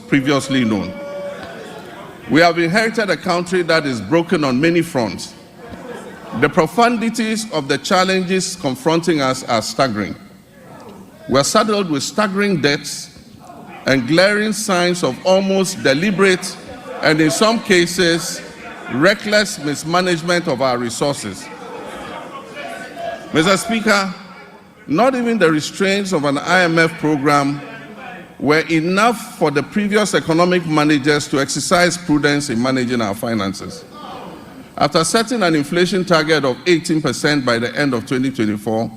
previously known. We have inherited a country that is broken on many fronts. The profundities of the challenges confronting us are staggering. We are saddled with staggering debts and glaring signs of almost deliberate and, in some cases, reckless mismanagement of our resources. Mr. Speaker, not even the restraints of an IMF program were enough for the previous economic managers to exercise prudence in managing our finances. After setting an inflation target of 18% by the end of 2024,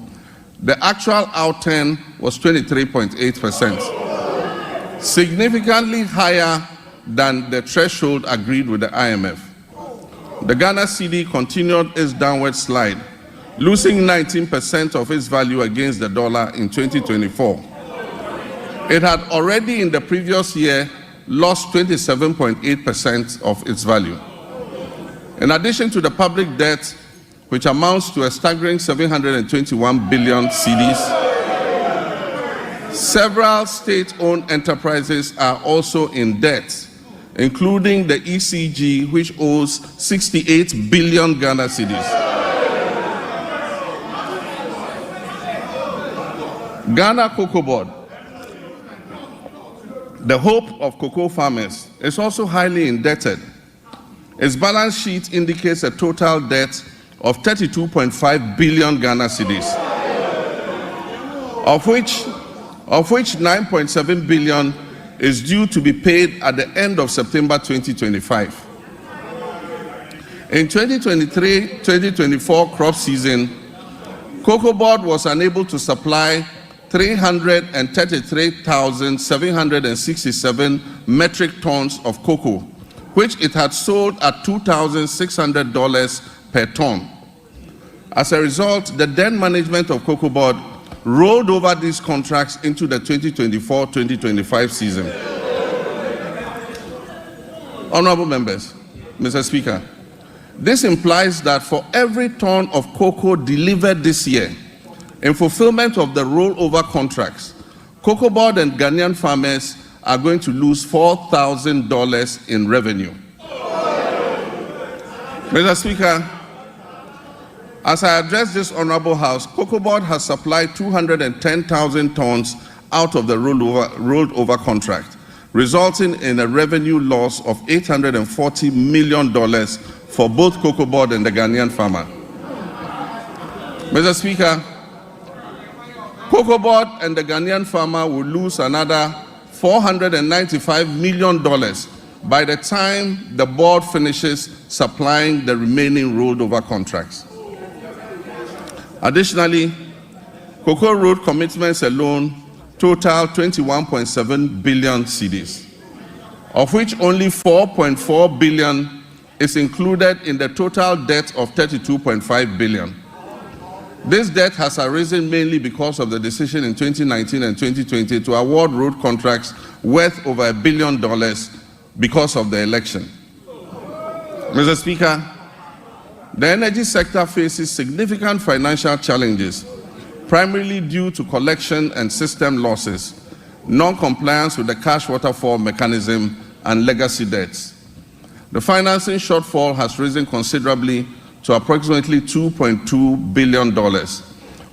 the actual outturn was 23.8%, significantly higher than the threshold agreed with the IMF. The Ghana cedi continued its downward slide, losing 19% of its value against the dollar in 2024. It had already in the previous year lost 27.8% of its value. In addition to the public debt, which amounts to a staggering 721 billion cedis, several state-owned enterprises are also in debt, including the ECG, which owes 68 billion Ghana cedis. Ghana Cocoa Board, the hope of cocoa farmers, is also highly indebted. Its balance sheet indicates a total debt of 32.5 billion Ghana cedis, of which 9.7 billion is due to be paid at the end of September 2025. In 2023-2024 crop season, Cocoa Board was unable to supply 333,767 metric tons of cocoa, which it had sold at $2,600 per ton. As a result, the then management of Cocoa Board rolled over these contracts into the 2024-2025 season. Honorable members, Mr. Speaker, this implies that for every ton of cocoa delivered this year, in fulfillment of the rollover contracts, Cocoa Board and Ghanaian farmers are going to lose $4,000 in revenue. Mr. Speaker, as I address this Honorable House, Cocoa Board has supplied 210,000 tons out of the rolled over contract, resulting in a revenue loss of $840 million for both Cocoa Board and the Ghanaian farmer. Mr. Speaker, Cocoa Board and the Ghanaian farmer will lose another $495 million by the time the board finishes supplying the remaining rolled over contracts. Additionally, cocoa road commitments alone total 21.7 billion cedis, of which only 4.4 billion is included in the total debt of 32.5 billion. This debt has arisen mainly because of the decision in 2019 and 2020 to award road contracts worth over $1 billion because of the election. Mr. Speaker, the energy sector faces significant financial challenges, primarily due to collection and system losses, non-compliance with the cash waterfall mechanism, and legacy debts. The financing shortfall has risen considerably to approximately $2.2 billion,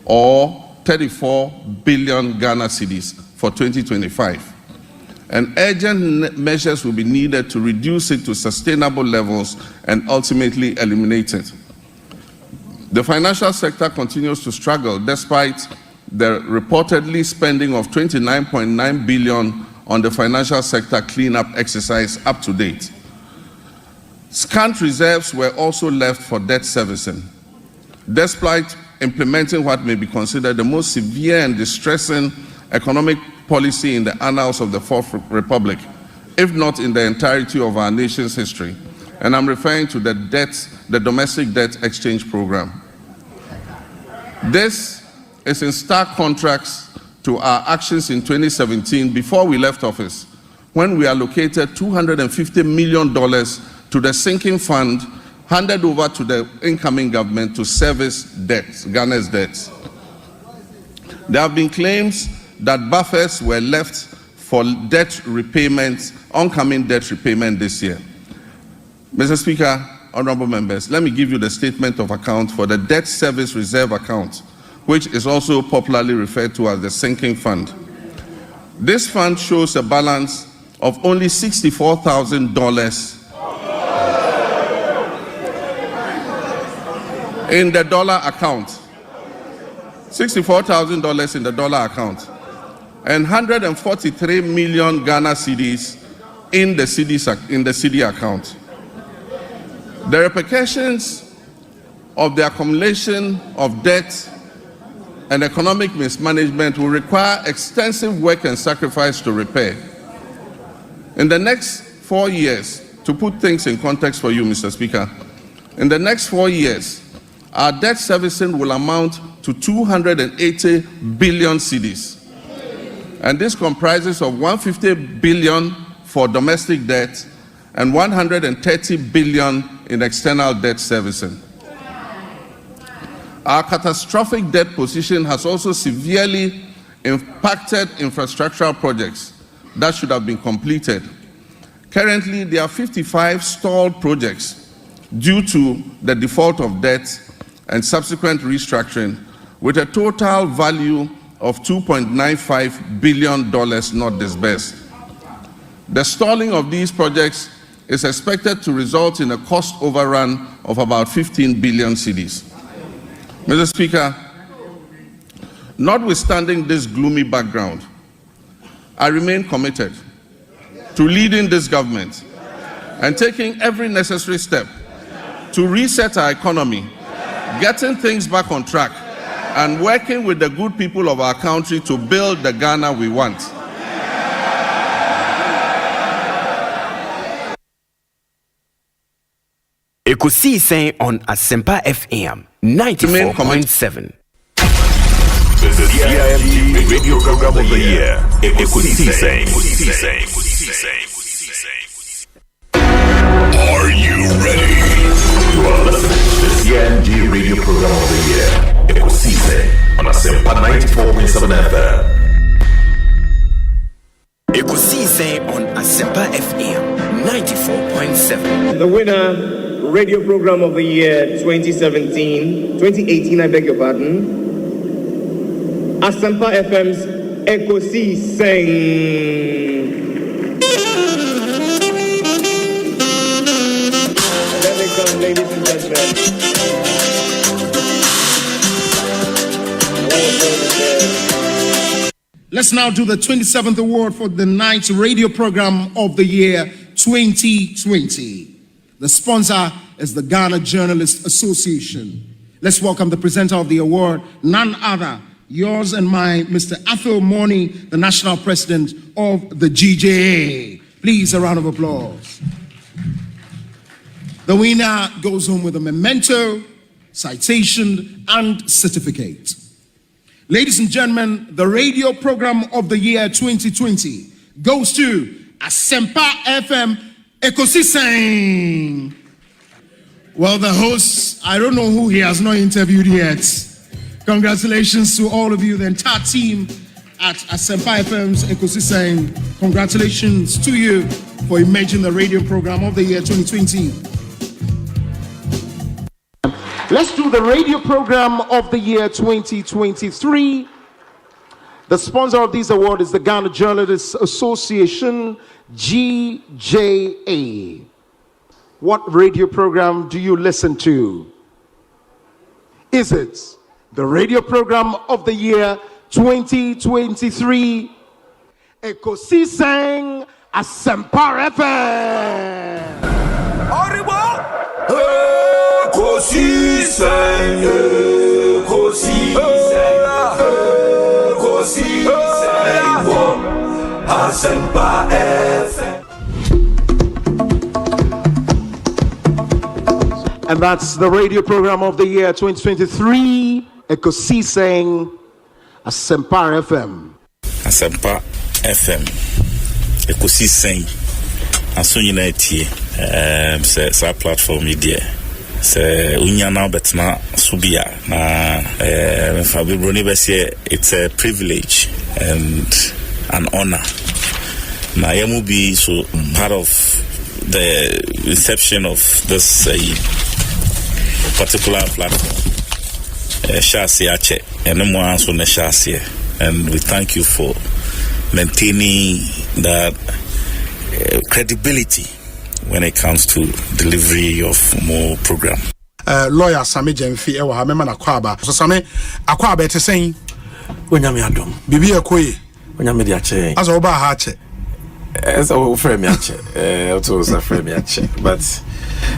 or 34 billion Ghana cedis for 2025. And urgent measures will be needed to reduce it to sustainable levels and ultimately eliminate it. The financial sector continues to struggle despite the reportedly spending of 29.9 billion on the financial sector cleanup exercise up to date. Scant reserves were also left for debt servicing, despite implementing what may be considered the most severe and distressing economic policy in the annals of the Fourth Republic, if not in the entirety of our nation's history. And I'm referring to the domestic debt exchange program. This is in stark contrast to our actions in 2017 before we left office, when we allocated $250 million to the sinking fund handed over to the incoming government to service debts, Ghana's debts. There have been claims that buffers were left for debt repayments, oncoming debt repayment this year. Mr. Speaker, honorable members, let me give you the statement of account for the debt service reserve account, which is also popularly referred to as the sinking fund. This fund shows a balance of only $64,000 in the dollar account. $64,000 in the dollar account, and 143 million Ghana cedis in the CD account. The repercussions of the accumulation of debt and economic mismanagement will require extensive work and sacrifice to repair. In the next 4 years, to put things in context for you, Mr. Speaker, in the next 4 years, our debt servicing will amount to 280 billion cedis. And this comprises of 150 billion for domestic debt and 130 billion in external debt servicing. Our catastrophic debt position has also severely impacted infrastructural projects that should have been completed. Currently, there are 55 stalled projects due to the default of debt and subsequent restructuring, with a total value of $2.95 billion not disbursed. The stalling of these projects is expected to result in a cost overrun of about 15 billion cedis. Mr. Speaker, notwithstanding this gloomy background, I remain committed to leading this government and taking every necessary step to reset our economy, getting things back on track, and working with the good people of our country to build the Ghana we want. Ekosiisen On Asempa FM 94.7. The CIMT Radio Program of the Year. Ekosiisen. Are you ready? You are listening to the CIMT Radio Program of the Year. Ekosiisen on Asempa 94.7 FM. Ekosiisen On Asempa FM 94.7. The winner, Radio Program of the Year 2018, I beg your pardon. Asempa FM's Ekosiisen. Let me come, ladies and gentlemen. Let's now do the 27th award for the Night Radio Program of the Year 2020. The sponsor is the Ghana Journalists Association. Let's welcome the presenter of the award, none other, yours and mine, Mr. Athol Morny, the National President of the GJA. Please, a round of applause. The winner goes home with a memento, citation, and certificate. Ladies and gentlemen, the radio program of the year 2020 goes to Asempa FM Ekosiisen. Well, the host, I don't know who he has not interviewed yet. Congratulations to all of you, the entire team at Asempa FM's Ekosiisen. Congratulations to you for emerging the radio program of the year 2020. Let's do the radio program of the year 2023. The sponsor of this award is the Ghana Journalists Association, GJA. What radio program do you listen to? Is it the radio program of the year 2023? Ekosiisen Asempa FM. Ekosiisen, On Asempa FM. And that's the radio program of the year 2023, Ekosiisen Asempa FM. Asempa FM. Ekosiisen. Aso nyina tie. Sa platform media. Se unya now betna subia na Fabi Bruni Bessie, it's a privilege and an honor na yemu be so part of the inception of this particular platform. Shasi Ache, and no more answer Shasi, and we thank you for maintaining that credibility when it comes to delivery of more program. Lawyer Sami Jemfi ewa ha mema na kwaba. So Sami akwaba ete saying Onyame adom. Bibi ekoyi. Onyame di ache. Asa oba ha ache. Asa o frame ache. Oto sa frame ache. But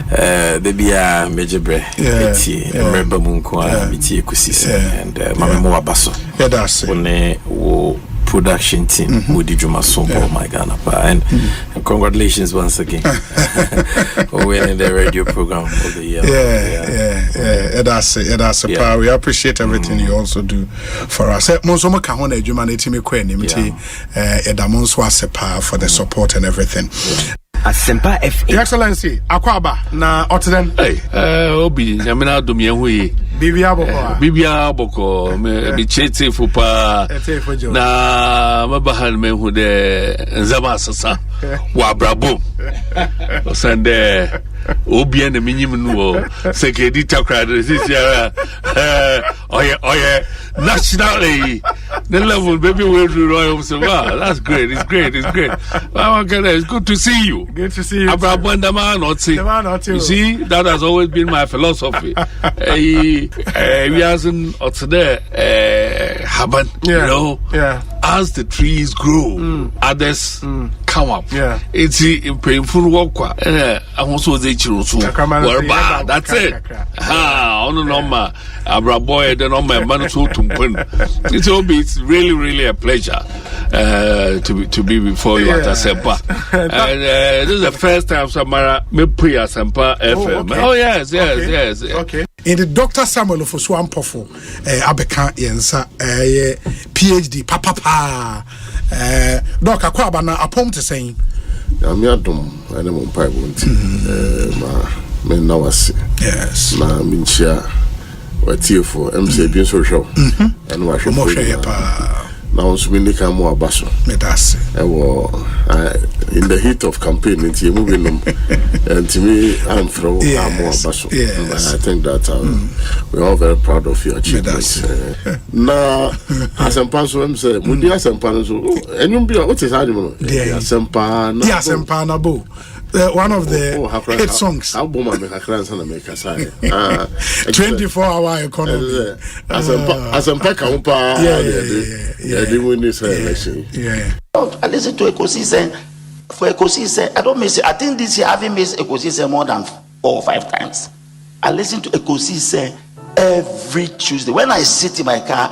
the bia mejebre eti remember munko miti Ekosiise and mama mo abaso. Yeah, that's it. One wo production team who did my Ghana and congratulations once again winning the radio program of the year. Yeah, that's it. That's a power. We appreciate everything you also do for us. Monsomo kahona ejumaneti me kweni mti edamonso asepa for the support and everything. Asempa FM. Your Excellency, akwaba na otden. Obi, nyamena dum yen hoye. Bibia boko me chete fupa na mabahan me hu de nzaba asasa wa brabo. Sande obi na minyim no sekedi takra this year oye nationally the level baby we do royal so wow, that's great. It's great. It's good to see you. Good to see you. Abrabo ndama not see. You see, that has always been my philosophy. We hasn't today happen, you know. Yeah. As the trees grow, others come up. Yeah. It's painful work. I also say that's it. On normal, Abraboy, the normal man so to it's really a pleasure to be before you at Asempa. And this is the first time Samara me pre Asempa FM. Oh yes. Okay. In the Dr. Samuel of Swampofo, Abeka Yensa, PhD, Papa, Doc Akwaba na apom to saying, I'm yadum, and I'm on pipe. Ma nawasi. Yes. Ma minchia, what here for MC being so show, and wash your now, also, we need more abaso. In the heat of campaign, it's moving them, and to me, I'm from more abaso. I think that we're all very proud of your achievements. Now, Asempa, so I'm saying, would you Asempa? And you be what is animal? Asempa, Asempa, Nabo. One of the hit songs. 24-hour economy. Asempa Kampa. I listen to Ekosiise. For Ekosiise, I don't miss it. I think this year I haven't missed Ekosiise more than 4 or 5 times. I listen to Ekosiise every Tuesday. When I sit in my car,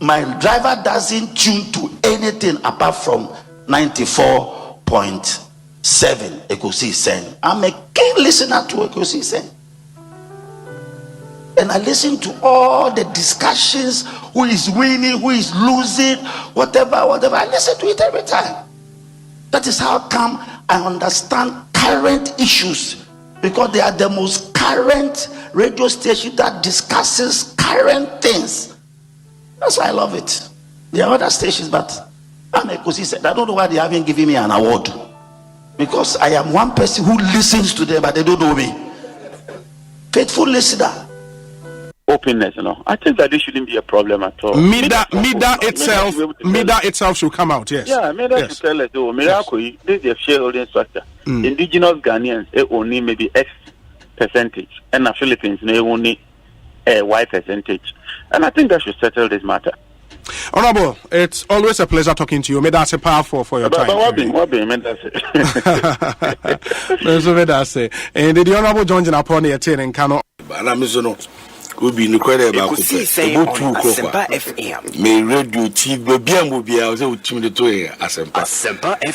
my driver doesn't tune to anything apart from 94.7 Ekosiise. I'm a keen listener to Ekosiise. And I listen to all the discussions, who is winning, who is losing, whatever. I listen to it every time. That is how come I understand current issues, because they are the most current radio station that discusses current things. That's why I love it. There are other stations, but I'm Ekosiise. I don't know why they haven't given me an award, because I am one person who listens to them, but they don't know me. Faithful listener. Openness, I think that this shouldn't be a problem at all. Mida itself should come out, yes. Yeah, Mida should tell us, this is a shareholding structure. Indigenous Ghanaians, only maybe X percentage, and the Philippines, only Y percentage. And I think that should settle this matter. Honorable, it's always a pleasure talking to you. May that's a powerful for your time. What be, and the Honorable John Japoni attending cannot. Obi ni kwere ba ko pe obutu ko kwa me radio TV bia mo bia o se otim de to e Asempa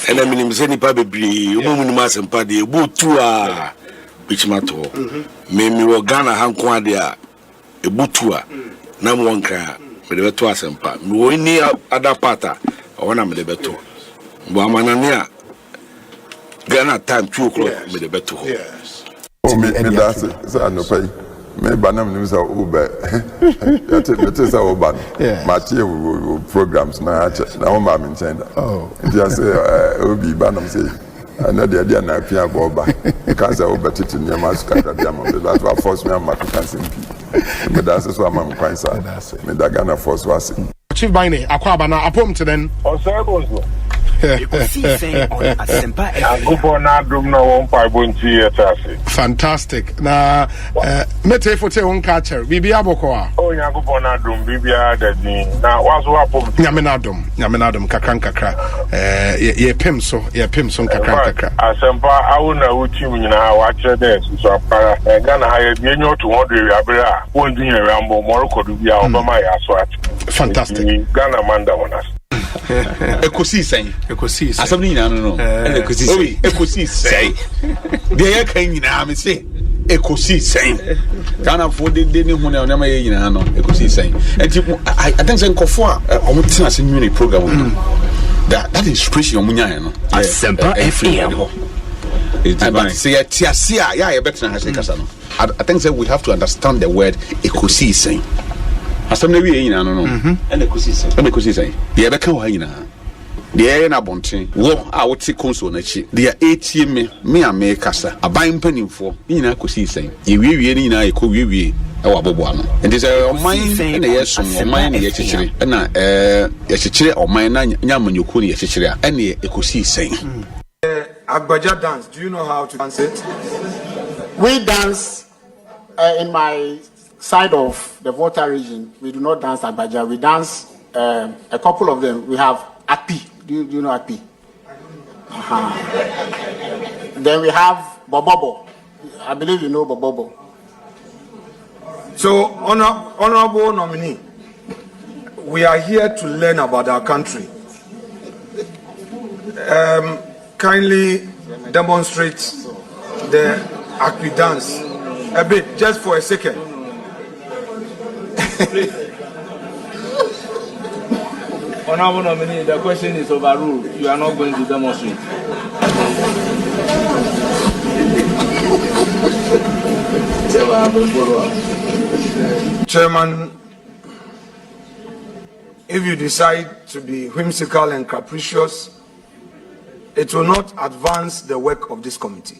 ena minim se nipa bebre o mu ni Asempa de obutu a bichimato me wo Ghana hanko ade a ebutu a na mo nka me de beto Asempa me wo ni ada pata o na me de beto bo amanane a Ghana time 2 o'clock me de beto yes o me that's it no pay me banam nim say Uber. It is our ban. Matthew programs na na ma me nchen. Oh. Just say obi banam say another day na pia go ba. Because Uber titi ne ma suka da dia mo. That was force me am African simple. Me that's so am kwan sa. Me da Ghana force was. Chief Bine, akwaba na apom to then. Osei Bonsu. Ekosiisen On Asempa FM. Fantastic. Na mete fote won catcher. Bibia boko. Oh Nyankopon adom bibia dadi. Na waso apom. Nyame na adom kakra. Ye pem so kakra. Asempa awuna utim nyina wa kire de so apara. Ghana ha ye nyo to 100 abira. Won dunya rambo moroko du bia obama ya so at. Fantastic. Ghana manda wonas. Ekosiisen. Asabni nyina no. Ekosiisen. Ekosiisen. Dey kan nyina me say Ekosiisen. Ghana for de ne hu na ma ye nyina no Ekosiisen. Enti I think say nkofo a omo tena se nwini program that inspiration omunya no. Asempa FM. But say tiasia ya better na kasa no. I think say we have to understand the word Ekosiisen. Asamna wi yina no and Ekosiisen de be kan wa yina de na bonten wo a wote konso na chi de etie me ame kasa aban panimfo yina Ekosiisen ye wiwie ni yina ekowie e wa bobo ano enti say oman na yeso oman na ye chichire na ye chichire oman na nyamanyoko ni ye chichire a na Ekosiisen. Agbaja dance, do you know how to dance it? We dance in my side of the Volta region. We do not dance Agbaja. We dance a couple of them. We have Api. Do you know Api? Then we have Bobobo. I believe you know Bobobo. So, honorable nominee, we are here to learn about our country. Kindly demonstrate the Api dance a bit, just for a second. Honorable nominee, the question is overruled. You are not going to demonstrate. Chairman, if you decide to be whimsical and capricious, it will not advance the work of this committee.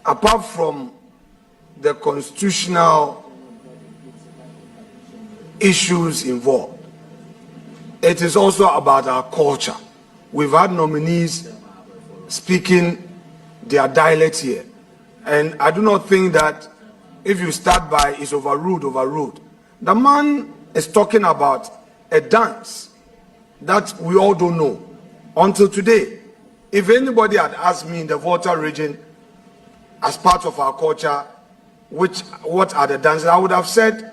Apart from the constitutional issues involved, it is also about our culture. We've had nominees speaking their dialect here, and I do not think that if you start by is overruled. The man is talking about a dance that we all don't know until today. If anybody had asked me in the Volta region, as part of our culture, what are the dances, I would have said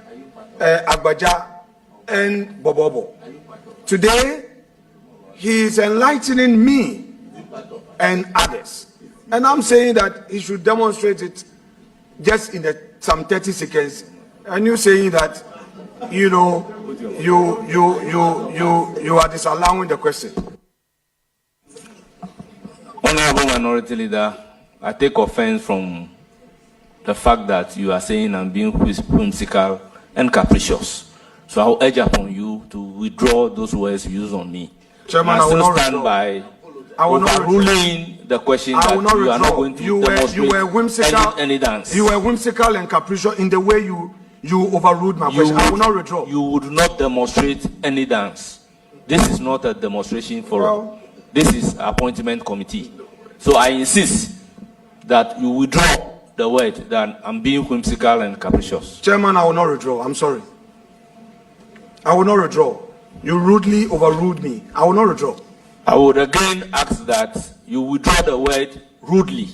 Agbaja and Bobobo. Today, he is enlightening me and others. And I'm saying that he should demonstrate it just in some 30 seconds. And you saying that, you know, you are disallowing the question. Honorable Minority Leader, I take offense from the fact that you are saying I'm being whimsical and capricious. So I will urge upon you to withdraw those words used on me. Chairman, I will not stand by overruling the question that you are not going to demonstrate any dance. You were whimsical and capricious in the way you overruled my question. I will not withdraw. You would not demonstrate any dance. This is not a demonstration forum. This is appointment committee. So I insist that you withdraw the word that I'm being whimsical and capricious. Chairman, I will not withdraw. I'm sorry. I will not withdraw. You rudely overruled me. I will not withdraw. I would again ask that you withdraw the word rudely.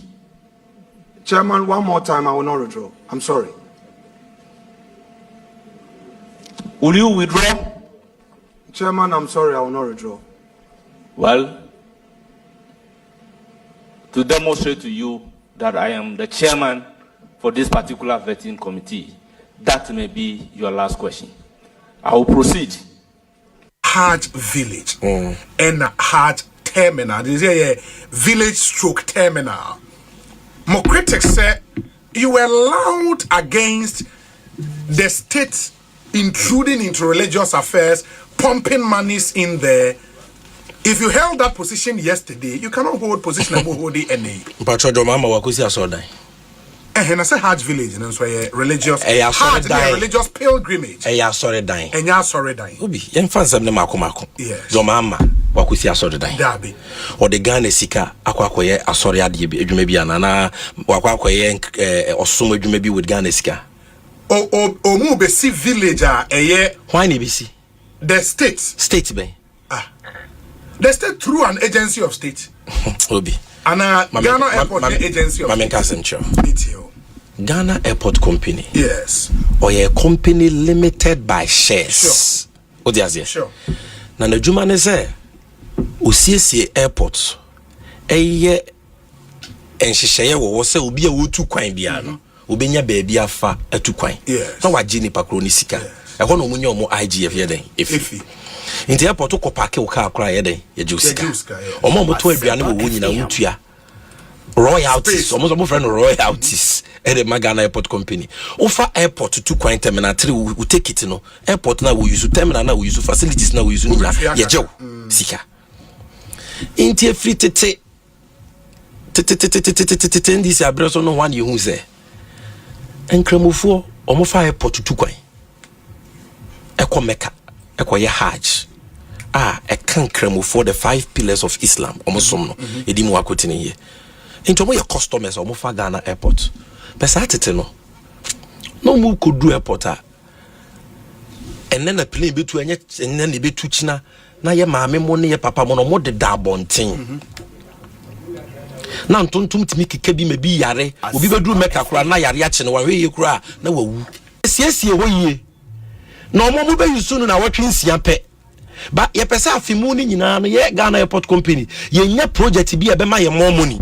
Chairman, one more time, I will not withdraw. I'm sorry. Will you withdraw? Chairman, I'm sorry, I will not withdraw. Well, to demonstrate to you that I am the chairman for this particular vetting committee, that may be your last question. I will proceed. Hard village and hard terminal. This is a village stroke terminal. More critics say you were loud against the state intruding into religious affairs, pumping monies in there. If you held that position yesterday, you cannot hold position about holding NEIP. But your mama wakusi asodai. And I say Hajj village, and so religious Hajj, religious pilgrimage. Sorry dying. And ya sorry dying. Ubi, young fans of the Makumako. Yes. Your mama wakusi asodai. Dabi. Or the Ghana Sika, Aquaque, asori adi, maybe anana, Wakwaque, or some maybe with Ghana Sika. Mube si villager, why nibisi? The state. State bay. The state through an agency of state. Obi. And Ghana Airport agency of state. Ghana Airport Company. Yes. Or a company limited by shares. Sure. Sure. Now the Jumane say, Osei Airport. And she say, was say, be a wood to quine biano. Ubenya baby afa etu kwan. Yes. Na wagye pa kroni sika. E ho no munye omo IGF yeden. Efi. Nti airport ko park wo car kra yeden. Ye jusika. Omo mo to aduane wo nyina mutua. Royalties. Omo so mo friend royalties. E de Ghana Airport Company. Ofa airport to kwan terminal 3 we take it no. Airport na we use terminal na we use facilities na we use nyina. Ye jew sika. Nti free tete this abraso no one you who say. Enkramofo omofa airport tukwan eko meka eko ye hajj ekan kramofo the 5 pillars of Islam omosom no edimu akotini ye enti omo ye customers omofa Ghana airport pesa atete no mu kodu airport enne na plane betu enye enne na betu china na ye maame mo ne ye papa mo no mo de da bonten na ntontom timi keke bi mebi yare obi beduru meka kura na yare ache ne wanwe ye kura na wawu siesie wo yie na omo be yusu no na watwe nsia pe ba ye pesa afimu ni nyina no ye Ghana Airport Company ye nya project bi e be ma ye more money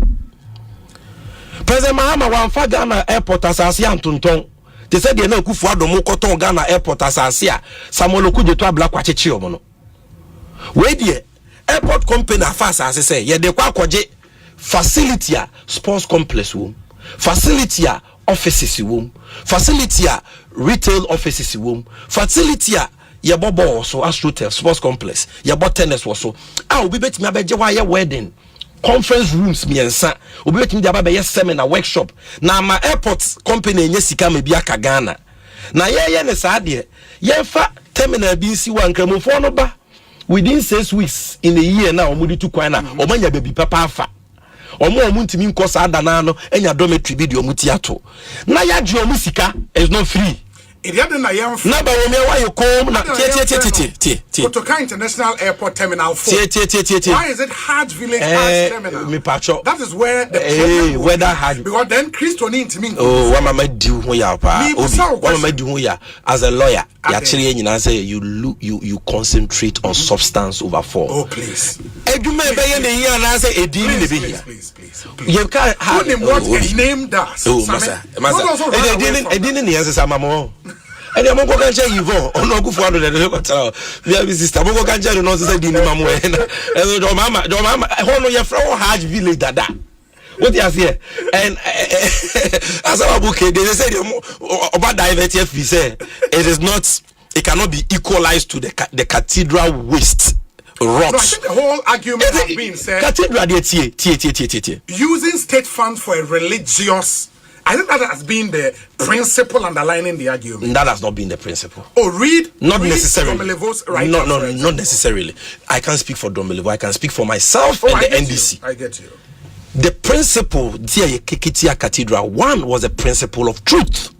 President Mahama wanfa Ghana Airport asase antonton te se de na akufu adomo koton Ghana Airport asase a Samuel Okudje to abla kwacheche omo no we die Airport Company afa asase se ye de kwa akwaje facility a sports complex room, facility a offices room, facility a retail offices room, facility a bobo so astrotel sports complex, bo tennis so. Obi bet me abeje wa ye wedding, conference rooms miensa, obi bet me de ababe ye seminar workshop. Na ma airport company enye sika me bia ka Ghana. Na ye ne sa de, ye fa terminal bi nsi wa nkramofo no ba within 6 weeks in a year na omudi tu kwan na omanya baby papa afa. Omo ntimi nkosa adana no enya dormitory bi de omuti ato na ya je omusika is not free Iriade na yem na ba wo me wa ye kom na tie Kotoka International Airport Terminal 4 tie why is it Hajj Village Hajj Terminal me pacho that is where the problem where that Hajj because then Christo ni ntimi wa mama di ho ya pa wa mama di ho ya as a lawyer ya kire nyina say you concentrate on substance over form. Oh please eduma be ye ne yi na say edini ne be here please you can have what a name does masa edini ne yansa mama ene mo ko kanje yivo ono akufu ando de ko tara via sister mo ko kanje no say di ni mamu e na do mama hono ye fra Hajj village dada what you say and as our book they say about divert fee say it cannot be equalized to the cathedral waste rocks. No, I think the whole argument has been said cathedral using state funds for a religious. I think that has been the principle underlining the argument. That has not been the principle. Not necessarily. Right not necessarily. I can't speak for Domelevo. I can speak for myself and the NDC. I get you. The principle, Tia Kekitia Cathedral, one was a principle of truth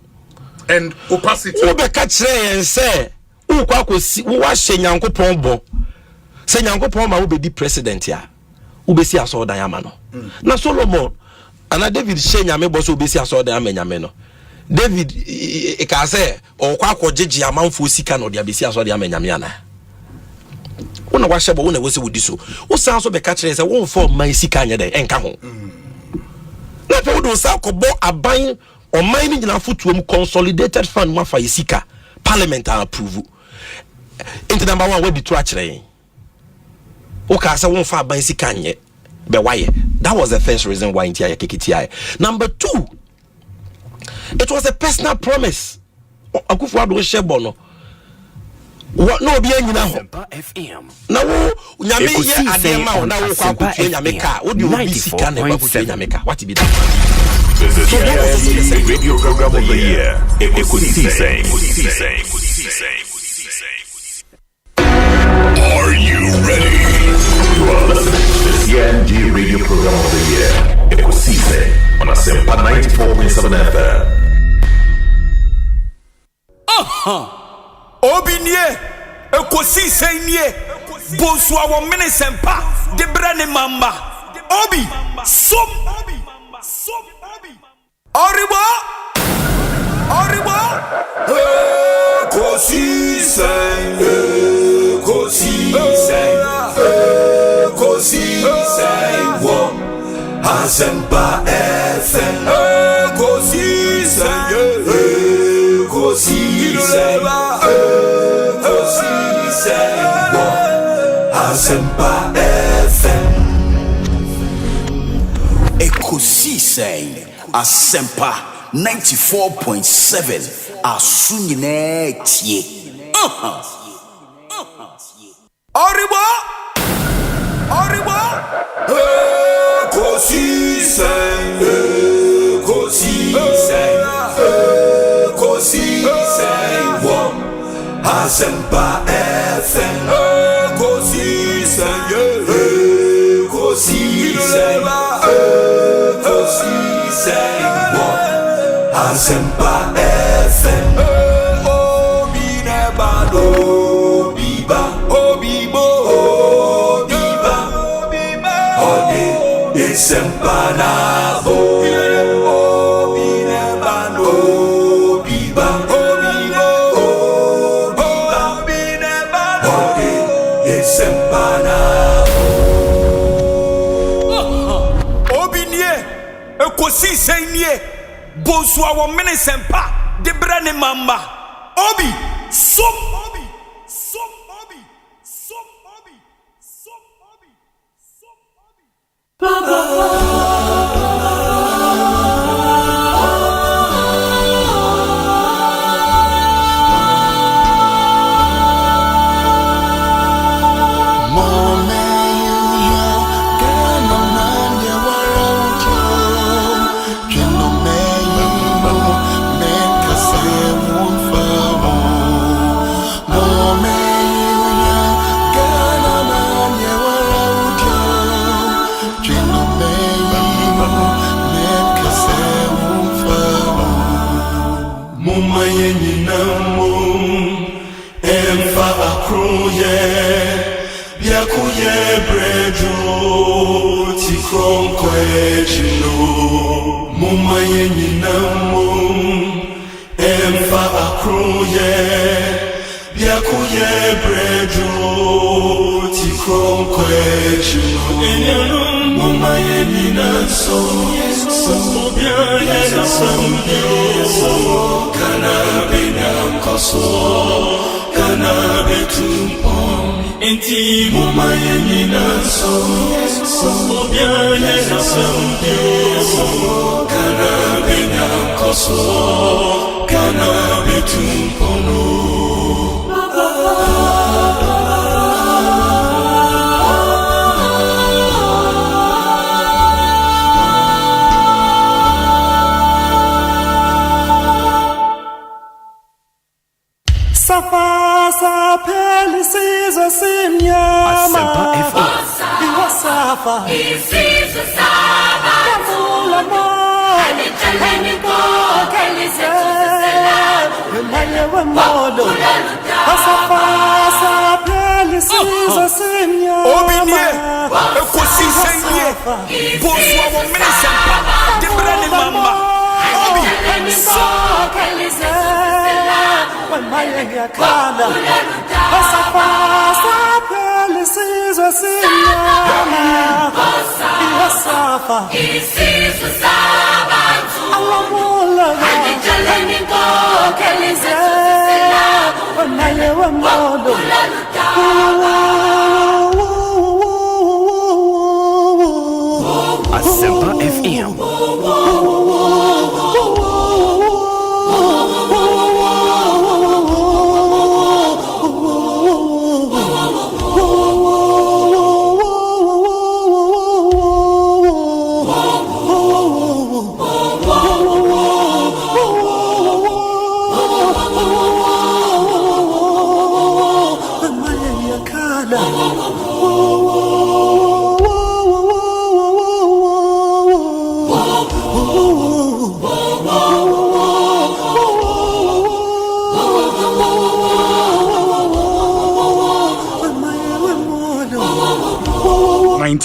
and opacity. And say, say Nyankopon ma be the president ya. Ubesi aso dan yama no. Na Solomon ana David shenya me boso obesi aso dan yama no. David e ka say o kwa akogege amanfo sika no de abesi aso dan yama ana. Una wa shebo una we se wodi so. Wo san so be ka kire say won for man sika anya den enka ho. Na pe wo do sa ko bo aban o man ni nyina fotuom consolidated fund ma fa sika parliament approve. Into number 1 we di to akire. Okay, so one far by Sikanye, but why? That was the first reason why Intia Kikiti. Number 2, It was a personal promise. Akufo-Addo shebo no. What no be anyina ho. FM. Na wo nyame ye adema na wo kwa kutu nyame ka. Wo de obi sika na kwa kutu nyame ka. What be that? The radio program of the year. Ekosiise. Are you ready? You are listening to the CNG radio program of the year. Ekosiise on Asempa 94.7 FM. Obinie, Ekosiise nie, Bonsu awo minisempa, de brane mamba. Obi, som, Oribo, Ekosiise, wo, Asempa FM, Ekosiise, wo, Asempa FM. Ekosiise Asempa 94.7 Asunyine tie. Oribo Ekosiise wo, Asempa FM. Ekosiise wo, Asempa FM. Obi nebado biba, obibo biba, ode Asempa na bo. Obi nebado biba, obibo biba, ode Asempa na Ekosiise nie, Bonsu awo minisempa, de brane mamba. Obi, som. Obinie, Ekosiise nie, Bonsu awo minisempa, de brane mamba. Obi, Asempa FM.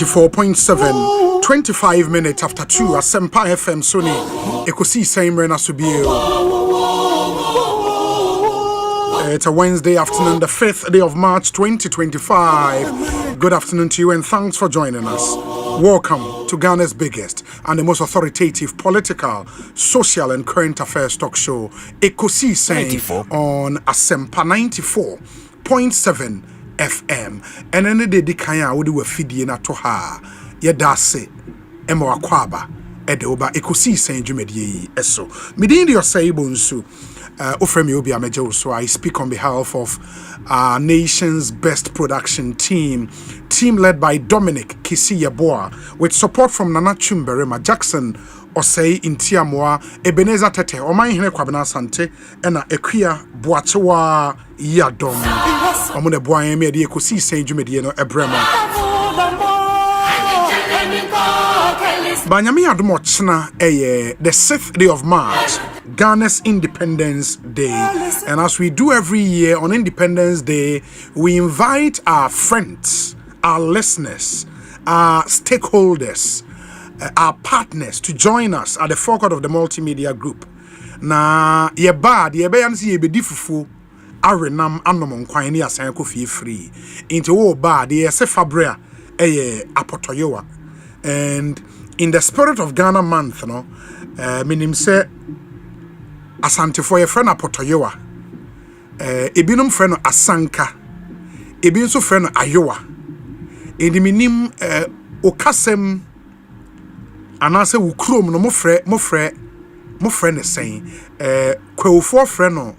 94.7, 25 minutes after 2, Asempa FM Sony, Ekosiisen On Asempa. It's a Wednesday afternoon, the 5th day of March 2025. Good afternoon to you and thanks for joining us. Welcome to Ghana's biggest and the most authoritative political, social and current affairs talk show, Ekosiisen on Asempa 94.7 FM. And any day the kaya would do a fidi na to ha. Yedase emo akwaba ede oba Ekosiisen jumedie eso. Midin di Osei Bonsu. So I speak on behalf of our nation's best production team led by Dominic Kisiyeboa, with support from Nana Chumberema, Jackson Osei Intiamwa, Ebenezer Tete, Omaihene Kwabena Sante, and Ekuya Boachewa Yadom. Omune Boye Medi Ekosiisen Jumedieno Ebrema. Banyami Adumochna the 6th day of March, Ghana's Independence Day. And as we do every year on Independence Day, we invite our friends, our listeners, our stakeholders, our partners to join us at the forecourt of the multimedia group. Na yebe yansi yebe difufu arenam anomon kwani asan ko fie free. Into wo ba de yese fabrea apotoyowa. And in the spirit of Ghana month, minim say Asante for your friend apotoyowa. Ebinum friend asanka. Ebinso friend ayowa. Edi minim okasem anase ukrom no mo frɛ ne sɛn kwewfo frɛ no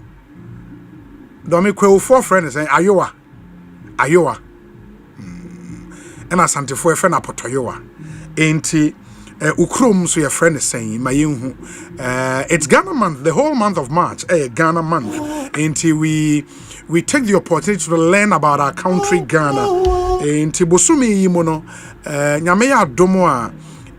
domi kwewfo frɛ ne sɛn ayowa ɛna Asante for your friend apotoyowa enti ukrom so your friend is saying mayinhu it's Ghana month, the whole month of March Ghana month until we take the opportunity to learn about our country Ghana until bosumi yimono nyame ya adomo a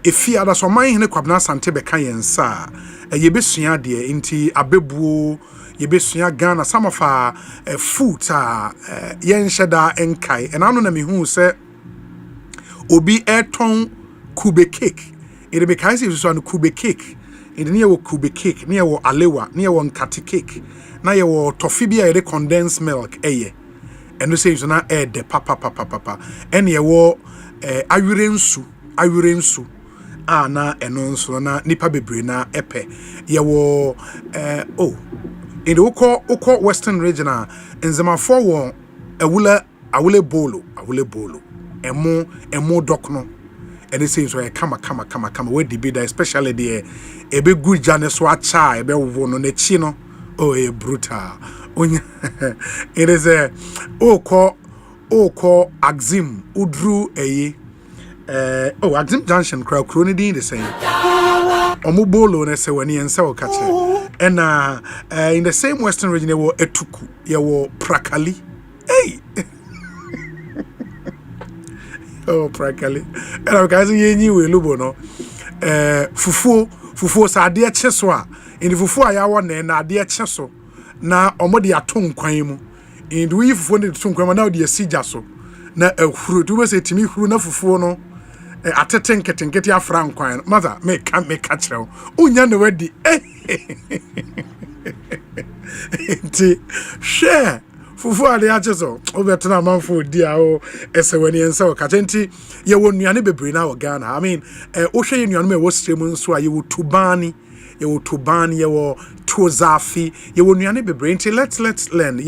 efi ada so man hene Kwabena Sante beka yensa yebesua de until abebuo yebesua Ghana some of our food yensheda enkai and anu na mehu se obi eton kube cake. It be kind of one kube cake. In the near kube cake, near alewa, near one catty cake. Now you were toffee condensed milk, and you say it's not the papa. And you were ayurensu. Na enonso na nipa bebre na epe. You were in the Oko Western region, in Zama 4 awule bolo. Emo dokno. And it seems like kama where the bidder, especially the a big good Janus Wacha, a bell one on the chino, a brutal. It is a Oko Axim Udru Axim Junction crowd cronidine the same. Omubolo and say when he and so catch and in the same Western region, there were Etuku, there were Prakali. Hey! Oh, practically. And I'm guys, you will lubono. Fufu sa dear cheswa. In the fufu I want na dear cheso. Na omodi aton kwaimu. In the way fufu the ton kwaimu now dear sijaso. Na fruit. You must say to me, who na fufu no. Ateten keti afran kwan. Mother, me catch now. Unya no wedi. Share. Fufu ade acheso obetena manfo dia o esewani ensa o kachenti ye wonuane bebre na o Ghana. I mean ohwe ye nuane me wo stremu nso a ye wo tubani ye wo tozafi ye wonuane bebre nti let's learn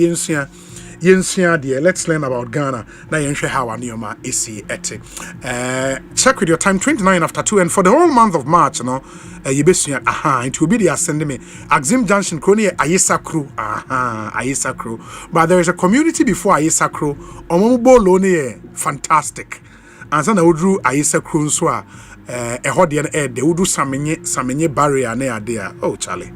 yensua de let's learn about Ghana na yenhwe how anioma esi ete check with your time 29 after 2 and for the whole month of March yebesua it will be the send me Axim Junction kroni Ayesa Crew but there is a community before Ayesa Crew omobolo ne fantastic and so na odru Ayesa Crew nso a ehode na de wodu samenye barrier na ade a oh Charlie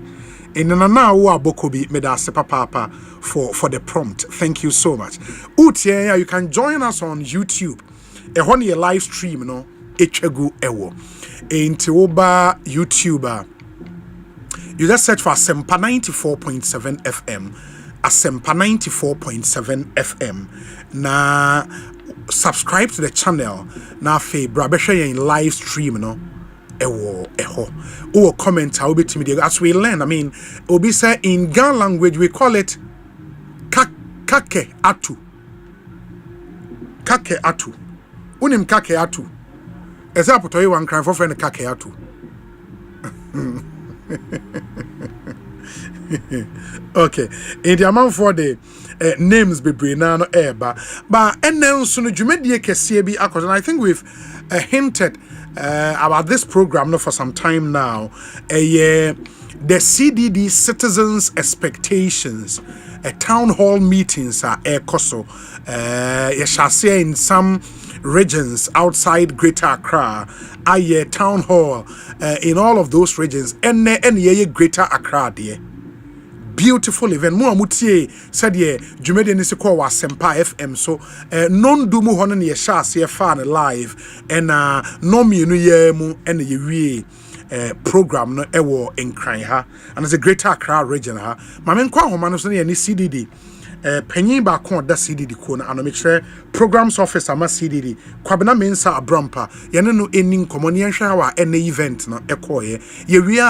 in na wo abokobi medase papa for the prompt. Thank you so much. Utie you can join us on YouTube. Ehon ye live stream no etwegu ewo. Enti oba YouTuber. You just search for Asempa 94.7 FM. Asempa 94.7 FM. Na subscribe to the channel. Na fe brabesha in live stream no. Or comment I will be timid as we learn. I mean, obi say in Ghana language we call it kake atu. Kake atu. Unim kake atu. Esa apotoyi wan cry for friend kake atu. Okay. In the amount for the names be na no eba. But enen so no dwumadie kese bi akos. And I think we've hinted about this program for some time now. The CDD citizens' expectations. Town hall meetings are ekoso. You shall see in some regions outside Greater Accra. A town hall in all of those regions. And Greater Accra there. Beautiful event. Mo amutie said ye Jumede ni se call Asempa FM so non do mu hono ne ye sha se fa na live and no mienu ye mu and ye wie program no ewo enkran ha and it's a Greater Accra region ha ma me nkwa homa no so ne CDD penyin ba kon da CDD ko na ano make sure programs officer ma CDD kwabena mensa abrampa ye no eni nkomo ne hwa wa ene event no ekoye ye wi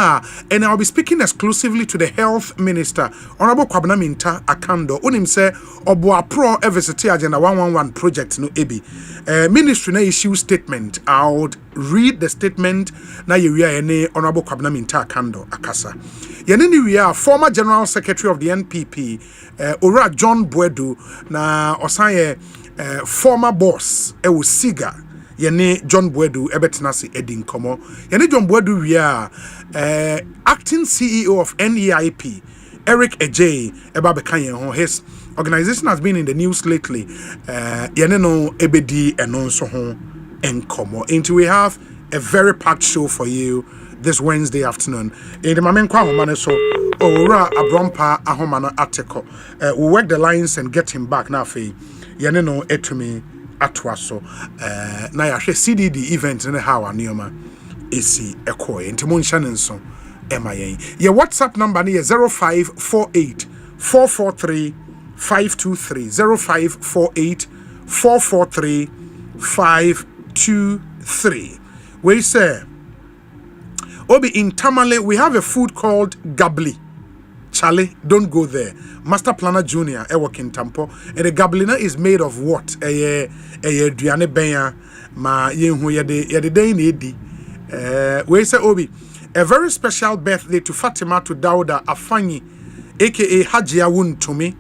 and I'll be speaking exclusively to the health minister honorable kwabena minta akando onim se obo apro evercity agenda 111 project no ebi ministry na issue statement. I'll read the statement na ye wi ene honorable kwabena minta akando akasa ye ne wi former general secretary of the NPP Ora John Bwedu na osaye former boss Siga yene John Bwedu ebetenase edin komo yene John Bwedu wia acting CEO of NEIP Eric Ejay eba bekan yen ho. His organization has been in the news lately. Yene no ebedi eno so ho enkomo. Into we have a very packed show for you this Wednesday afternoon. In the moment kwa homane so Ora Abrompa ahomano article. We'll work the lines and get him back now. Fe yene no etumi atwa so. Na ya hwe CDD event ne how anioma esi ekoy. Nti mo nhyane nso ema yen. Ye WhatsApp number ne 0548 443 523 0548 443 523. We say Obi in Tamale, we have a food called Gabli. Charlie, don't go there. Master Planner Junior, work in Tampo. And the Gablina is made of what? Duane benya ma yenhu yede day nedi. We say Obi, a very special birthday to Fatima to Dauda Afanyi, aka Hajia Wuntumi,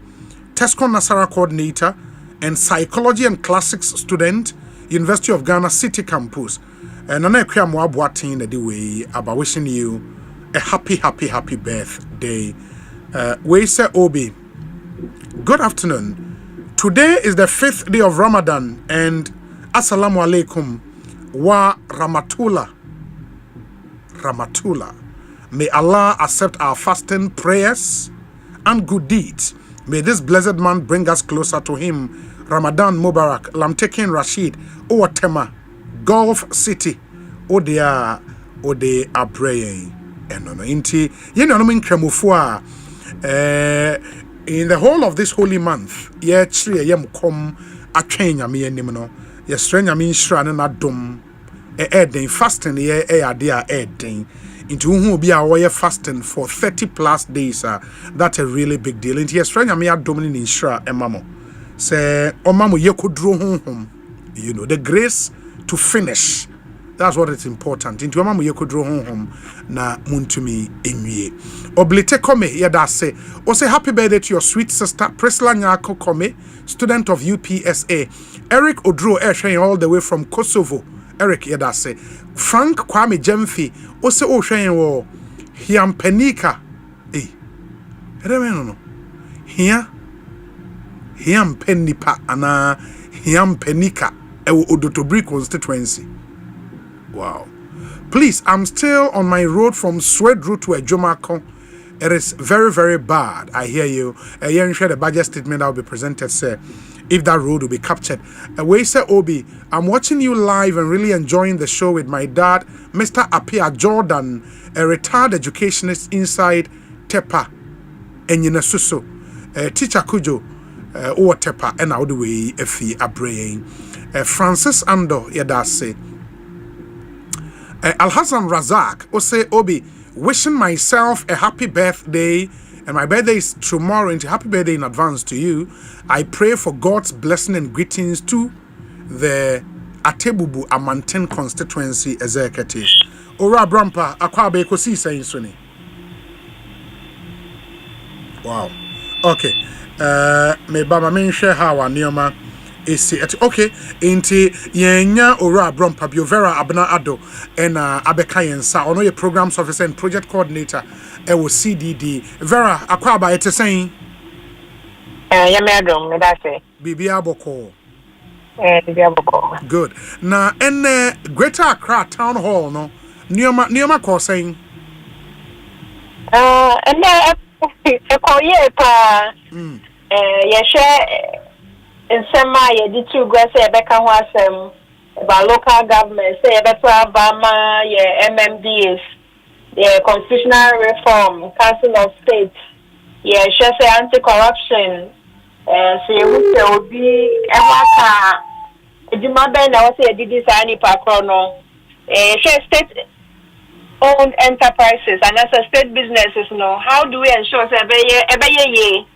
Tesco Nasara coordinator and psychology and classics student, University of Ghana City Campus. And I'm the way about wishing you a happy birthday. We say Obi, good afternoon. Today is the 5th day of Ramadan and Assalamu alaikum wa rahmatullah. May Allah accept our fasting, prayers and good deeds. May this blessed month bring us closer to him. Ramadan Mubarak, Lamtekin Rashid, Owatema, Gulf City, Ode Abreye, and no inti, in the whole of this holy month, ye chri yem kom a train yami nimino, ye strain yamin shran and adum, den fasting ye adea den. Into whom be our fasting for 30 plus days. That's a really big deal. Into ye strain yami adum in shra and mamo. Say, oh, mama, you could draw home. You know, the grace to finish. That's what it's important. Into mama, you could draw home. Na muntumi enwie. Oblite come, yada say. O say happy birthday to your sweet sister, Priscilla Nyako Kome, student of UPSA. Eric Odro, sharing all the way from Kosovo. Eric, yada say. Frank Kwame Jemfi, o say o sharing wo. Hiampenika. Eh. No. Here. Hiampenipa ana Hiampenika ewo Odotobri constituency. Wow. Please, I'm still on my road from Swedru to Ejomako. It is very, very bad. I hear you. You share the budget statement that will be presented, sir, if that road will be captured. We say Obi, I'm watching you live and really enjoying the show with my dad, Mr. Apia Jordan, a retired educationist inside Tepa, Enyinasuso, teacher Kujo, or Tepa, and all the way Efi Abraying. Francis Ando Yedase. Al-Hassan Razak Osei Obi, wishing myself a happy birthday, and my birthday is tomorrow, and happy birthday in advance to you. I pray for God's blessing and greetings to the Atebubu Amanten constituency executive. Ora Brampa Akwabe Ekosiise Insuni. Wow. Okay. Me ba ma menhwe how anioma esi okay enti yenya Ora Brampa Biovera Abna Ado ena abeka yensa ono ye programs officer and project coordinator e wo CDD Vera Akwaba etesen ya me adom me da say Bibia Boko. Bibia Boko. Good. Na ene Greater Accra Town Hall no nioma ko saying ene ekoye pa nsema ye di two gwese ebeka ho asem about local government say ebeka Bama ye MMDs the constitutional reform council of state ye say anti-corruption say who say obi ehwaka eduma ben na wo say didi sa ni pa kro no state owned enterprises and as a state businesses no how do we ensure say ebeye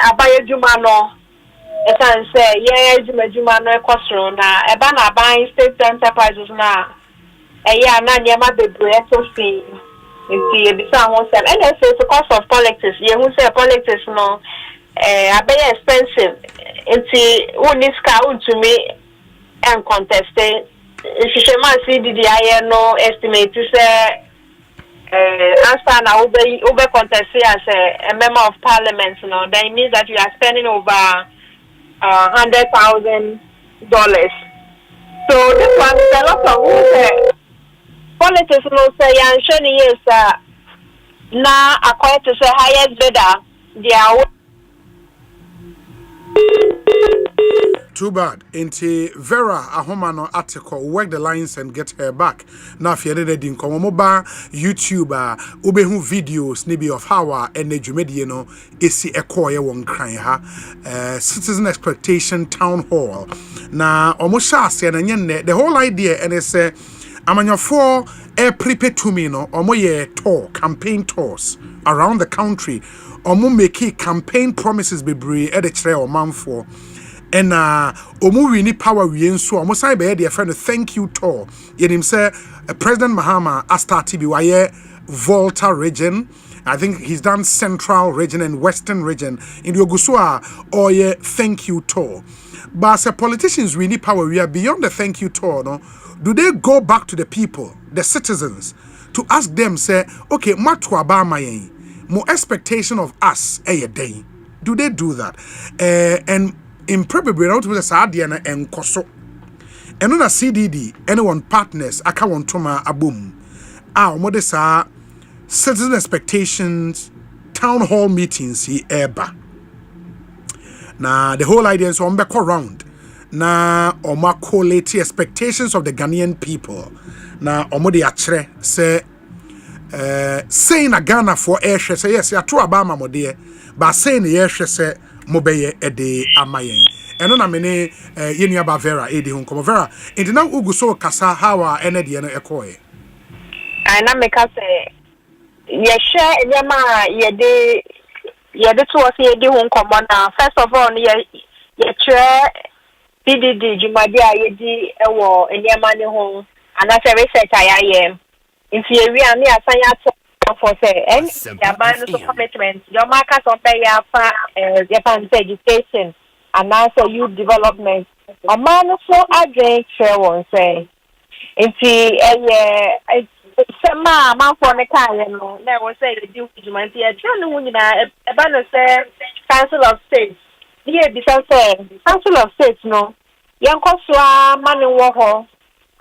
abaye juma no etan say juma no ekosro na eba na buying state enterprises na na niema bebre to see nti ebisa ho say and say because of politics ye who say politics no abaye expensive nti woni ska untumi en contested Shishema CDDI no estimate to say answer now ube contest as a member of parliament, you know, that means that you are spending over $100,000. So this one is a lot of politics no say and shani is now according to say highest bidder they are too bad. Into Vera Ahomano article, work the lines and get her back. Now, if you're ready, Moba, YouTuber, Ubehu videos, maybe of how and the Jumediano is a core one crying her. Citizen expectation town hall. Now, almost the whole idea, and it's I'm on your four prepare to me, no, or more tour, campaign tours around the country, or more make campaign promises be brave at the trail or man for. And omu wini power we enso omo sai be dey friend thank you tour yenim say President Mahama a start bi waye Volta region. I think he's done Central region and Western region in the Ogusua or ye thank you tour. But as politicians we need power we are beyond the thank you tour no. Do they go back to the people, the citizens, to ask them say okay matwa ba mayen more expectation of us day. Do they do that? And improbably out with the Sardiana and Koso. And on a CDD, anyone partners, Akawon Toma Abum. Modesa citizen expectations, town hall meetings, he eba. Now, the whole idea is on back around. Now, Oma collate expectations of the Ghanaian people. Now, Omodi Achre say, saying a Ghana for air, say, yes, you're true Obama, my dear, but saying the air, say, Mobeye ede amayen eno na mene yeni aba Vera edi ho komo Vera enti na uguso kasa hawa ene de no ekoe ana meka se ye share nyama ye de to se edi ho komo na first of all ye try PDD jumadi ayedi ewo nyama ne ho ana se research ayaye nti ye wi ani asanya for say and your man commitment your markers on pay your education and also youth development a man so again share one say if sama man for me can no na we say the due judgment here no hu nyina e ba no say council of state here be say council of state no yankoso man wo ho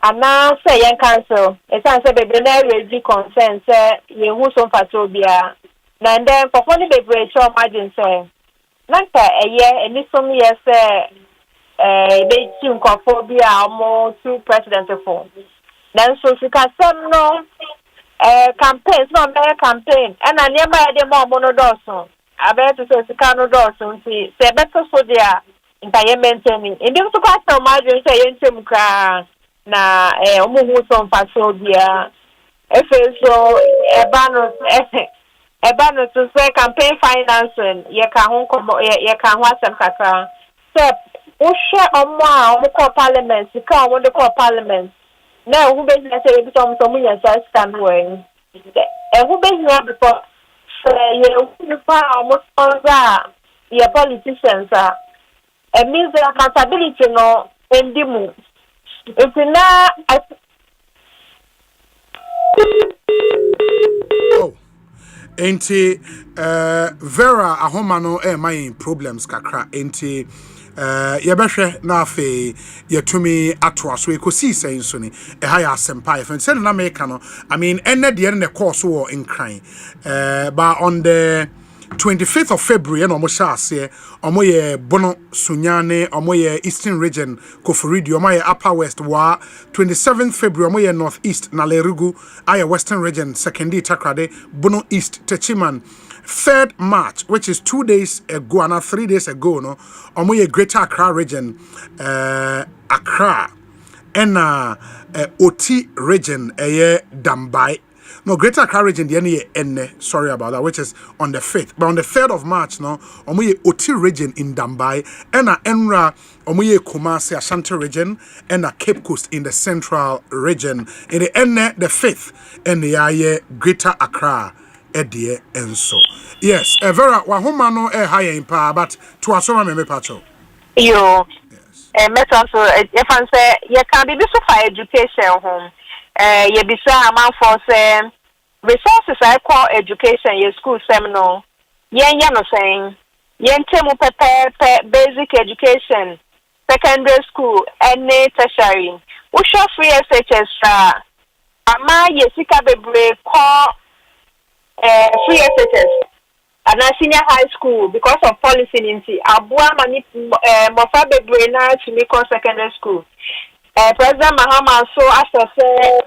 ana say yan council e say bebe na raise concern say ye hu so fatobia na then for funny bebe cho imagine say nanka eye eni som ye say be team kophobia almost two president for then so sika sem no campaigns no be campaign and na niam ya de mo no doso abe to so sika no doso nti se beto so dia nka maintaining indi so kwa so margin say yentem kra na omuhu so mfaso bia efe so ebano to say campaign financing ye ka ho komo ye ka ho asem kakra so wo hwe omo parliament ka omo de parliament na who be here say you some nya stand when who be here before you almost sponsor your politicians it means the accountability no endimu if na enti Vera ahoma no my problems kakra enti yebehwe na afi yetumi atoa so ekosi sen so ni ha ya Asempa FM say na make no I mean enne de ne course wo nkran but on the 25th of February no mo sha ase omo ye bono sunyane omo ye eastern region Koforidi omo ye upper west wa 27th February omo ye northeast na Lerugu aye western region secondary Takrade bono east Techiman 3rd March, which is 2 days ago and 3 days ago, no, omo Greater Accra region, Accra, and Oti region, Dambai. No, Greater Accra region, the sorry about that, which is on the 5th. But on the 3rd of March, no, omo Oti region in Dambai, and Enra, omo Kumasi Ashanti region, and Cape Coast in the central region. In the end, the 5th, and the Greater Accra. Edie enso. Yes, Vera wahoma no higher in power, but to asoma me pacho. Yo. Meta so if I say you can be so for education home. You be say am for say resources I call education your school seminar. Yen no saying yen temu pepe basic education, secondary school, and tertiary. We show free SHS ama yesika bebre call free SHS and senior high school because of policy ninti abua mani mofa bebre na to make secondary school President Mahama so after say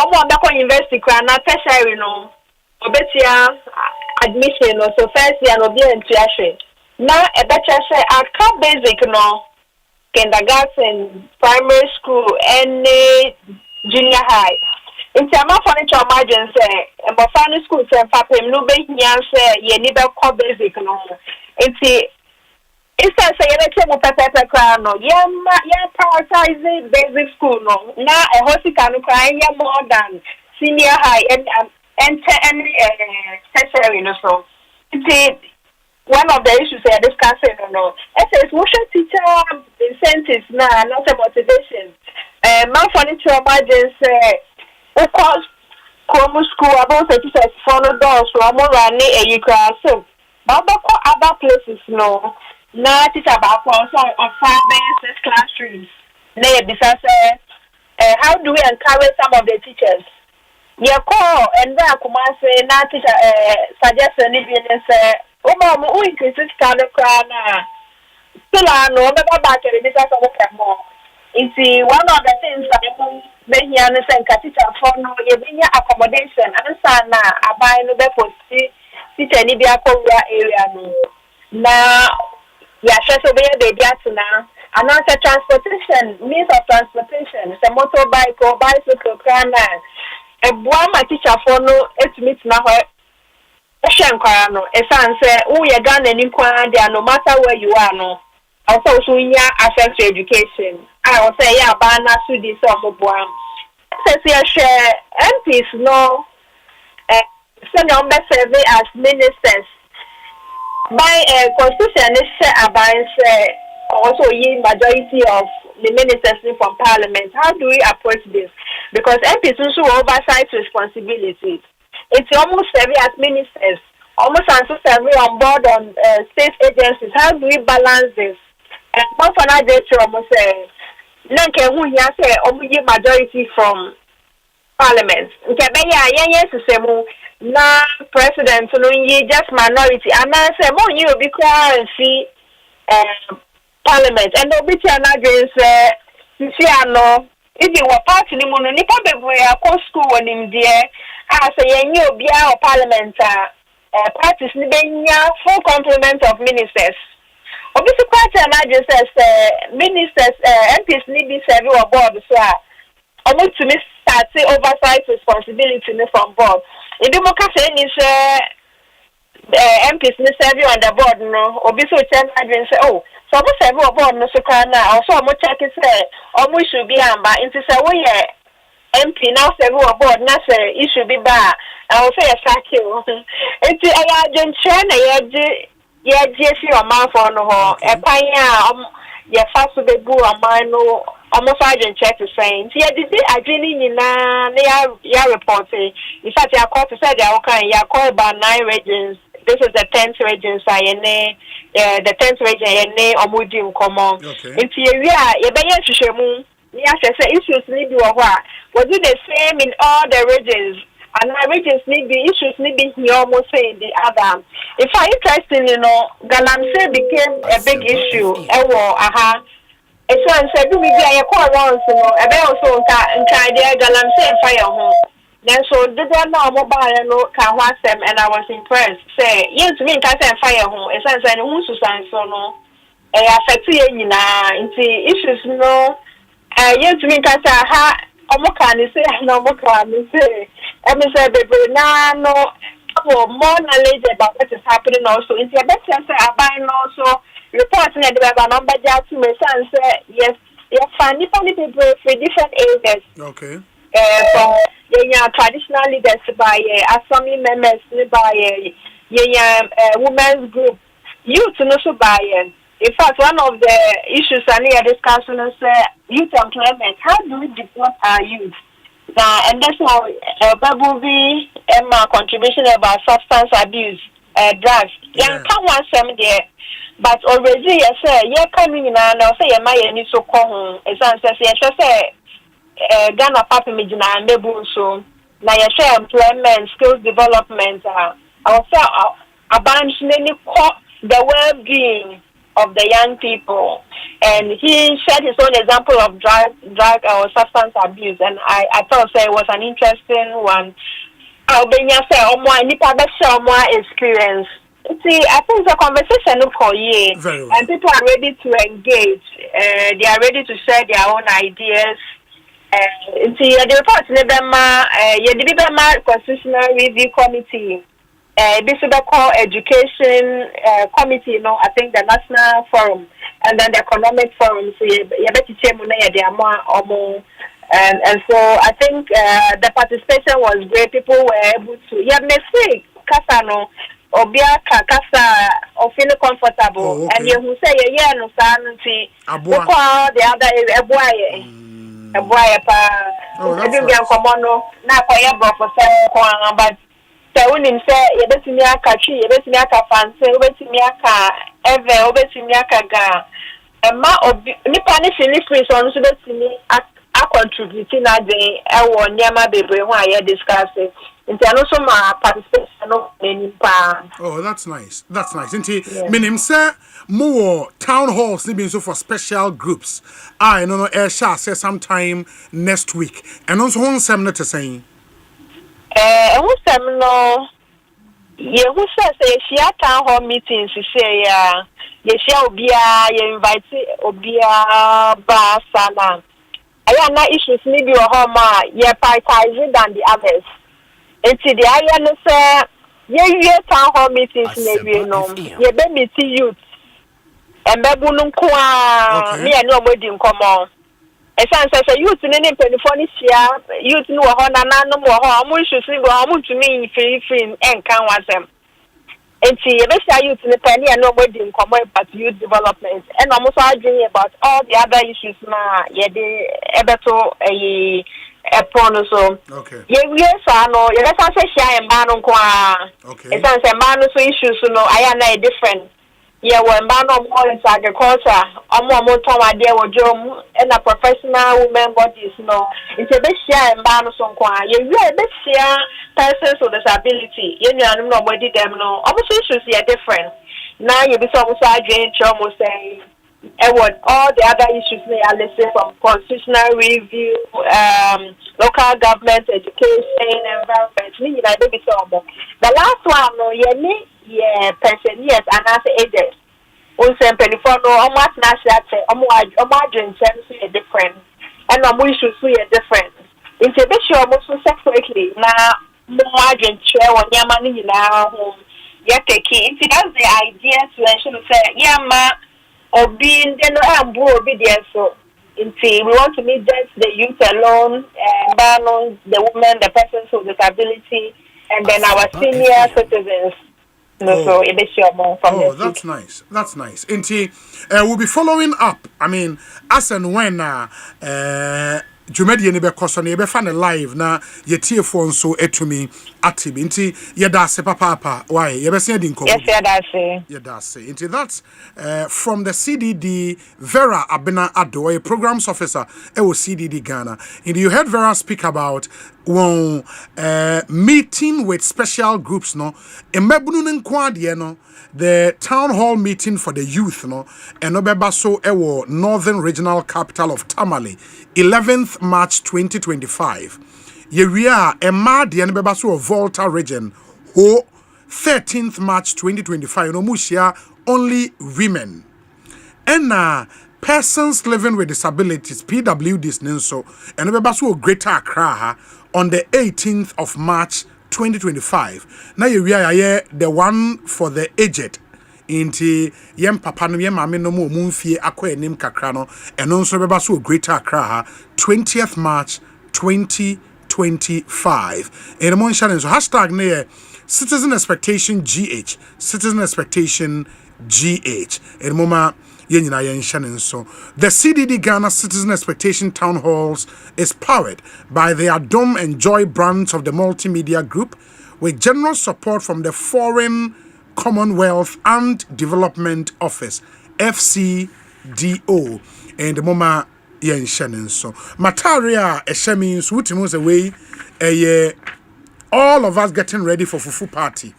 omo ndako university kwa na tertiary no obetia admission no so first year no be entry na ebecha say aka basic no kindergarten primary school and junior high. In terms of furniture margin, say, but family school say, Papa, no be here say, ye need a core basic no. It's say you let me pepper crown no. Yeah, prioritizing basic school no. Now a hospital can cry more than senior high and tertiary no so. It's one of the issues they are discussing no. It says social teacher incentives now, not a motivation. My furniture margin say. Because Komu school about teachers follow doors from running a class. So, but other places no. Now teacher about also of 5 basic classrooms. Nay, besides, how do we encourage some of the teachers? You call and then come say now teacher suggest any say, oh mom, who increases kind of crown. Still I know never back to the business of more. It's one of the things that when you understand teacher for no you bring accommodation and sana abai no be for teacher ni bia ko area no na ya so be dey dia tuna and also transportation means of transportation the motorbike or bicycle kana e bua ma teacher for no etimi tuna ho e hwenkwara no e san say wo ye Ghana ni kwa dia no matter where you are no also so nya access to education. I will say yeah, banana sudi so mobuam. Says you share MPs no send on survey as ministers. By constitution is also ye majority of the ministers from parliament. How do we approach this? Because MPs also oversight responsibilities. It's almost every as ministers, almost also every on board on state agencies. How do we balance this? And one for that day to almost say, Nanke who ya say omuye majority from parliament. Nkebe ya to say mo na president no ye just minority. And I say mo you be cry see parliament. And obi ti anadwe say sisi ano if you were party ni mo no nipa bebre akọ school wonim de I say yenye obi a parliament parties ni benya full complement of ministers. Obviously, quite an address ministers, MPs need be serving on board, so almost to miss oversight responsibility from board. If you look at any MPs serving on the board, no, obviously, say, oh, so almost serving on board, no, so can now, also almost check it, almost should be amber into say, oh, yeah. MP now say who aboard na say it should be bad. I will say a sack you. It's a agent train a GC or man for no a pioneer ya fast to be boo a man no almost agent check the same. Yeah, did I didn't ya reporting. In fact, ya call to say ya call about 9 regions. This is the 10th region the 10th region or Mudim common. It's ya be ya yes, issues need to was it the same in all the regions? And our regions need the issues need be here almost saying the other. If I interesting, Galamsey became a big issue. It's one said, do we be a call once, a bell so and idea Galamsey and fire home. Then so did I know mobile can watch them and I was impressed. Say, yes, me can say fire home. It's one saying who's to sign so no. I affect you into issues yes, me can say, Omokani say, no Mokani say, and say, baby, no, more knowledge about what is happening also. It's a better say, I buy also reporting that we have a number just to my son say, yes, funny people for different ages. Okay. From traditional leaders by Asami members by women's group, youth also by in fact, one of the issues I need to discuss is youth employment. How do we develop our youth? And that's how Babuvi and my contribution about substance abuse, drugs. Yeah, come one some there, but already I say, yeah, coming in and I'll say, my any so common. As I say, Ghana Papa Mijina and Bonsu. Now, you share employment, skills development. I'll say, abandoning the well-being of the young people, and he shared his own example of drug or substance abuse, and I thought it was an interesting one. Albania say more experience. See, I think the conversation and people are ready to engage. They are ready to share their own ideas. See, the report Constitutional Review Committee. This is called Education Committee, I think the National Forum and then the Economic Forum. So and so I think the participation was great. People were able to mistake Kasano Obia Kasa or feel comfortable. And you who say no sanity the other a boy I do get common now for some but Unim say, Yabetimi Akachi, Yabetimi Aka Fancy, Yabetimi Aka Eve, Yabetimi Aka Ga. And ma of Nipani Philippines on Subetimi a contributing a day, I Yama Baby, why I discussing. And also my participation of many pounds. Oh, that's nice. That's nice. Meaning, sir, more town halls need so for special groups. I know air shall say sometime next week. And also one seminar to saying. Who no, who says she had town hall meetings to say, yes, you invite Obia Basana. I have no issues, maybe your home, you're prioritizing than the others. It's the I say, yeah, town hall meetings, maybe you baby youth. And Babunum Kwa, me and nobody in common. As I say, youth in any California, youth know no more how much you see how much to me free and can want them. And see, the youth in the penny and nobody in common but youth development. And almost arguing about all the other issues now, they ebeto a prono so. Okay. Yes, I know, yes, I say, shy and man on okay. As I say, man so issues, I am different. Yeah, when man of all is agriculture, more time idea or job and a professional women bodies, it's a bit share and ban some qua. You a bit share persons with disability. You know, nobody them almost issues are different. Now you be so almost saying, all the other issues they are listed from constitutional review, local government, education, environment. The last one, person, yes, and as ages. on sempeni for no almost national adwene so different and no issues so different into be sure almost separately na mo adwene share on yama ni nyina ho ya take it that's the idea to ensure say yama obi ndeno ambu obi there so we want to meet just the youth alone, the women, the persons with disability, and then our senior citizens. So it is your from that's nice. That's nice. We'll be following up. I mean, as and when Jumedi be koso be fan live na ye tie phone so etumi atibi nti ye da se papa why ye be se di nko yes ye da se nti that's from the CDD Vera Abena Ado, a programs officer CDD Ghana. And you heard Vera speak about one meeting with special groups no emebunu nkwade no the town hall meeting for the youth no enobeba so ewo northern regional capital of Tamale 11th March 2025 yewia ema de enobeba so Volta region ho 13th March 2025 no mushia only women and persons living with disabilities PWDs nenso enobeba so Greater Accra on the 18th of March 2025. Now you are the one for the aged. Inti yem papa no yem mame no mo mumfie akwa enim kakra no eno nso beba so Greater Accra 20th March 2025. And mon challenge hashtag ne citizen expectation GH citizen expectation GH and moma yenyina yen shanen so the CDD Ghana Citizen Expectation Town Halls is powered by the Adom and Joy branch of the multimedia group with general support from the Foreign Commonwealth and Development Office FCDO and the moma yen shanen so Mataria eshemi so wutimu away all of us getting ready for Fufu party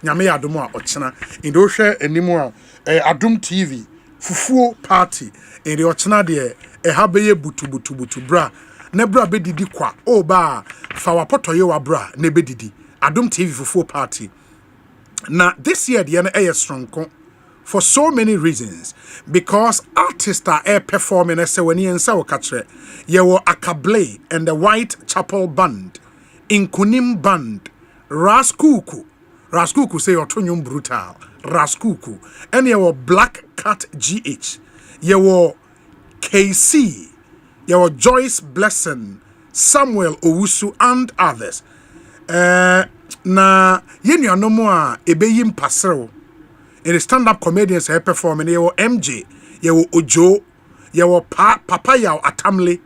nyame adomo a ochena in do hwe enimo Adom TV Fufu party in the ochena de habeye butu bra ne bra be didi kwa o ba fa wapotoye wa bra ne be didi Adom TV Fufu party na this year the na strong for so many reasons because artists are performing as when yen sa wakatre yewo Akable and the Whitechapel band Inkunim band Raskuku say otonyum brutal Raskuku and yewo Black Cat GH yewo KC yewo Joyce Blessing Samuel Owusu and others na yenu anomo a ebeyim pasero in the stand-up comedians are performing yewo MJ yewo Ojo yewo Papaya Atamle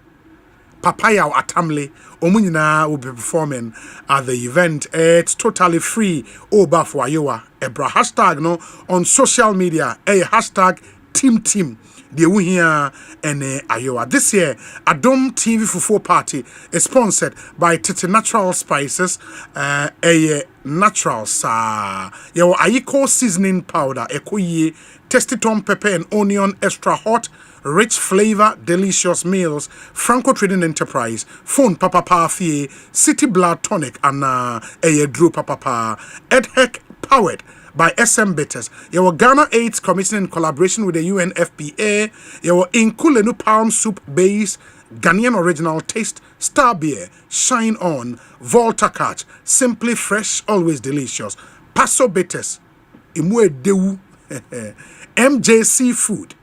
Omunyina will be performing at the event. It's totally free. Oba for Ayowa. Ebra hashtag no on social media. Hashtag team. The here and Ayowa. This year, Adom TV Fufu party is sponsored by Titi Natural Spices. Natural sa. Your Ayiko seasoning powder. Ekoye Testiton pepper and onion extra hot. Rich flavor, delicious meals, Franco Trading Enterprise, Phone Papa Fie, City Blood Tonic, and Drew Papa, EdHec powered by SM Bitters. Your Ghana AIDS Commission in collaboration with the UNFPA, your Inkulenu Palm Soup Base, Ghanaian Original Taste, Star Beer, Shine On, Volta Catch, Simply Fresh, Always Delicious, Paso Bitters, Imwe Dewu, MJ Seafood,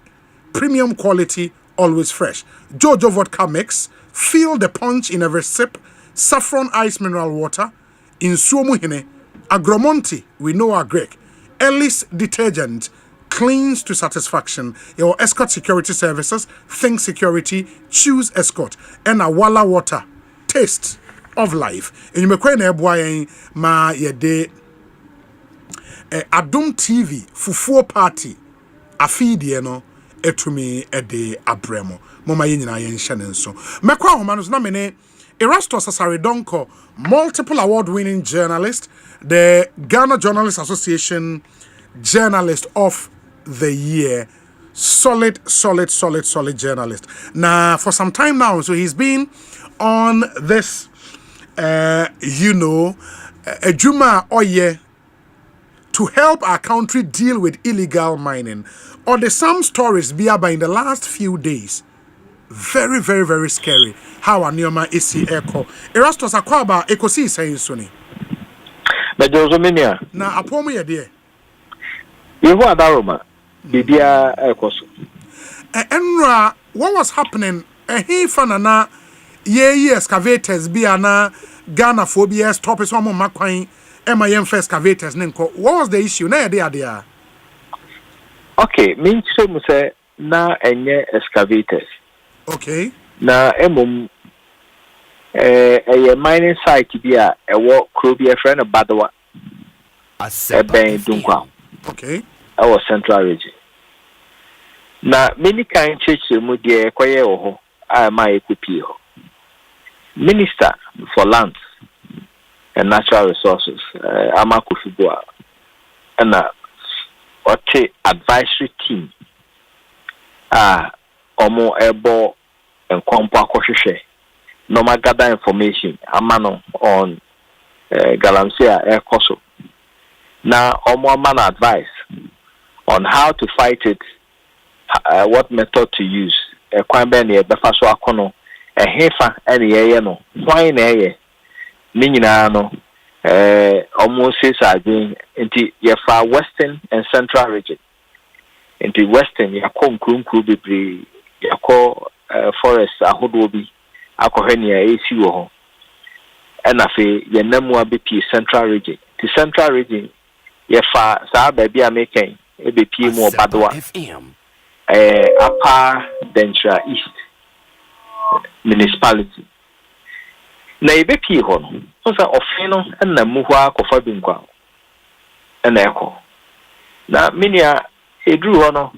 premium quality, always fresh. Jojo Vodka Mix, feel the punch in every sip. Saffron Ice Mineral Water, Insuomuhine, Agromonti, we know our Greek. Ellis Detergent, cleans to satisfaction. Your Escort Security Services, Think Security, Choose Escort, and Awala Water, taste of life. And you may quite ma yede Adom TV Fufu party afidie no etumi ede abremo mama yenyina yen hye so mekwa homa no na mene Erastus Asaredonko, multiple award-winning journalist, the Ghana Journalists Association Journalist of the Year. Solid journalist. Now, for some time now, so he's been on this, Ejuma Oye to help our country deal with illegal mining. Or the some stories be about in the last few days. Very, very, very scary. How a neoma is echo. Erastus Akwaba Ekosiisen Suni. Mejozominia. Na apomu ya dear. You want Daroma? Bibia Ekos. Enra, what was happening? He fanana ye excavators be ana Ghana phobia stop is one more McQueen MIM excavators. What was the issue? Na there. Okay, mean say na enye excavators. Okay. Na a mining site bi a ewo kro bi a friend Badawa. Asempa Dunkwa. Okay. Our central region. Na many kind church mu de kwaye ho a ma ekupi ho. Minister for Lands and Natural Resources, Amakufibua, and advisory team. Omo ebo and Kwampa Koshe. Normal gather information, amano on Galamsea Air Koso. Now, Omo man advice on how to fight it, what method to use. Kwambeni befaso akono. Hefa any no why na Ninina no almost says again into your western and central region. Into western ya krum be ya forest ahodobi akohenia esi wo ho. And afi ye namu be central region. The central region ya fa sa baby American e be pie mo badwa. Upper Dentra East municipality. Na ebepi ho no. So ofin no na muhu akofa binkwa. Na eko. Na minia edru ho no.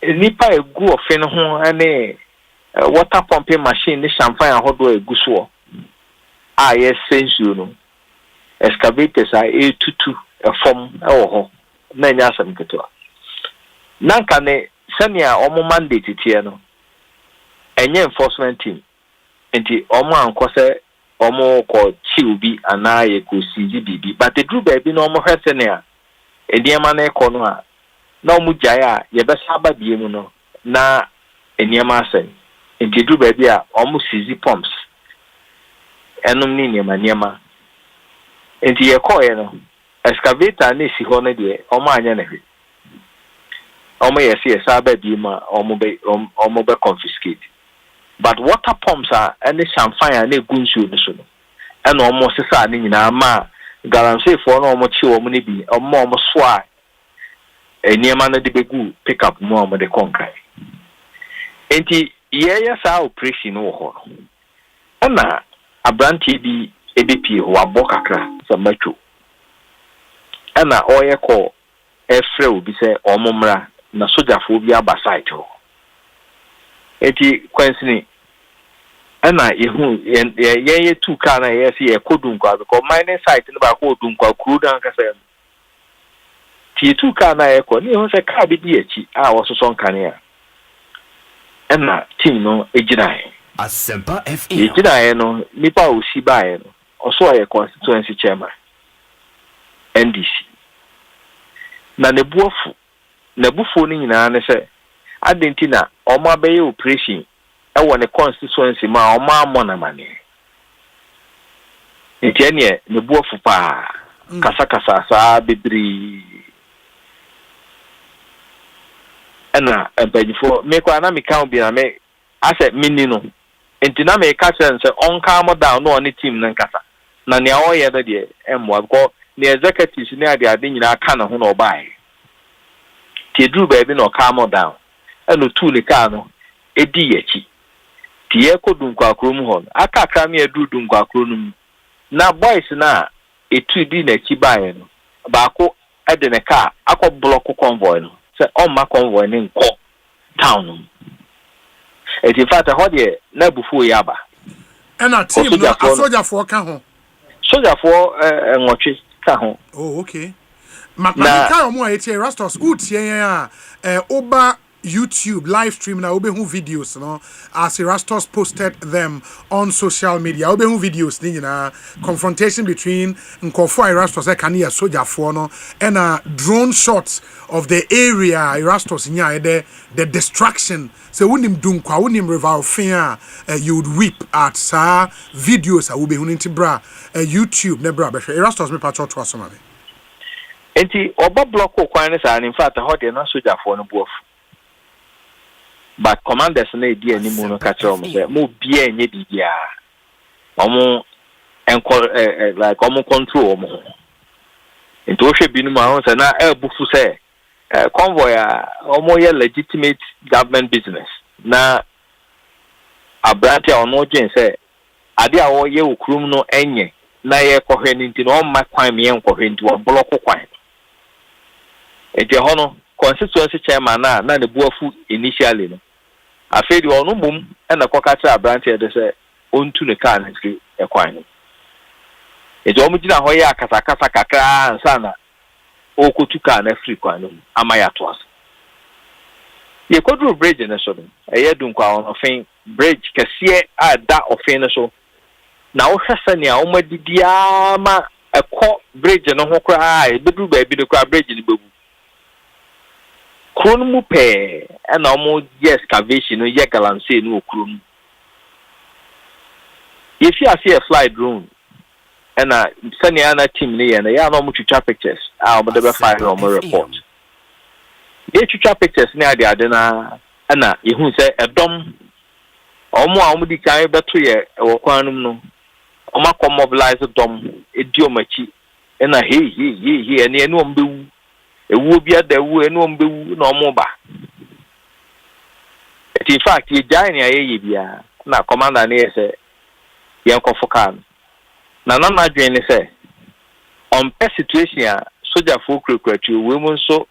Nipa egu ofin ho ane water pumping machine ni champagne ahodo egu so. Yes sensu no. Excavators are etutu efom ewo ho. Na nya asem ketewa. Nanka ne senia omo mandate tie no. Enye enforcement team enti omo anko se omo ko chiubi ana ye ko siji bibi but the group baby no omo hwese ne a eniema na ekọ no a na omo jae a ye besa aba biemu no na eniema asen enti group baby a omo siji pumps enum ni niema enti ye ko ye no excavator na si ho no de omo anya na hwe omo ye se aba biema omo be confiscate. But water pumps are any champagne and a gunsu and almost a sad in ma guarantee for no much or money be or more swag a near man de begu pick up more of the conquer. Ain't he yes our pressing no and a brand TB ABP who are bokakra some metro and a oil call a frail be say or mumra na soja phobia basite. Eti kwensini ana yehu ye two car na ye see e kodunkwa because mining site no ba ko odunkwa kuru dan ka say ti two car na ye ko ni ho se car bi di echi a wo so son kane a ana team no ejinae Asempa FM ejinae no nipa o si bae no oso ye constituency chairman NDC na nebufu ni nyina ne se adentina oma beye operation e won constituency ma oma amona mane etiane ne buofu pa kasa sa bebri ana ebajifo me kwa na me kan bi na me ase mini no entina me ka sense on calm down no on team nan kasa na ne awoye da de emwa ko ne executives ne ade nyina aka na ho na obae ti dru ba bi no calm down eno tu le ka no edi yachi ti e ko dunkwa krom ho aka ka me edu dunkwa krom na boys na etu di na chi bae no ba ko ede ne ka akọ block convoy no se on ma convoy ne nko town no eti fata ho de na bufu yaba ena team no soja for ka ho soja for nwotwe ka ho. Oh okay. Ma ka mo eti Rastos utie ya oba YouTube live stream na obehu videos no as Erastus posted them on social media. Obehu videos ni na confrontation between Nkofo Erastus Ekania soldier for no and drone shots of the area Erastus nya the destruction. So when him dunkwa when him river fear you would weep at sa videos obehu nti bra YouTube ne bra be Erastus me patcho to asoma me. Enti oba block okwan sa in fact how dey na soldier for no buof. But commanders na di animu no catch them say mo bia enye bibia. Omo like omo control omo. Enti o hwe binu ma ho say na ebufu say convoy omo ye legitimate government business. Na abrante ono gen say ade a wo ye okrum no enye na ye kohwe nti no ma kwan me enkohwe nti wo block kwan. Enti hono constituency chairman na ne buafu initially no afedi onu mum na kokacha abrante de say ontu ne car na free ekwan no enti omu gina ho ya akasa kakra ansa na okotu car na free kwan no amaya to as ye kodru bridge na so no eye dunkwa on ofin bridge kase a da ofin no so na wo hwese ne a omadidia ma ekọ bridge no ho kra e bedu ba bi de kra bridge ni bebu kron mu pe na omo excavation no ye galamsey no okron if you see a fly drone and send your team near and ya no mu twitwa pictures omo de be file omo report ye twitwa pictures near the adena na ehun say edom omo a omo di kan beto ye wokwanum no omo ko mobilize dom edi omachi na he ene enu ombewu ewu bia da wu enu ombewu na omoba in fact ye jai aye bia na commander na say yen ko fokan na na dwen ni say on per situation soldier for kwatu we mu so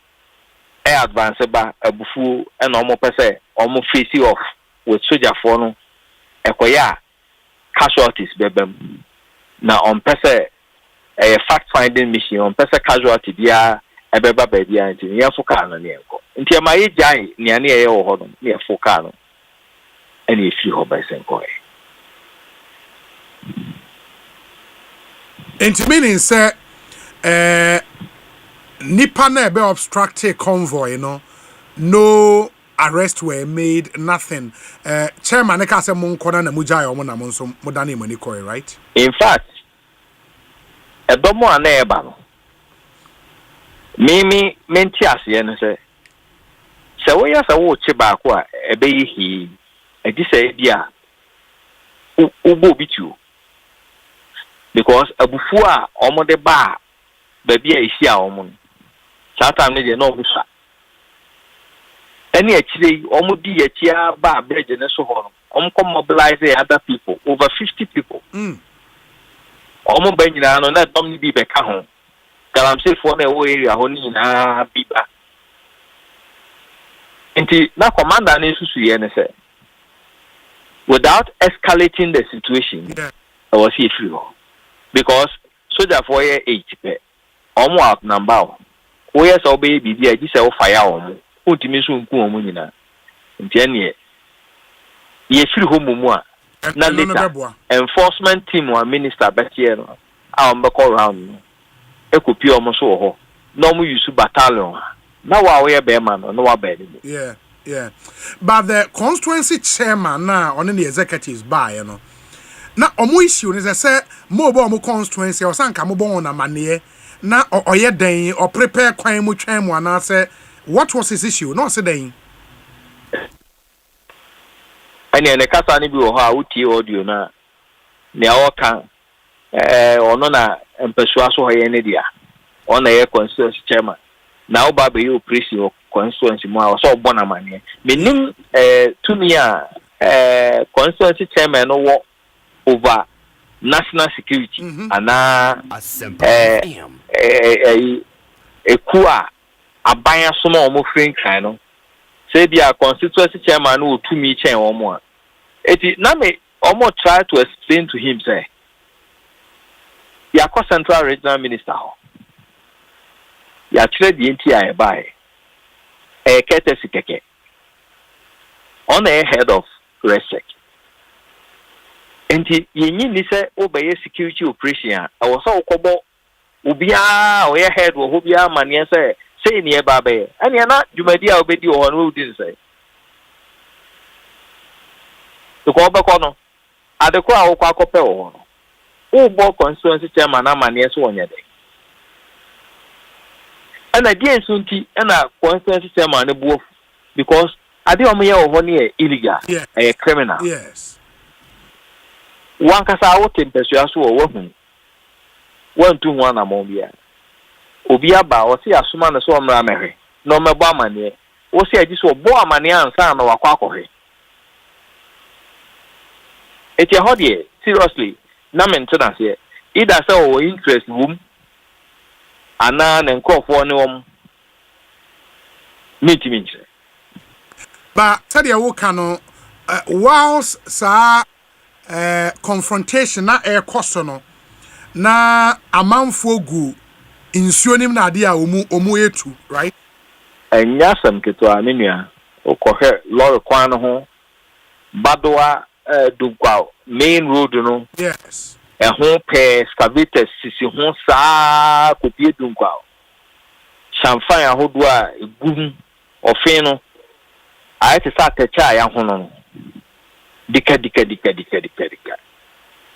advance ba abufu na omo pese omo face off with soldier for no ekoya casualties bebem na on pese fact finding mission on pese casualty bia ebeba ba bia nti ye foka na ne enko nti ma ye jai ne ane ye wo ho no ne foka no ene efi ho ba senko nti meaning say nipa na be obstructed convoy no arrest were made nothing chairman e ka say mo nkona na mujai omo na mo nso mo da na mani koi right in fact edomo ana eba no mimi menti ase no se wo ya sa wo chi ba ko a ebe yi edi say bia ubo bitu because abufu a omo de ba bia isi a omo satan ne de no busa any actually omo di achia ba bridge ne so ho no omo come mobilize other people over 50 people omo ba nyina no na dom ni bi be ka ho galamsey for na wo area ho ni na biba nti na commander na susu ye ne say without escalating the situation I was here free because soldier for year 8 pe omo out number o yes obey bibi a ji say o fire omo ontimi so nku omo nyina nti ene ye free ho mumu a na later enforcement team or minister betie no a on be call round no ekopi omo so ho no mu use battalion na wa we be man no wa be ni yeah but the constituency chairman na on the executives by no na omo issue ni say mo bo omo constituency o sanka mo bo na mane na oye den o prepare kwan mo twan mo na say what was his issue no say den ani ene kasa ni bi wo ha uti audio na ne awoka ono na empesua so hoye ne dia ona ye constituency chairman na oba be you operation constituency mo a so ogbo na mane menim tumi a constituency chairman no wo over national security ana ekua abanya so na omo free kan no say dia constituency chairman no tumi chen omo a eti na me omo try to explain to him say ya ko central regional minister ho ya kire di enti aye bai kete sikeke on a head of RESEC. And you need to obey security operation. I was so kobo ubia or head or hubia mania say near babe. And you're not, you may be obey you on who didn't say. The Coba Cono at the crowd, Quaco who bought constituency chairman and manias 1 day. And again, Sunti and a constituency chairman both because I don't know one year illegal, a criminal. Yes. One casa out in Persuasu or woman. 1 to 1 among you. Obiaba or see a suman so Mary, no more bomber, or see a diso bomber and son or a quack. It's a hot year, seriously. No maintenance here. Either so interest room, and none and call for no meeting. But Tadia Wokano, whilst sa confrontation na air costono na amanfo gu insuonim na ade a omu etu, right? Enya sam keto anenua okohe lorry kwan ho badoa dugwa main road no. Yes. Ehun pe excavators sisi ho saa kopie dugwa. Shamfan ahodo a egum ofin no. I to start a chai and hono. Dika.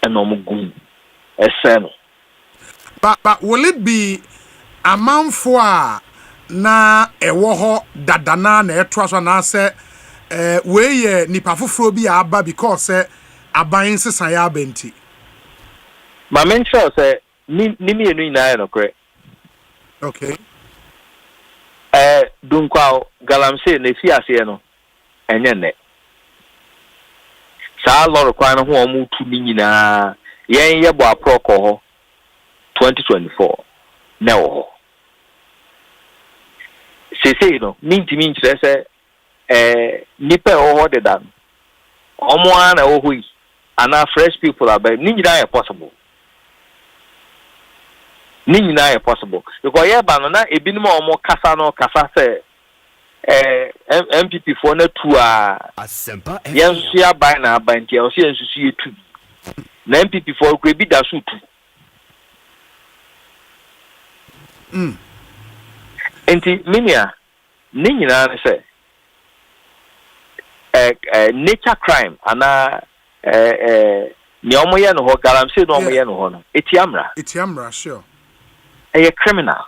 And no mugum. A sen. But will it be a man for na a woho dadana na etwas na se we nipa foforo bi aba because aban sesan ya benti. Ma mention say ni me enu ina no kre. Okay. Dunkwa galamse na fi ase no. Enye ne sa loro kwan ho omu tu ni nyina yen ye bo aproko ho 2024 na wo se no minti se nipa ho de dan omo ana wo hui ana fresh people about ni nyina possible because ye ba no na ebinim omo kasa se MPP for na tu Asempa Yansia by na banti o si ensusu etu na MPP for kwe bi da so tu enti minia ni nyina ne se nature crime ana ni omoye no ho galamse no omoye no ho no etiamra sure a criminal.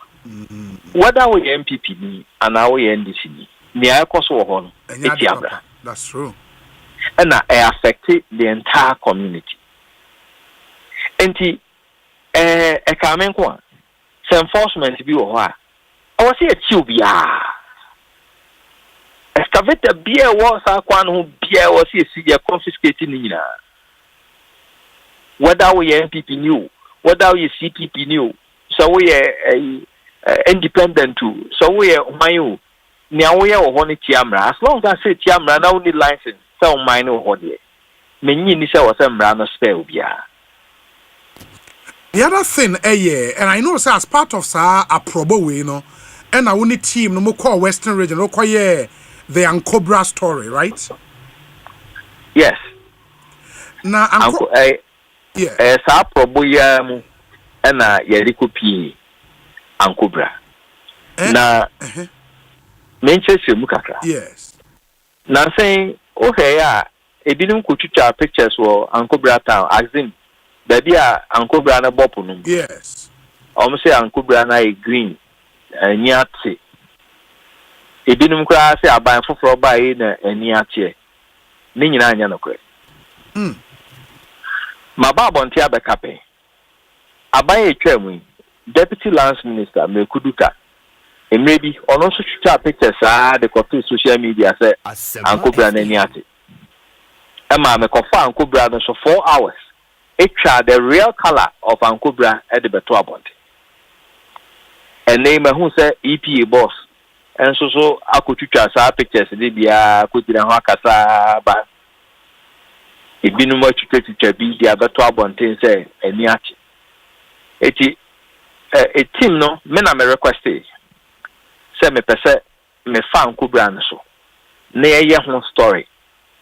Whether we MPP ni and now we NDC ni I koso wo no etiabra. That's true. And I affected the entire community. Enti e kamen ko enforcement bi wo ho a I was here chill bia. Excavator bia wo sa kwan ho bia wo se si ya confiscate ni nyina. Whether we MPP new, whether we CPP new, so we independent too. So we are my now we are on tiamra. As long as I say tiamra, now need license. So mine or here. Many initial was a spell. The other thing, and I know as part of a probo way, no, and I only team no more call Western region, no call the Ancobra story, right? Yes. Now, yeah, as a probo yam and Yeriko P. Ancobra. Na Manchester Mukaka. Yes. Now saying, okay, a didn't could pictures for Ancobra town, asking, baby, Ancobra na bopunum. Yes. Almost say Ancobra na a green, nyati. A didn't cry, say, I buy for by in a nyati. Nina Yanokre. My bab on Tiabe Cape. I buy a chairman. Deputy Lance Minister Mekuduka, and maybe on also pictures the copy social media say Ancobra Neniati. Emma Mekofa Ancobra so 4 hours. It tried the real color of Ancobra at the Betua Bonte. And name who said EPA boss. And so I could sa pictures Libya could be a Hakasa but it been much to be the Betua Bonte say Niati. A team no men am requested say me pese me fan Kubra so na ye ho story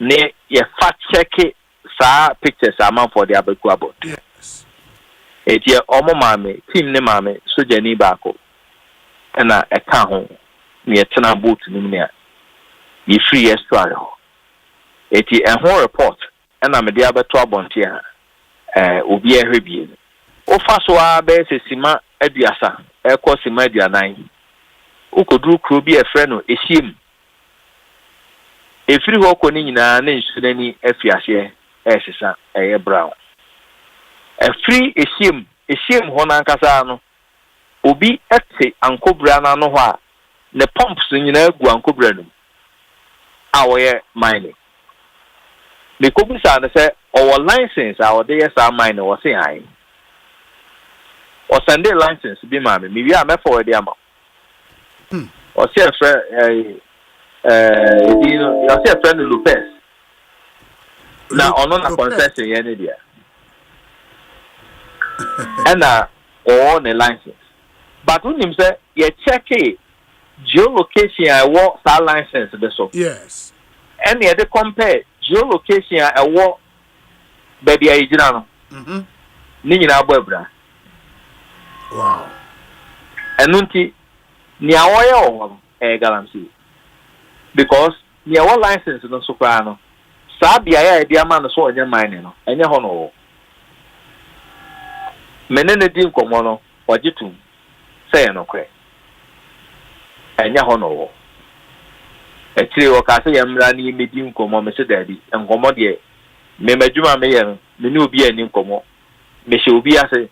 ne ye fact check sa pictures ama for the abeku about. Yes. Eti omo maame team ne maame soja ni baako. Na eka ho ne tena boat nim ne a ye free extra ho. Eti ho report na me de abeto abonte a obi ehwebie. O fa so a be sesima aduasa ekosima aduanan. Ukoduru kro bi efre no ehiem. Efiri ho ko ni nyina na nsunani afiase esesa eye brown. Efiri ehiem ho na nkasa no obi ete ankobra na no ho a ne pumps nyina agu ankobra no a woye mining. Me ko bisa na say our license our dey sa mine no say ai. O Sunday license bi ma me wi a me forward am. O say friend you know you say friend Lopez. Na ono na concession ye ne dia. And on a license. But when him say you check geolocation I walk that license the so. Yes. And you compare geolocation I walk baby I no. Mhm. Ni nyina abobra. Wow. And nunti ni awoye o galamsi. Because ni awo license no so kwa no. Sa bia ya dia ma no so onye mine no. Enye ho no. Menene di nkomo no wajitu say no kwe. Enye ho no. Etire wo ka se yamra ni medi nkomo me se dadi. Nkomo de me madwuma me ye no. Me ni obi ani nkomo. Me hye obi ase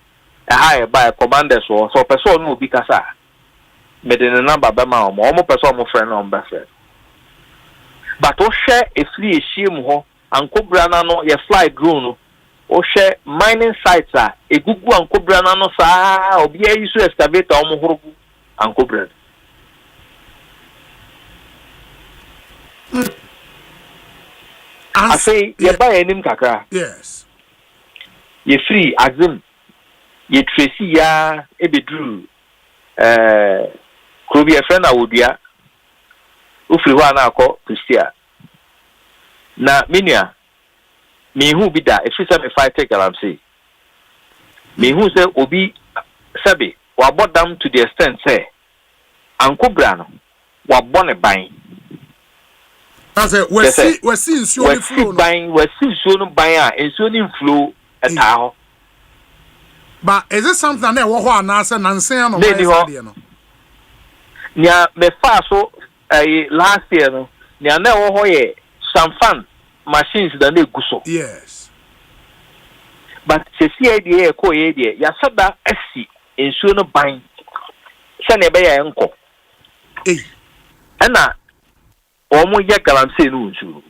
aha e ba commander so person no obi kasa. Me de ne number ba ma omo person mo friend no mba friend. But o share e free ehiem ho ankobra na no ye fly drone no. O share mining sites a egugu ankobra na no saa obi ayi so excavator omo horogu ankobra. I say ye buy enim kakra. Yes. Ye free azim ye tracy ya ebedru krobi e friend awodua ufiri ho na akọ Christia na menua me hu bi da if say me fight galam say me hu say obi sabe wa bodam to the extent say ankobra no wa bone ban say we see nsuo ni flow no we see nsuo no ban a nsuo ni flow eta ho. But is it something that wo ho anase nansen no by no nya me fa so last year no nya na wo ho ye some fan machines that they go so. Yes. But se si idea ko ye de ya sada asi ensuo no ban se na be ya enko. Ana omo ye galam se no nsuo.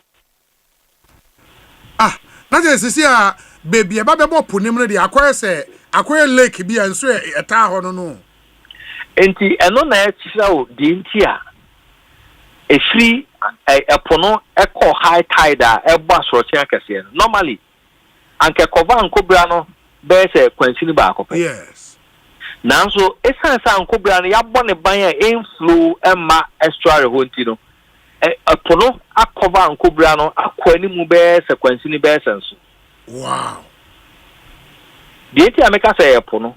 Na je se si a baby e ba be bo ponim no de akoye se akoye lake bi ensuo eta ho no no. Enti eno na e tisa o di nti a e free epono eko high tide a ebo asoroche akese no normally anke cover ankobra no be se kwansini ba akope. Yes. Nanso esansa ankobra no ya bone ban a inflow emma extra rehonti no epono akover ankobra no akwani mu be se kwansini be senso. Wow. Dieti ameka se epono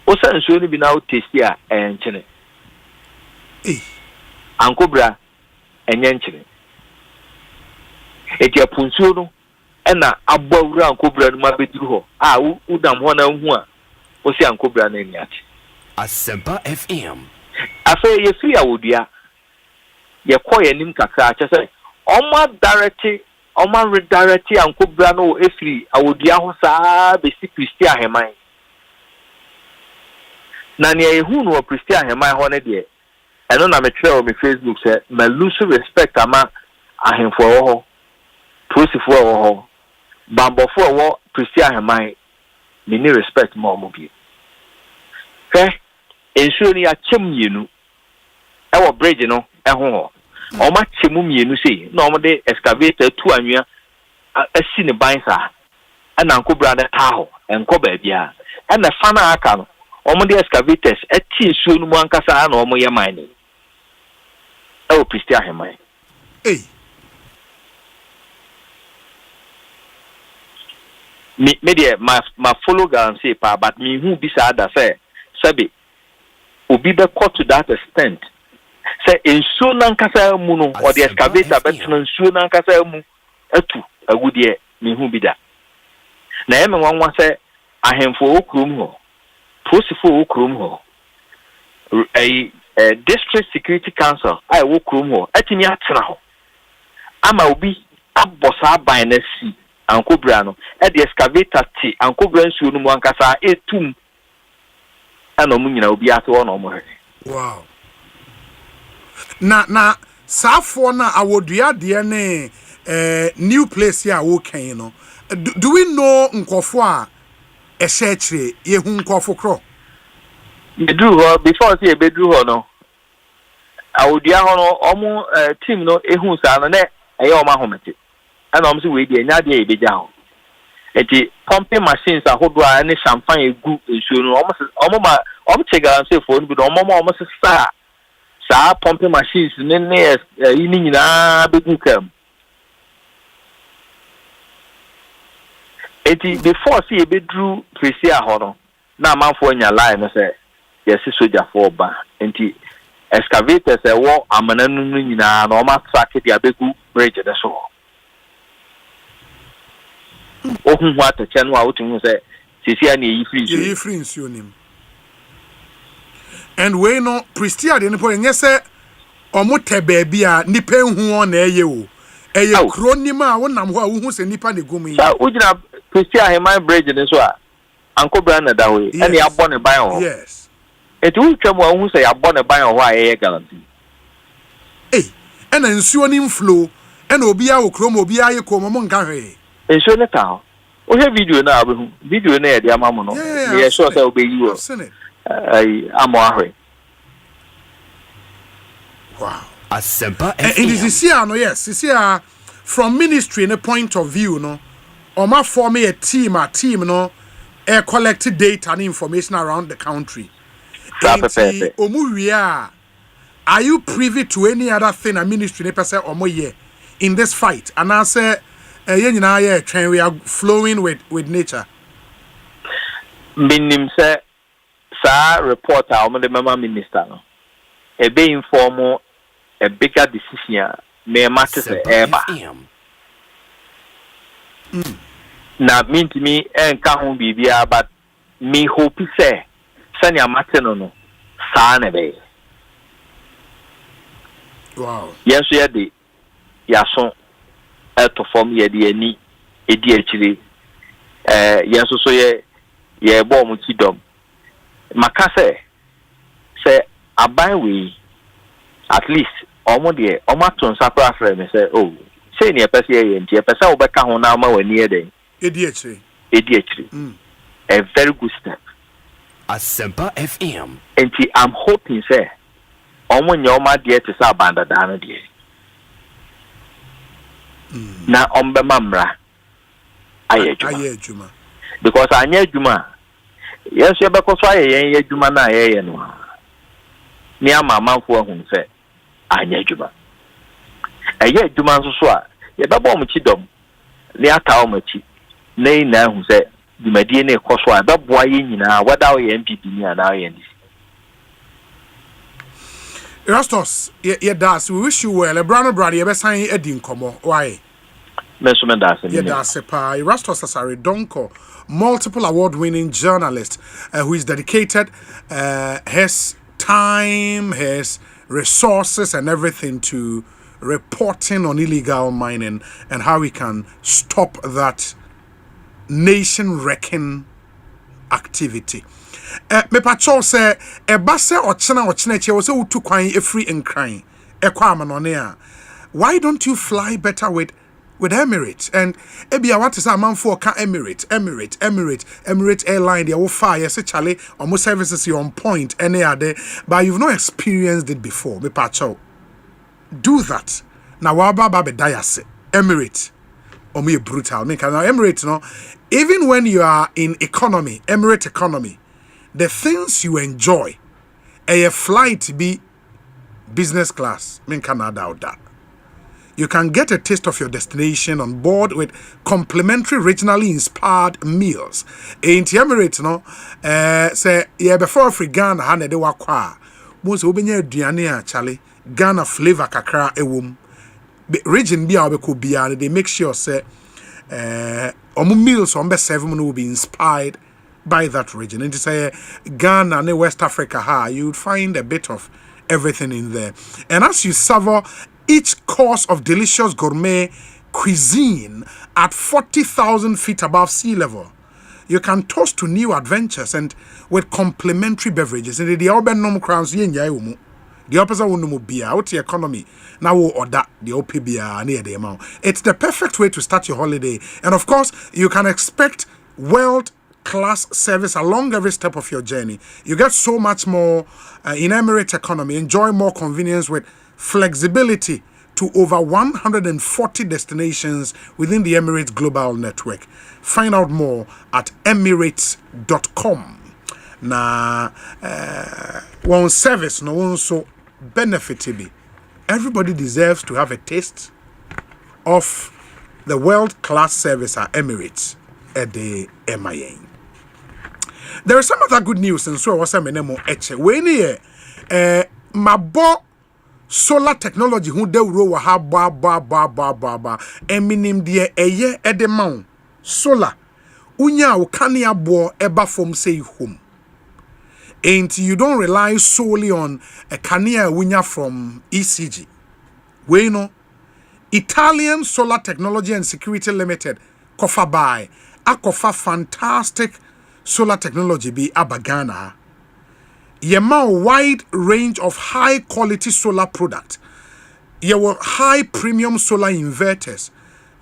o senso ni bi na o testi a enchene. Ankobra enye nchene. Eti apunsuo no na abawura ankobra no mabeduru ho a udam ho na hu a o si ankobra na eniate. Asempa FM. Afa ye fi awodua ye koye nim kakra chese oma redirect ankobra no efiri awodua ho saa be si Christian heman. Na ne ehu no Christian heman ho ne de eno na me tell me Facebook say me lose respect ama ahemfo ho prosifo ho bambofo wo Christian heman me ni respect mo mo bi ensuo ni achem mienu e wo bridge no e ho o ma chemu mienu sei na o mo de excavator tu anwea asi ne ban sa ana nkobra na ta ho enko ba bia e na fa na aka no o mo de excavators ati ensuo no mu ankasa na o mo ye mine e o Christian heman media my follow guarantee pa but me who be sad say sabi obi be cut to that extent say ensuo nankasa mu no or the excavator bet ensuo nankasa mu atu agudie me who be that na em nwanwa say ahemfo okrum ho posifo okrum ho a district security council I okrum ho atimi atena ho ama obi abosa ban na si ankobra no e the excavator ti ankobra nsuo no mu ankasa etum ana mu nyina obi ate wono mo he. Wow. Na safo na awodua de ne new place here wo kan no do we know nkofo a ehekire ye hu nkofo kro bedru ho before say bedru ho no awodua ho no omo team no ehu sa no na eye o ma homete ana omo se we de nya de ebeja ho eti pumping machines ahodo a ne champagne egu ensuo no omo chega am say for no bi omo se sa pumping machines ne ini nyina begu kam eti before see ebedru presia ho no na amanfo anya line no say yes soldier for ba enti excavators e wo amananu nyina na omo track dia begu bridge de so ohun ho atache no a wotun say sisia na yi free nsuo nim and we no prestia de nipo enye say omo te baabi a nipa hu on na eye o eye kronim a wonam ho a wo hu se nipa ne gum yi ujina prestia heman bridge ne so a ankobra na da ho ene abo ne ban ho yes eti utwam a hu se abo ne ban ho a eye guarantee ena nsuo nim flow ena obi a wo krom obi a ye ko mo nka hwe nsuo ne ta o he video na abehu video na ye de amamu no ye sure say obeyi wo amo ahwe. Wow. Asempa FM. It is here, no, yes. It's here from ministry in a point of view, no. Oma form a team, no, collect data and information around the country. Are you privy to any other thing a ministry in this fight? And I say, we are flowing with nature. Minim say, sa reporter omo the member minister no e be inform a bigger decision me matter say eba na mean to me enka ho bibia but me hope say sanya matter no sa na be wow yes ye de yaso to form ye de ani edi akire yes so ye bo mu kidom makase say aban we at least omo de omo ton sapra frame me say oh say ne pese ye ntie pese wo beka ho na ma wani e den edi akire a very good step. Asempa FM. Enti I'm hoping say omo nyoma de te say abanda dan de na ombe mamra ayejuma because anya juma yes you be ko so aye adwuma na aye no ni amamanfo ahun se anya adwuma aye adwuma nso so a ye be bo mo chidom ni aka o machi nei na ahun se dumadie na ko so a be bo aye nyina wada o ye MPP ni ana aye ndi Erastus ye das we wish you well brother ye be san edi nkomo why yeah, that's Erastus Asare Donko, multiple award-winning journalist who is dedicated his time, his resources, and everything to reporting on illegal mining and how we can stop that nation-wrecking activity. Me pacho say ebase ochena che was utu kwan efri enkran ekwa amanone. Why don't you fly better with Emirates? And ebia what is a man for Emirates airline they will fire yes Charlie almost services you on point any other but you've not experienced it before me pacho do that now waba be diase Emirates or me brutal me can Emirates no even when you are in economy Emirates economy the things you enjoy a flight be business class me can doubt that You can get a taste of your destination on board with complimentary regionally inspired meals. In the Emirates, no, say yeah before free Ghana hane de wakwa. Most obenya aduane a Charlie Ghana flavor kakra ewom. Region bia obeko bia they make sure say meals on be seven will be inspired by that region. And to say Ghana and West Africa, you would find a bit of everything in there. And as you savor each course of delicious gourmet cuisine at 40,000 feet above sea level, you can toast to new adventures and with complimentary beverages. And the urban nom crowns the opposite one beer out the economy. Now order the OPBR near the amount. It's the perfect way to start your holiday. And of course, you can expect world-class service along every step of your journey. You get so much more in Emirates economy. Enjoy more convenience with flexibility to over 140 destinations within the Emirates Global Network. Find out more at emirates.com. Na one service no one so benefit be. Everybody deserves to have a taste of the world-class service at Emirates at the MIA. There is some other good news, and so I was saying, when here, Mabo solar technology, who de rowa ha ba eminim de eye edemount solar, unya ukania bo eba from say home. And you don't rely solely on a Kania winya from ECG. We know Italian Solar Technology and Security Limited, Kofa by a Kofa fantastic solar technology be Abagana. Yema wide range of high quality solar product. Yewo high premium solar inverters.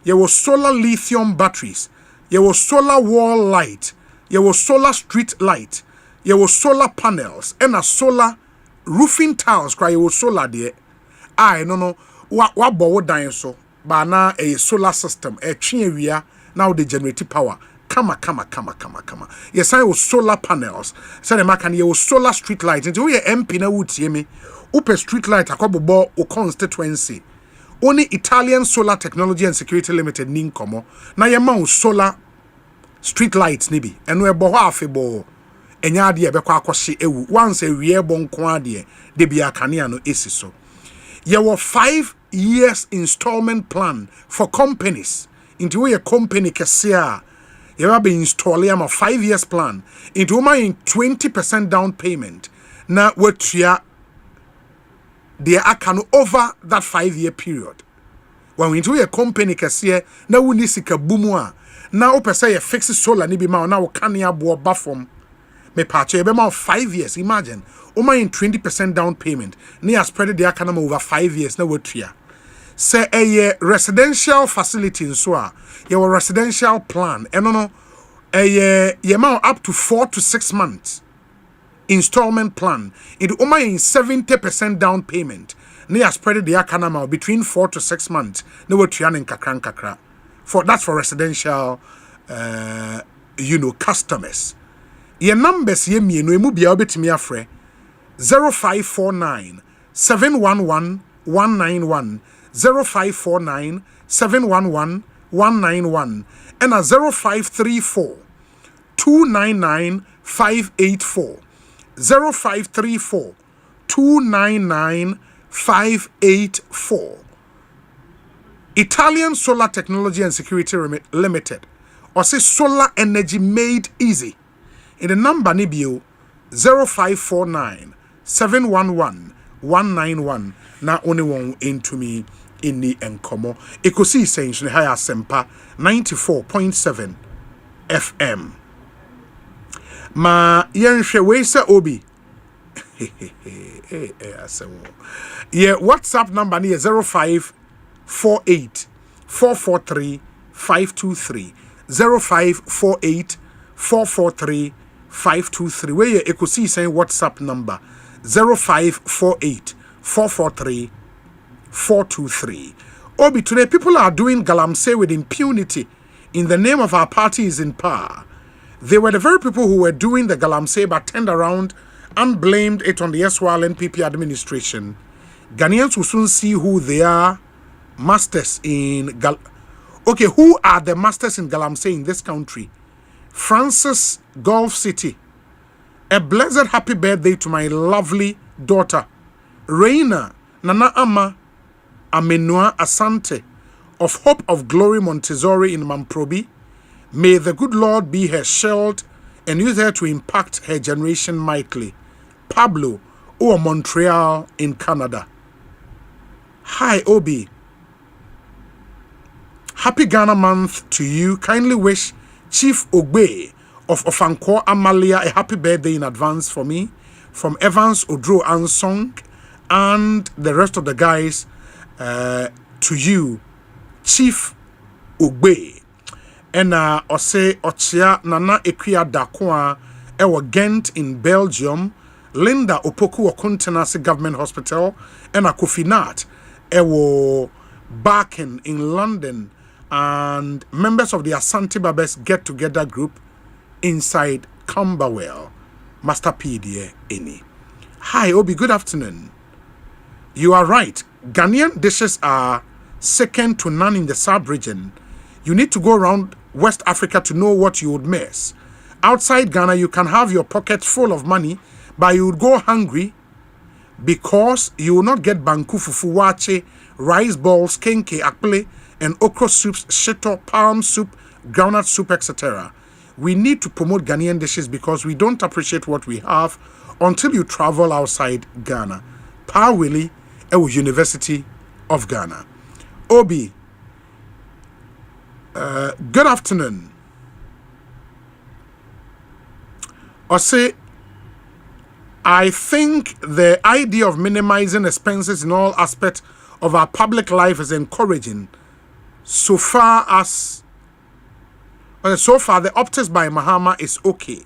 Yewo solar lithium batteries. Yewo solar wall light. Yewo solar street light. Yewo solar panels and a solar roofing tiles cry yewo solar there. I no what bowo dan so ba na a solar system a twe now they generate power. Kama. Yes, I was solar panels. So the macan yewo solar street light. Into we MP na wutie me. Upe street light akobobo o constituency. Only Italian Solar Technology and Security Limited ninkomo. Na yema solar street lights nibi. And we bo afebo. Enya de ebekwa akwose ewu once a wie bon kwa de bia kanea no esiso. Ye were 5 years installment plan for companies. Into a company kesia you have been installing a 5 years plan into my 20% down payment. Now what ya they can over that 5-year period. When we into a company kesia now we need sika bumwa. Now per se a fixed solar ni bi ma now kanea bo bafom. Me patch about 5 years. Imagine, in 20% down payment. Near spread the economy over 5 years. No what here. Say a residential facility in Swa. Your residential plan. And no, a amount up to 4 to 6 months installment plan. It in 70% down payment. Near spread the economy between 4 to 6 months. No what here in kakra. For that's for residential, customers. Your numbers ye me no emu bia obetimi afre 0549 711 191 0549 711 191 and a 0534 299 584 0534 299 584 Italian Solar Technology and Security Limited or say solar energy made easy. In the number nibio 0549 711 191 na only one into me in the enkomo Ekosiisen On Asempa 94.7 FM ma yenhwe weisa obi yeah WhatsApp number ni 0548 443 523 0548 443 523 where your Ekosiisen WhatsApp number 0548 443 423. Obi, today people are doing galamsey with impunity in the name of our party is in power. They were the very people who were doing the galamsey but turned around and blamed it on the SWAL NPP administration. Ghanaians will soon see who they are masters in Okay, who are the masters in Galamsey in this country? Francis Gulf City. A blessed happy birthday to my lovely daughter, Reina Nana Ama Amenua Asante of Hope of Glory Montessori in Mamprobi. May the good Lord be her shield and use her to impact her generation mightily. Pablo or Montreal in Canada. Hi, Obi. Happy Ghana month to you. Kindly wish Chief Ogbe of Ofanko Amalia a happy birthday in advance for me. From Evans Odro Ansong and the rest of the guys to you, Chief Ogbe. And Osei Ochia Nana Ekia Dakoa Ewa Ghent in Belgium. Linda Opoku Okuntenasi Government Hospital. And Kofinat Ewo Barken in London. And members of the Asante Babes get-together group inside Camberwell. Master P. Any. Hi, Obi, good afternoon. You are right. Ghanaian dishes are second to none in the sub-region. You need to go around West Africa to know what you would miss. Outside Ghana, you can have your pockets full of money, but you would go hungry because you will not get banku fufu wache, rice balls, kenke, akple, and okra soups, shito, palm soup, groundnut soup, etc. We need to promote Ghanaian dishes because we don't appreciate what we have until you travel outside Ghana. Pa Willie, University of Ghana. Obi, good afternoon. Osei, I think the idea of minimizing expenses in all aspects of our public life is encouraging. So far, the optics by Mahama is okay.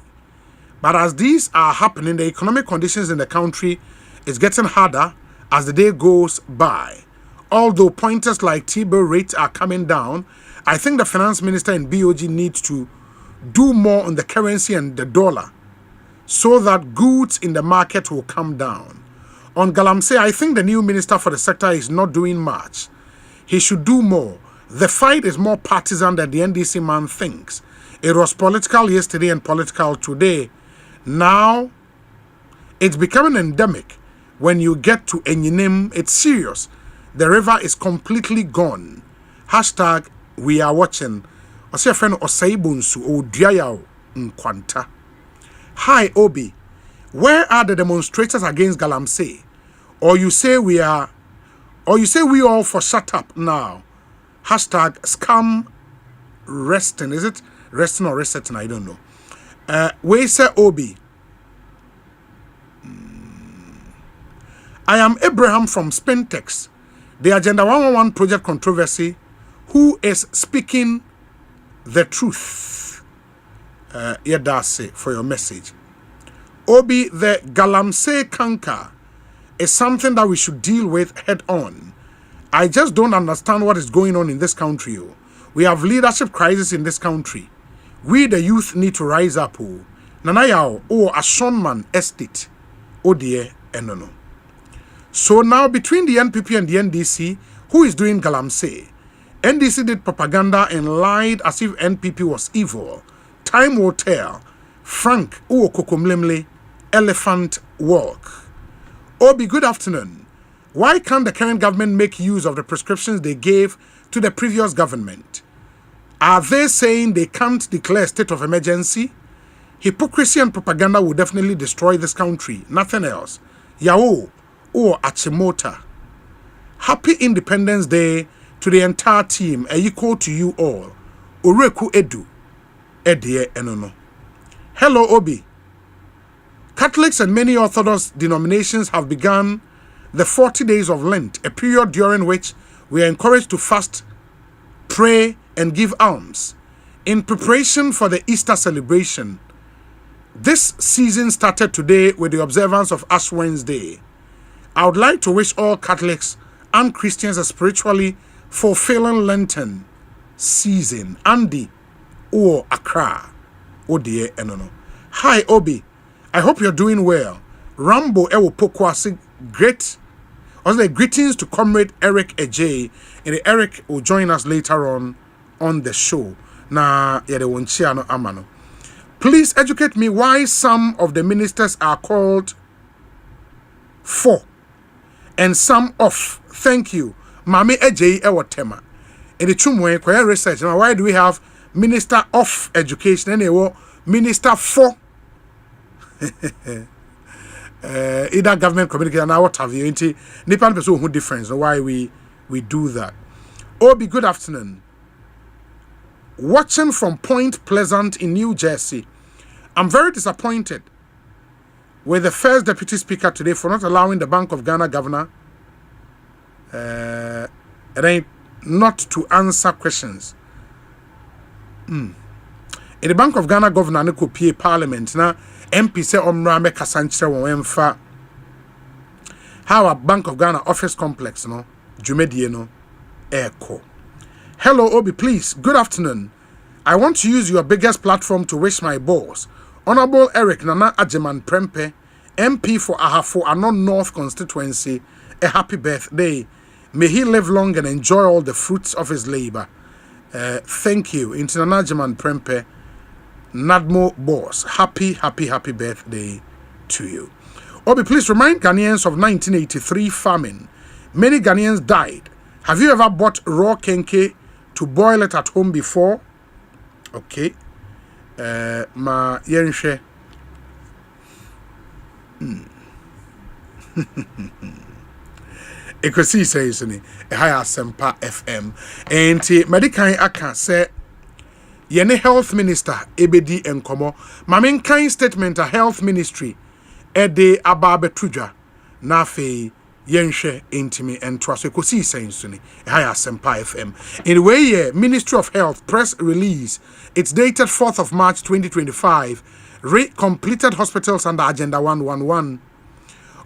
But as these are happening, the economic conditions in the country is getting harder as the day goes by. Although pointers like T-bill rates are coming down, I think the finance minister and BOG needs to do more on the currency and the dollar so that goods in the market will come down. On Galamsey, I think the new minister for the sector is not doing much. He should do more. The fight is more partisan than the NDC man thinks. It was political yesterday and political today. Now, it's becoming endemic. When you get to Enyinim, it's serious. The river is completely gone. Hashtag, we are watching. Osei friend Osei Bonsu Odiayao Nkwanta. Hi, Obi. Where are the demonstrators against Galamsey? Or you say we all for shut up now. Hashtag scam resting. Is it resting or resetting? I don't know. We say Obi. I am Abraham from Spintex, the Agenda 111 project controversy, who is speaking the truth. Yedase for your message. Obi, the Galamsey canker is something that we should deal with head on. I just don't understand what is going on in this country. We have leadership crisis in this country. We, the youth, need to rise up. Nanayao, Ashonman Estate. Oh dear, no. So now, between the NPP and the NDC, who is doing Galamsey? NDC did propaganda and lied as if NPP was evil. Time will tell. Frank, Kokomlemle, elephant walk. Obi, good afternoon. Why can't the current government make use of the prescriptions they gave to the previous government? Are they saying they can't declare a state of emergency? Hypocrisy and propaganda will definitely destroy this country. Nothing else. Yao or Achimota. Happy Independence Day to the entire team. Equal to you all. Ureku Edu. Edie Enono. Hello, Obi. Catholics and many Orthodox denominations have begun the 40 days of Lent, a period during which we are encouraged to fast, pray, and give alms. In preparation for the Easter celebration, this season started today with the observance of Ash Wednesday. I would like to wish all Catholics and Christians a spiritually fulfilling Lenten season. Andy or Accra. Oh dear, Enono. Hi, Obi. I hope you're doing well. Rambo Ewo Pokwasi great. Also, greetings to Comrade Eric Ejay, and Eric will join us later on the show. Na yede wonchia no amano. Please educate me why some of the ministers are called for and some off. Thank you. Mami Ejay Ewotema. In the chumwe kwa research, now why do we have Minister of Education and Minister for either government communication or what have you? Nipan person who difference why we do that. Obi, good afternoon. Watching from Point Pleasant in New Jersey. I'm very disappointed with the first deputy speaker today for not allowing the Bank of Ghana governor not to answer questions. In the Bank of Ghana governor ne kopie parliament na MP say omra me kasanchire won emfa how a Bank of Ghana office complex no dwumedie no eko. Hello Obi, please. Good afternoon. I want to use your biggest platform to wish my boss, Honorable Eric Nana Ajeman Prempe, MP for Ahafo Anon North constituency, a happy birthday. May he live long and enjoy all the fruits of his labor. Thank you. Nana Ajeman Prempe, Nadmo boss. Happy birthday to you. Obi, please remind Ghanaians of 1983 famine. Many Ghanaians died. Have you ever bought raw kenke to boil it at home before? Okay. Ma yenshe. Ekosiise is ni ehaya Asempa FM. Enti medical aka say yene health minister ebedi enkomo. Mamen kind statement a health ministry ede ababe tudwa na afei yenshe intimi entwaso Ekosiise insuni ehaya Asempa FM. In the way Ministry of Health press release, it's dated 4th of March 2025, completed hospitals under Agenda 111.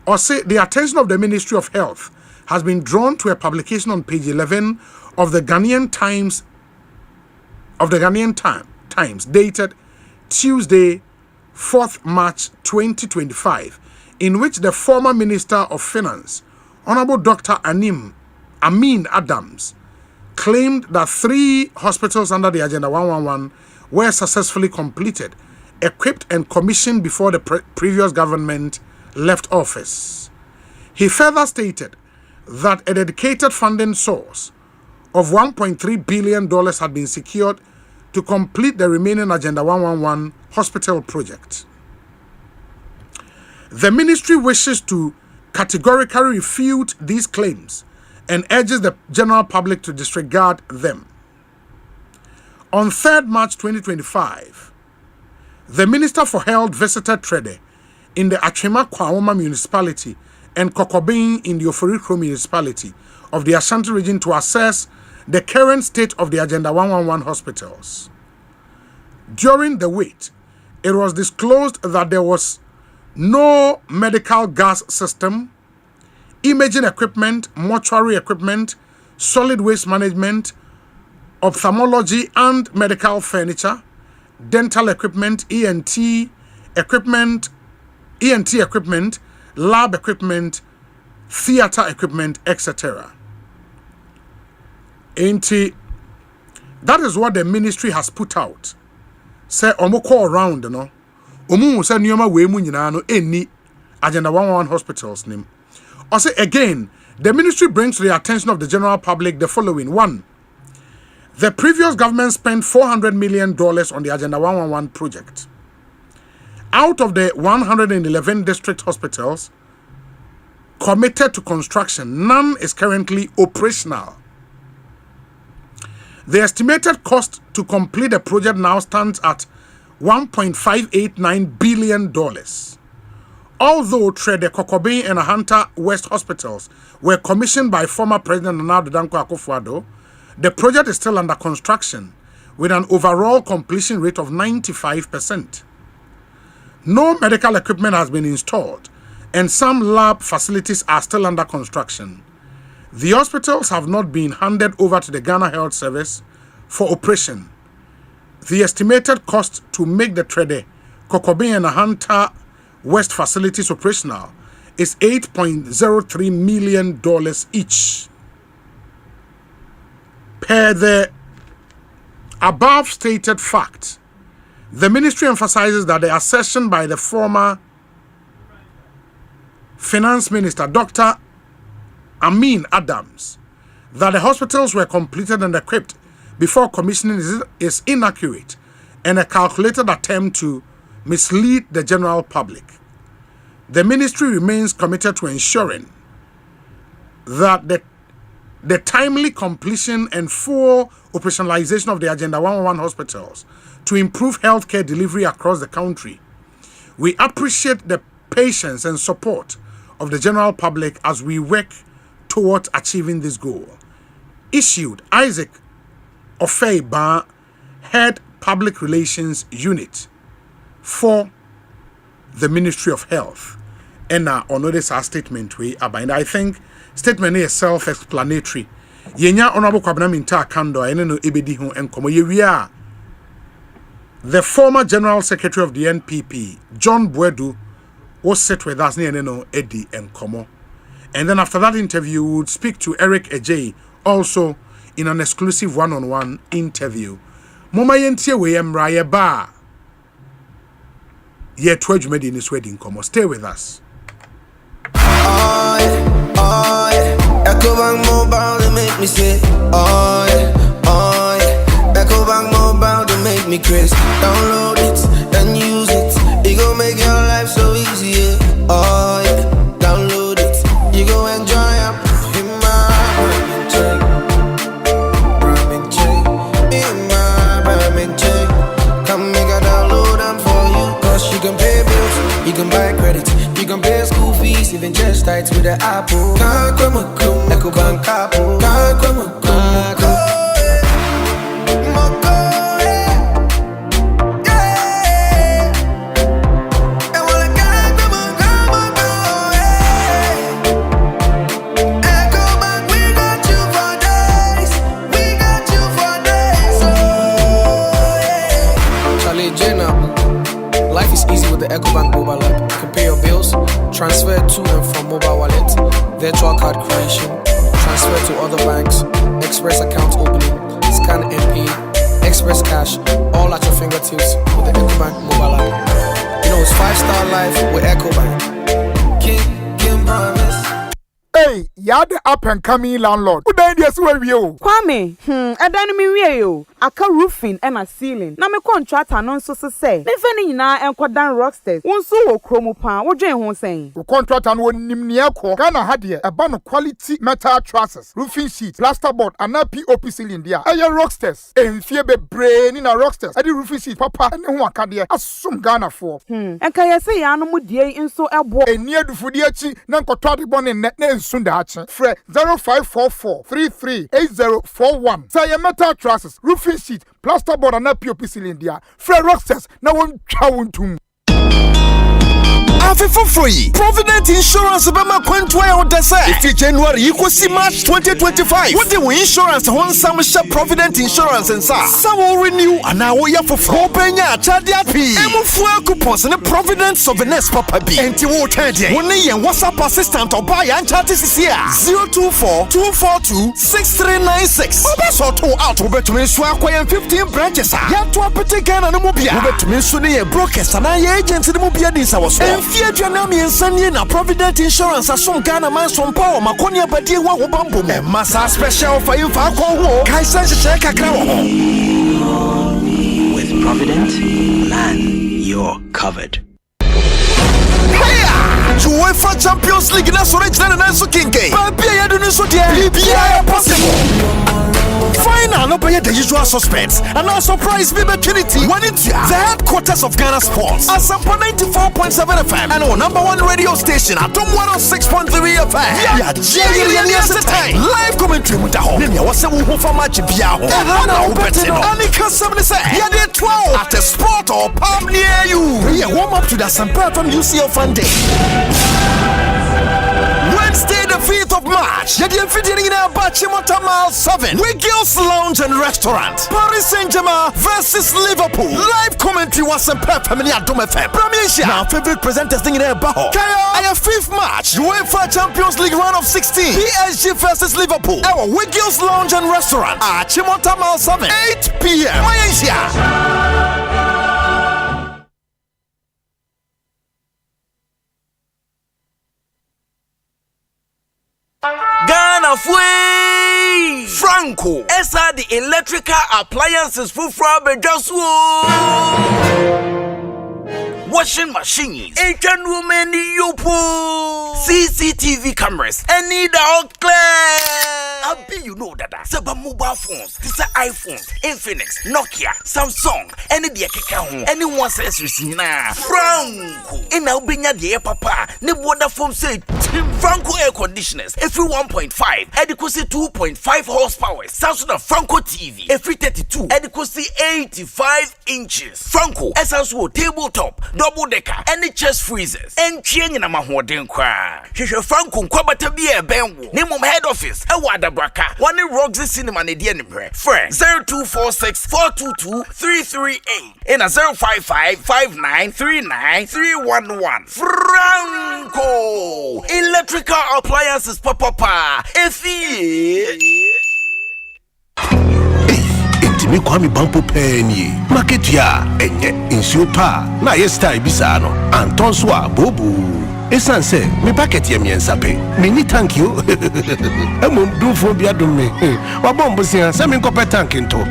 Osei, the attention of the Ministry of Health has been drawn to a publication on page 11 of the Ghanaian Times, dated Tuesday, 4th March 2025, in which the former Minister of Finance, Honorable Dr. Amin Adams, claimed that 3 hospitals under the Agenda 111 were successfully completed, equipped and commissioned before the previous government left office. He further stated that a dedicated funding source of $1.3 billion had been secured to complete the remaining Agenda 111 hospital project. The ministry wishes to categorically refute these claims and urges the general public to disregard them. On 3rd March 2025, the Minister for Health visited Trede in the Achema Kwawoma municipality and Kokobin in the Oforikro municipality of the Ashanti region to assess the current state of the Agenda 111 hospitals. During the wait, it was disclosed that there was no medical gas system, imaging equipment, mortuary equipment, solid waste management, ophthalmology and medical furniture, dental equipment, ENT equipment, lab equipment, theater equipment, etc. That is what the ministry has put out. Say omo call around no. Omo say nyoma we mu nyina no eni Agenda 111 hospitals name. Also again, the ministry brings to the attention of the general public the following. 1. The previous government spent $400 million on the Agenda 111 project. Out of the 111 district hospitals committed to construction, none is currently operational. The estimated cost to complete the project now stands at $1.589 billion. Although Trede, Kokobin, and Ahanta West hospitals were commissioned by former President Nana Danko Akufo-Addo, the project is still under construction with an overall completion rate of 95%. No medical equipment has been installed, and some lab facilities are still under construction. The hospitals have not been handed over to the Ghana Health Service for operation. The estimated cost to make the Trede, Kokobin, and Ahanta West facilities operational is $8.03 million each. Per the above stated fact, the ministry emphasizes that the assertion by the former Finance Minister, Dr. Amin Adams, that the hospitals were completed and equipped before commissioning is inaccurate and a calculated attempt to mislead the general public. The ministry remains committed to ensuring that the timely completion and full operationalization of the Agenda 111 hospitals to improve healthcare delivery across the country. We appreciate the patience and support of the general public as we work towards achieving this goal. Issued, Isaac Osei, Head Public Relations Unit for the Ministry of Health. And on this statement we and I think statement is self-explanatory. Yenya honorable Kwabena Minta Kando ene no ebedi ho enkomo yewia. The former General Secretary of the NPP, John Bwedu, was set with us near no Eddie enkomo. And then after that interview, we would speak to Eric Ejay, also in an exclusive one-on-one interview. Moma yentie we emra ba. Ye 12 made in this wedding komo. Stay with us. Ecobank Mobile, they make me say, oh yeah. Ecobank Mobile, they make me crazy. Download it and use it. It gon' make your life so easy, yeah. Oh yeah. Download it. You go enjoy it. In my come make a download them for you. Cause you can pay bills, you can buy credit, you can pay school fees, even just tights with the Apple. Ecobank Apple. Life is easy with the Ecobank mobile app. You can pay your bills, transfer to and from mobile wallet, virtual card creation, transfer to other banks, express account opening, scan and pay, express cash, all at your fingertips with the Ecobank mobile app. You know it's 5-star life with Ecobank. King promise. Hey, you're the up and coming landlord. Who died yesterday with you? Kwame, I don't mean you. Aka roofing and a ceiling. Na me contract announce so say. Ne feni na enkodan rocksters. Wonso wo kromo pan. Wo dwen ho sen. Wo contract an won nimne akọ. Ghana ha de eba no quality metal trusses, roofing sheet, plasterboard and POP ceiling dia. Aye rocksters. Enfie bebre ni na rocksters. Ade roofing sheet papa ne ho aka de asum Ghana for. Enka ye say ya no mu die nso ebo. Eni adufudi achi na nkoto ade bone ne nsunda achi. Fre 0544 338041. Say your metal trusses, roofing sheet, plasterboard and POP ceiling dia. Fred Rocksters na won twa wontum. Afifo free Provident Insurance bema kwentwa odese ifi January ikosi March 2025 what the insurance hon sam sha Provident Insurance nsa sawo renew ana wo ya fofo benya achade api emufu coupons ne Provident Souvenirs papa bi enti wo twede woni yen WhatsApp assistant oba ya nchate sisi a 024-242-6396 obeso to out obetumi so akoyen 15 branches a ya to apete Ghana no mu bia obetumi so ne ye brokers na ye agent ne mu bia din sa wo so Fiajanami and Sunny na Provident Insurance as some Ghana man some power Maconia Badi wa bambo me massa special for you for go Kaisan check With Provident, man, you're covered. UEFA Champions League na original na so kinke Babia ya dunu so dia bibia possible Final no pay the usual suspects and our surprise be Trinity when it's the headquarters of Ghana Sports Asempa 94.7 FM and our #1 radio station at 106.3 FM yeah time live commentary with the home ya wase wo for match bia ho na wo bet no and it can say yeah they 12 at a sport or pub near you yeah warm up to the Asempa from UCL Fund Day Wednesday the 5th of March March, yedi mfidini ina Bachimota Mile 7. Wiggles Lounge and Restaurant. Paris Saint-Germain versus Liverpool. Live commentary was a family at Dome FM. Premiership. Now favorite presenters in Baho. Kaya 5th March, UEFA Champions League round of 16. PSG versus Liverpool. Our Wiggles Lounge and Restaurant. Chimota Mile 7. 8 p.m. Malaysia. Ghana Fui Franco Esa the electrical appliances for washing machines, Asian women yopo, CCTV cameras, any dog clear. You know that Seba mobile phones, these are iPhones, Infinix, Nokia, Samsung, any the account, anyone says na Franco. In Albania the papa, ne water foam say Franco air conditioners, every 1.5, adequacy 2.5 horsepower, Samsung Franco TV, every 32, adequacy 85 inches. Franco, essential tabletop, double decker, any chest freezers, and chain in a mahoden cry. Franco, Kwabata be a benwo, name of head office, a wada braka, one in Roxy Cinema, Nedian, friend 0246 422 338, and a 055 5939 311. Franco, electrical appliances, papa, Me kwami bampo penny market ya enye insupa na yesta ibisano anton swa bobu esanse me packet ya miensa pe me ni thank you emom du fo bia dum me wa bombo sia se me kope tank nto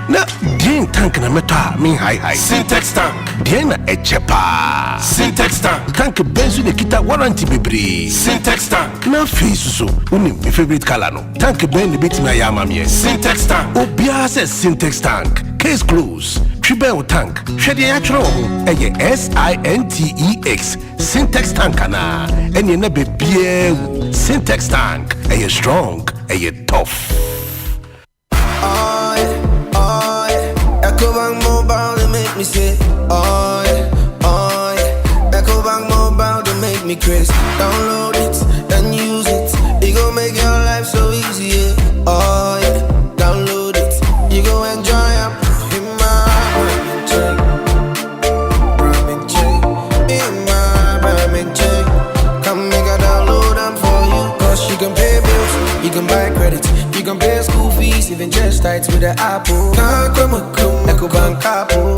na din tank na meta me high Syntex tank din na echepa Syntex tank benzu ne kita warranty bebre Syntex tank na face so uni my favorite color no tank ben ne bit na ya mamie Syntex tank obia se Syntex tank case close Tribel tank hwede ya twere ho eye SINTEX Syntex tank na ene na bebie Syntex tank eye strong eye tough. Ecobank Mobile, they make me say, oh yeah. Ecobank Mobile, they make me crazy. Download it and use it. It gon' make your life so easy, yeah. Oh yeah. Download it. You go enjoy up in my Ramen chain. In my ramen chain. Come make a download them for you. Cause you can pay bills, you can buy credit, you can pay school fees, even just tights with the Apple. Ecobank Apple.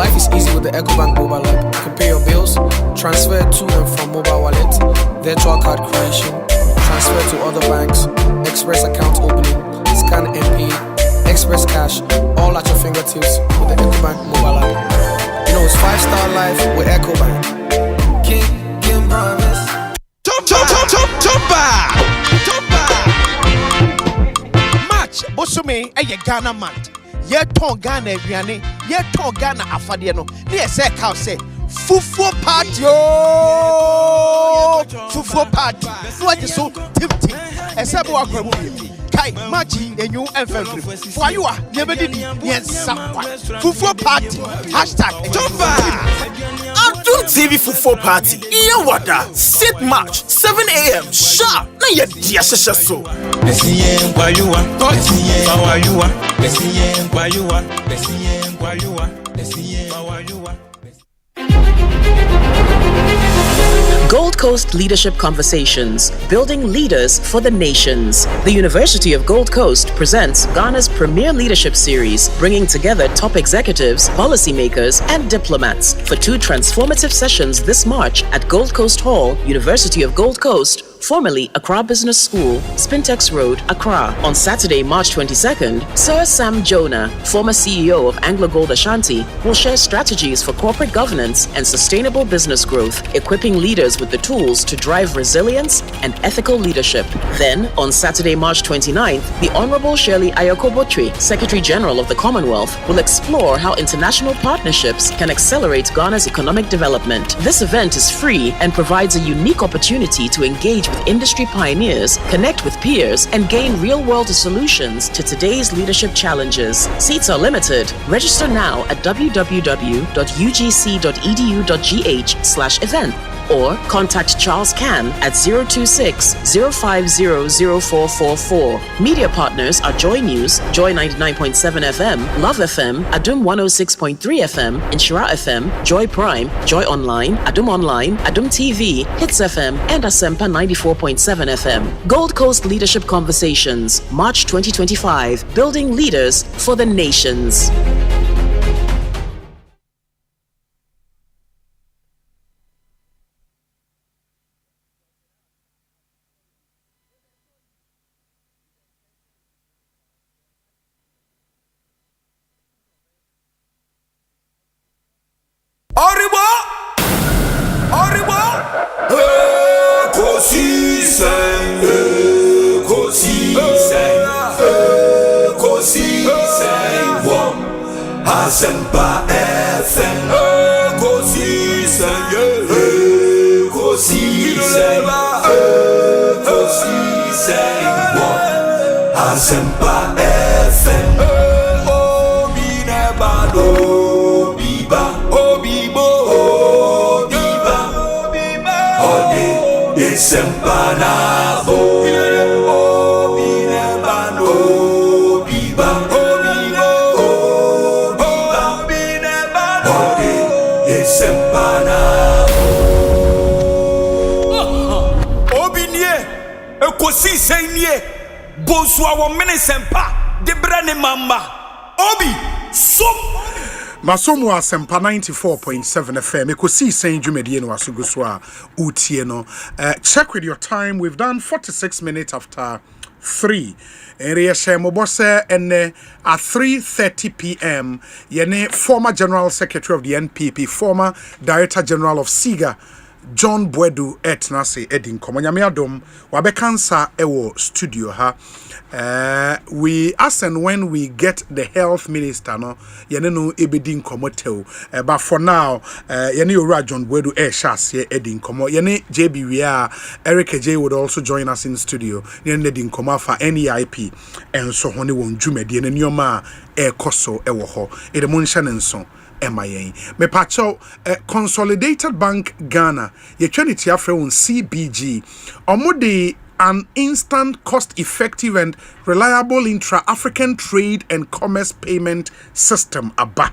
Life is easy with the Ecobank mobile app. You can pay your bills, transfer to and from mobile wallet, virtual card creation, transfer to other banks, express account opening, scan NEIP, express cash, all at your fingertips with the Ecobank mobile app. You know it's 5-star life with Ecobank. King promise. Match, Bosumi, a Ghana month. Ye ton Ghana Vianney, ye ton Ghana Afadiano, near say cow say, Fufu party, Fufu party, what is so tempting, a Sabu Kai, Machi, a new infantry. For you are never did yes, someone. Fufu party, hashtag Don't TV Fufu party, yeah, water, sit March, 7 a.m. sharp, na ye dear so. Gold Coast Leadership Conversations, Building Leaders for the Nations. The University of Gold Coast presents Ghana's premier leadership series, bringing together top executives, policymakers, and diplomats for 2 transformative sessions this March at Gold Coast Hall, University of Gold Coast, formerly Accra Business School, Spintex Road, Accra. On Saturday, March 22nd, Sir Sam Jonah, former CEO of Anglo Gold Ashanti, will share strategies for corporate governance and sustainable business growth, equipping leaders with the tools to drive resilience and ethical leadership. Then, on Saturday, March 29th, the Honorable Shirley Ayoko-Botry, Secretary General of the Commonwealth, will explore how international partnerships can accelerate Ghana's economic development. This event is free and provides a unique opportunity to engage with industry pioneers, connect with peers, and gain real-world solutions to today's leadership challenges. Seats are limited. Register now at www.ugc.edu.gh/event or contact Charles Can at 026-050-0444. Media partners are Joy News, Joy 99.7 FM, Love FM, Adum 106.3 FM, Inshira FM, Joy Prime, Joy Online, Adum TV, Hits FM, and Asempa 94.7 FM. Gold Coast Leadership Conversations, March 2025, Building Leaders for the Nations. Asempa FM, Ekosiisen, Ekosiisen, Ekosiisen, Asempa FM, Obinebado, Obiba, Obibo, Obiba, Ode, Asempa Nabo, Obinebado, Obiba. Ekosiisen nie Bonsu awo Asempa de brane mamba obi som Masomo Asempa 94.7 FM. Ekosiisen dwumadie no asuguso a utie no. Check with your time. We've done 46 minutes after 3. Area Shemobose and at 3:30 p.m. Yene former General Secretary of the NPP, former Director General of SIGA, John Bwedu etnase edin komonyame adom wabekansa ewo studio ha. We ask and when we get the health minister no yene no ebedin komotel but for now yene ora John Bwedu shase edin komo yene JB Wia Eric J would also join us in studio yene edin komo for NEIP and so hone won dwumade ne nyoma ekoso ewo ho edemo nhya ne nso me pacho Consolidated Bank Ghana ye twenty afre on CBG omode an instant, cost-effective and reliable intra-African trade and commerce payment system aba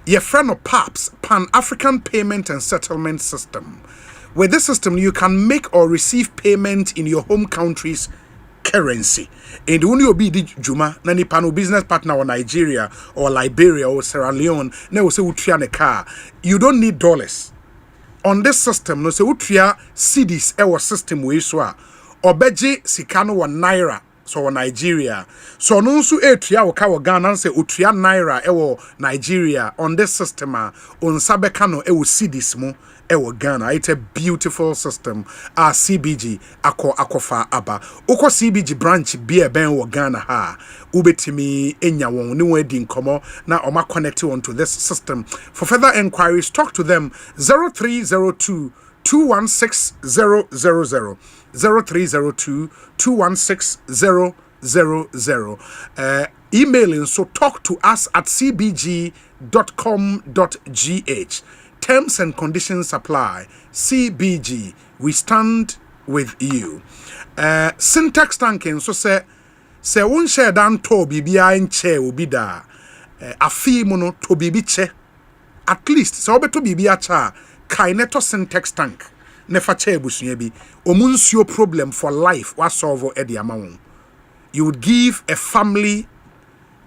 ye friend of PAPS, Pan-African Payment and Settlement System. With this system you can make or receive payment in your home country's currency. And when you be Juma, nani pano business partner or Nigeria or Liberia or Sierra Leone, ne say utria ne car. You don't need dollars. On this system, no say utria cedis our system we so obeje sikano wa naira so wa Nigeria. So no so etria wo ka wo Ghana say utria naira ewo Nigeria on this system on sabeka no ewo cedis mu ewo Ghana. It's a beautiful system. CBG akofa aba. Uko CBG branch be ben wo Ghana ha. Ubetimi enya won ni wedi nkomo na oma connect on to this system. For further enquiries, talk to them 0302 216 000 0302 216 000. Emailing so talk to us at cbg.com.gh. Terms and conditions apply. CBG, we stand with you. Syntax tanking so say won share dan to bibia enche obi da. Afi mu no to bibi che. At least so obeto bibia cha kaineto syntax tank. Nefa che ebusua bi. Omunsuo problem for life wa solve e de amawon. You would give a family,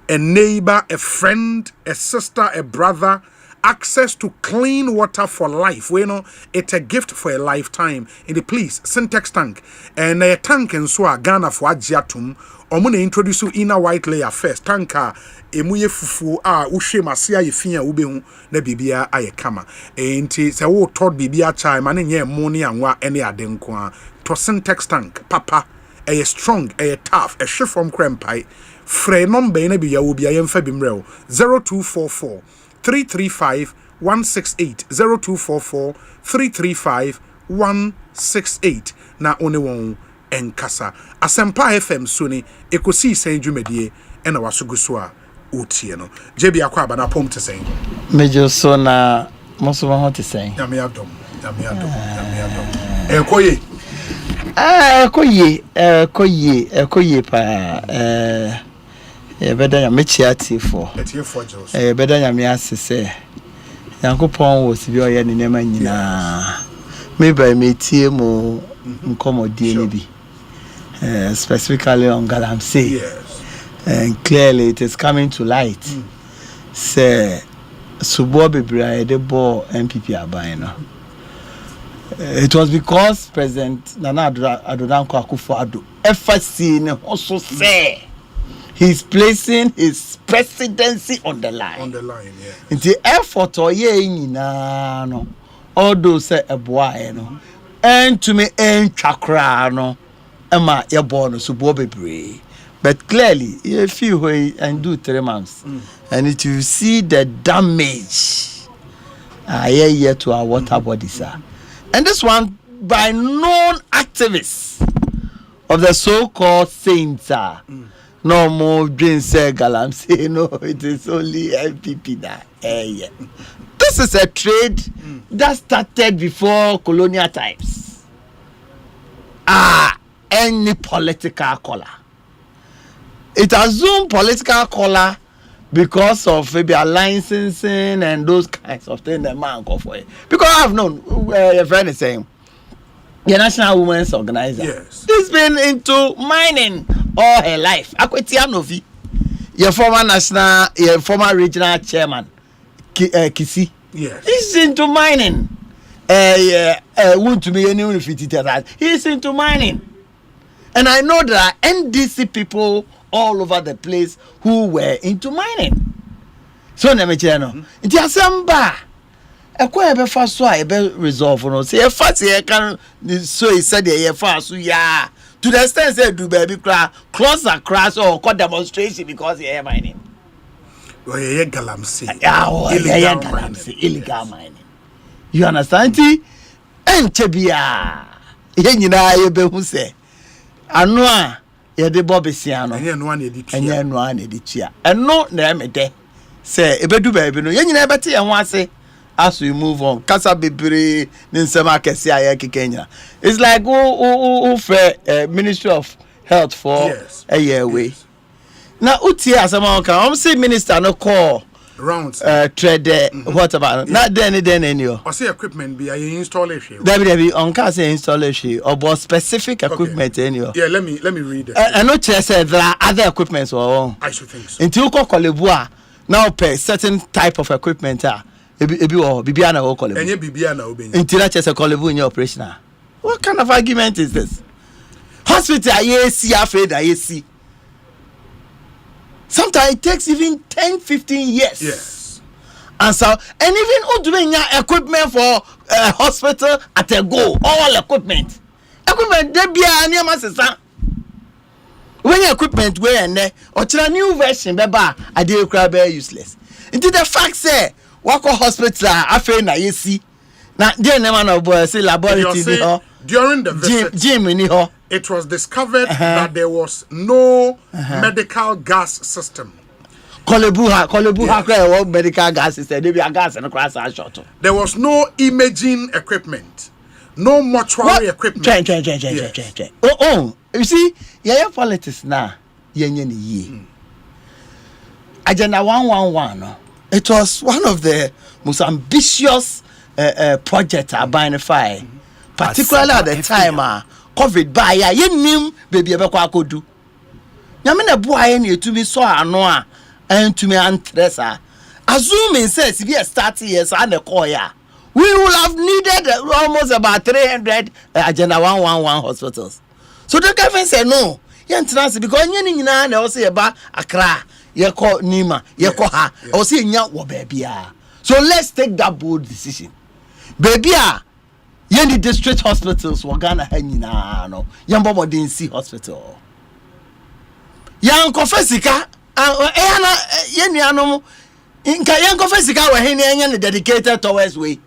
a neighbor, a friend, a sister, a brother, access to clean water for life. We know it's a gift for a lifetime. In the please, Syntex tank. And a tank and so Ghana for Ajiatum. Omune introduce you inner white layer first. Tanka emuye fufu ushe masia yefia ubehu na bibia aye kama. Enti se wo tod bibia chai mane nye moni anwa ene adenkwa. To Syntex tank papa a strong, a tough, a shift from crempai. Frey number na biya wo bia yemfa bimrel 0244 335 168 0244 335 168 na one won enkasa Asempa FM suni Ekosiise dwumedie ena wasoguso a otie no jebi akwa aba na pom te sen mejo so na moso ma ho te sen nyame adom ekoye ekoye pa beda nya mechiatifo beda nya me asese yankopon wo sibi oye ne nema nyina me by me tie mo nkomodie ne bi specifically on Galamsey. Yes. And clearly it is coming to light. Say Subo Bibra the ball MPP abaino. It was because President Nana Adonanko Akufo-Addo FSC also say he's placing his presidency on the line. On the line, yeah. The effort or no all those say a boy no and to me and chakra no Emma your born Subo Bibra. But clearly, if you wait and do 3 months, and if you see the damage, here to our water bodies, and this one by known activists of the so-called saints, no more dream say Galamsey, no, it is only MPP that. This is a trade that started before colonial times. Any political color. It assumed political color because of maybe a licensing and those kinds of things the man go for it. Because I've known your friend is saying the National Women's Organizer. Yes. She's been into mining all her life. Akwetianovi, your former regional chairman, Kisi. Yes. He's into mining. He's into mining. And I know there are NDC people all over the place who were into mining. So Nemecheno, it is Asempa. A quite a fast so I be resolve no. Say a fast here can so he said a fast so yeah. To the extent say do baby close across or call demonstration because he mining. Well, yeah, Galamsey. Illegal mining. You understand? Enchebia. Yenina yebe hu say. Anwa yede bobesiano enye no an editua eno na emede say ebedu baabi no yenyina ebete ye ho ase as we move on kasa bebre ni nsema akese aye kekenya. It's like Ministry of Health for a year away. Now utie asema kan say minister no call rounds trade what about not then any I say equipment be I install it here. There on can say installation or specific equipment anyway. Yeah, let me read it. I know said there are other equipments or I should think so. Until Kolebua now pay certain type of equipment bibiana or Kolebu. Enye bibiana obenye. Until that a Kolebu in your operation. What kind of argument is this? Hospital I see. Sometimes it takes even 10-15 years. Yes. And so, and even doing equipment for hospital at a go, all equipment. Equipment, there be a near master. When equipment were and there, or to a new version, beba, I did crab useless. Until the fact say, walk a hospital, I feel na see. Now, dear man of boy, say laboratory during the visit, Jim in it was discovered that there was no medical gas system. Kolebu medical gas system. There be a gas and a crash shot. There was no imaging equipment, no mortuary equipment. Oh, you see, yeah, politics now. Agenda 111. It was one of the most ambitious projects identified, particularly at the time. COVID by ya yenim baby ebekwa akodu nyame na bua ye ne to me so ano a to me antresa assuming says if you start years and a koya, we will have needed almost about 300 agenda 111 hospitals. So the government said no. Because you know say about Accra, you call Nima, you call her, or say nya baby. So let's take that bold decision. Baby, you need district hospitals were Ghana hangina no. Yambo didn't see hospital. Young Confessica, Yeniano, in Kayan Confessica were hanging dedicated towards way.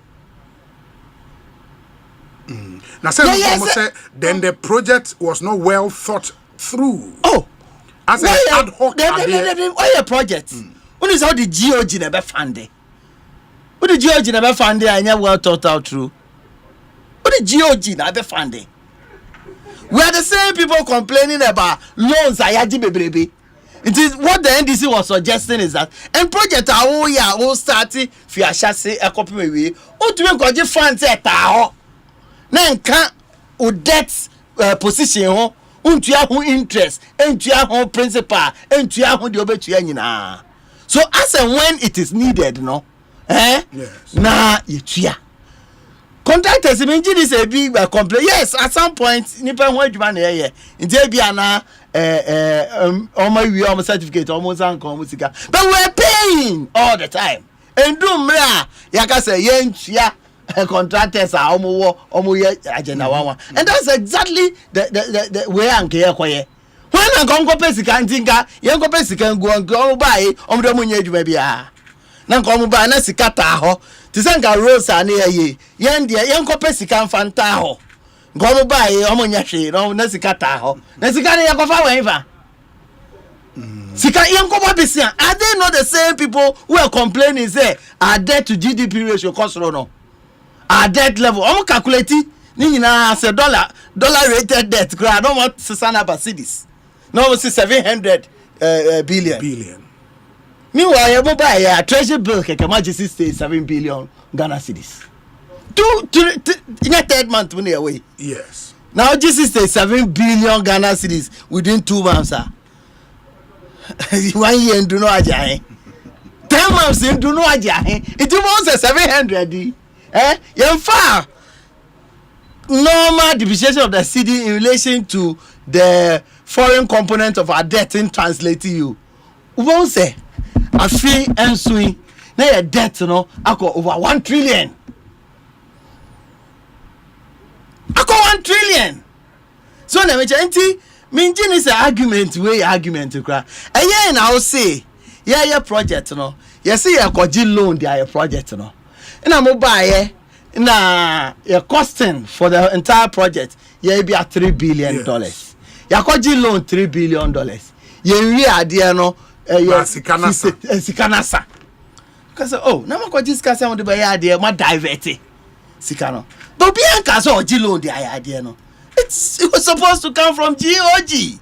Now, then the project was not well thought through. Oh, as an ad hoc why a project? What is how the GOG never funded? What the GOG never funded? I never well thought out through. What the GOG never funded? We are the same people complaining about loans. Baby. It is what the NDC was suggesting is that and project all starting via chassis a copy maybe. Oh, to make a funds at our. Nanka o debt position ho untua ho interest entua ho principal entua ho de obetua nyina. So as and when it is needed no yes. Na yetua contractors mean this a big complaint. Yes, at some point nipa ho adwuma na ye ntia bia na my we almost certificate almost anko musika, but we're paying all the time and do mra yaka say yentua contractors are agenda 1 and that's exactly the way I'm here when I come go pay sika ntinka yen go pay sika go buy omdo munye adwuma bia na come buy na sika ta ho tisenga rose ani ye yen de yen go pay sika mfanta ho go buy omunya hwe no na sika ta ho na sika ne yakofa wenfa sika yen go buy bisia. Are they not the same people who are complaining say our debt to GDP ratio cost no? Our debt level, I'm calculating. Nina say dollar rated debt. I don't want 600 cedis. No, 700 billion. Meanwhile, you buy a treasury bill. Can Majesty say 7 billion Ghana cedis. In a third month when they away. Yes. Now Jesus say 7 billion Ghana cedis within 2 months. 1 year and do no ajahe. 10 months and do no ajahe. It was 700. Yemfa normal depreciation of the city in relation to the foreign component of our debt in translating you. We won't say a free and swing. Now your debt, over 1 trillion. I call 1 trillion. So now, mean is an argument to cry. And yeah, and I'll say, yeah, project, You see, a loan, they are a project, And I'm buy your costing for the entire project. You be at $3 billion. Your loan $3 billion. You idea no sikanasa. Because now I'm discuss on the buy idea my divert sikano. But Bianca so loan the idea no. It was supposed to come from GOG.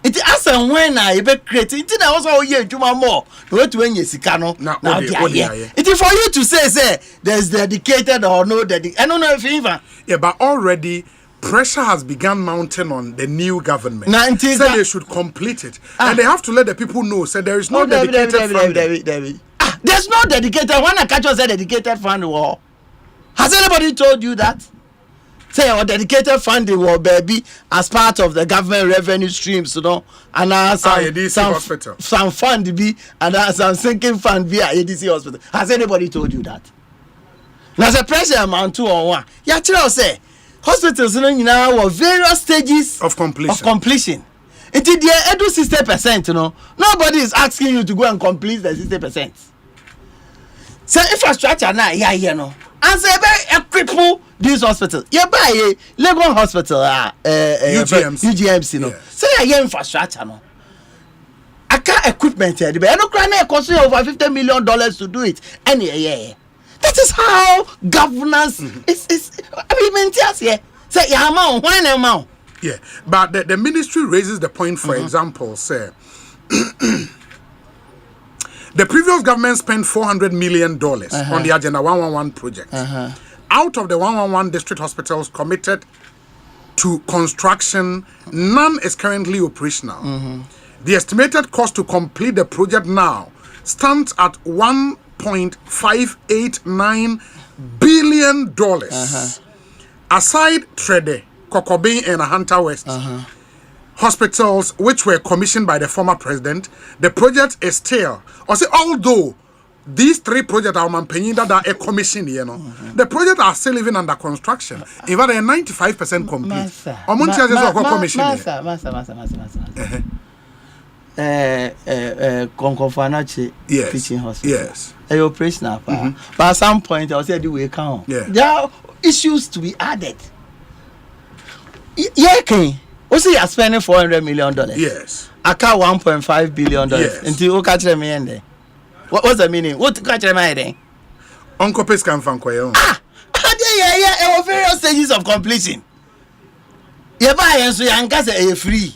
It as and when I be creating it also here juma more to when you sikano now it is for you to say there's dedicated or no dedicated. I don't know if even but already pressure has begun mounting on the new government. So they should complete it and they have to let the people know there is no dedicated fund. There's no dedicated. When I catch us a dedicated fund war, has anybody told you that? Say our dedicated funding will be as part of the government revenue streams, and some fund be and some sinking fund be at ADC hospital. Has anybody told you that? Now the pressure amount 2 or 1. Yeah, say hospitals now are various stages of completion. It is the edu 60%, Nobody is asking you to go and complete the 60%. So infrastructure now, and say equip these hospitals. You buy a Legon hospital, UGMC, Say a infrastructure, I can't equipment here. The Ukraine cost over $50 million to do it. That is how governance is. I mean, say amount, when amount. Yeah, but the ministry raises the point. For example, say. The previous government spent $400 million on the Agenda 111 project. Out of the 111 district hospitals committed to construction, none is currently operational. The estimated cost to complete the project now stands at $1.589 billion. Aside Trede, Kokobin, and Hunter West hospitals, which were commissioned by the former president, the project is still, although these 3 projects are that are a commission, the projects are still even under construction. In fact, they are 95% complete. Teaching hospital. Yes. Operational. But at some point, I'll say the way count. There are issues to be added. Also, you are spending $400 million. Yes. I count $1.5 billion. Yes. Until you catch them in there. What's the meaning? What catch them in there? Uncle Pes can find quite. Yeah. Various stages of completion. You buy and so you can free.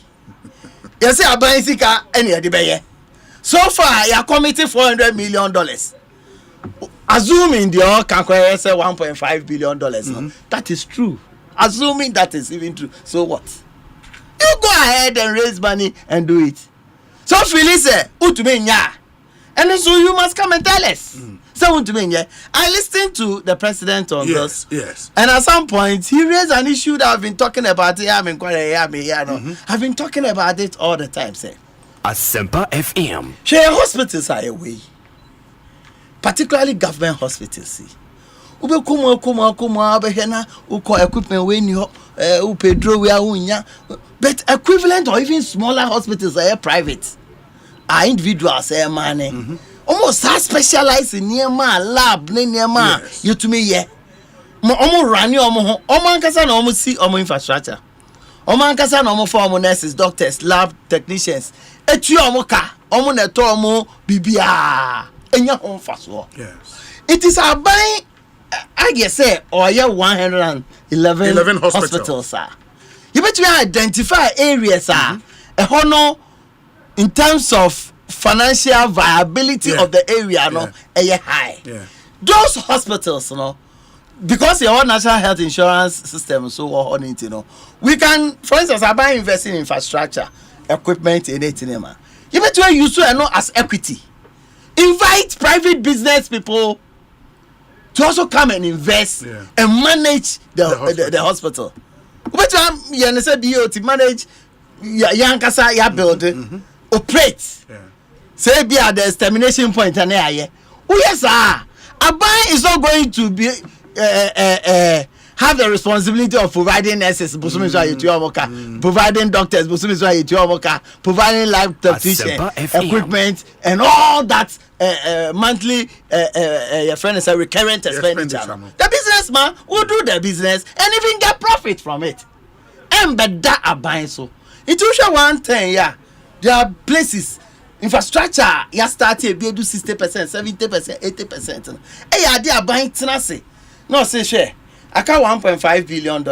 You say I buy sika any of the buy. So far, you are committing $400 million. Assuming the all can say $1.5 billion. That is true. Assuming that is even true. So what? You go ahead and raise money and do it. So Phyllis said, and so you must come and tell us. So I listened to the president on this. Yes. And at some point he raised an issue that I've been talking about. I've been talking about it all the time. Say Asempa FM. Share hospitals are away. Particularly government hospitals. See. Ube kuma behena uko equipment we ni upedro we unya, but equivalent or even smaller hospitals are private, are individuals money. Almost specialized in near lab near you to me almost run your oman almost see infrastructure. Oman kasa no form nurses, doctors, lab technicians. Etu omoka omo neto omo bibia enya hon faso. Yes. It is a buying I guess say or 111 hospitals sir. You better identify areas sir. In terms of financial viability of the area high. Those hospitals because your national health insurance system so on it we can for instance by investing in infrastructure equipment in it you better use as equity. Invite private business people to also come and invest and manage the hospital. But you understand to manage your building, operate. Say be at the termination point and there. Oh yes, sir. Abai is not going to be have the responsibility of providing nurses, providing doctors, providing lab technician equipment and all that monthly your friend is a recurrent expenditure. The businessman will do the business and even get profit from it. And but that Abai so it will show one thing, there are places. Infrastructure, you started be do 60%, 70%, 80%. Hey, they are buying tenancy. No, say share. I got $1.5 billion.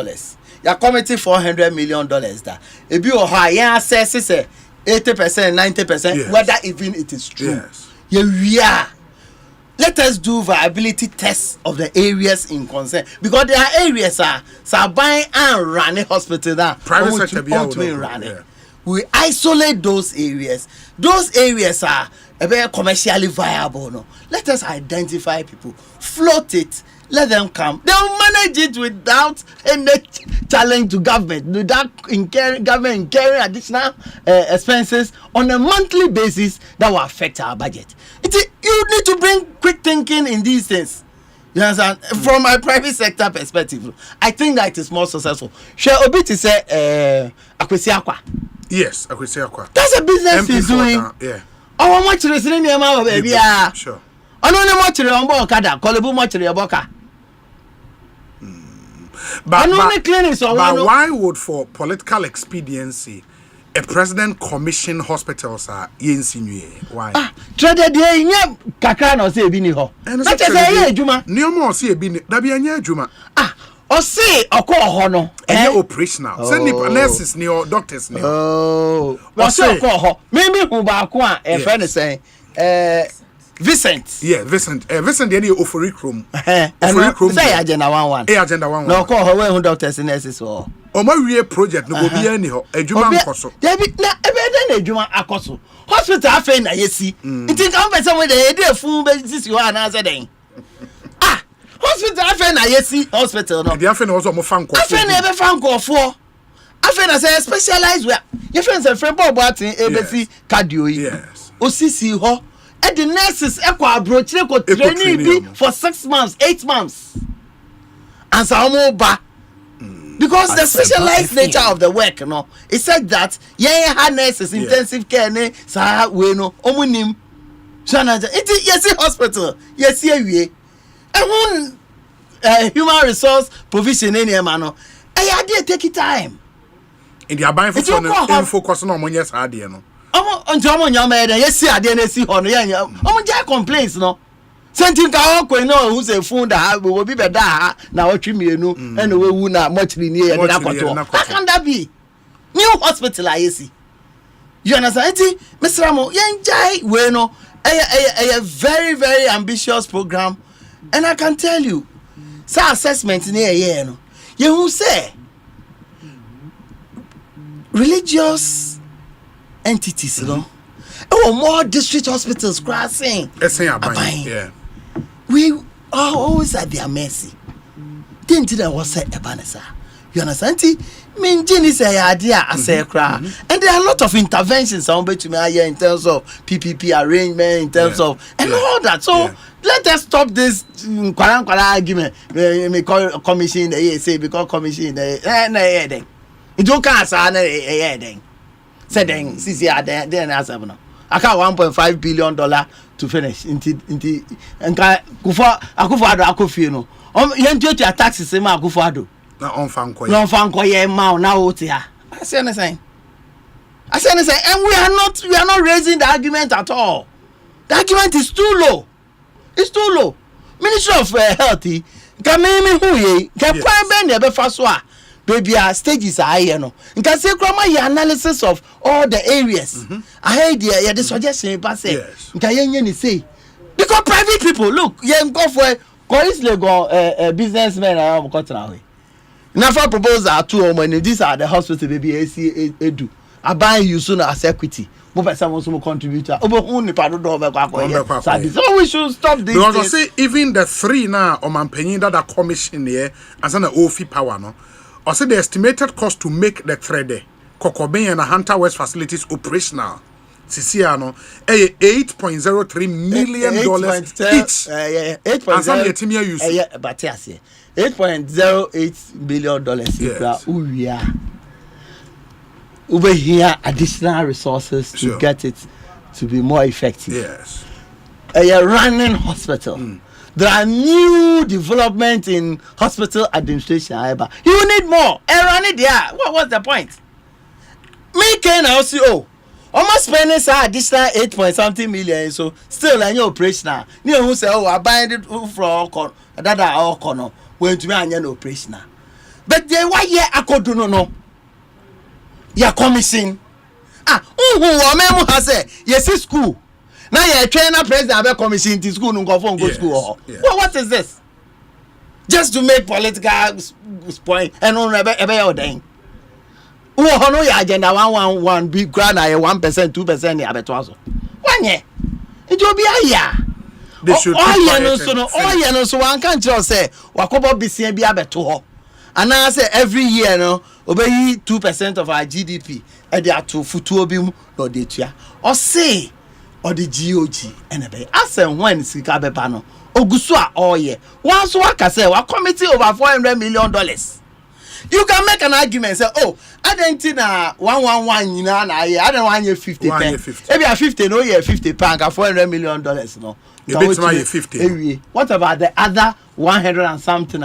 You're committing $400 million. That if you high assess 80%, 90%, whether even it is true. We are. Let us do viability tests of the areas in concern because there are areas buying and running hospital that private sector be running. We isolate those areas. Those areas are very commercially viable. No? Let us identify people, float it, let them come. They will manage it without any challenge to government, without government incurring additional expenses on a monthly basis that will affect our budget. You need to bring quick thinking in these things. You understand? From my private sector perspective, I think that it is more successful. Share Obi to say Akwesiakwa. Yes, Akwesiakwa. That's a business he's doing. Oh, much listening to my baby. Sure. I don't know much on Bokada, Kolebu much Boka. But why would, for political expediency, a president commission hospitals are insinuate? Why? Trade day in Kakano say bini ho. That is a juma. Niomo see bini. That be a juma. Osei oko hono. Operational. Send the nurses ni or doctors ni. Oh. Osei oko ho. Maybe who ba ko a friend say Vincent. Yeah, Vincent. Vincent, any Ofori Chrome. And say agenda 11. Agenda 11. No, call her when doctors and nurses or. My real project no be any ho. Ejuma nkoso. There be na ebe ejuma akoso. Hospital afa na yesi. Nti kan person we dey dey fun be sisi ho anase den. Ah, hospital afa na yesi hospital no. Dey afa na also mo fan nkoso. Afa na ebe fan nkofo. Afa na say specialized we. Your friends and friend bobo atin ebesi cardio yi. Yes. Osisi ho. And the nurses ekwa abrochire ko training be for 6 months, 8 months. And some ba. Because the specialized nature of the work, you know, it said that nurses, intensive care, ne sa we no omunim. It yes hospital, yes here and human resource provision any man. I dey take it time. In the buying for focus on money yes ade no. Omo nyama dey yes ade na si ho no ya omo jai complaints no. Sentin ka o ko no who say phone da we be beda ha na otwi mienu and we wu na mochiri ni e da koto. How can that be? New hospital ayesi. You understand? Mr. Mo yenjai we no a very very ambitious program, and I can tell you say assessment ni e no. You who say religious entities no. Oh, more district hospitals crossing. Yeah. We are always at their mercy. Didn't that was said Ebanesa? You understand? Mean Jenny say idea as a cry. And there are a lot of interventions on between me here in terms of PPP arrangement, in terms of and all that. So let us stop this argument. Me call commission the say because commission the it don't can't then. Said then CC then as no. I got $1.5 billion to finish. Inti enka Akufo-Addo Akufo no. Yentu to taxes ma Akufo-Addo. Na on fan ko. No fan ko ye ma na oti ha. I say anything. And we are not raising the argument at all. The argument is too low. It's too low. Ministry of Health can me who ye can prime ben e be fa so a baby stages are here no. You can say grandma your analysis of all the areas. I heard the suggestion but say you can you say because private people look you go for go businessmen around Kotra. Now for proposal to money these are the hospital baby AC do. I buy you soon as equity. But someone who contributor. So we should stop this. Because I say even the three now on penny that are commission here as an OFI power no. I say the estimated cost to make the thread Kokobin and Hunter West facilities operational. Siciano, $8.03 million each. 8.08 but yes, $8.08 billion. Yes. Over here, additional resources to get it to be more effective. Yes. A running hospital. There are new development in hospital administration. You need more. Run it there. What's the point? Me can also almost spending additional 8.something million. So still any operational. You who say I buy it from that are all corner when to be an operational. But then why I could do no. Your commission. Who has said yes school. Now you're training a president about commission to school and go school. Well, what is this? Just to make political point and on every thing. Who honor your agenda 111 big grand 1% 2% ya betwazo. 1 year. It will be a year. They should so one can't just say wakobo bisi bi abeto. And I say every year no obey 2% of our GDP and they are to futuo bi mu no dey tua. Or say or the GOG and be as and when sika beba no ogusu a all year once waka say wa committee over $400 million. You can make an argument say oh I don't na 111 nyina na I don't want you 50 pen maybe a 50 no year 50 pound $400 million no you bet my 50 what about the other 100 and something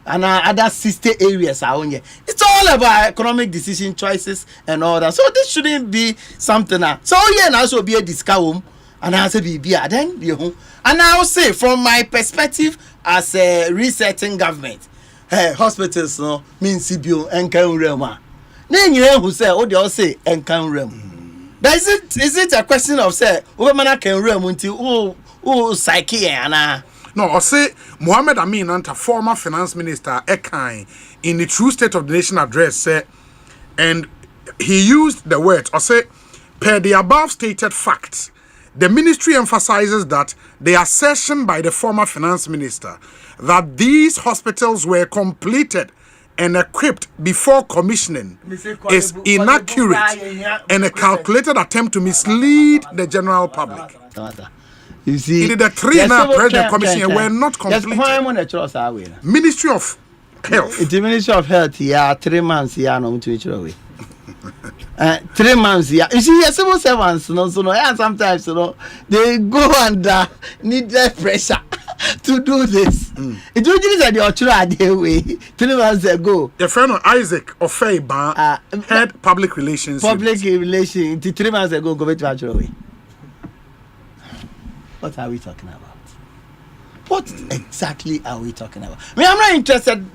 and other 60 areas are on here. It's all about economic decision choices and all that. So this shouldn't be something. So yeah, now so be a discount and I say be then you. And I will say from my perspective as a resetting government, hospitals no means CBO and Kanurema. Then you who say oh they all say and Kanurem. But is it a question of say over man can rem until who psyche ana. No, I say Mohammed Amin, anta former finance minister, Ekai, in the True State of the Nation address, said, and he used the words, I say, per the above stated facts, the ministry emphasizes that the assertion by the former finance minister that these hospitals were completed and equipped before commissioning is inaccurate and a calculated attempt to mislead the general public. You see, the three now president commission were not completed. Ministry of Health. The Ministry of Health, yeah, 3 months, yeah, no, to each other. 3 months, yeah. You see, civil servants, yeah, sometimes, they go under needed pressure to do this. It usually said your children way 3 months ago. Your friend Isaac Osei head public relations. Public relations. 3 months ago, go to Ajay. What are we talking about? What exactly are we talking about? I'm not interested.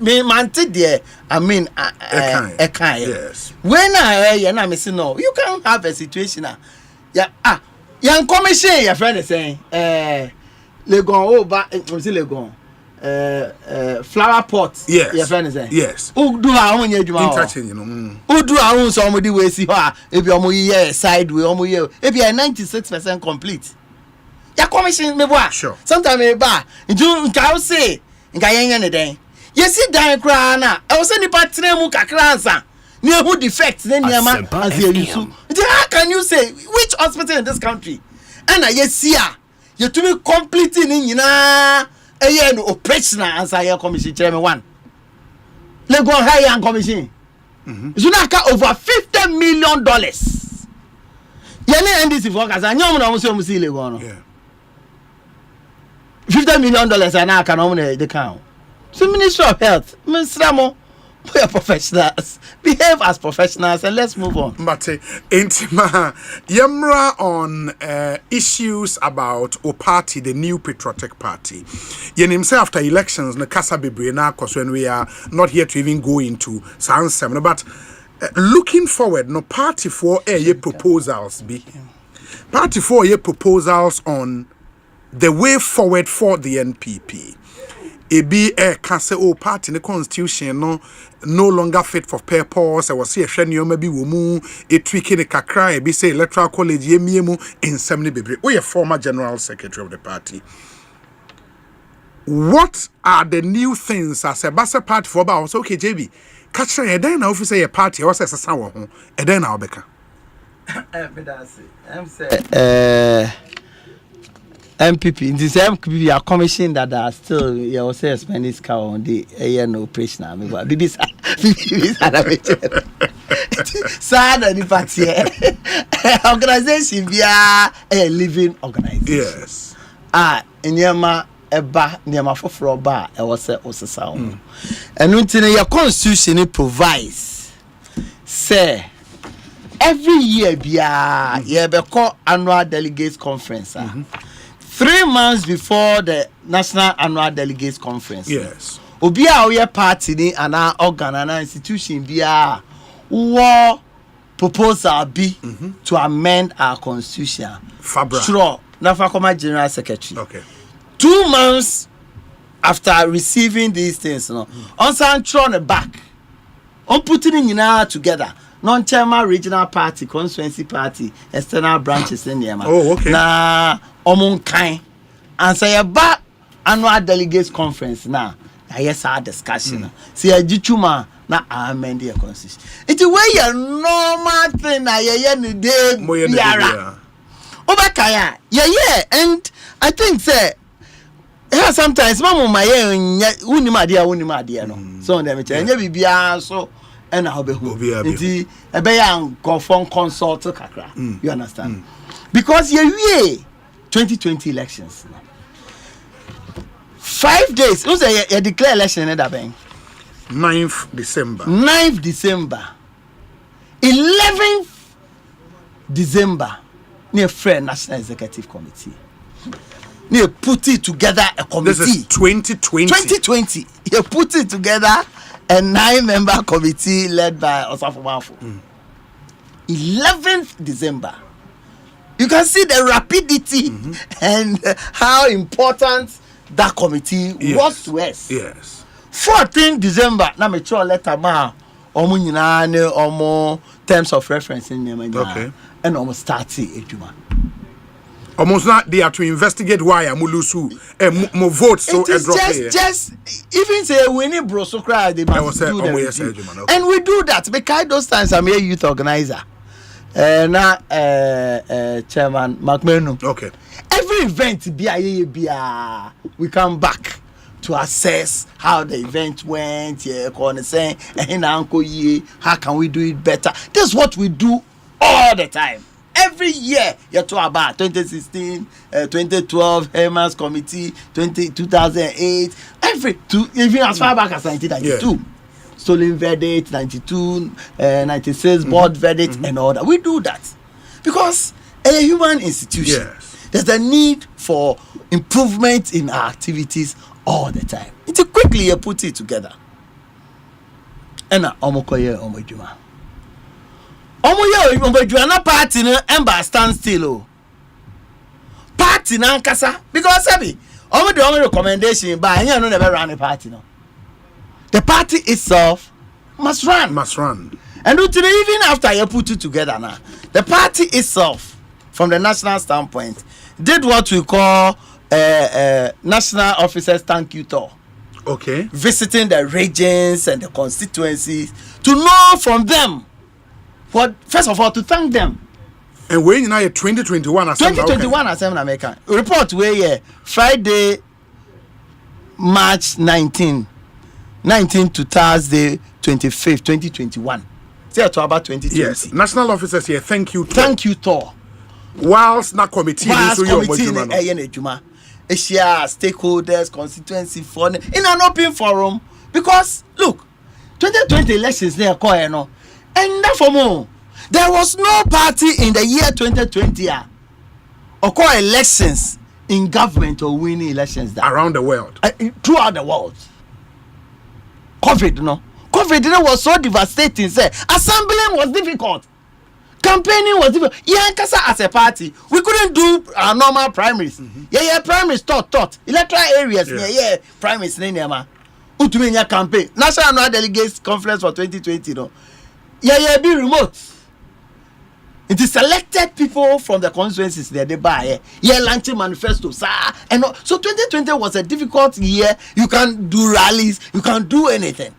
Yes. When I'm saying no, you can't have a situation. Young commission, your friend is saying, Legon, flower pots. Yes. Your friend is saying, yes. Who do our own interchange, Who do our own somebody will see her if you're sideway, if you're 96% complete. Ya commission me boa. Sure. Sometimes me ba. Nju nka say nka yen ne den. Yesi dan kra na. E wo se nipa tene mu kakra ansa. Ne hu defects ne niama as you use. How can you say which hospital in this country? And yesi a you to be completing ni nyina eye no operational ansa ya commission chere me one. Le go hire and commission. Zunaka over $50 million. Yene NDC for kaza nyom na mo se mo si le go no. Yeah. $50 million and I can own the count. So, Ministry of Health, Mr. Mo, we are professionals. Behave as professionals and let's move on. But Intima Yemra on issues about O Party, the new patriotic party. Yenimse after elections, na Kasa Bebre na cause when we are not here to even go into Sans Seminar, but looking forward, no party for a proposals be. Party for a proposals on the way forward for the NPP. It be a cancel party in the constitution no longer fit for purpose. I was see a shenyo maybe wumu a tweaking a kakra be say electoral college yemiemu in 70 baby. We are former general secretary of the party. What are the new things as a bassa party for about okay JB catch a then officer a party or says a sour home and then I'll become MPP in this MPP are commission that are still you will say spend this car on the no operational this sad the party organization be a living organization. Yes. Nyama eba nyama foforo ba e was osesa o and until your constitution provides say every year bia ye be call annual delegates conference 3 months before the national annual delegates conference. Yes. Obia oye party ni ana organ ana institution bia wo proposal be to amend our constitution. Fabra. Sure. Nafakoma General Secretary. Okay. 2 months after receiving these things, on thrown it back. On putting it together. Non-chairman regional party, constituency party, external branches in Yama. Oh, okay. Na omunkai. And say about annual delegates conference now. Yes, our discussion. See a jituma na amend the constitution. It's a way a normal thing na ye day biara. Obakaya, yeah, and I think say yeah, sometimes mama my unima no. So them tell you bibia so and how be who. It's a beyan confirm consult kakra. You understand? Because ye 2020 elections. 5 days. Who's a declare election in that bank? 9th December. 9th December. 11th December. Near Fair National Executive Committee. Near put it together a committee. This is 2020. 2020. You put it together a 9-member committee led by Osafo Manfo. 11th December. You can see the rapidity and how important that committee was to us. Yes. 14 December, na me cho letter ma omo nyina ne omo terms of reference in Nigeria. Okay. And almost start eduma. Almost not there to investigate why Amulusu more votes so it is just even say winning bro so cry they must do that. And we do that because those times I'm a youth organizer. Chairman McMenu. Okay. Every event we come back to assess how the event went. How can we do it better? This is what we do all the time. Every year, you talk about 2016, 2012, Herman's Committee, 2008, even as far back as 1992. Yeah. Stolen verdict, 92, 96, board verdict, and all that. We do that because a human institution, there's a need for improvement in our activities all the time. It's quickly you put it together. And omokoye omojuma. Omoye party no ember stand still. Party na nkasa because sabi the only recommendation by you no never run a party no. The party itself must run. And even after you put it together now, the party itself, from the national standpoint, did what we call national officers thank you tour. Okay. Visiting the regions and the constituencies to know from them what, first of all, to thank them. And when you know 2021 Assembly American report where Friday, March 19 to Thursday 25th 2021. Say to about 2020. Yes, national officers here. Thank you tour. Whilst na committee stakeholders, constituency for in an open forum because look, 2020 elections there and therefore more there was no party in the year 2020 or call elections in government or winning elections there around the world, throughout the world. COVID was so devastating. Say assembling was difficult, campaigning was difficult. As a party, we couldn't do our normal primaries. Primaries taught electoral areas. Primaries. Utuminya campaign. National Annual Delegates Conference for 2020. No, be remote. It is selected people from the constituencies that they buy. Launching manifestos. And so 2020 was a difficult year. You can't do rallies. You can't do anything.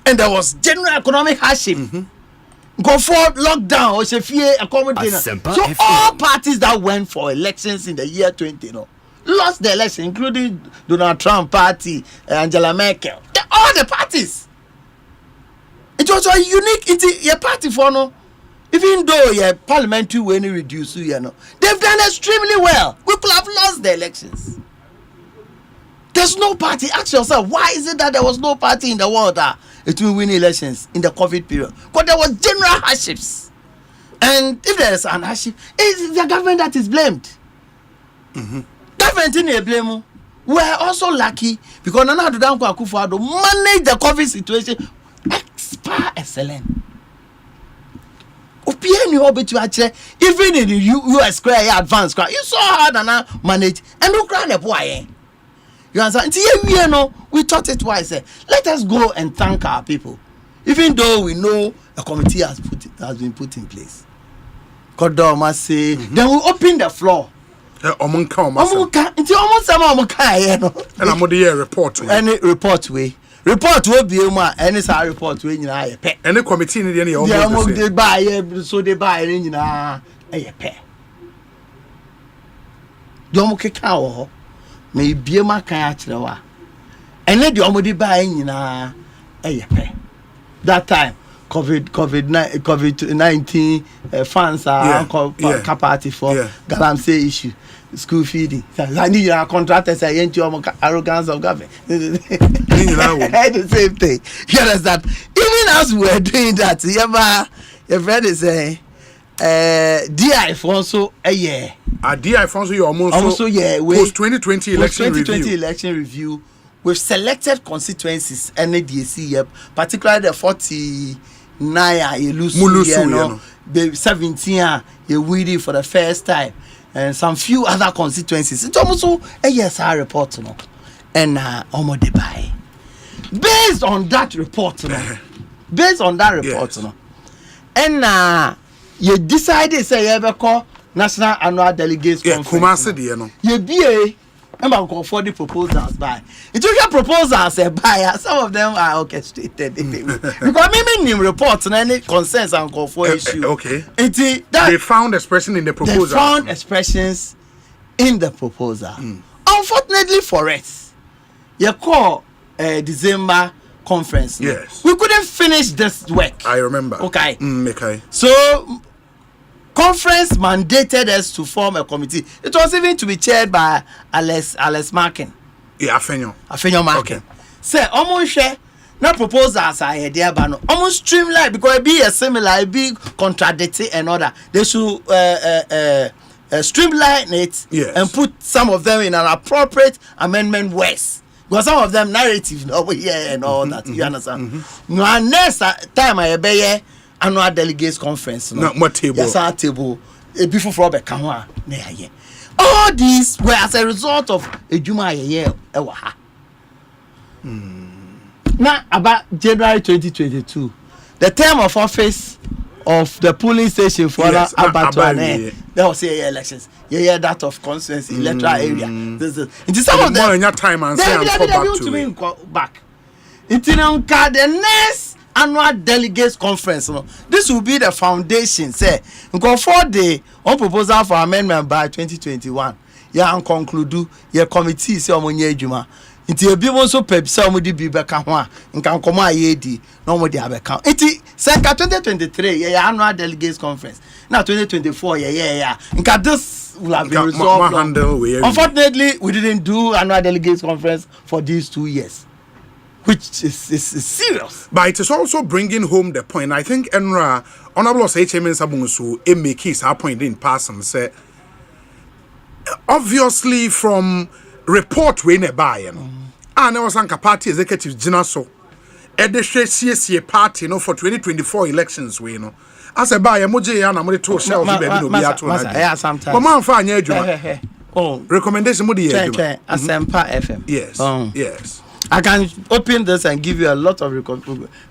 And there was general economic hardship. Go for lockdown or accommodation. So all parties that went for elections in the year 20 lost the election, including Donald Trump party, Angela Merkel. All the parties. It was a unique party for no. Even though parliamentary when it reduced, they've done extremely well. We could have lost the elections. There's no party. Ask yourself, why is it that there was no party in the world that it will win elections in the COVID period? Because there was general hardships. And if there is an hardship, it's the government that is blamed. Government in blame. We are also lucky because Nana Addo Akufo-Addo managed the COVID situation par excellence. Even in the US square advanced square, you saw how Nana manage and no crown a boy. You understand? We thought it wise. Let us go and thank our people, even though we know a committee has been put in place. Then we open the floor. Report. Report will be any report when you any committee in the they buy so they buy in a pay. Yomuke cow may be my catch and let the omodi buy in a pay. That time COVID-19 funds are capacity for Galamsey issue. School feeding. I need your contractors. I ain't your arrogance of government. The same thing. You understand? Even as we were doing that, your friend is saying, DI also a year. DI also you almost post 2020 election review. We've selected constituencies, NEDC, particularly the 40 9 you lose you know, the 17 you win for the first time, and some few other constituencies. It's almost a ESR report, you know, and almost they buy. Based on that report, you know, you know, and you decided say you ever call National Annual Delegates Conference. You know, you be I'm going for the proposals by. It took your proposals by. Some of them are orchestrated. Because me reports and any concerns and call for issue. Okay. They found expression in the proposal. They found expressions in the proposal. Unfortunately for us, you call December conference. Yes. We couldn't finish this work. I remember. Okay. Okay. So conference mandated us to form a committee. It was even to be chaired by Alex Markin. Yeah, Afenyo Markin. Okay. Say, almost share na proposals are here, but almost streamline because it be a similar, it be contradictory and other. They should streamline it and put some of them in an appropriate amendment ways. Because some of them narrative over here and all that. You understand? No, next time I be annual delegates conference. No more table. Yes, our table. Before Robert Kanwa. All these were as a result of a Juma year. Now about January 2022, the term of office of the polling station for Abattoir. There was elections. That of constituency electoral area. It is some of them. More time and say back. The next annual delegates conference, this will be the foundation. Say, go for the proposal for amendment by 2021. Yeah, conclude your committee. Say, omonye juma. Inti ebi mo so pepsa omudi bi beka ho a nkan komo ayedi no mo de abeka. Inti second 2023 yeah annual delegates conference. Now 2024 yeah. Nkan this will have been resolved. Unfortunately, we didn't do annual delegates conference for these 2 years. Which is serious. But it is also bringing home the point. I think Enra, Honorable Osei Sabunsu, make his point in person, say, obviously from report we ne buy, and there was a party executive Jinaso, at the CSA party, for 2024 elections, we know. As a buyer, Moji and I'm going to show you sometimes. But man, fine, recommendation, Moody, Asempa FM. Yes, yes. I can open this and give you a lot of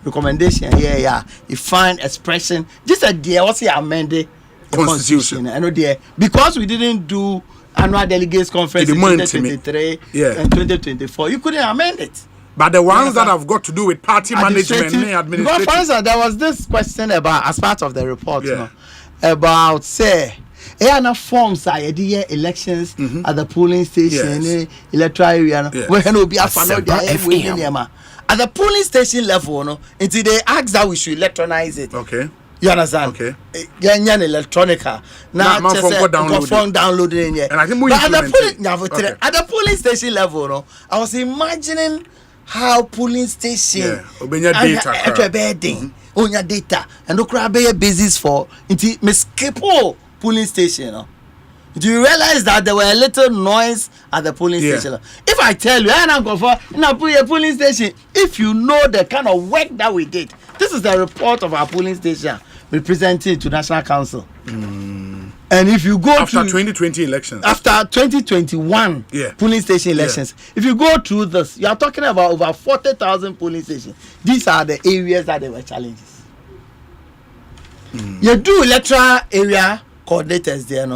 recommendation. Yeah. You find expression. Just a dear, what's the amended constitution? I know dear because we didn't do annual delegates conference in 2023 and 2024. You couldn't amend it. But the ones that have got to do with party management, administration. Because for instance, there was this question about as part of the report, about say. There forms elections at the polling station, electoral area. Where can be at the polling station level? Until they ask that we should electronize it. Okay. You understand? Okay. Electronica. Now just downloading it. And I think at the polling station level, I was imagining how polling station data and the basis for until polling station. Do you realize that there were a little noise at the polling station? If I tell you, I'm going for a polling station, if you know the kind of work that we did, this is the report of our polling station we presented to National Council. And if you go after 2020 elections, after 2021 polling station elections, if you go through this, you are talking about over 40,000 polling stations. These are the areas that there were challenges. You do electoral area coordinators there,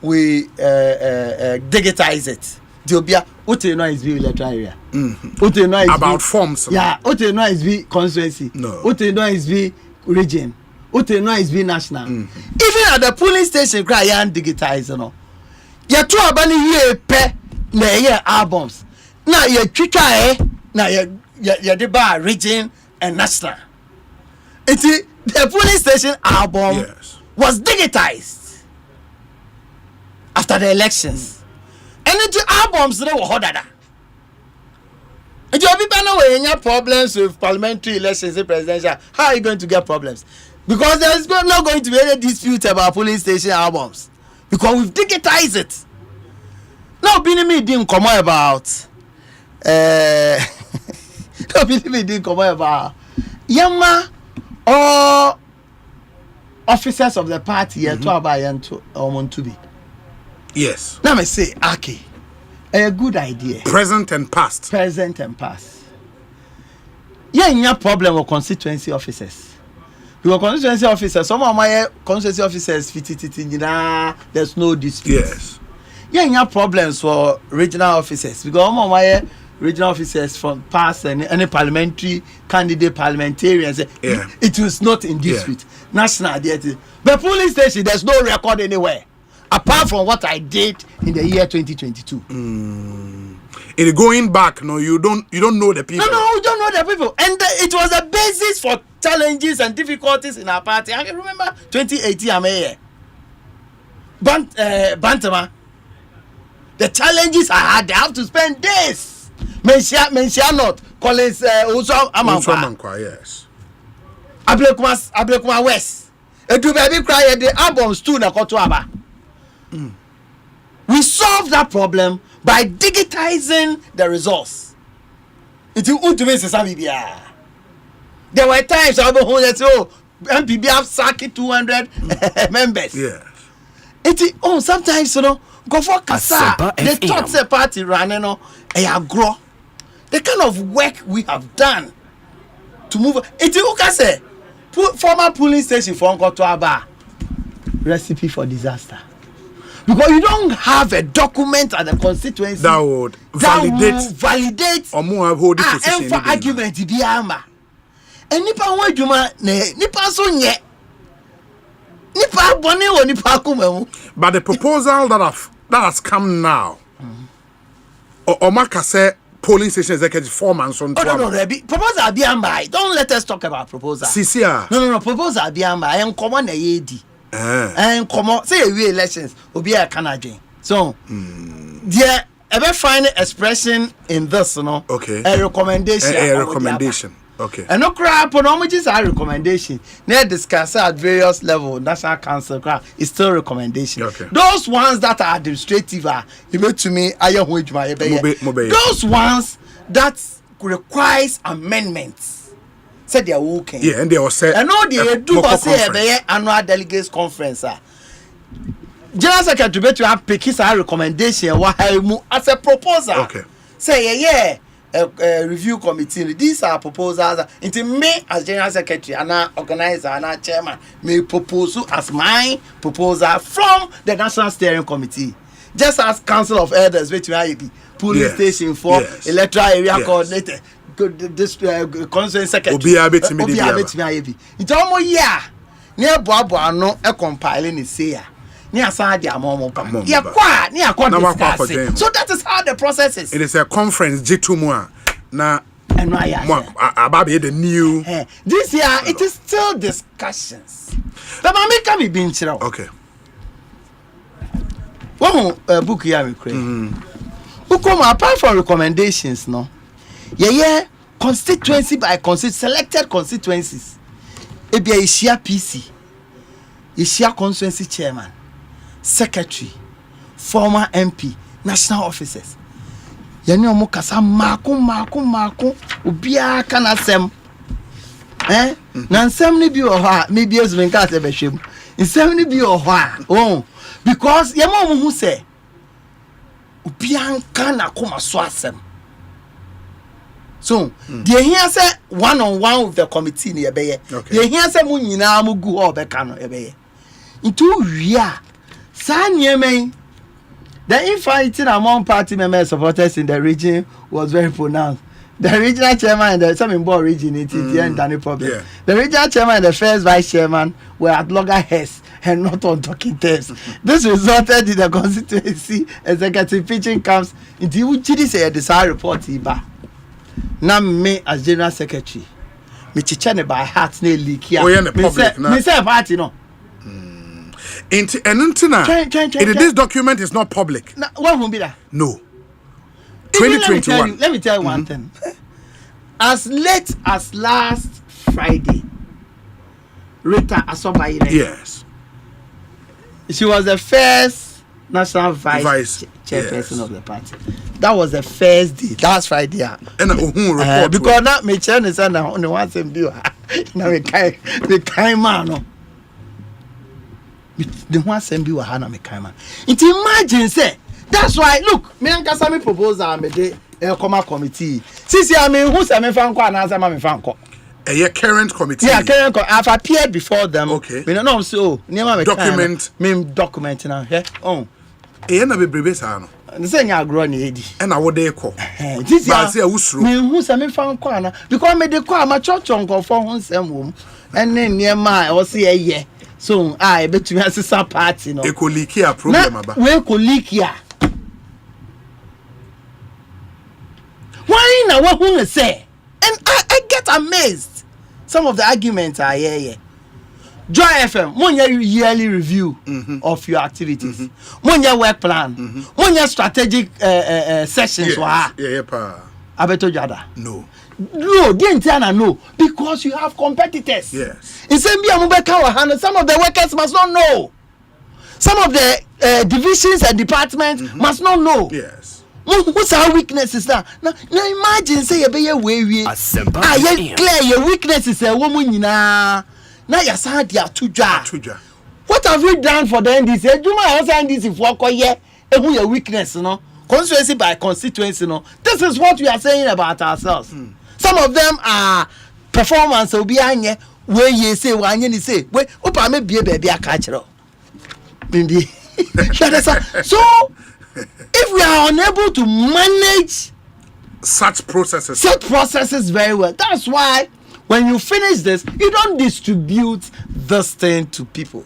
we digitize it. Diobia, what you know is be electoral area. What you know is about forms. Yeah, what you know is be constituency. No. What you know is be region. What you know is be national. Even at the polling station, cry and digitize, You two abani ye pe na ye albums. Now you try now you deba region and national. The polling station album was digitized after the elections. And the albums they were harder. And you people know when you have problems with parliamentary elections and presidential, how are you going to get problems? Because there is not going to be any dispute about polling station albums. Because we've digitized it. Now, Binimi didn't come about. Yama all officers of the party here to be. Yes. Now me say, okay, a good idea. Present and past. Present and past. Yeah, no problem with constituency officers. Because constituency officers, some of my constituency officers, there's no dispute. Yes. Yeah, no problems for regional officers. Because some of my regional officers from past and any parliamentary candidate, parliamentarians, it was not in dispute. National identity. But police station, there's no record anywhere. Apart from what I did in the year 2022. In going back, no, you don't know the people. No, you don't know the people. And it was a basis for challenges and difficulties in our party. I can remember 2018, I'm here. Bantama. The challenges I had, they have to spend days. Mention not. Collins Uso Amankwa, yes. Ablekuma West. Edu baby cry the albums too na koto aba. We solved that problem by digitizing the resource. There were times I was MPB have sacked 200 members. Yes. Sometimes go for Kasa. The third party running grow. The kind of work we have done to move. Former police station for Nkotoaba. Recipe for disaster. Because you don't have a document at the constituency that would validate or more hold the position for argument diama. And nipa wajuma nipa so nye nipa bone or nipa kuma. But the proposal that has come now, Omaka said polling station executive 4 months on. No, proposal biamba. Don't let us talk about proposal. CCR. No, proposal biamba. I am common yedi. And come on, say we elections will be a Canadian. So, there ever find expression in this, okay, a recommendation. A recommendation. Okay. And no crap on how much is our recommendation. They discuss at various levels. National Council is still recommendation. Okay. Those ones that are administrative are to me. Those ones that requires amendments. Said they are working. Yeah, and they will say. And all they do was say annual delegates conference. General Secretary bet you have pick his recommendation as a proposal. Okay. Say review committee. These are proposals. Into me as General Secretary and organizer and chairman may propose as my proposal from the National Steering Committee. Just as Council of Elders, which may be police station for electoral area coordinator. This concerned secretary. It's almost near Bobo no a compiling is here. Near Sadia Momo. So that is how the process is. It is a conference G2 now. And about the new this year it is still discussions. The mommy can be being chill. Okay. One book here we create. Who come apart from recommendations, no? Yeah, constituency by selected constituencies. Ebia Ishia PC, Ishia constituency chairman, secretary, former MP, national officers. Yani omo kasa maku ubia kana sem. Na nsem ni bi oha, maybe ezumenka atebehwem. Nsem ni bi oha. Oh, because yema omo hu say ubia kana koma so asem. So, the here say one-on-one with the committee in Ebeye. The here say Munina Mugu or Becano Ebeye. Into Ria Sanyeme. The infighting among party members supporters in the region was very pronounced. The regional chairman and the some board region it and any problem. Yeah. The regional chairman and the first vice chairman were at loggerheads and not on talking terms. This resulted in the constituency executive pitching camps into which say a desired report. Now me as general secretary, me chichane by heart ne leak here. Oh, yeah, the public. Me say party no. This document is not public. What will be that? No. 2021. Let me tell you one thing. As late as last Friday, Rita Asoba. Yes. She was the first national vice chairperson of the party. That was the first day. That's Friday. And because now me chairman is only one same deal. Now we kind man no. The one send you a hand me kind man. It imagine say that's why look me and Kasami proposal me dey committee. Since I mean who say me fan ko and answer me fan ko. A current committee. Yeah, current. I've appeared before them. Okay. Me no so near me document. Me document now. Yeah. Oh. Na be brebe sa no. The say nya agro na edi. Na wo dey ko. This ba say usuro. Me who say me fan ko na because me dey ko ama church onko for ho nsem wo. Ene niema o say eye. So I betumi asesa party no. Ekolikia problem aba. We ekolikia. Why na what who say? And I get amazed. Some of the arguments are here. Joy FM, one yearly review of your activities. One year work plan. One year strategic sessions. Yeah, pa. I bet you that. No. No, no, because you have competitors. Yes. In some of the workers must not know. Some of the divisions and departments must not know. Yes. What's our weaknesses now? Now imagine say you be way. Asempa. Clear your weaknesses a woman na. Now you say they are tuja. What have we done for the NDC? Do my also NDC for koye e your weakness no. Constituency by constituency no. This is what we are saying about ourselves. Some of them are performance obi anye where you say wanye ni say we opa me bie baby aka kire. Bindi. So if we are unable to manage such processes very well, that's why when you finish this, you don't distribute this thing to people.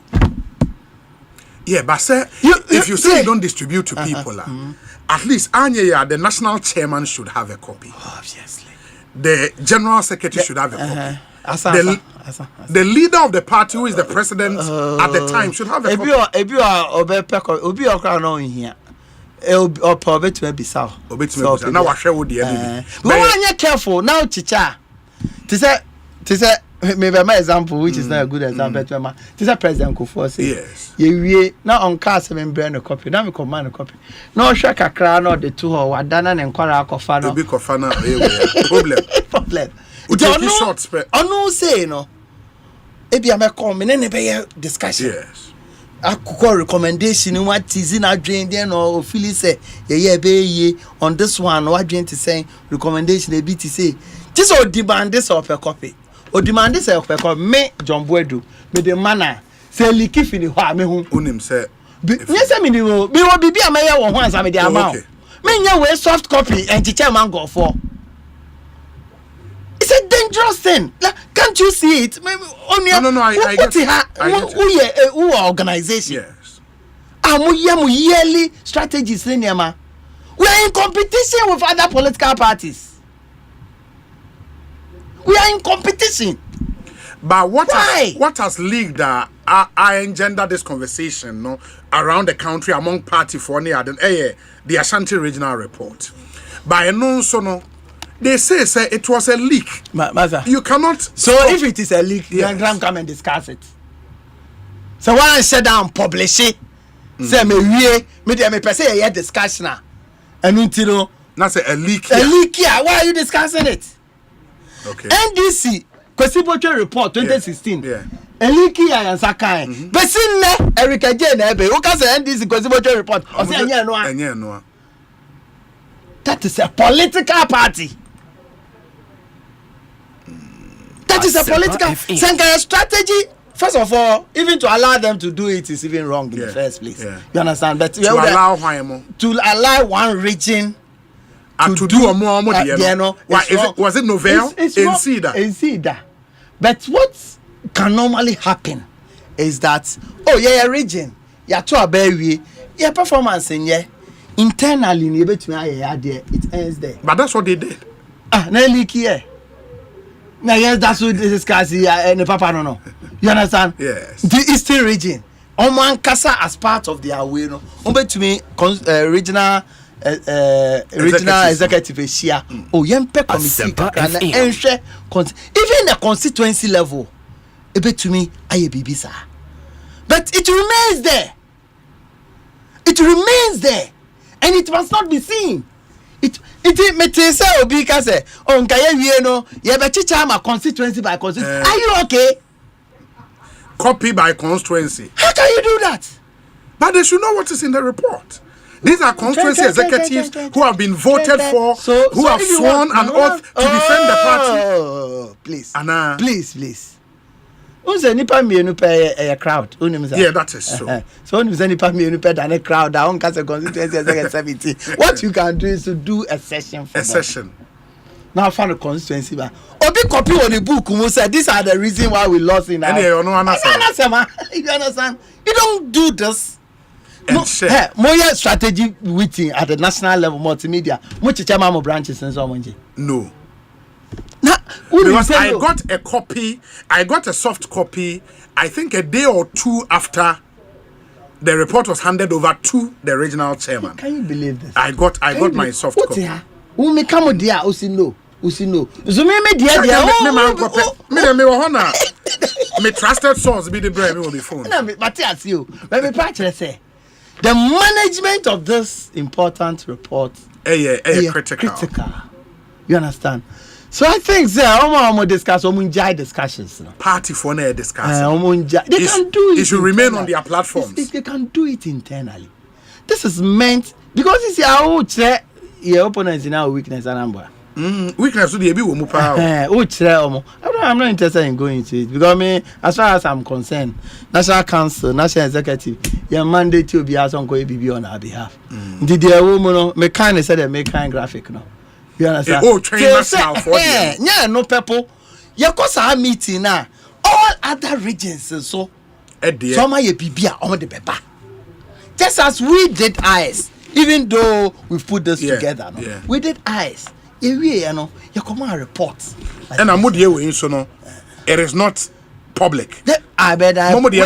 Yeah, but sir, if you say you don't distribute to people, at least the national chairman should have a copy. Obviously. The general secretary should have a copy. The leader of the party, who is the president at the time, should have a copy. If you are here. Or probably to be so. Now I share with the when you're careful now, teacher. To say maybe my example, which is not a good example, to say President Kufuor say yes. You now on cast and brand a copy. Now we command a copy. No shake a crown or the two or Dana and Kora Kofana. Big Kofana problem. It's short spread. Oh no, say no. Maybe I'm a comment and a discussion. Yes. I could recommendation what is in our drain then or Philly say be on this one what drain to say recommendation a bit to say just or demand this of a copy or demand this of a copy me John Buedu me the manner say licky fini wa me hu unim say yes I mean be will be a mayor one once I mean the amount me nya we soft copy and teacher man go for. It's a dangerous thing. Can't you see it? No, I get it. Who organization? Yes. Yearly strategies. We are in competition with other political parties. We are in competition. But what has leaked I engender this conversation around the country among party for the Ashanti Regional Report. By no so they say it was a leak. You cannot. So if it is a leak, you can come and discuss it. So why I sit down publish it? Say me per se a discussion now. And until that's a leak. A leak here. Why are you discussing it? Okay. NDC Kwesiboche report 2016. Yeah. A leak here and Sakai. But sin Erica Jane Ebe. Who can say NDC Kwesiboche report? Or say no. That is a political party. That is a political strategy. First of all, even to allow them to do it is even wrong in the first place. Yeah. You understand? But to allow one region to do more. Was it novel? Insida. But what can normally happen is that region, your performance in internally it ends there. But that's what they did. Now yes, that's what this discuss here. Papa no. You understand? Yes. The Eastern region, Oman Kasa as part of their way, no. To me, regional executive here. Yempe committee even the constituency level. To me, bibisa. But it remains there. It remains there, and it must not be seen. Iti mete say obi ka say o nka ye wie no ye be chicha ma constituency by constituency. Are you okay? Copy by constituency. How can you do that? But they should know what is in the report. These are constituency executives who have been voted for, who have sworn an oath to defend the party. Oh, please. Anna. Please. Unse nipa mienu pe a crowd. Yeah, that is so. So unse nipa mienu pe than a crowd. I won't cast a constituency executive 70. What you can do is to do a session for them. Session. Now find a constituency ba. Obi copy on the book who said these are the reason why we lost in our. You understand? You understand? You don't do this. And share. More strategy meeting at the national level multimedia. Much chairman branches and so on. No. Because I got a copy, I got a soft copy, I think a day or two after the report was handed over to the regional chairman. Can you believe this? I got my soft copy. Who me come dia usino. Zumi me dia me trusted source be the brain me will be phone. Na me Matthias you. Let me patch say. The management of this important report critical. You understand? So I think we discuss discussions. Party for na discuss. They can do it. It should remain on their platforms. They can do it internally. This is meant because it's your opponents in our weakness and number. Weakness to the ebi wo mu pa. I'm not interested in going to it because as far as I'm concerned, National Council, National Executive, your mandate to be as on on our behalf. Did the woman me kind said they make kind graphic no. You understand? Train myself for them. Yeah, no people. You cause our meeting now. All other regions so. Some are bibia on the beba. Just as we did eyes, even though we've put this together, no? We did eyes. You know, you come and report. And I'm with so no. It is not public. I bet public.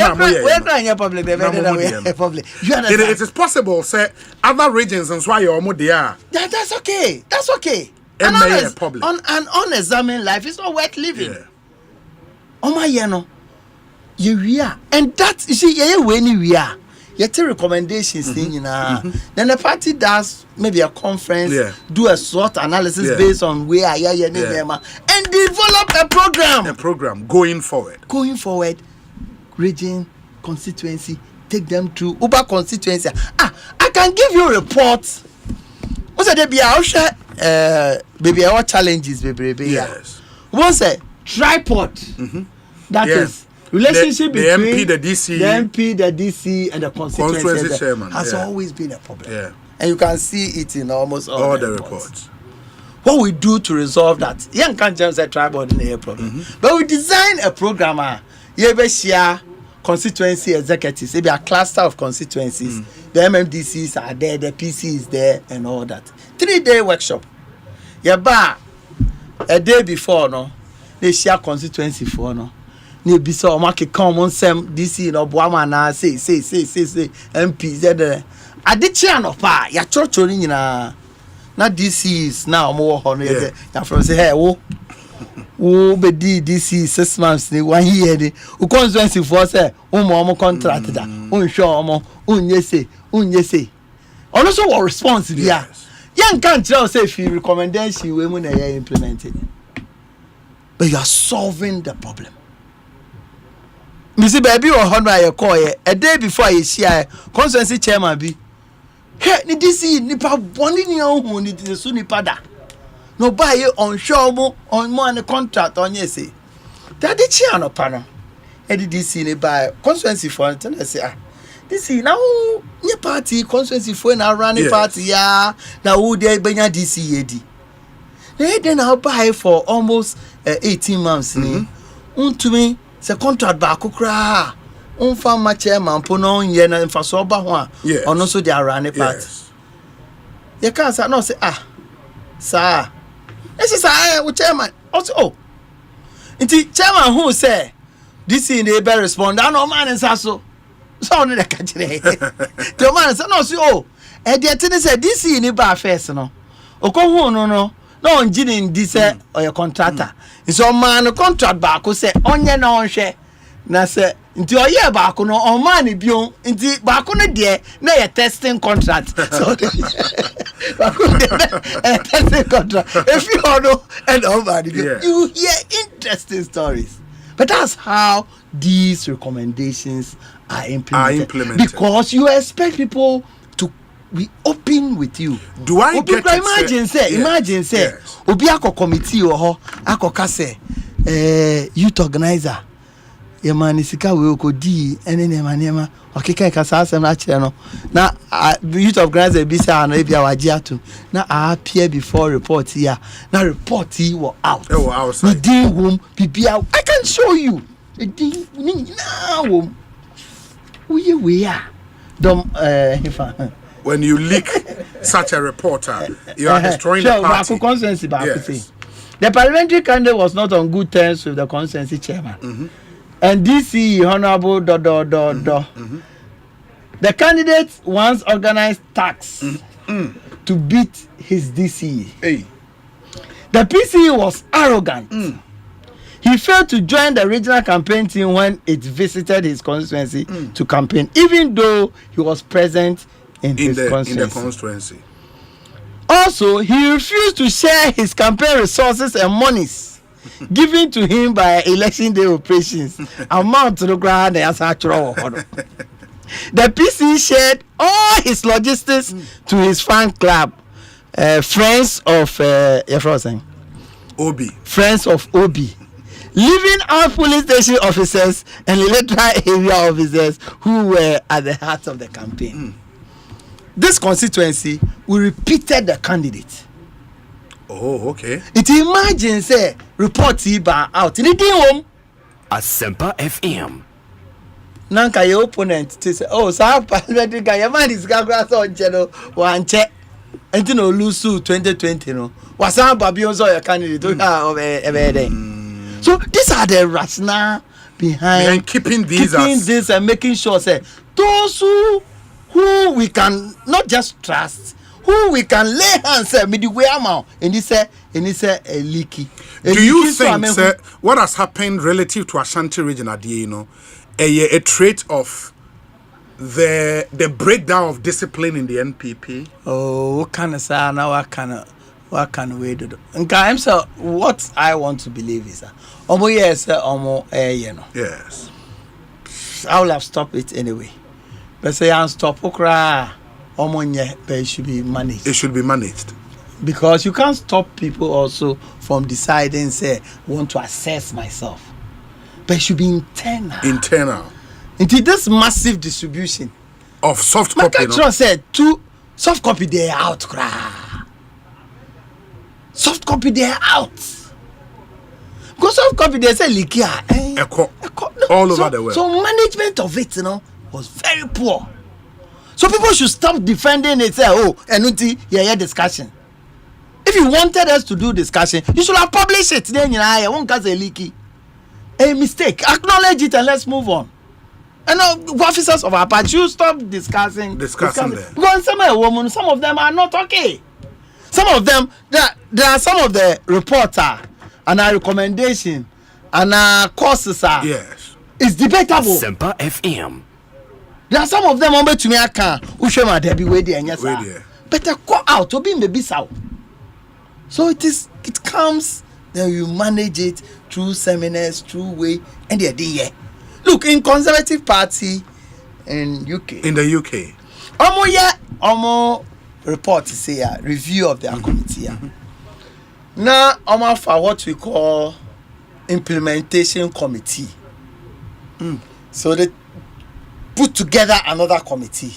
It is possible, say other regions and why you're more there. That's okay. That's okay. An unexamined life is not worth living. Oh my, you are, and that you see, when we are. You take recommendations thing, then the party does maybe a conference, do a SWOT analysis based on where and develop a program. A program going forward. Region, constituency, take them to Uber constituency. I can give you reports. What's there be baby our challenges, baby. Yes. What's a tripod? That is. Relationship the between MP, the DC, the DC, and the constituency chairman has always been a problem. And you can see it in almost all the reports. What we do to resolve that? Young can't just say tribal in a problem. But we design a program. You share constituency executives. Maybe a cluster of constituencies. The MMDCs are there, the PC is there, and all that. 3-day workshop. A day before, no, they share constituency for no. Ni bisa o ma ke kan mo nsem DC no boama na say MP zed adichi anopa ya chochori nyina na DC is now mo ho no ya from say hey wo be DC 6 months ni 1 year ni o constituency for say o mo contract da o show mo unye say ono so what response bia yan kan tell say if you recommendation we mu na ya implemented, but you are solving the problem. Missy baby or honor your call a day before you share constituency chairman be. Hey, ni DC nipa bonding your own it is soon pada. No buy you on show mo on more on the contract on yes. That the chair no panel. Eddie DC ni buy constituency for it and I say DC now your party constituency for na running party ya na who dey benya DC edi. Then I'll buy for almost 18 months ni. Untumi se contract ba kokra unfa ma chairman po no ye na mfa so ba ho a ono so dey run part ye can say no say sir ese say we chairman also nti chairman who say this in dey be respond and no man nsa so no dey catch dey the man say no say e dey tin say this in ba first no okohu no onjini ndi say or your contractor so man contract ba ko say onye na onhwe na say Nti oye baako no on man bion nti baako no de na ye testing contract so baako de testing contract if you know and on man you hear interesting stories but that's how these recommendations are implemented. Because you expect people to be open with you. Do I get it? Imagine say obi akọ committee ho akọka say youth organizer yemani sika we okodi ene nema okeka kasa asem na kire no na youth organizer bi say na ebia waji ato na appear before report here na report he was out outside the room bibia I can show you now we are when you leak such a reporter you are destroying the party. Yes. The parliamentary candidate was not on good terms with the constituency chairman. And DC Honorable The candidate once organized tax to beat his DCE. The PCE was arrogant. He failed to join the regional campaign team when it visited his constituency to campaign, even though he was present in the constituency. Also, he refused to share his campaign resources and monies given to him by election day operations. Amount to the ground as actual. The PC shared all his logistics to his fan club, Friends of Obi. Friends of Obi, leaving out police station officers and electoral area officers who were at the heart of the campaign. This constituency, we repeated the candidate. Oh, okay. It imagine say report out in the home. Asempa FM. Nanka your opponent to say, oh, so parliamentary guy, your man is grass on channel one check. And you know, lose 2020, no. Was our baby also your candidate? So these are the rationale behind keeping this and making sure say those who we can not just trust, who we can lay hands say me the way amount and this leaky. Do you think sir, what has happened relative to Ashanti region at a trait of the breakdown of discipline in the NPP? Oh, what kind of say now what kind of way do? What I want to believe is that yes, yes, I will have stopped it anyway. But say I'm stop okra but it should be managed. It should be managed. Because you can't stop people also from deciding say want to assess myself. But it should be internal. Into this massive distribution of soft copy. No? Said two soft copy they are out cry. Soft copy they are out. Because soft copy they say leaky all over the world. So management of it, was very poor. So people should stop defending it. Say, oh, and discussion. If you wanted us to do discussion, you should have published it. Then I won't cause a leaky. A mistake. Acknowledge it and let's move on. And officers of our party, you stop discussing them. Because some of them are not okay. Some of them, there are some of the reporter and our recommendation and our courses are. Yes. It's debatable. Asempa FM. There are some of them on to me I can Ushema Debbie way there and yes. But they go out to be maybe so. So it comes, then you manage it through seminars, through way, and they're there. Look, in Conservative Party in UK. In the UK. Almost report to say a review of their committee. Now, almost for what we call implementation committee. So they put together another committee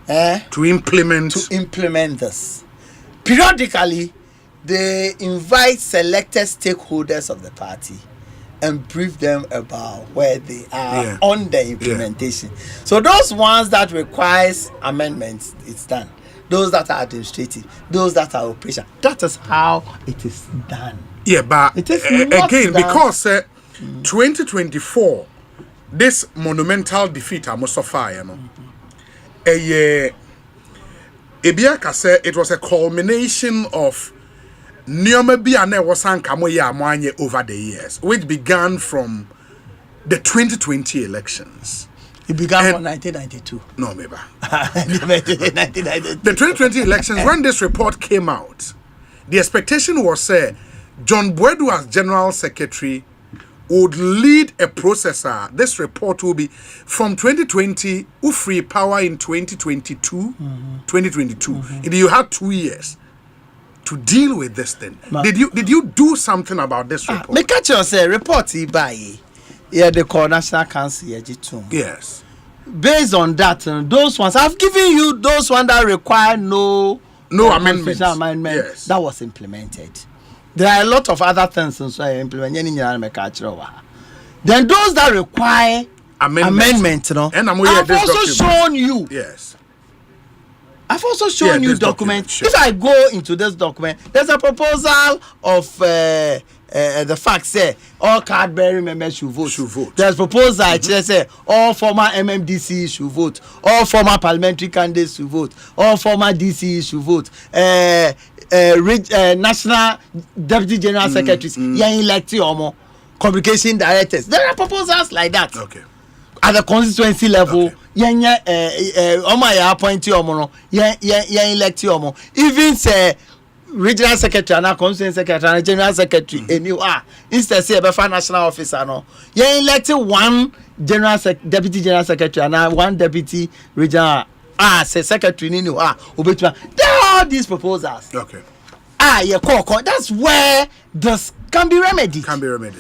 to implement this. Periodically, they invite selected stakeholders of the party and brief them about where they are on the implementation. So those ones that requires amendments, it's done. Those that are administrative, those that are operation. That is how it is done. Yeah, but again, because 2024, this monumental defeat at Mustafa, Ebiaka said it was a culmination of Nyoma Biane Wasan Kamoya Mwanye over the years, which began from the 2020 elections. It began from 1992. No, maybe. 1992. The 2020 elections, when this report came out, the expectation was John Boadu as General Secretary would lead a process. This report will be from 2020, who free power in 2022. 2022. And you had 2 years to deal with this thing. Did you do something about this report? Me catch you say report by the National Council Yes. Based on that, those ones I've given you those ones that require no amendments. Yes. That was implemented. There are a lot of other things so implemented. Then those that require amendment, and I've also shown you. Yes. I've also shown you documents. Sure. If I go into this document, there's a proposal of the facts say all card-bearing members should vote. There's proposal actually say all former MMDCs should vote, all former parliamentary candidates should vote, all former DCs should vote. National deputy general secretaries, elected communication directors. There are proposals like that. Okay. At the constituency level, appointee even say regional secretary and constituency secretary and general secretary instead say national officer no elected one deputy general secretary and one deputy regional say secretary there are all these proposals. Okay. That's where this can be remedied.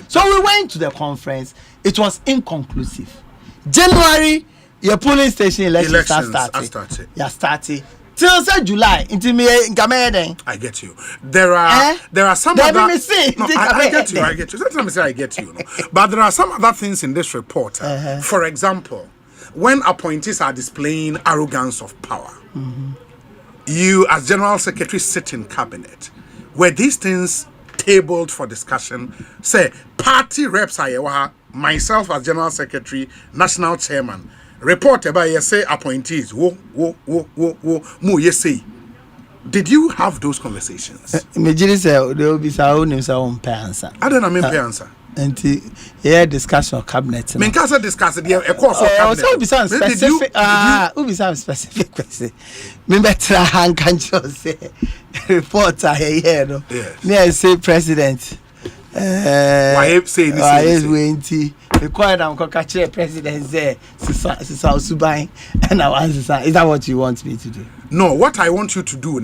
So we went to the conference. It was inconclusive. January, your polling station elections started. Yeah, started. Till say July, into me in I get you. There are some other. I get you. Let me say I get you. No? But there are some other things in this report. For example, when appointees are displaying arrogance of power, you as General Secretary sit in cabinet. Were these things tabled for discussion? Say party reps are myself as General Secretary, National Chairman, report about say appointees. Did you have those conversations? There will be some answer. I don't know answer. And discussion of cabinet. Men can't discuss it. A course of cabinet. So be some specific. Be some specific question. Me better hand can just say reporter here. No. Yes. Me say president. Why say this? Why is waiting? Required I'm going to catch president there. Subai and I answer. Is that what you want me to do? No. What I want you to do,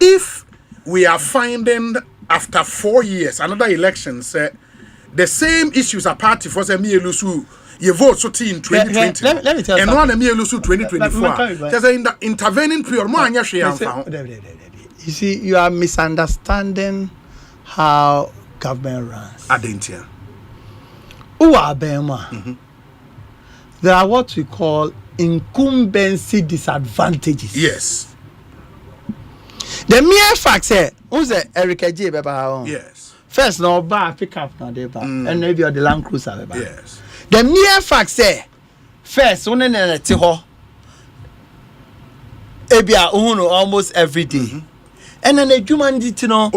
if we are finding after 4 years another election, the same issues are party for say me lusu. You vote so in 2020. Let me tell you. And one me lusu 2024. There's an intervening period. You see, you are misunderstanding how government runs. Adentia. There are what we call incumbency disadvantages. Yes. The mere fact say, who's the Erica J. Yes. First, no bar pick up now, and maybe you're the Land Cruiser. Yes. The mere fact say, first, one in a tiho, ebia almost every day. And then a human did to know,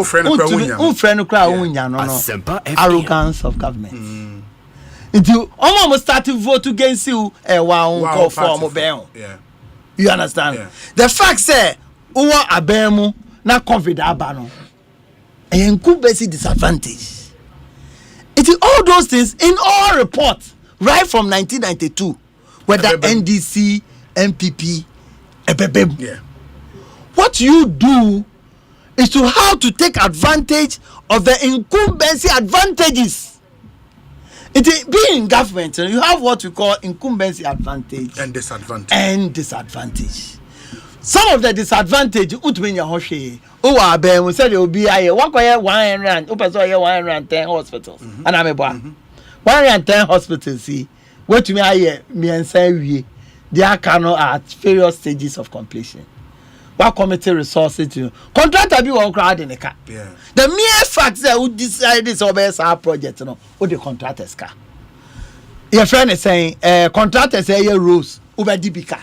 arrogance of government. Until almost start to vote against you, call for mobile. You understand? Yeah. The fact say, Uwa abemu na COVID abano. And incumbency disadvantage. It is all those things in all reports, right from 1992, whether NDC, MPP, yeah. What you do is to how to take advantage of the incumbency advantages. It is being in government, you have what we call incumbency advantage and disadvantage. Some of the disadvantage utmin ya hoshe. We said there will be a 110 hospitals. And I'm a 110 hospitals. See, what to me and say we they are at various stages of completion. What committee resources to contractor be one crowd in the car. Yeah. The mere fact that who decide this our project, who the contractors car. Your friend is saying, contractors say rules over DBK.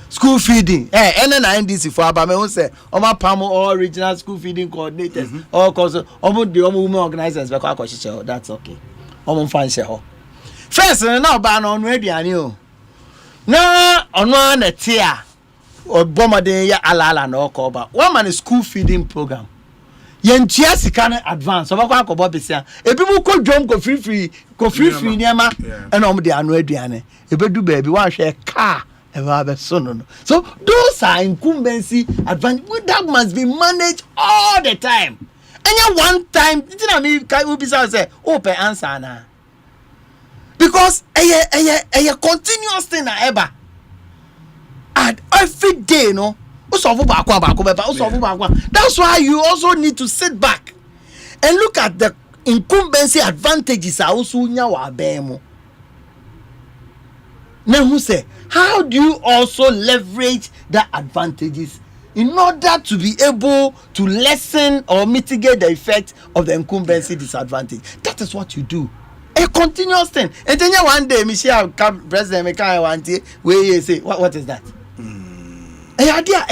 School feeding. NNIDC for Abame say, Oma Pamo all regional school feeding coordinators, all cause the women organizers. That's okay. omo fan she ho first na ba na onu aduane o na onu na tie a obomode ya alala na okoba one man school feeding program yentia sika na advance obakwa akobo besia ebi mu ko dwom ko free niema na omo de anu aduane ebedu ba bi wan hwe car so those are incumbency advantage that must be managed all the time. And one time, we be say open answer na because a continuous thing na ever and every day no. That's why you also need to sit back and look at the incumbency advantages also nyawa abemo. Now who say how do you also leverage the advantages in order to be able to lessen or mitigate the effect of the incumbency disadvantage? That is what you do. A continuous thing. And then one day, Michelle President Mekaya Wanti, where you say, what is that? A idea,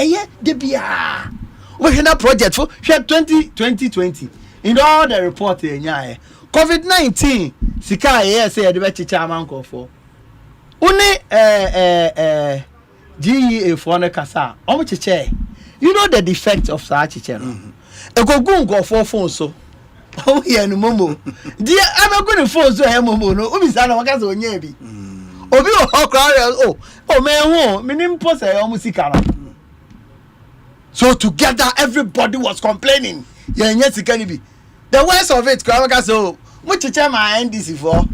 we had a project for 2020. In all the report in COVID-19, Sika say the better chairman call for. Only GEA for the Kasa, you know the defect of such channel. A go for phone so. Oh, yeah, no momo. Dear, I'm going to phone so momo. No, Ubisana Wakazo Nebi. Obi oh, man, minim post a musicala. So together, everybody was complaining. Yeah, yes, it can be. The worst of it, Kawakaso, what you tell my NDC for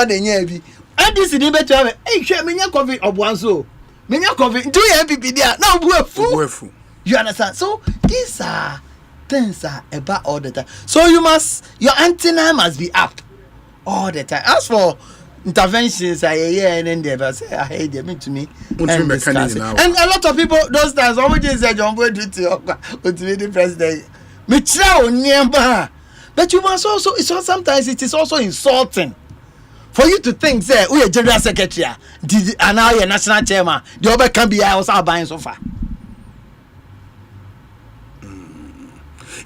the Nebi. And this is the better. Hey, share me coffee of one so. Me coffee. Do you MPP there? No, we're fool. You understand? So these are things are about all the time. So your antenna must be up all the time. As for interventions, I hear and then they say, I hate them to me. And a lot of people those times always say John Boy duty to the president. Me try nearby. But you must also sometimes it is also insulting. For you to think, say, we are general secretary, and now you're national chairman, the other can be also buying so far.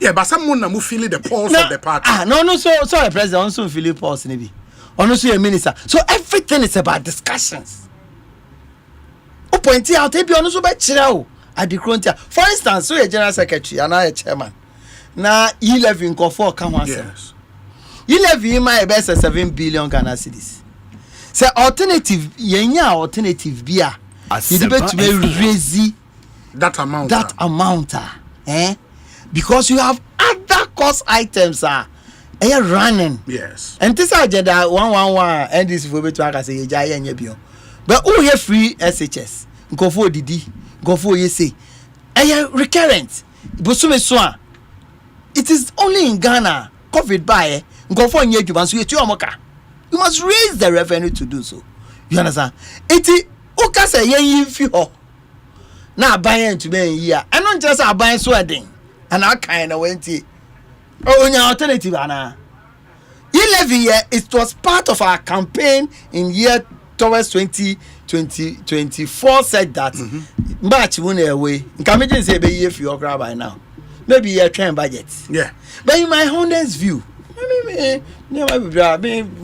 Yeah, but someone who feel the pulse of the party. No, sorry, President, also feel the pulse, maybe. Also, a minister. So everything is about discussions. Oh, point out, maybe also by Chirao at the frontier. For instance, we are general secretary, and I a chairman. Now, 11 go for come on. Yes. 11 my best 7 billion Ghana cedis. Say alternative, alternative beer. You debate to raise that amount. Because you have other cost items running. Yes. And this agenda 111 and this for better I say jaya. But who here free SHS? Go for DD, go for say. Recurrent. It is only in Ghana. COVID by go for you must raise the revenue to do so. You understand? It okay say if you now buying to be here and not just buying sweating and I kind of went alternative Anna. 11 year it was part of our campaign in year towards 2024 said that March won't away. Can we say be if you are by now? Maybe you're trying budget. Yeah. But in my honest view,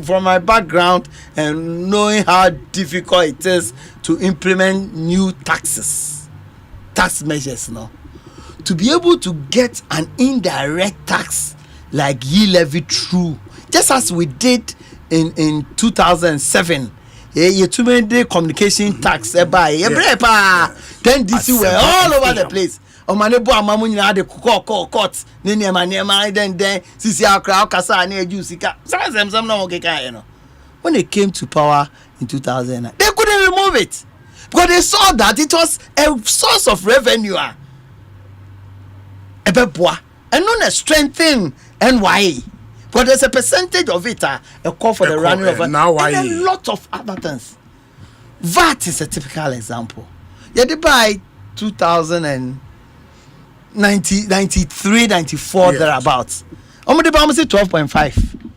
from my background and knowing how difficult it is to implement new tax measures now, to be able to get an indirect tax like levy through, just as we did in 2007. You too many communication tax then this were all over the place. O manebo amamu nyina de court then sisi akra kasa na eju sika some na okeka no. When they came to power in 2009 they couldn't remove it because they saw that it was a source of revenue ebeboa and not a strengthen NYA but there's a percentage of it a call for the running of and a lot of other things. VAT is a typical example. Yeah, they buy 93, 94 thereabouts. The bomb say 12.5.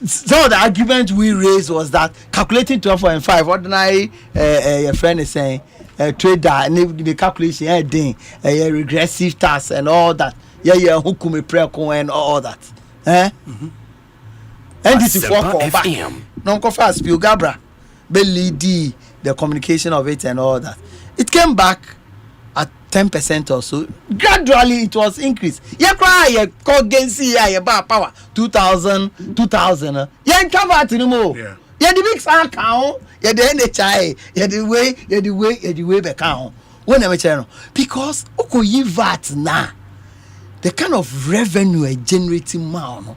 So the argument we raised was that calculating 12.5, ordinary your friend is saying trader and the calculation regressive tax and all that. Yeah, hukume preko and all that. NDC4 FM. Non confess Pio Gabra. Be lead the communication of it and all that. It came back at 10% or so. Gradually it was increased. You cry you call Gensi ya power 2000. You ain't come out anymore. Yeah. You the big sound count. You the NHI. You the way back count. When I'm channel because oko yi VAT na the kind of revenue a generating now,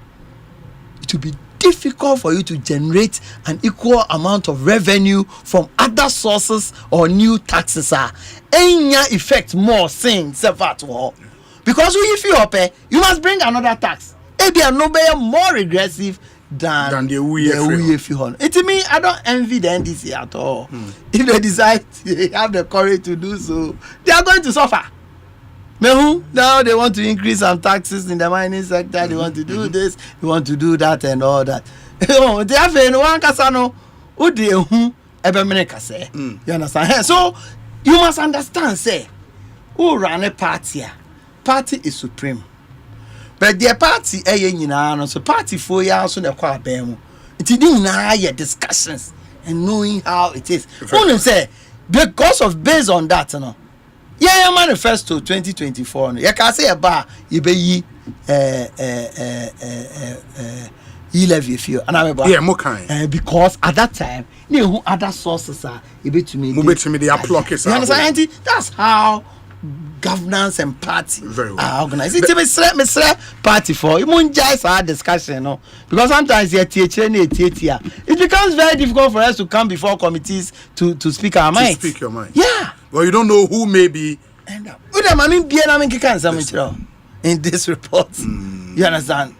it will be difficult for you to generate an equal amount of revenue from other sources or new taxes. Any effect more saying VAT because if you pay, you must bring another tax. It be more regressive than the way. It me, I don't envy the NDC at all. If they decide they have the courage to do so, they are going to suffer. Now they want to increase some taxes in the mining sector. They want to do this, they want to do that and all that. They have no one casano. You understand? So you must understand, say, who run a party? Party is supreme. But their party, so party 4 years on the choir bem. It didn't discussions and knowing how it is. Only say because of based on that, yeah, manifesto 2024. You can say about you be levy if you and more kind because at that time, other sources are to me. They are pluckers. You understand? That's how governance and party are organized. It's party for you won't just our discussion, because sometimes it becomes very difficult for us to come before committees to speak our minds. To speak your mind. Yeah. Well, you don't know who may be. In this report, you understand?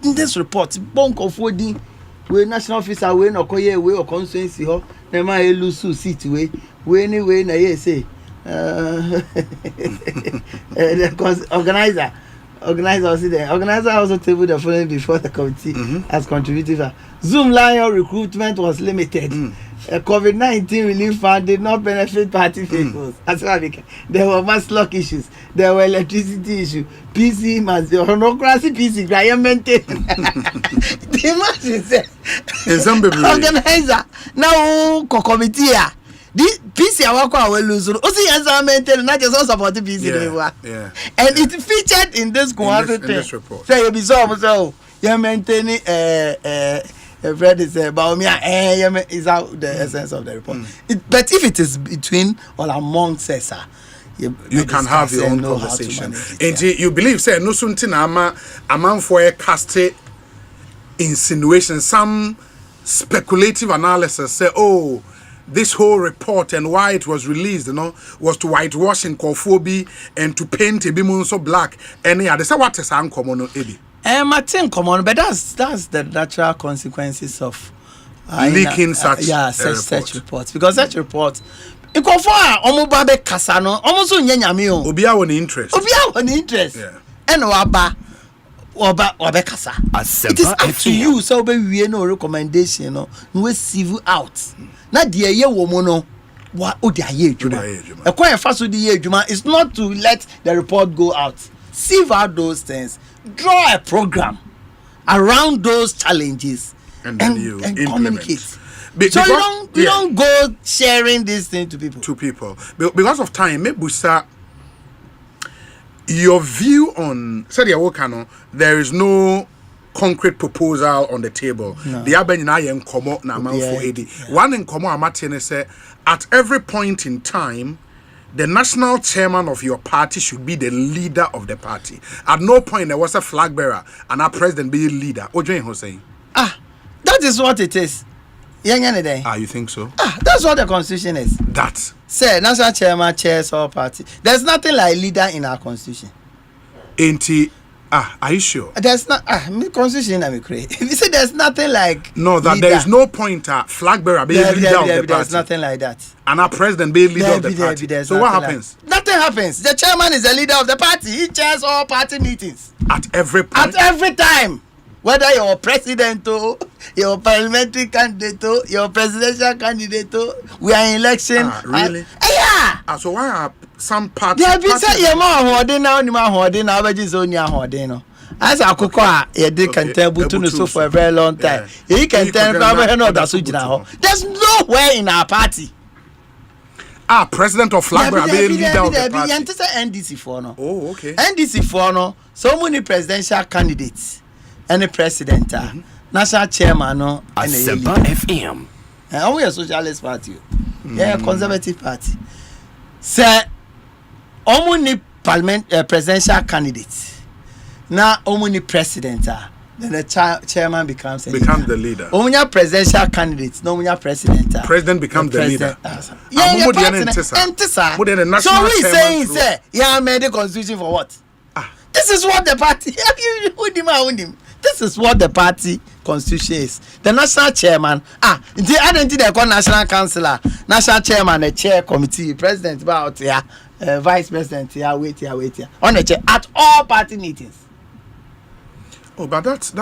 In this report, bunk of wedding, we national officer, we no koye, we or constituency, ho, nema elusu seat, we anyway, na ye say. The organizer also tabled the following before the committee as contributed. Zoom Lion recruitment was limited. COVID-19 relief fund did not benefit party vehicles. There were mass lock issues. There were electricity issues. PC must honocracy PC Graham maintain. The organizer now committee. The PC I will lose. Also, yes, maintain not just support the PC. Yeah. And it featured in this report. Say you be so you maintain Fred is about me is out the essence of the report. But if it is between or among us, you can have your own conversation. And you believe say no something a man for a cast insinuation, some speculative analysis say, oh, this whole report and why it was released, was to whitewash Kofobi and to paint a bit so black. And yeah, that's what is uncommon, Eddie. I think common, but that's the natural consequences of leaking such reports. Because such reports, in Kofoa, Omubabe Kasano, almost Nyamio. Obia on interest. Yeah. And Oba Kasa. It is up to you. So we no recommendation, no civil out. Not the year woman. What would I Juma? A quiet fast with the year Juma is not to let the report go out. Sieve out those things, draw a program around those challenges, and then you communicate. So you don't go sharing this thing to people. Because of time, maybe your view on there is no concrete proposal on the table. The Abenina yen komo na man for 80. One in komo amatene say at every point in time, the national chairman of your party should be the leader of the party. At no point there was a flag bearer and our president be a leader. Ojen Hosei. That is what it is. You think so? That's what the constitution is. That. Say national chairman chairs all party. There's nothing like leader in our constitution. Are you sure? There's not constitution that we create. You say there's nothing like that leader. There is no point flag bearer be leader of the party. There's nothing like that. And our president be leader of the party. So what happens? Nothing happens. The chairman is the leader of the party. He chairs all party meetings. At every point. At every time. Whether you're president or your parliamentary candidate or your presidential candidate, we are in election. Really? So why are some parties? There be say you more holding now, you more holding now, but it's only holding. as akoko a did can tell Butu so for a very long time. He can tell that's there's nowhere in our party. President of flag bearer, leader of the party. NDC for no. Oh, okay. NDC for no. So many presidential candidates and the president, national chairman, no. Asempa FM. And we are socialist party. Yeah, conservative party. Say, only parliament presidential candidates. Now, only president. Then the chairman becomes the leader. Only presidential candidates, no only president. President becomes the leader. So we saying, say, yeah, made the constitution for what? This is what the party. This is what the party constitution is. The national chairman. The identity they call national councillor, national chairman, the chair committee, president about here, vice president here, wait here. On the chair at all party meetings. Oh, but that's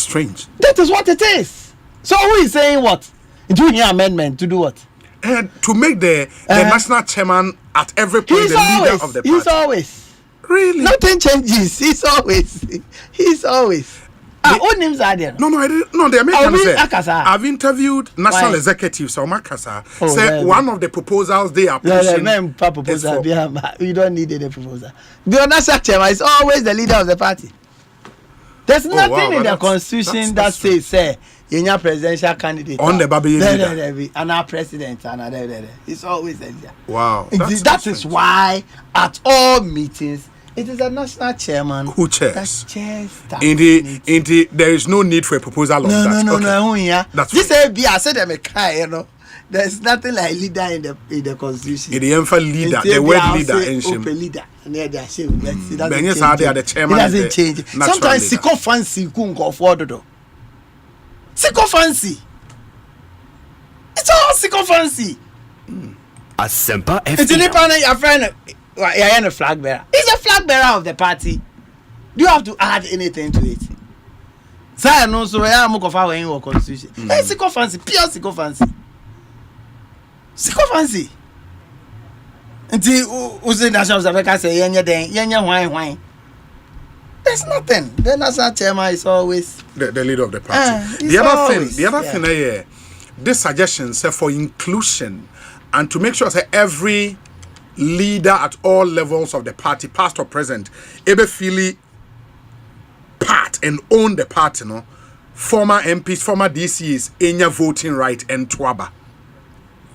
strange. That is what it is. So who is saying what? Doing your amendment to do what? To make the national chairman at every point the leader of the party. He's always. Really? Nothing changes. He's always. What names are there? No, I didn't. No, the Americans say. I've interviewed national executives. So Makasa say one of the proposals they are pushing. We don't need any proposal. The national chairman is always the leader of the party. There's nothing in the constitution that says, say, you're presidential candidate. On the baby leader. And our president. It's always the leader. Wow. That is why at all meetings, it is a national chairman who chairs. That chairs that meeting. There is no need for a proposal of that. No. Yeah. That's this I said them a car, you know. There's nothing like leader in the constitution. In the leader, the word leader in leader. It doesn't change. Sometimes sycophancy couldn't go forward though. Sycophancy. It's all sycophancy. Asempa FM. It's your friend. You're a flag bearer. He's a flag bearer of the party. Do you have to add anything to it? So I know so I am going to constitution. It's sycophancy, pure sycophancy. Sycophancy. Until Osei National Africa say wine. There's nothing. The national chairman is always the leader of the party. The other thing, this suggestion say for inclusion and to make sure that every leader at all levels of the party, past or present, able feel part and own the party, no? Former MPs, former DCs, any voting right and twaba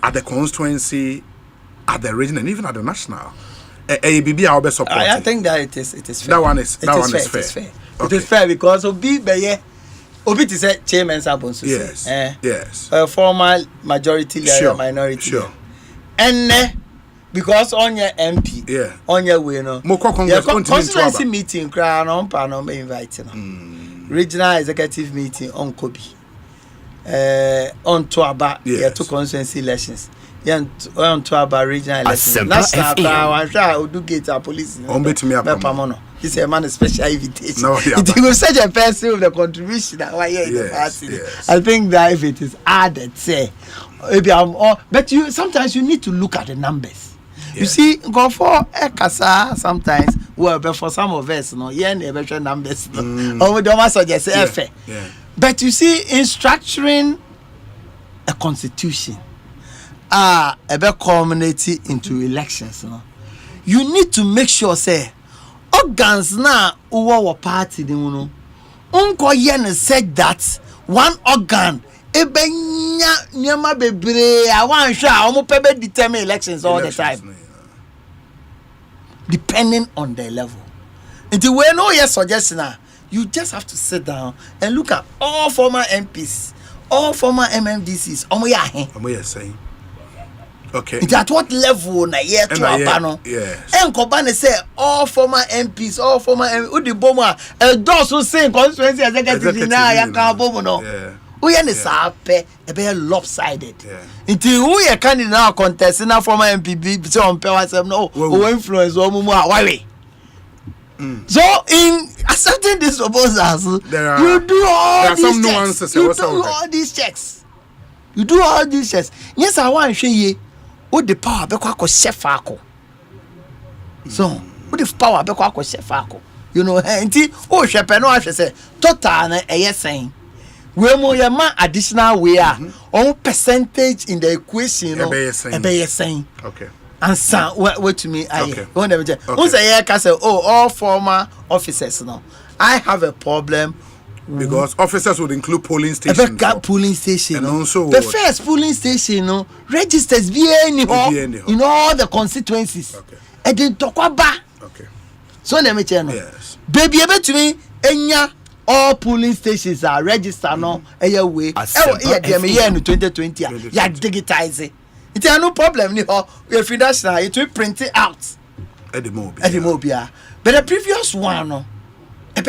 at the constituency, at the region, and even at the national. ABB are also supporting. I think that it is fair. That one is fair. It is fair. Okay. It is fair because Obi is a chairman Bonsu. Yes. A former majority leader, minority. Sure. And because on your MP, on your way, no. Constituency meeting, crown on panel, inviting. Regional executive meeting on Kobe. On Tuaba, two constituency elections. On Tuaba regional elections. National power, do get our police. This is a man special invitation. It was such a person with the contribution that why the party. I think that if it is added, say, maybe but sometimes you need to look at the numbers. You see, go for Ekasa sometimes. Well, but for some of us, no, better numbers. No, we don't suggest effort. But you see, in structuring a constitution, a community into elections, no, you need to make sure, say, organs na our party, no, unko yen said that one organ. Nyama bebre I want sure almost determine elections all the time. Depending on their level. Until we know your suggestion, you just have to sit down and look at all former MPs, all former MMDCs. Omo saying. Okay. At what level na year to abano? Yes. And Kobane say all former MPs, all former Udiboma, those who say constituency executive na ya kabomo no. Yeah. We are a lopsided. Until we are candidate now contest now former MPB so on power no influence or why. So in accepting these proposals, you do all these checks. You do all these checks. You do all these checks. Yes, I want to show you what the power be kwa chef ako. So, what the power be kwa chef ako. you know enti o hwepe no ahwe say total na eyesen we mo ye ma additional we on percentage in the equation no ebeyesen okay and so what to me I won dem who say here ka say all former officers no I have a problem because officers would include polling stations. Polling station. And also the first polling station, registers in all the constituencies. Okay. And then Tokwaba. Okay. So let me tell you. Yes. Baby, to me, Enya all polling stations are registered no way. Yeah, 2020. Yeah, digitize it. It's no problem. If that's now, it will print it out. At the mobile. But the previous one, no, a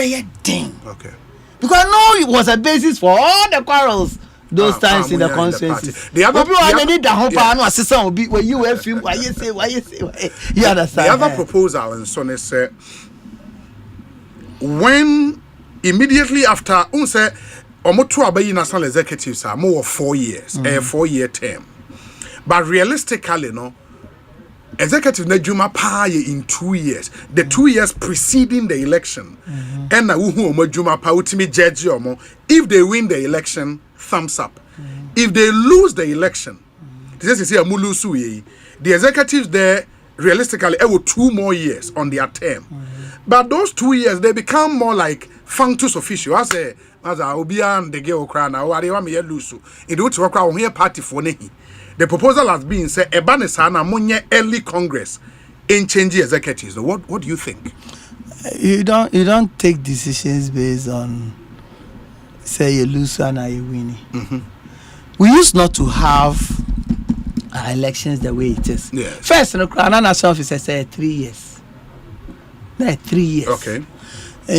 ding. Okay. Because no, it was a basis for all the quarrels those times in the constituency. The other proposal and so is when immediately after unse omoto abayi national executives are more 4 years, a 4-year term. But realistically, no. Executive Najuma Paye in 2 years. The 2 years preceding the election. And na uhu Majuma Pautimi judge yomo. If they win the election, thumbs up. If they lose the election, this is here Mulusu. The executives there realistically have 2 more years on their term. But those 2 years they become more like functus officio. As a Obian the Geo Crana or Ariwami Lusu. It would work out here party for Nehi. The proposal has been said Ebanesana Munye early Congress in changing executives. So what do you think? You don't take decisions based on say you lose and you win. We used not to have our elections the way it is. Yes. First, the Crown National Officer said 3 years. 3 years. Okay.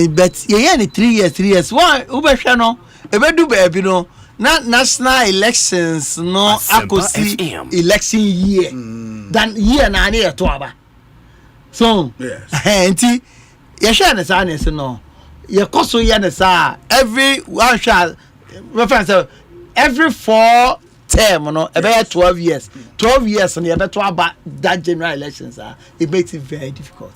But yeah, 3 years, 3 years. Why? Ubeshano, ebedu baby no. Not national elections, no akosi election year. Than year na year to aba. So, enti ye share the sadness no. Ye koso ye na sa every one shall reference every 4 term no about 12 years. 12 years and ye beto aba that general elections it makes it very difficult.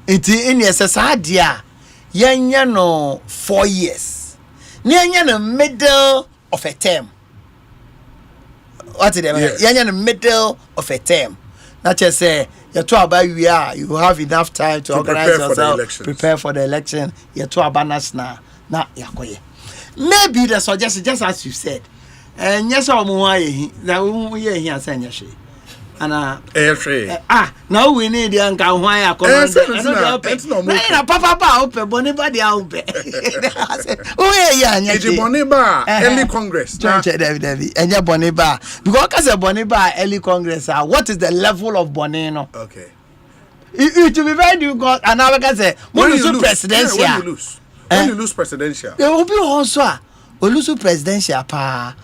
Enti in ye sa dia ye no 4 years. Nye no middle of a term. What is it? You're in the middle of a term. Not just say you're too about you have enough time to organize yourself, prepare for the election. You're too about national. Now, maybe the suggestion, just as you said, and yes, I'm we are here saying yes. And now we need young Kawaya. Papa open Boniba the Alpe. Oh, yeah, Boniba early Congress. And your Boniba. Because a Boniba early Congress, what is the level of Bonino? Okay. It will be very difficult. And now I can say, when you lose presidential. When you lose presidential. There will be also a lose presidential pa.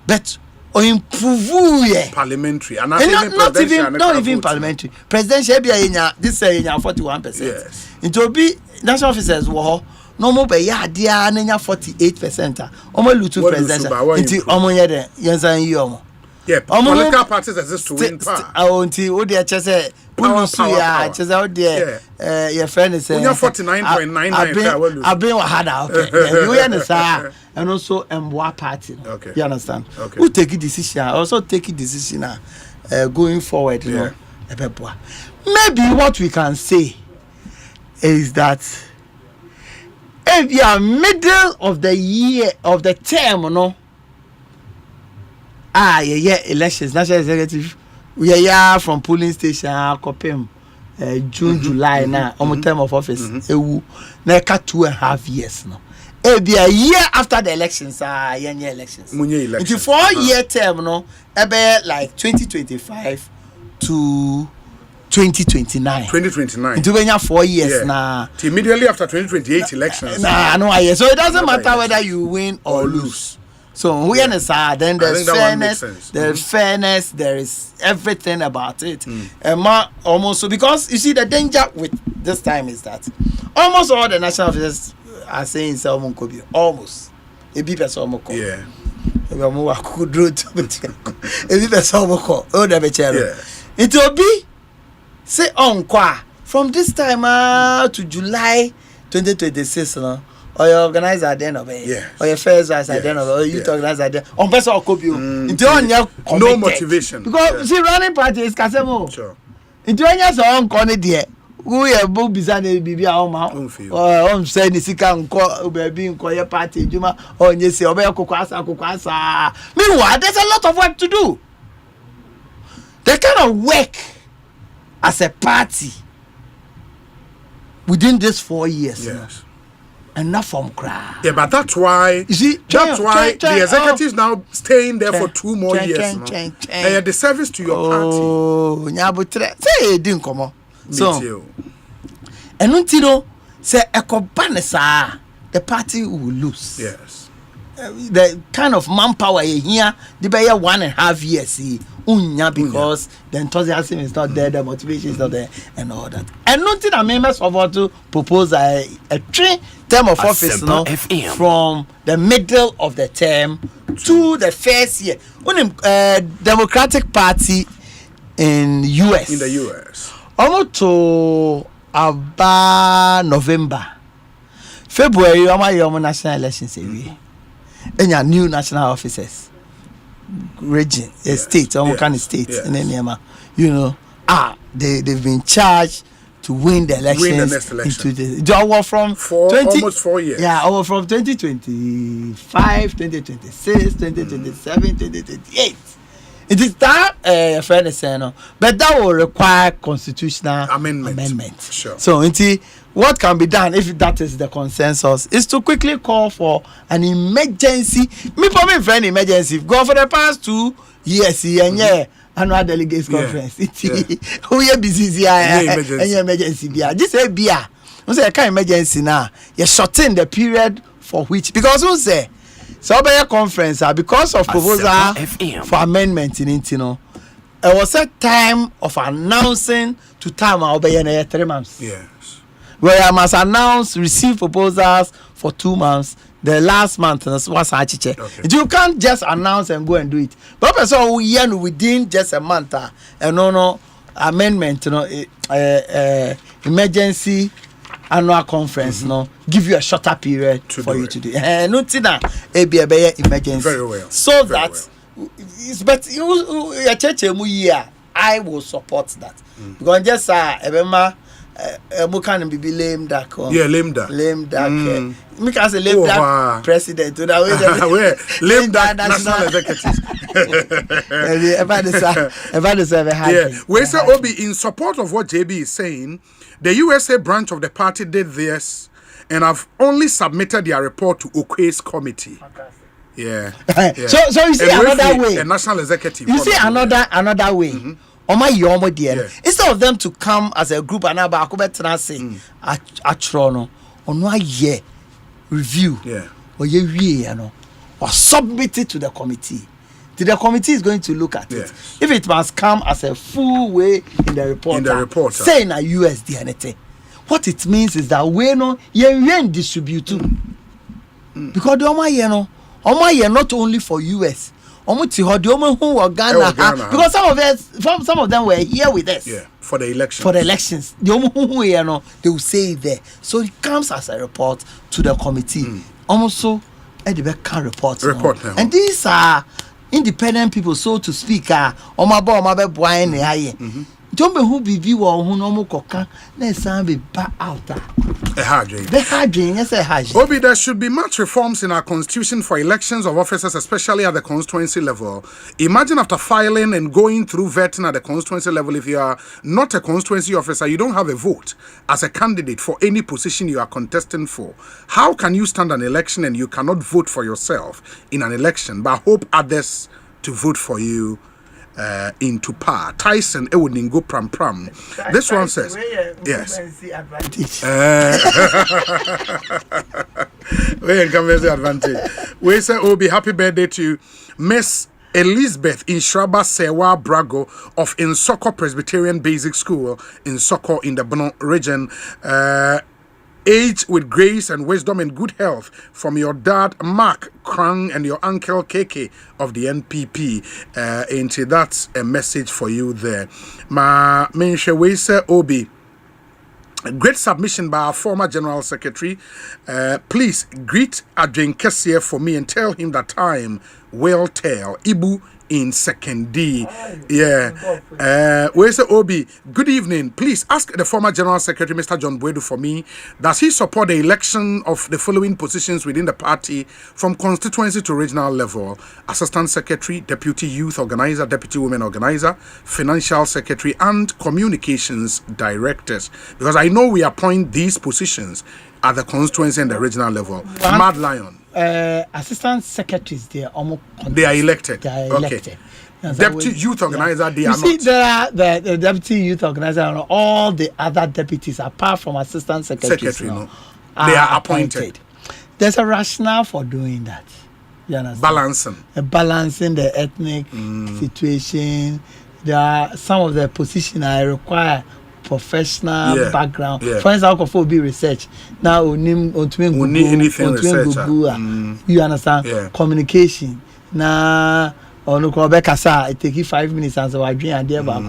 But or improve parliamentary and not even parliamentary presidential be this 41%. Yes. It will be national officers wo no mo be ya dia na 48%. Omo lutu presidential nti omo ye de yensan yi omo. Yeah, political parties exist to win power. Nti o de chese policy ya chese o de your friend is 49.99 I've been hada okay. You understand? And also MWA party. Okay. You understand? Okay. Who take a decision? Also take a decision going forward. You know, maybe what we can say is that if you are middle of the year of the term, no. Elections, national executive. We are from polling station, Kopem, June, July now. On term of office, na 2.5 years now. It be a year after the elections, year elections. It's a 4-year term, no? About like 2025 to 2029. 2029. Into when you 4 years now. Immediately after 2028 elections. No, so it doesn't matter whether you win or lose. So we understand. Then there's fairness. There's fairness. There is everything about it. Almost so because you see the danger with this time is that almost all the national officers are saying someone could be almost a bit of some call. Yeah. It will be. It will be say on qua from this time to July 2026, no. Or you organize at the end of it, or your first at the end of it, or you organize at the on person or copy. No motivation. Because see, running party is Kasemo. Sure. Into any song, Connie dear, we are both beside the BB or on say the Sikan baby in Koya party, Juma, or yes, or Kukwasa. Meanwhile, there's a lot of work to do. They cannot work as a party within these 4 years. Yes. And not from cry. Yeah, but that's why you see, the executives now staying there for 2 more years. And the service to your party. Oh, nyabutre. Say didn't come on. So, and until say ekobanesa, the party will lose. Yes. The kind of manpower here, the be 1.5 years. Because the enthusiasm is not there, the motivation is not there, and all that. And nothing that members of to propose a 3-term of office now from the middle of the term to the first year. Democratic Party in US. In the US. Almost to about November. February, I'm national elections every. And your new national officers. Region, a state, almost kind of state, and then they've been charged to win the elections. Win the next election. From almost 4 years. Yeah, over from 2025, 2026, 2027, 2028. It is that fairness, but that will require constitutional amendment. Sure. So, what can be done if that is the consensus is to quickly call for an emergency. Me for me friend emergency. Go for the past 2 years annual delegates conference. Who you busy emergency beer. Just say beer. We say kind emergency now. You shorten the period for which because we say so by a conference because of proposal for amendment in it, it was a time of announcing to time I'll be in 3 months. Yes. Where I must announce, receive proposals for 2 months. The last month was Achiche. You can't just announce and go and do it. But so within just a month, amendment, emergency annual conference, give you a shorter period for you to do. Nothing that emergency. Very well. So that, but I will support that. Because just can be lame duck. Lame duck. Lame duck. Me can say lame duck president. Lame duck national executive. We say Obi, in support of what JB is saying, the USA branch of the party did this and have only submitted their report to Okwe's committee. Yeah. So you see another way. A national executive. You see another way. Instead of them to come as a group and about review or submit it to the committee. The committee is going to look at it. If it must come as a full way in the report, say in a USD, what it means is that we distribute because the not only for US. Ghana. Because some of them were here with us. Yeah, for the elections. They will say it there. So it comes as a report to the committee. Also, the can report. And these are independent people, so to speak. Don't be who be view or who no coca. Let's be back out. Obi, there should be much reforms in our constitution for elections of officers, especially at the constituency level. Imagine after filing and going through vetting at the constituency level, if you are not a constituency officer, you don't have a vote as a candidate for any position you are contesting for. How can you stand an election and you cannot vote for yourself in an election, but hope others to vote for you? Into power. Tyson Ewuningo Pram. This one says, yes. We say, Obi, happy birthday to Miss Elizabeth Inshraba Sewa Brago of Insoko Presbyterian Basic School in Soko in the Bono region. Age with grace and wisdom and good health from your dad Mark Krang and your uncle KK of the NPP. And that's a message for you there. Ma menshe we say Obi A great submission by our former General Secretary. Please greet Adrian Kessier for me and tell him that time will tell. Ibu in second D. Yeah. Where's the Obi? Good evening. Please ask the former General Secretary, Mr. John Boedu, for me. Does he support the election of the following positions within the party from constituency to regional level? Assistant Secretary, Deputy Youth Organizer, Deputy Women Organizer, Financial Secretary, and Communications Directors. Because I know we appoint these positions at the constituency and the regional level. Mad Lion. Assistant secretaries, they are elected. Okay. Deputy youth organizer, they are not. You see, there are the deputy youth organizer and all the other deputies, apart from assistant secretaries, they are appointed. There's a rationale for doing that. You understand? Balancing the ethnic situation. There are some of the positions I require professional background. For instance, for be research. Now, anything research. You understand? Communication. Now, on the it take 5 minutes and so I drink and there back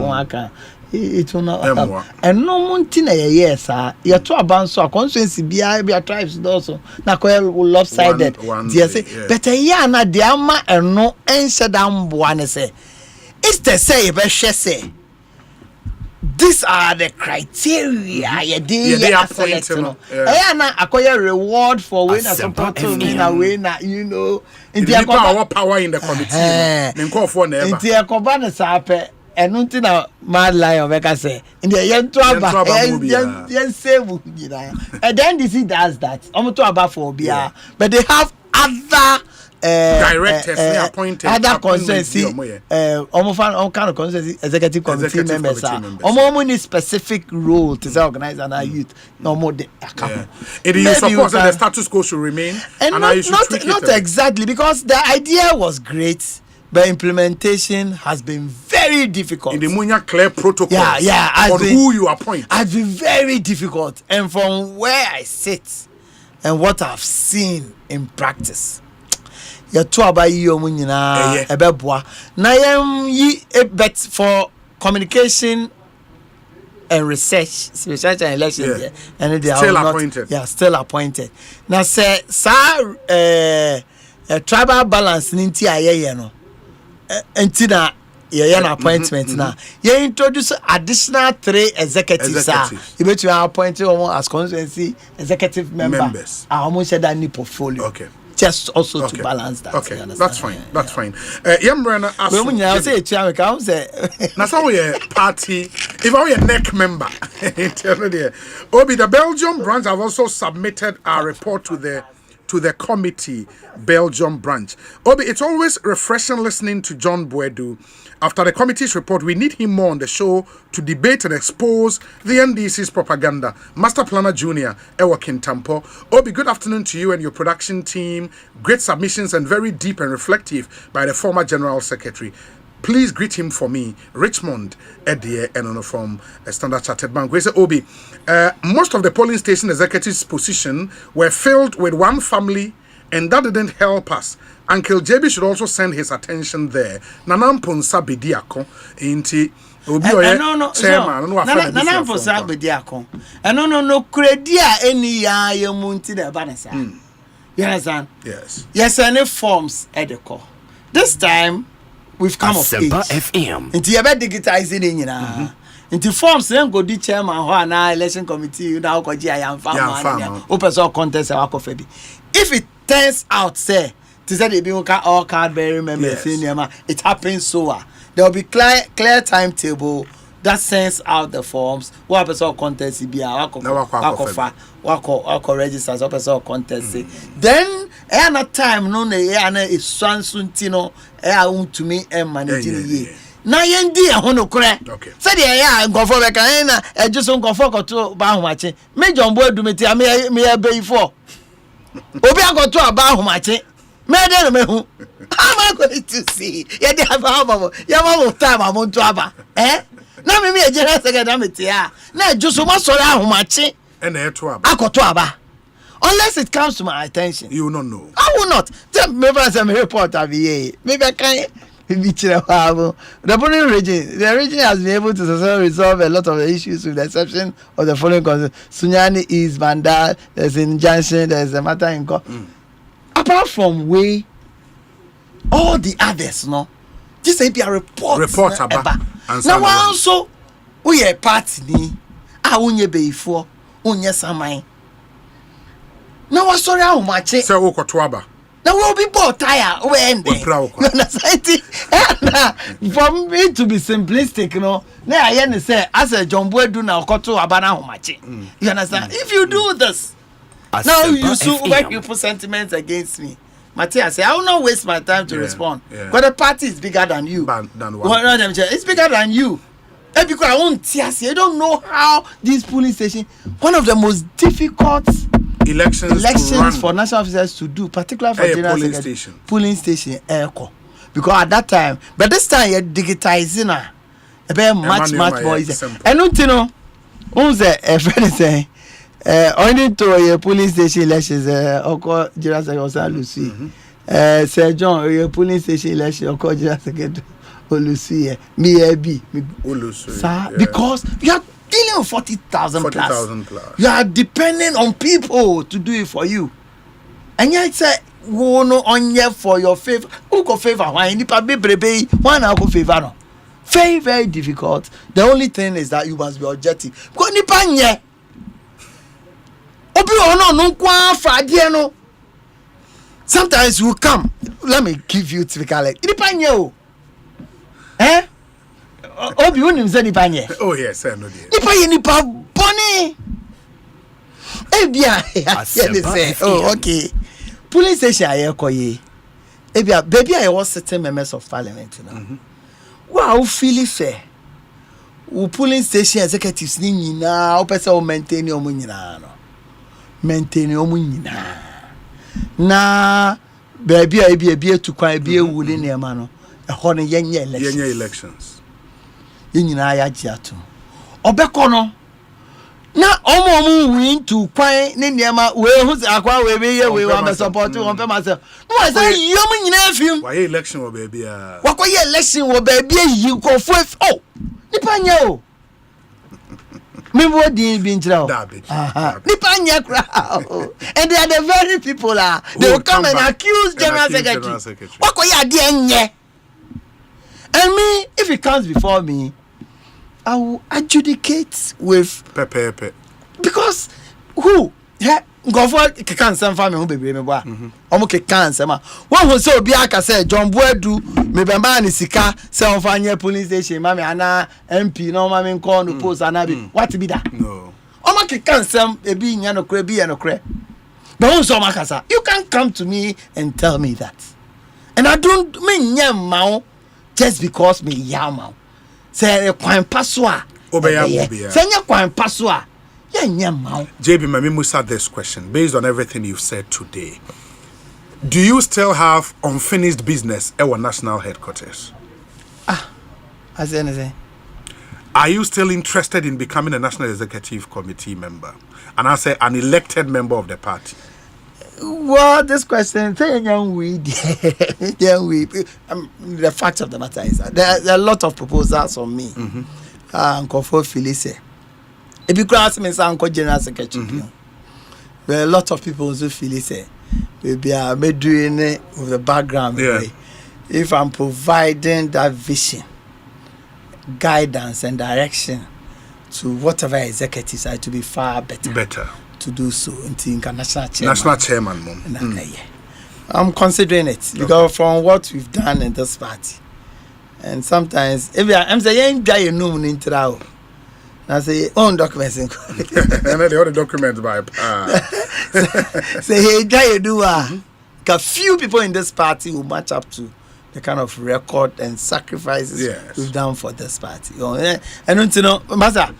it will not help. And no one thing yes, you're too abound so constituency be tribes also. Now, lopsided. But na diama and no answer down one say. It's the say, but she say. These are the criteria. They are selected. I acquire reward for when I support to me in a way that you know. In the power in the committee. Then call for never. In the Kobana Sape and nothing mad lion, like I say. In the young trouble, and then this he does that. I'm to about for beer, but they have other. Directors appointed other constituency kind of constituency executive committee members are specific role to say organize and youth no more it is suppose that the status quo should remain and not exactly because the idea was great but implementation has been very difficult. In the Munya clear protocol on who you appoint has been very difficult, and from where I sit and what I've seen in practice ya to abayi yo munyina ebeboa na yam yi bet for communication and research and elections and they still are appointed. Still appointed now say tribal balance ninti ayeye no enti na na appointment na you introduce additional 3 executives you bet you are appointed as constituency executive members almost said that need portfolio just also to balance that. Okay, that's fine. That's fine. Yambrana that's how we party. If I were a NEC member, Obi, the Belgium branch have also submitted a report to the committee, Belgium branch. Obi, it's always refreshing listening to John Boedu. After the committee's report, we need him more on the show to debate and expose the NDC's propaganda. Master Planner Junior, Ewa Kintampo. Obi, good afternoon to you and your production team. Great submissions and very deep and reflective by the former General Secretary. Please greet him for me, Richmond Edie and from Standard Chartered Bank. We say, Obi, most of the polling station executives' position were filled with one family, and that didn't help us. Uncle JB should also send his attention there. Nanampo Sabidiako inti obi oye chairman no afana Nanampo Sabidiako. No credia any ya yemunti de banasa. You understand? Yes. Yes, any forms edeko. This time we've come of age. Asempa FM. Inti ebe digitizing nyina. Inti forms then go di chairman ho na election committee you now ko ji ayam farm. Open so contest wa ko febi. If it turns out say they be all card bearing members it happens so there will be clear timetable that sends out the forms what person contest be wako registers what person contest then na time no na is swansutino to me and managing ye na yendi ho no kure say dey ya ngofo be kan na just ngofo ko to ba homache me John Boedu meti me be for obi agoto aba homache how am I going to see? Yeah, they have a time I'm on to aba. Now me a general secretary. Now just so much how much and aba. Unless it comes to my attention. You will not know. I will not. Maybe as a report maybe I can The following region, the region has been able to successfully resolve a lot of the issues with the exception of the following concerns. Sunyani East, Bandar, there's injunction, there's a matter in court. Apart from we, all the others, no, just say be a report about. Now also, we are party. I won't be for unye samai. Now what sorry how much? Say Okotwaba. Now we'll be both tired. We end there. For me to be simplistic, you know, now I say as a John Boy do now koto abana how much. You understand? If you do this, now you should make you put sentiments against me. Matthias say I will not waste my time to respond. But the party is bigger than you. It's bigger than you. And because I won't see, you don't know how this polling station, one of the most difficult elections for national officers to do, particularly for general polling station Eko. Because at that time, but this time you're digitizing much more easy. And you know, who's a friend saying only to a polling station elections Oko General Secretary Lucy. Sir John, your polling station election Oko General Secretary Lucy. Because you are dealing with 40,000 plus. You are depending on people to do it for you. And yet say no on here for your favor. Who go favor? Why any baby? One go favor no. Very, very difficult. The only thing is that you must be objective. Because ni panye. Obi ono no kwa Friday no. Sometimes you come. Let me give you typical. Ni panye o. Eh? Obi unim se nipa nye. Oh yes, I know that. Nipa ye nipa boni. Ebia say, oh okay. Police station aye koye. Ebia baby I was certain members of parliament now. Wow, feel fair. We police station executives ni nyina, o pese o maintain omo nyina no. Maintain omo nyina. Na baby I be to kwa be wuli ne ma no. Ehone yenye elections. Yenyina ya giato. Obeko no. Na omo win to kwan ne niema we hu akwa we be ye we wa support won pe myself. No I say yom nyina film. Why election wo baby ah. Why election wo baby yi ko fu oh. Nipa nya o. Me wo din bi nchira o. Nipa nya kra. And they are the very people they will come and accuse general secretary. Why ade enye. And me, if it comes before me, I will adjudicate with Pepe. Because who? Go for can some family who baby me boy. Omo ke can some. One who say obi aka say John Boedu me be man ni sika say on fanye police station mama ana MP no mama nko no post ana bi. What be that? No. Omo ke can some ebi nya no kre bi ya no kre. But who so makasa? You can't come to me and tell me that. And I don't mean nyam just because me yama. Say kwan paswa. Obeya. Say kwan paswa. JB Mami Musa, this question based on everything you've said today. Do you still have unfinished business at our national headquarters? As anything. Are you still interested in becoming a national executive committee member? And I say an elected member of the party. Well, this question, the fact of the matter is that there are a lot of proposals on me. Uncle Felice. If you ask me, Uncle General Secretary, there are a lot of people who feel say, maybe I'm doing it with the background. Yeah. If I'm providing that vision, guidance, and direction to whatever executives are to be far better. To do so into international chairman. National chairman, I'm considering it because from what we've done in this party, and sometimes if I'm saying you know in I say own documents and the other documents by say hey guy you do a few people in this party will match up to the kind of record and sacrifices we've done for this party. And don't you know, Master,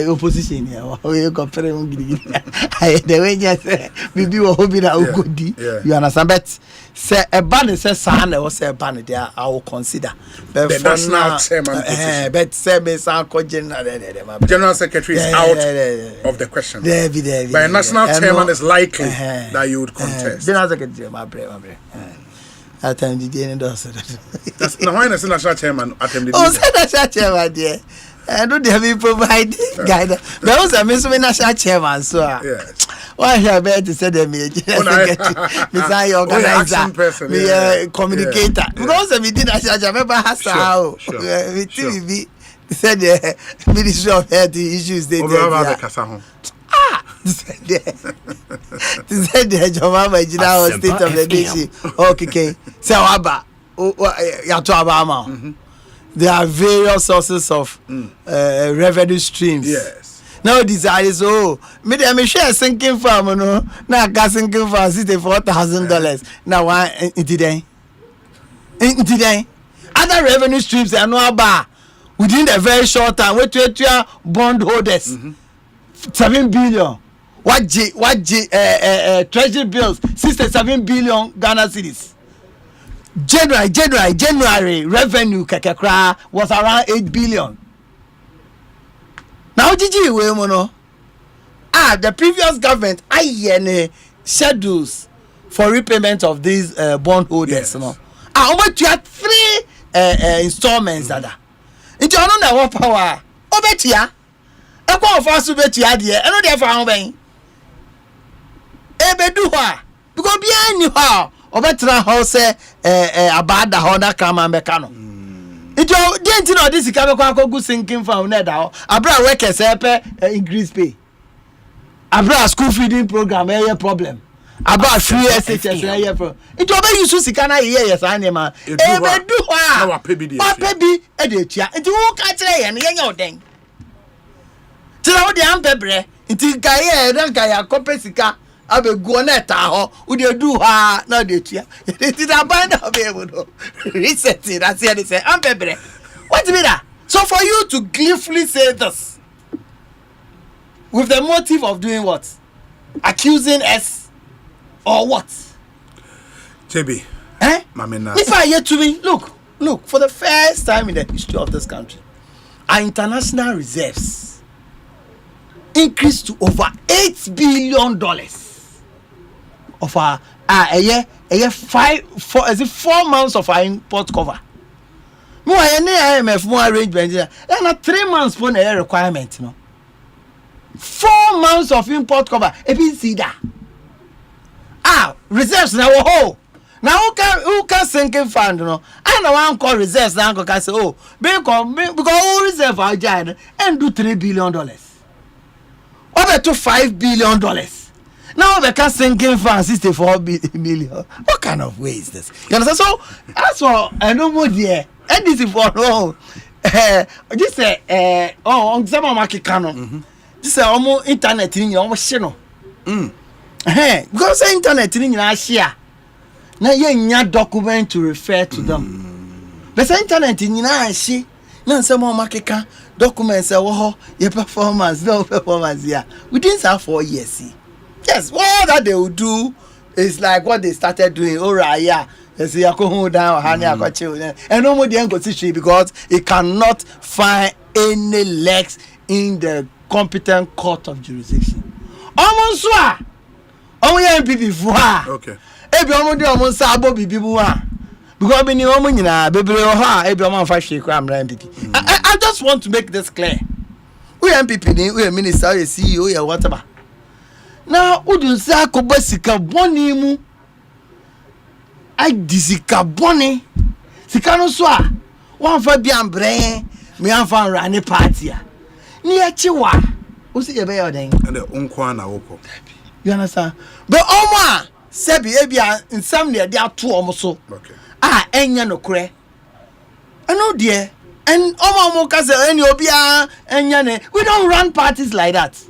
opposition here. You compare the way you say, maybe we hope that you understand. But say a ban says son or say a ban there, I will consider. But the national chairman, but say me general secretary is out of the question. But a national chairman is likely that you would contest. General secretary, my brave. attend the end of that's now when I say national chairman attend the national chairman there. I don't have provide guidance. But also miss me national chairman so. Yes. Why here better to say them me say organizer me communicator. Because we did national chairman has how we TV said the Ministry of Health issues they this is the Jomama General State of the nation. Okay. So Aba Yato Abama. There are various sources of revenue streams. Yes. Now desire is me share sinking farm no. Now gas sinking farm $4,000. Now why today? Other revenue streams are no bar within a very short time. Wait to bond holders. 7 billion. What treasury bills 67 billion Ghana cedis. January revenue kakakra was around 8 billion. Now GG we mono. The previous government schedules for repayment of these bond holders no. Over to 3 installments dada. Into no na what power. Obetia. Ekwa fasu betia de e no de fa ho ben. Ebedu ho because bia ni ho obetra ho se abada ho na kama meka no. Into denti no this ka bekwa akogu sinking farm na da ho. Abra workers increase pay. Abra school feeding program problem. About free SHS na here from. Into obe use sika na here yes anema. Ebedu ho. Na wa pay bi e de tia. Into wo ka kire ye ne nya oden. Tira wo de ampebre nti gaye na gaya kopesika abegu na ta ho wo de du ha na de tua nti da band of able no reset it that's here they say ampebre what mean that so for you to gleefully say this with the motive of doing what accusing us or what JB mamena if I hear to me look for the first time in the history of this country our international reserves increased to over $8 billion of our a year 4 months of our import cover. More any IMF more arrangement and 3 months for a requirement no. 4 months of import cover. If you see that reserves now whole. Now who can sinking fund no? I know one call reserves now can say because all reserve our giant and do $3 billion. Over to $5 billion. Now we can sinking fund 64 million. What kind of way is this? You understand? So that's for no more there. And this is for no. Just say on some market canon. Just say almost internet in your channel. Because internet in your share. Now you document to refer to them. But internet in your share. Now some market can documents your performance, no performance here. Within 4 years, see. Yes, all that they will do is like what they started doing. All right, yeah. They say I go down, honey, I got children, and no more the constitution because it cannot find any legs in the competent court of jurisdiction. Almost only NPP for okay. Every almost sabo bibiwa. Because we know money na baby every man fight shake am MPP. I just want to make this clear. We MPP ni we minister, we CEO, we whatever. Now, would you say akobasika boni mu? I disika boni. Sika no so a wan fa bia mbre, me anfa run party a. Ni achiwa. Wo se ye be yoden. And the unkwa na woko. You understand? But oma sebi ebia nsam ne de ato omo so. Okay. Enya no kure. Ano dear. And omo ka say any obia enya ne. We don't run parties like that.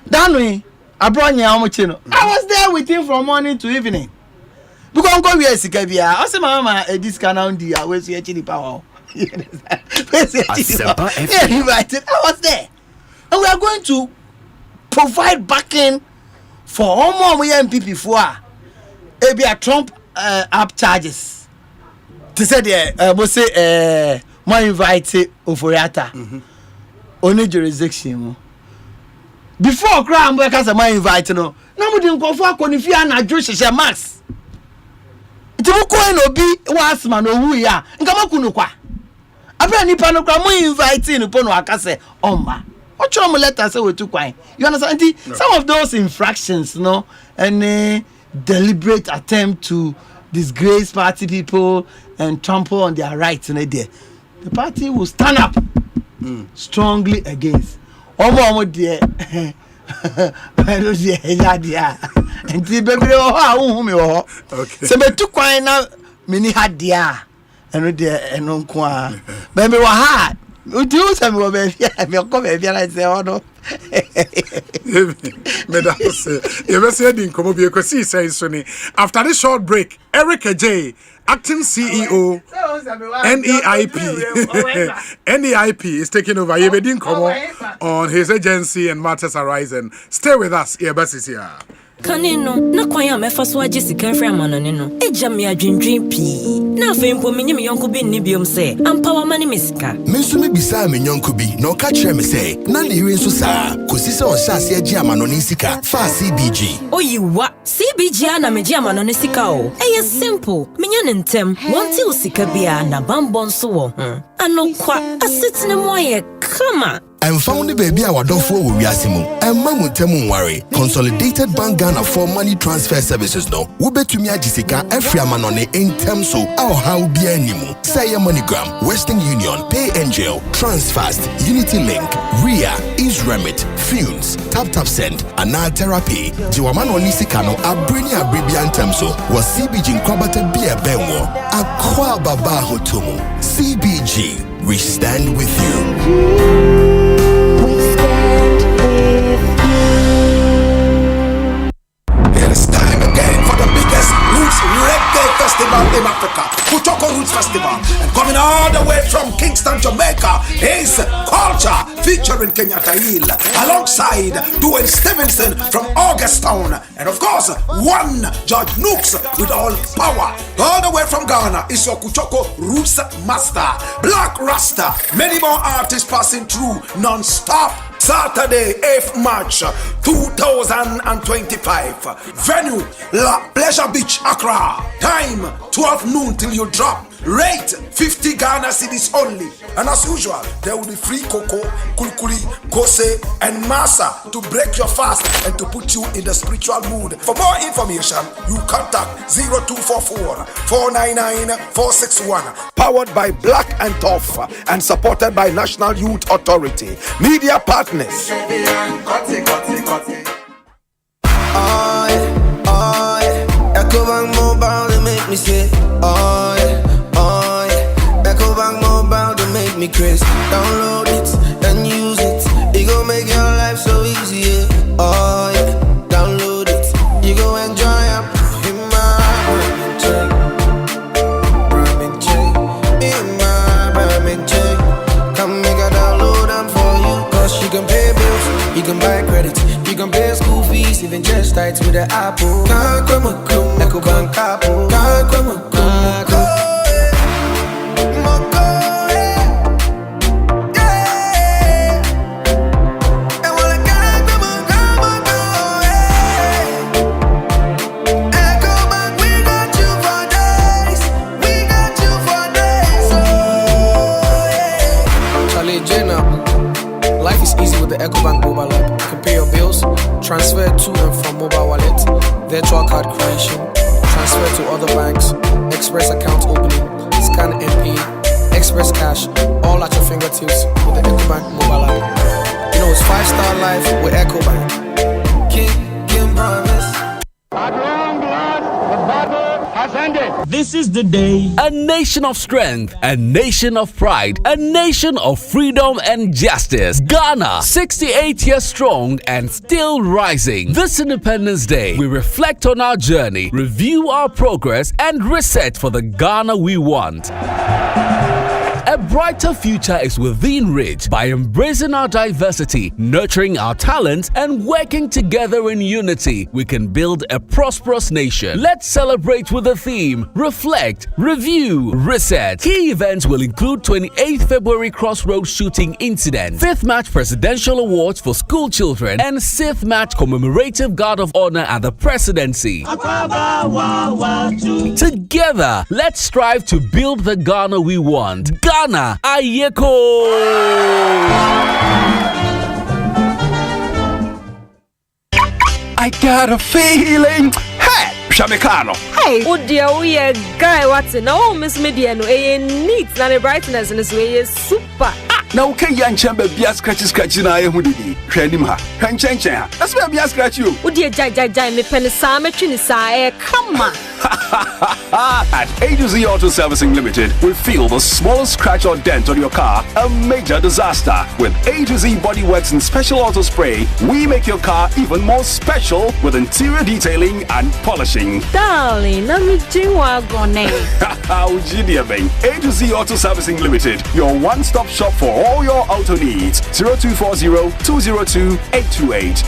Danwe abronya omo chino. I was there with him from morning to evening. Because uncle we sika bia. I say mama this now ndi we see chini power. Asempa invited. I was there. And we are going to provide backing for all more MPP for a Trump up charges. To say the must say more invited Oforiata only jurisdiction. Before crime workers are more invited no. Nobody go for konifia na Jewish max. It ntimu ko no bi wasma no hu ya nka makunu kwa abra nipa no kwa mo invite no po no akase omma ocho mo letter say we tu kwan you understand some of those infractions no and deliberate attempt to disgrace party people and trample on their rights in there the party will stand up strongly against omo there pero je ya nti bebre o ha hu me o se betu kwan na mini ha dia eno de eno nko a bebre wa ha uti o se me wo be me ko be bia na se o no after this short break, Eric J, acting CEO, NEIP is taking over. Yebedin Komo on his agency and matters arising. Stay with us. Yebas is here. Kanino na kwanya mefa so age sika frɛ amanone no eja me adwendwen pii na afei mpo menye me yonko bi nni biom sɛ ampa wa mane me sika me nso me bisa me yonko bi na ɔka kyerɛ me sɛ na ne yire nso saa kosi sɛ ɔhyɛ ase age amanone sika fa CBG oyiwa CBG ana meje amanone sika o ɛyɛ simple menya ne ntem wɔnte o sika bia na bambɔ nso wɔ ho anokwa asetene mo ayɛ kama and found the baby our dog for Wiasimu and Mamu Temu Wari Consolidated Bank Ghana for money transfer services no we bet to me Jessica every manone in Temso our how be animu say a MoneyGram Western Union Pay Angel Transfast Unity Link RIA Isremit Funes Tap Send Ana Therapy Jiwaman Nisikano Abrini Abribian Temso was CBG Kwabata Bia Benwo Akwa Baba Hotumu CBG we stand with you. It's time again for the biggest Roots Reggae Festival in Africa, Kutoko Roots Festival. And coming all the way from Kingston, Jamaica, is Culture featuring Kenyatta Hill, alongside Dwayne Stevenson from Augustown, and of course, one George Nooks with all power. All the way from Ghana is your Kutoko Roots Master, Black Rasta. Many more artists passing through non-stop. Saturday, 8th March 2025. Venue, La Pleasure Beach, Accra. Time, 12 noon till you drop. Rate, 50 Ghana cedis only. And as usual, there will be free cocoa, kulkuli, kose, and masa to break your fast and to put you in the spiritual mood. For more information, you contact 0244-499-461. Powered by Black and Tough and supported by National Youth Authority. Media partners. Ecobank Mobile, they make me say, oh yeah. Ecobank Mobile, they make me crazy. Download it and use it. It gon' make your life so easy, yeah. Oh yeah, download it. You go enjoy up in my Birmingham chain. In my Birmingham chain. Come make a download them for you. Cause you can pay bills, you can buy credit, you can pay school fees, even just tights with the Apple. Ecobank Apple. Life is easy with the Ecobank mobile app. You can pay your bills, transfer to and from mobile wallet, virtual card creation, transfer to other banks, express account opening, scan and pay, express cash, all at your fingertips with the Ecobank mobile app. You know it's 5-star life with Ecobank. King promise. At long last, the battle has ended. This is the day. A nation of strength, a nation of pride, a nation of freedom and justice. Ghana, 68 years strong and still rising. This Independence Day, we reflect on our journey, review our progress, and reset for the Ghana we want. A A brighter future is within reach by embracing our diversity, nurturing our talents, and working together in unity. We can build a prosperous nation. Let's celebrate with the theme Reflect, Review, Reset. Key events will include 28th February Crossroads shooting incident, 5th March Presidential Awards for school children, and 6th March Commemorative Guard of Honor at the Presidency. Together, let's strive to build the Ghana we want. Ghana, Ayeko! I got a feeling. Hey, Shamikano. Hey, oh dear, we a guy what's it now? Miss Media no neat na the brightness and way is super. Now can you chamber be a scratch na ye hudidi. Hwenim ha. Hwenchenchen. That's where be a scratch you. Oh dear, jai me pen sa me twini sa come on. At A to Z Auto Servicing Limited, we feel the smallest scratch or dent on your car a major disaster. With A to Z Bodyworks and Special Auto Spray, we make your car even more special with interior detailing and polishing. Darling, I'm gone. How dear bang. A to Z Auto Servicing Limited, your one-stop shop for all your auto needs. 0240 202 828.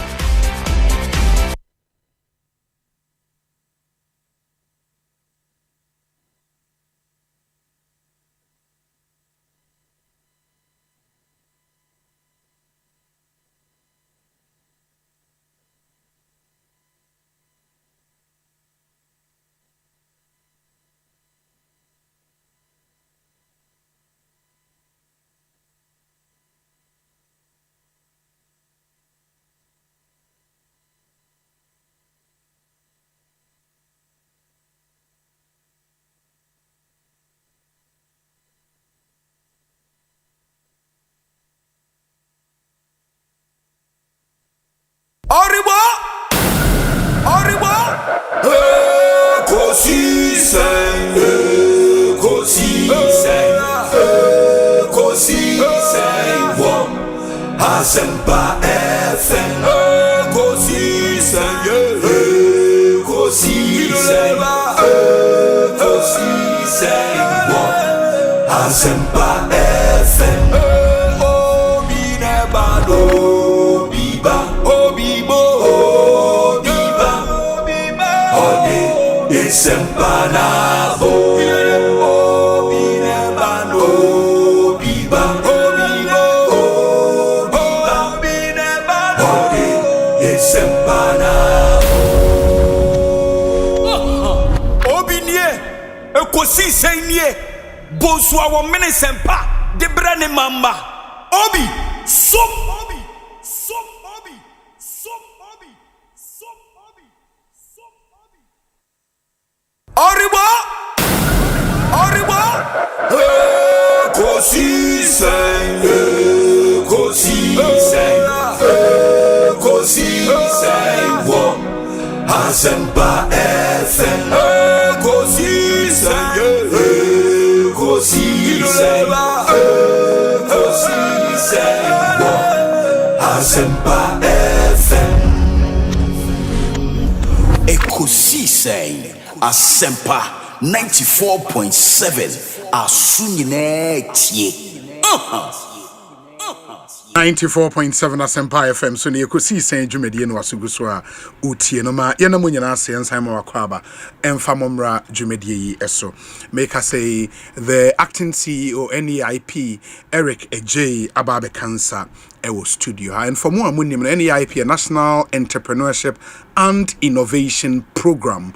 Asempa FM. Ekosiisen, Asempa FM. Obi nebado, biba, obibo, obiba, ode Asempa nabo. Obi nebado, biba, obibo, obiba, ode Asempa nabo. Obi nie, ekosiisen nie. Bonsu awo mene sempa de brane mamba obi som obi som obi som obi som obi som obi oribo ekosiisen wo Asempa FM ekosiisen Asempa FM. Ekosiisen Asempa 94.7 Asunyine tie. 94.7 Asempa FM. So ne Ekosiisen dwumadi no asugu so a utie no ma ye na munyina ase ensan ma wakwaba emfa momra dwumadi yi eso. Make us say the acting CEO NEIP Eric Ej Ababe Cancer Ewo Studio. And for more amunim NEIP, a National Entrepreneurship and Innovation Program.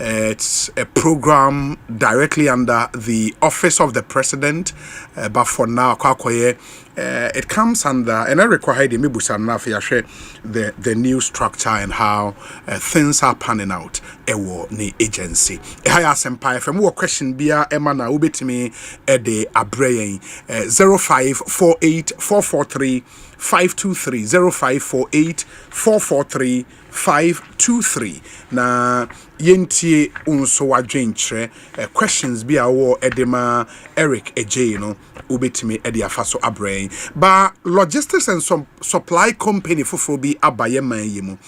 It's a program directly under the Office of the President, but for now, it comes under, and I require the new structure and how things are panning out. Ewo ni agency. Ehaya Asempa FM. More question bia emana ubetimi ede abrayen 0548 443 523 0548 443 523 na yentie unso wadwenkyerɛ questions bi awo edema Eric Ej no ubetimi ede afaso abrayen ba logistics and supply company foforo bi abaye man yimu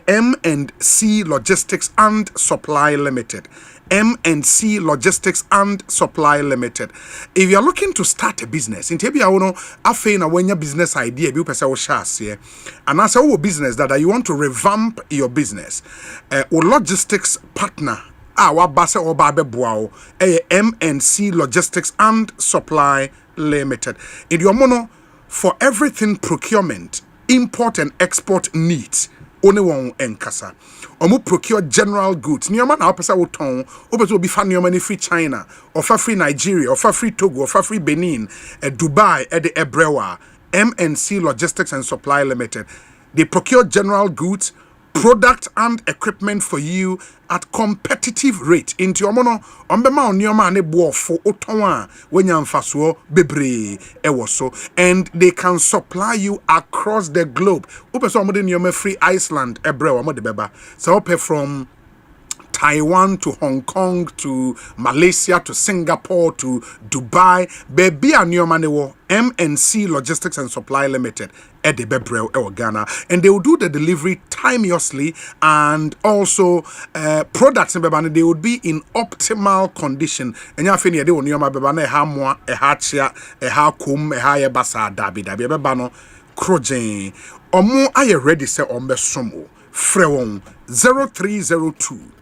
M&C Logistics and Supply Limited M&C Logistics and Supply Limited. If you are looking to start a business, in Tebia Wono, after when your business idea, you pesa o share, and as a business that you want to revamp your business, or logistics partner. Our base or babe boao, M&C Logistics and Supply Limited. In your mono for everything procurement, import and export needs. Only one enkasa. Omu procure general goods. Niyama na opesa uton. Obeto obi fa niyama ni free China, or fa free Nigeria, or fa free Togo, or fa free Benin, Dubai, the Ebrewa. M&C Logistics and Supply Limited. They procure general goods, product and equipment for you at competitive rate. Into omono ombema onyoma ne boofo otonwa wenyamfaso bebre ewoso, and they can supply you across the globe. Upeso omode nyoma free Iceland ebrewa omode beba. So ope from Taiwan to Hong Kong to Malaysia to Singapore to Dubai, baby and M&C Logistics and Supply Limited at the Bebrel or Ghana, and they will do the delivery timeously, and also products in Bebana they would be in optimal condition. And you feel they will know Bebana hamwa a hatcha a hakum a higher basa dabi bebano krojen omo aye ready say ombe somo frewon 0302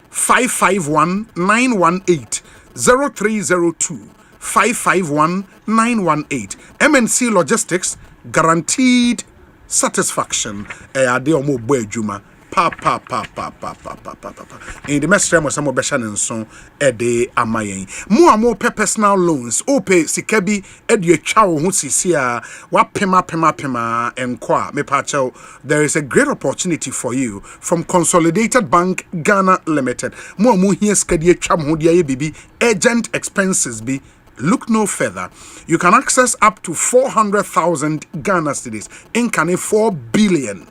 551 918 0302 551 918. M&C Logistics guaranteed satisfaction. Ade omo bo adwuma pa. In the mestre mo samo besha nson ede amayen. Mo amo personal loans. Ope sikabi ede atwa wo ho sisia wa pema enkwa me pacho. There is a great opportunity for you from Consolidated Bank Ghana Limited. Mo amo hia skadi atwa mo ho dia ye bibi agent expenses bi. Look no further. You can access up to 400,000 Ghana cedis, in 4 billion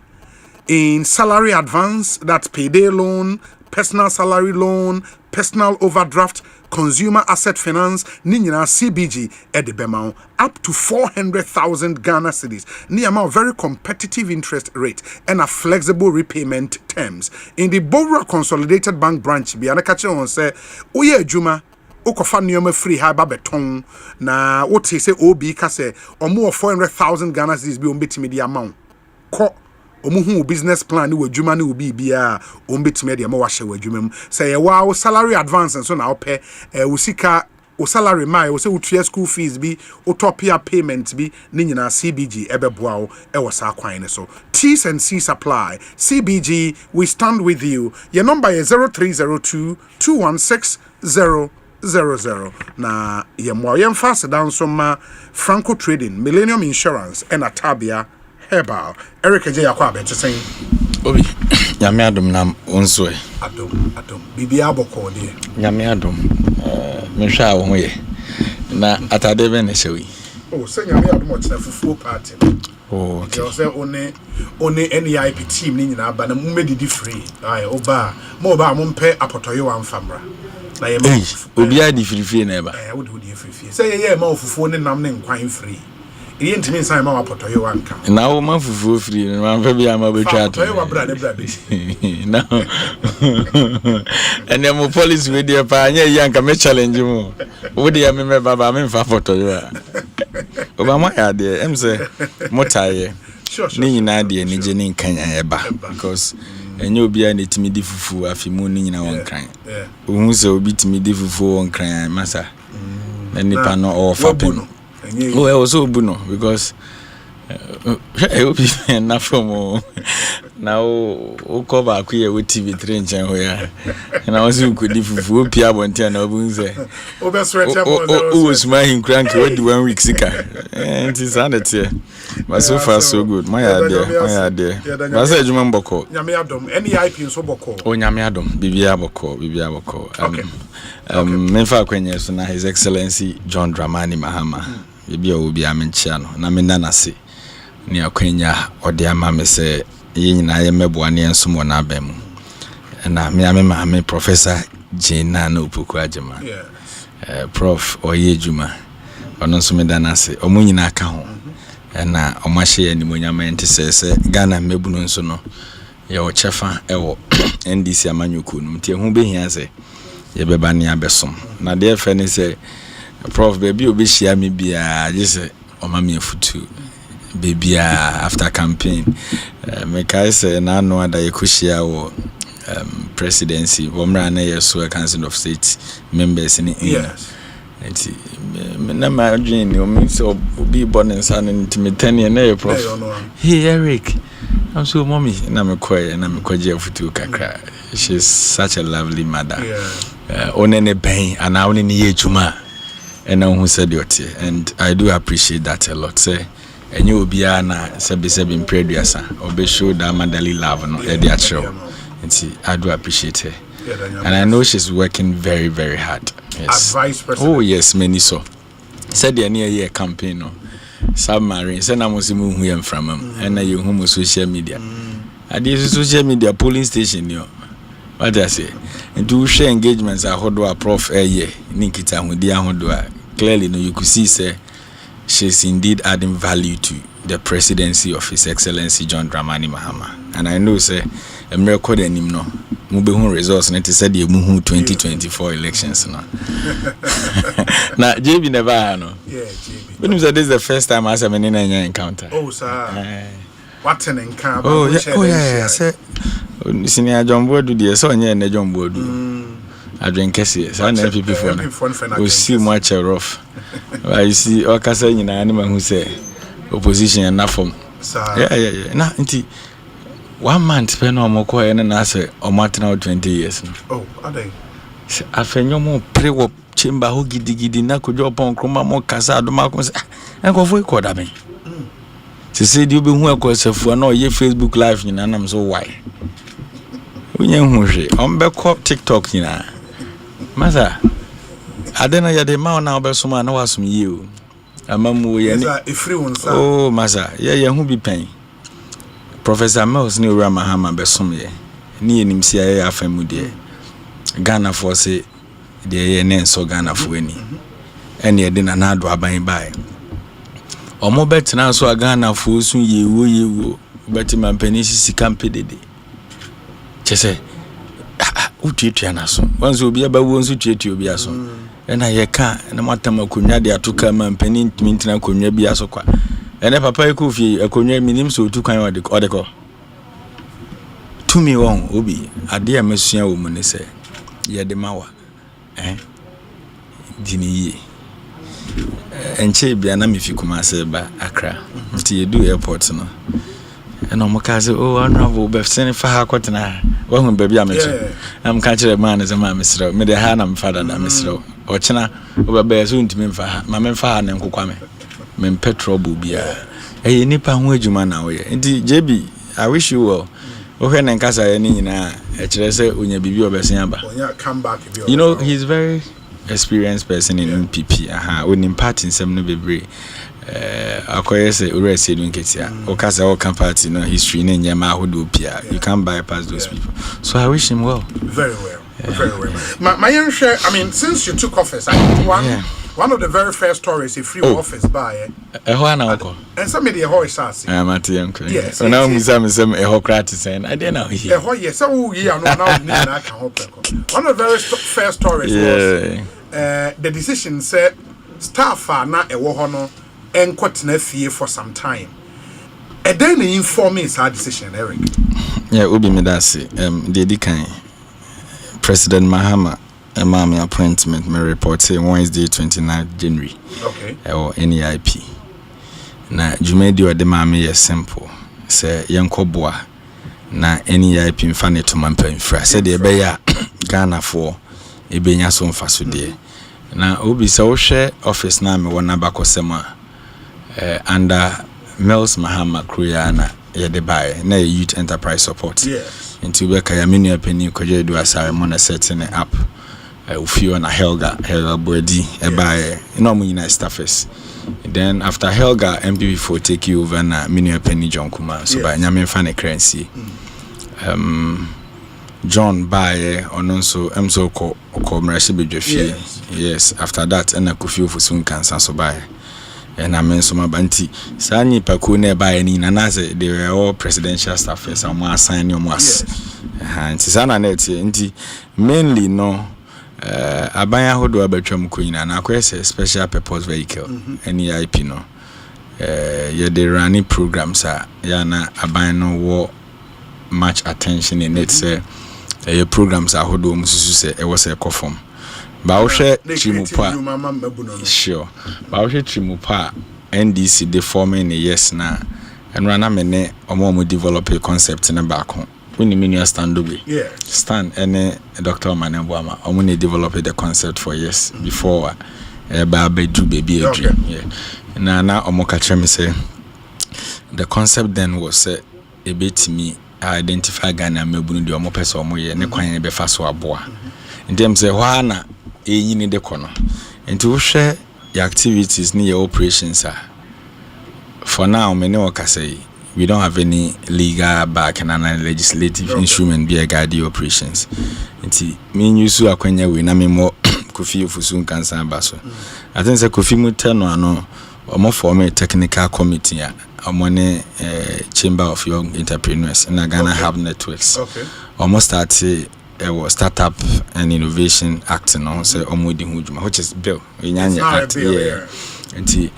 in salary advance, that's payday loan, personal salary loan, personal overdraft, consumer asset finance, Nina CBG at the Bemau, up to 400,000 Ghana cedis. Niyama very competitive interest rate and a flexible repayment terms. In the Bora Consolidated Bank branch, Biana Kachon say, Oye Juma. Okofa niyoma free ha ba beton na wote say obi ka say omo 400,000 Ghana cedis bi ombetimi di amount ko omo hu business plan ni wadwuma ni obi bia ombetimi di amount wa hye wadwuma mu say wa salary advance so na ope usika o salary mai o say utua school fees bi o topia payment bi ni nyina CBG ebeboa o e wo sa kwan ne so T's and C supply CBG we stand with you. Your number is 0302 216 00 na yem fast down some Franco Trading, Millennium Insurance and Atabia Herbal. Eric J yakwa be saying Obi nyame adom nam onso adom bibia boko de nyame adom me hwa wo ho ye na atade be ne hyewi say nyame adom o chena fufuo party okay you say one NEIP team ni nyina ba na mu medidi free oba mo ba mo mpe apotoyo wa mfamra na ye obi adi free na eba wo di free say ye ma ofufuo ne nam ne nkwan free e ntimi nsan ma apotoyo wa nka na wo ma fufuo free na ma fa bia ma betwa ato apotoyo wa bra be na ene mo police we dey pa anya yi anka me challenge mo wo dey me baba me fa apotoyo a oba ma ya dey em say motaye ni nyina dey ni je ni nkan ya eba because enye obi a netimi di fufu afimu ni nyina won kan ohun se obi timi di fufu won kan masa na nipa no o fa pem o e also obu no because obi na from na o cover akuye we TV3 nchen ho ya na o si ko di fufu opi abonte na obu nse o be stretch up o smile him crank we di 1 week sika it is sanity but so far so good my idea but say juma mboko nyame adom NEIP nso boko o nyame adom bibia boko menfa kwenye so na his excellency John Dramani Mahama bibia obi amenchia no na menana se ni akwenya ode ama me se yina ye meboane enso mo na abemu na me professor Jina na Opoku Agema prof Oyejuma ono so medana se omunyina aka ho na omahye ni monyama ente se Ghana mebu no nso no ye o chefa ewo NDC amanyuku no mtie hu behia se yɛbɛba ne abɛsom na deɛ fɛ ne sɛ prof baby obi hyia me bia just ɔma me afutu baby after campaign me kai say na no ada yɛkɔhyia wɔ presidency wɔmra na yɛso council of state members in yes enti na ma dream o me so obi born in san intimate na yɛ prof hey Eric I'm so mommy na me kwaje afutu kakra. She's such a lovely mother. Onene ben and I only ye chuma and now who said it, and I do appreciate that a lot. Say and you will be na sebi in preduasa or be sure that madali love no and see I do appreciate her. And I know she's working very, very hard. Yes. Advice person. Oh yes, many so. Said the near year campaign no. Submarine send I must move here from him and you home social media. I did social media polling station yo. What I say? And to share engagements I hold a prof year Nikita with the Ahodua. Clearly no you could see say she's indeed adding value to the presidency of His Excellency John Dramani Mahama. And I know say a miracle in him no Mubehun results and it said the Muhu 2024 elections no. Now JB never no. Yeah, JB. When you said this is the first time I have an encounter. Oh, sir. What an encounter. Oh, yeah. Say, senior John Board do the so near John Board. I drink Cassie. So I never before. We see much rough. I see all Casa in an animal who say opposition and not from. Yeah. Now, 1 month spend on more and an answer or Martin out 20 years. Oh, are they? I find no more pre up. Chimba ho gidi na kojo pon kroma mo kasa do ma ko se enko ko da me se se di obi hu akosafua na oye Facebook live nyina nam so why onye hu hwe on be ko TikTok nyina masa adena ya de ma na obeso ma na wasum yi o amamu ye ni oh masa ye hu bi pen Professor Mills ni ora Mahama besom ye ni enimsia ye afamu de Ghana for say de nen so Ghana fuani ene de na ado aban bai omo betina so Ghana fu sun yewo beti mampani sika mpedede chese utuetua na so wanzo obi aba wo nso tuetua obi aso ena ye ka na matama konwa de atoka mampani ntintina konwa bi aso kwa ene papa ekofie akonwa minim so otukan odeko tumi won obi ade amasua wo mu ne se ye de mawa dini enche bia na mefi Kumase ba Accra nti edu airport no eno mo ka say oh honorable be send fa ha kwetena wa hu ba bia meche am ka kire man ze ma mesro me de ha na mfada na mesro o chena o ba ba so ntimi mfa ha ma me mfa ha na nkokwa me petrol bu bia nipa ho adwuma na wo ye nti JB I wish you well. Okay, Nankasa any nyina ekirese onya bibi obesan aba. Come back. You know, he's very experienced person in NPP. Onim party nsem no bebre. Akoye se urese do nketia. Okasa o kan party no history na nyama ahodo pia. You can't bypass those people. So I wish him well. Very well. Very well. My young share, I mean, since you took office, one of the very first stories, a free office by and some media horse as I'm at the uncle. Yes, now a hocratis and I didn't know he. Yes, so we are now one of the very first stories was the decision said staff are not a wohono and quite fear for some time. And then they inform me it's our decision, Eric. Yeah, Ubi Medasi, the President Mahama. A mommy appointment may report say Wednesday 29th January. Okay. Or NEIP. Na jumedi wa de mami ye simple. Say yankobwa na NEIP mfane to mampa infra. Say de beya Ghana for ebe nya so mfa so de. Na obi sa wo hwe office na me wona bakosema under Mills Mahama Kruyana ye de bae na youth enterprise support. Yes. Into be kaya menu penny koje do asare mo na setting it up. Ufio na Helga Bodi ebae no mu nyina staffers. Then after Helga MPP4 take you over na Minu Penny John Kuma so by nyame fa ne currency. John bae ononso emso ko mrashi bedwafie. Yes, after that na Kofio Fosun kansa so bae. And I mean so mabanti sanyi paku na bae ni na naze they were all presidential staffers and mo assign you mas. And sana net nti mainly no abanya hodo abetwam kuina na akwese special purpose vehicle NEIP no ye the running programs ya na abanya no wo much attention in it say programs ahodo mususu say e was a conform ba wo hwe trimupa sure ba wo hwe trimupa NDC they forming yes na and rana mene omo develop a concept na back home when the menu stand obi stand any Dr. Manenboama omo ne develop the concept for years before ba do baby a dream na omo ka me say the concept then was a bit me identify Ghana mebunu de omo pese omo ye ne kwan be fa so aboa ndem say hwa na enyini de kono nti wo hwe your activities ni your operations are for now many workers say we don't have any legal back and any legislative instrument be a guide the operations nti me nyusu akwanya we na me mo Kofi ofusun kansa baso I think say Kofi mutano ano omo form a technical committee omo ne chamber of young entrepreneurs in Ghana Hub Networks almost started was startup and innovation act no say omo di hujuma which is bill nyanya act nti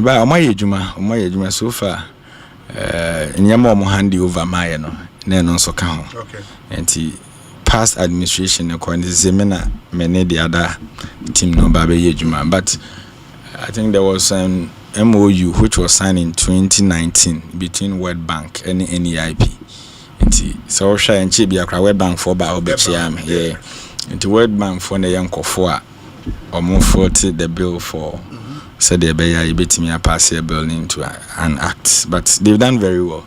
ba omo yejuma so far nyama omo hand over my no na no so ka ho nti past administration according to semina many the other team no ba be yejuma but I think there was an MOU which was signed in 2019 between World Bank and NEIP. So shy and chibi akra World Bank for ba obechiam into World Bank for the young kofo or more 40 the bill for said the beya ibetimi pass a bill into an act, but they've done very well.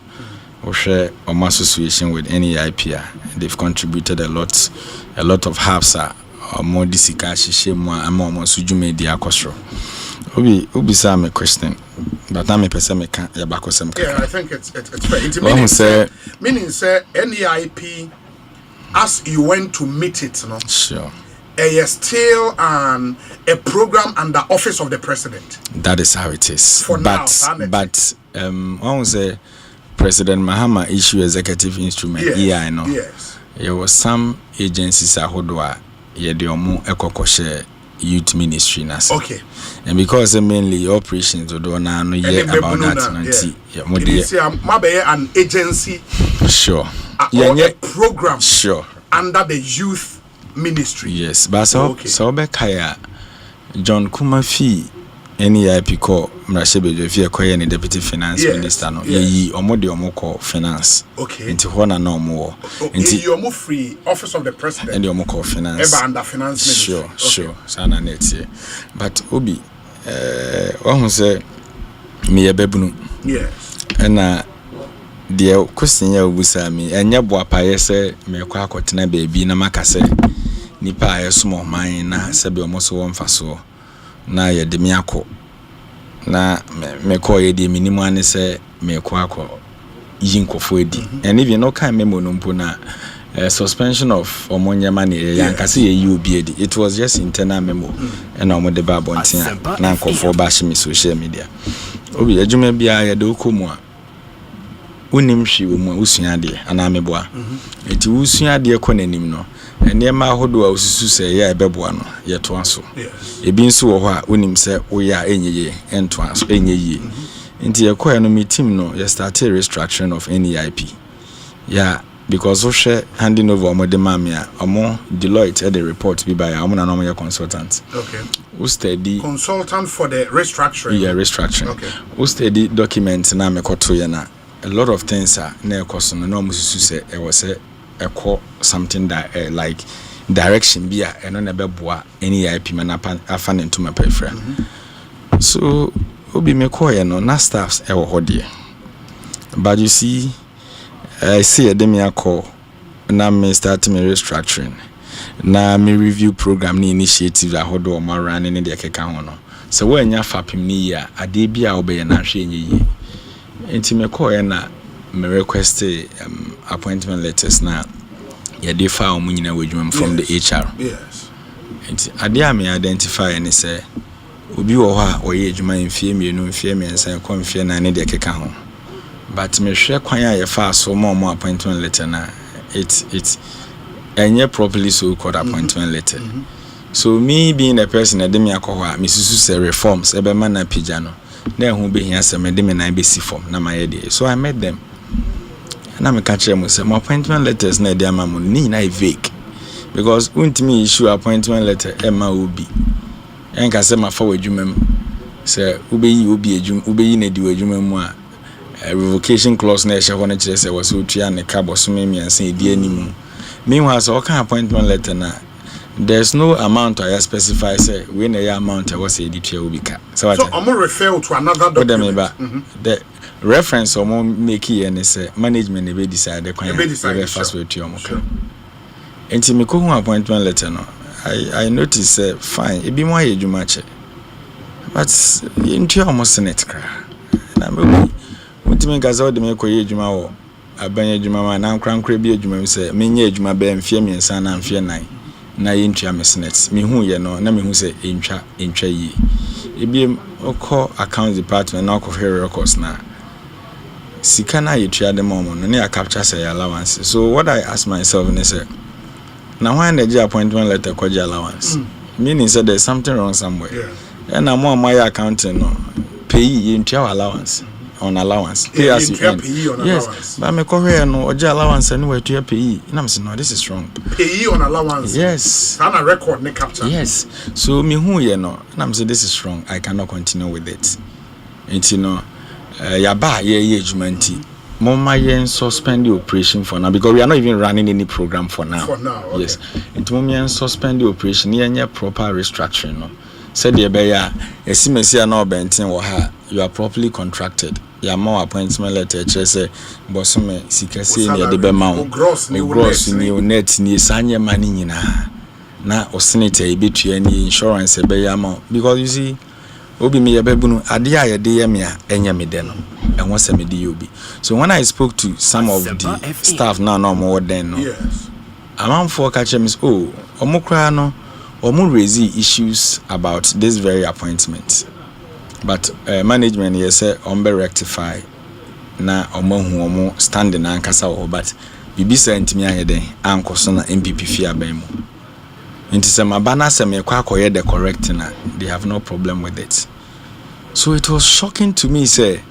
Or share or association with NEIP, they've contributed a lot of hubs or more disikashi shemwa among sujume dia kosro. Obi sa me question, but I'm a person me can yabakosem. Yeah, I think it's fair. Meaning say NEIP as you went to meet it, no? Sure. Still a program under office of the president. That is how it is. For but one say President Mahama issue executive instrument. Yeah, I know. Yes. There was some agencies ahodwa yediomu ekokoshe youth ministry nasa. Okay. And because mainly operations do na no ye about that nanti an agency. Sure. Or a program. Sure. Under the youth ministry. Yes, but so be kaya John Kumafi NEIP call Mrashebejo fi ekoye ni deputy finance minister no yi omode omoko finance. Okay. Nti hona na omo. Nti yomo free office of the president. And omoko finance. Eba under finance ministry. Sure. Sana netie. But obi ohun say me yebebunu. Yes. Na the question ya obusa mi enye boapa yese me kwa akotena beebi na makase nipa ayesumo man na sebe omoso wo mfaso na ye de miako na me ko ye de minimu ane se me ko akọ yinkofo edi and if you no kan memo no mpo na suspension of omonyama ne yankase ye obi edi it was just internal memo and omo de ba bontin na nkofo ba shimi social media obi adwuma bia ye de okomu a unim hwi wo mu usuade ana meboa eti usuade ko nanim no enema ahodo a ususu se ya ebeboa no ye to aso ebi nso wo ho a unim se wo ya enyeye ento aso enyeye nti ye ko no me team no ye started restructuring of NEIP because we share handing over omo de mamia omo Deloitte the report bi by omo na no ye consultant. Okay. Who study consultant for the restructuring. Yeah, restructuring. Okay. Who study documents na me koto ye na a lot of things are na ekoso no mususu say e was a something that like direction bia eno na beboa NEIP manapa afan into my prefera. So obi me call ye no na staffs e wo hodie. But you see I see a demi call na me start me restructuring na me review program ni initiative ahodo o ma run ni de keka ho no so we anya fapim ni ya ade bia obeye na hwe nyi enti me call na me request appointment letters na ya dey file mu nyina wadwum from the HR. Yes. Enti ade a me identify ni say obi wo ho a oye adwuma mfie mienu mfie mensan ko mfie na ne de keka ho. But me hwe kwan a ye fa so mo appointment letter na it's enye properly so called appointment letter. So me being a person that me akwa me susu say reforms ebe man na pijano na hu be hia say me de me na be si form na my idea. So I met them. Na me catch them say my appointment letters na dey amamu ni na vague because untimi issue appointment letter ema obi enka say ma fa wadwuma mu say ubeyi obi adwum ubeyi na di wadwuma mu a revocation clause na ehye ho na kire say was otua ne ka bosome miansa edi animu. Meanwhile so kan appointment letter na there's no amount I specify say when a amount I was editor will be cut. So I'm refer to another document. The reference or make here and say management they decide the first way to your and me ko appointment letter no I notice say fine it be more ejuma but into almost senate cra na me ultimate gaza de me ko ejuma wo abanye ejuma ma na nkran bi ejuma say menye ejuma be mfie miensa na mfie nan na yentwa mesnet me hu ye no na me hu se entwa yi ebi okọ account department na okọ here records na sika na yetwa dem omo no na capture say allowance. So what I ask myself is say now when the appointment letter call allowance meaning say there's something wrong somewhere and I'm on my accounting no pay yentwa allowance on allowance pay as you earn. Yes, but me call here no oja allowance anywhere to pay na me say no this is wrong. Pay on allowance. Yes. And a record ne capture. Yes. So me who you know na me say this is wrong. I cannot continue with it. And you know yaba ye jumanti. Mama yen suspend the operation for now because we are not even running any program for now. For now. Okay. Yes. It mama suspend the operation yen proper restructuring no. Said the beya esimesi na obentin wo ha you are properly contracted. Your more appointment letter say bosume sikase ni de be ma wo gross ni net ni sanye mani nyina na osenete ebetua ni insurance be ya ma because you see obi me yebebunu ade a yede ye me a enya me de no enwo se me de obi. So when I spoke to some of the staff now no more then no yes amount for catch me oh omukra no omu raise issues about this very appointment. But management yes say be rectify na omo standing na nkasa wo but bibi say ntimi ayede ankoso na MPP fi aban mu nti say mabana say me kwa akoye the correct na they have no problem with it. So it was shocking to me say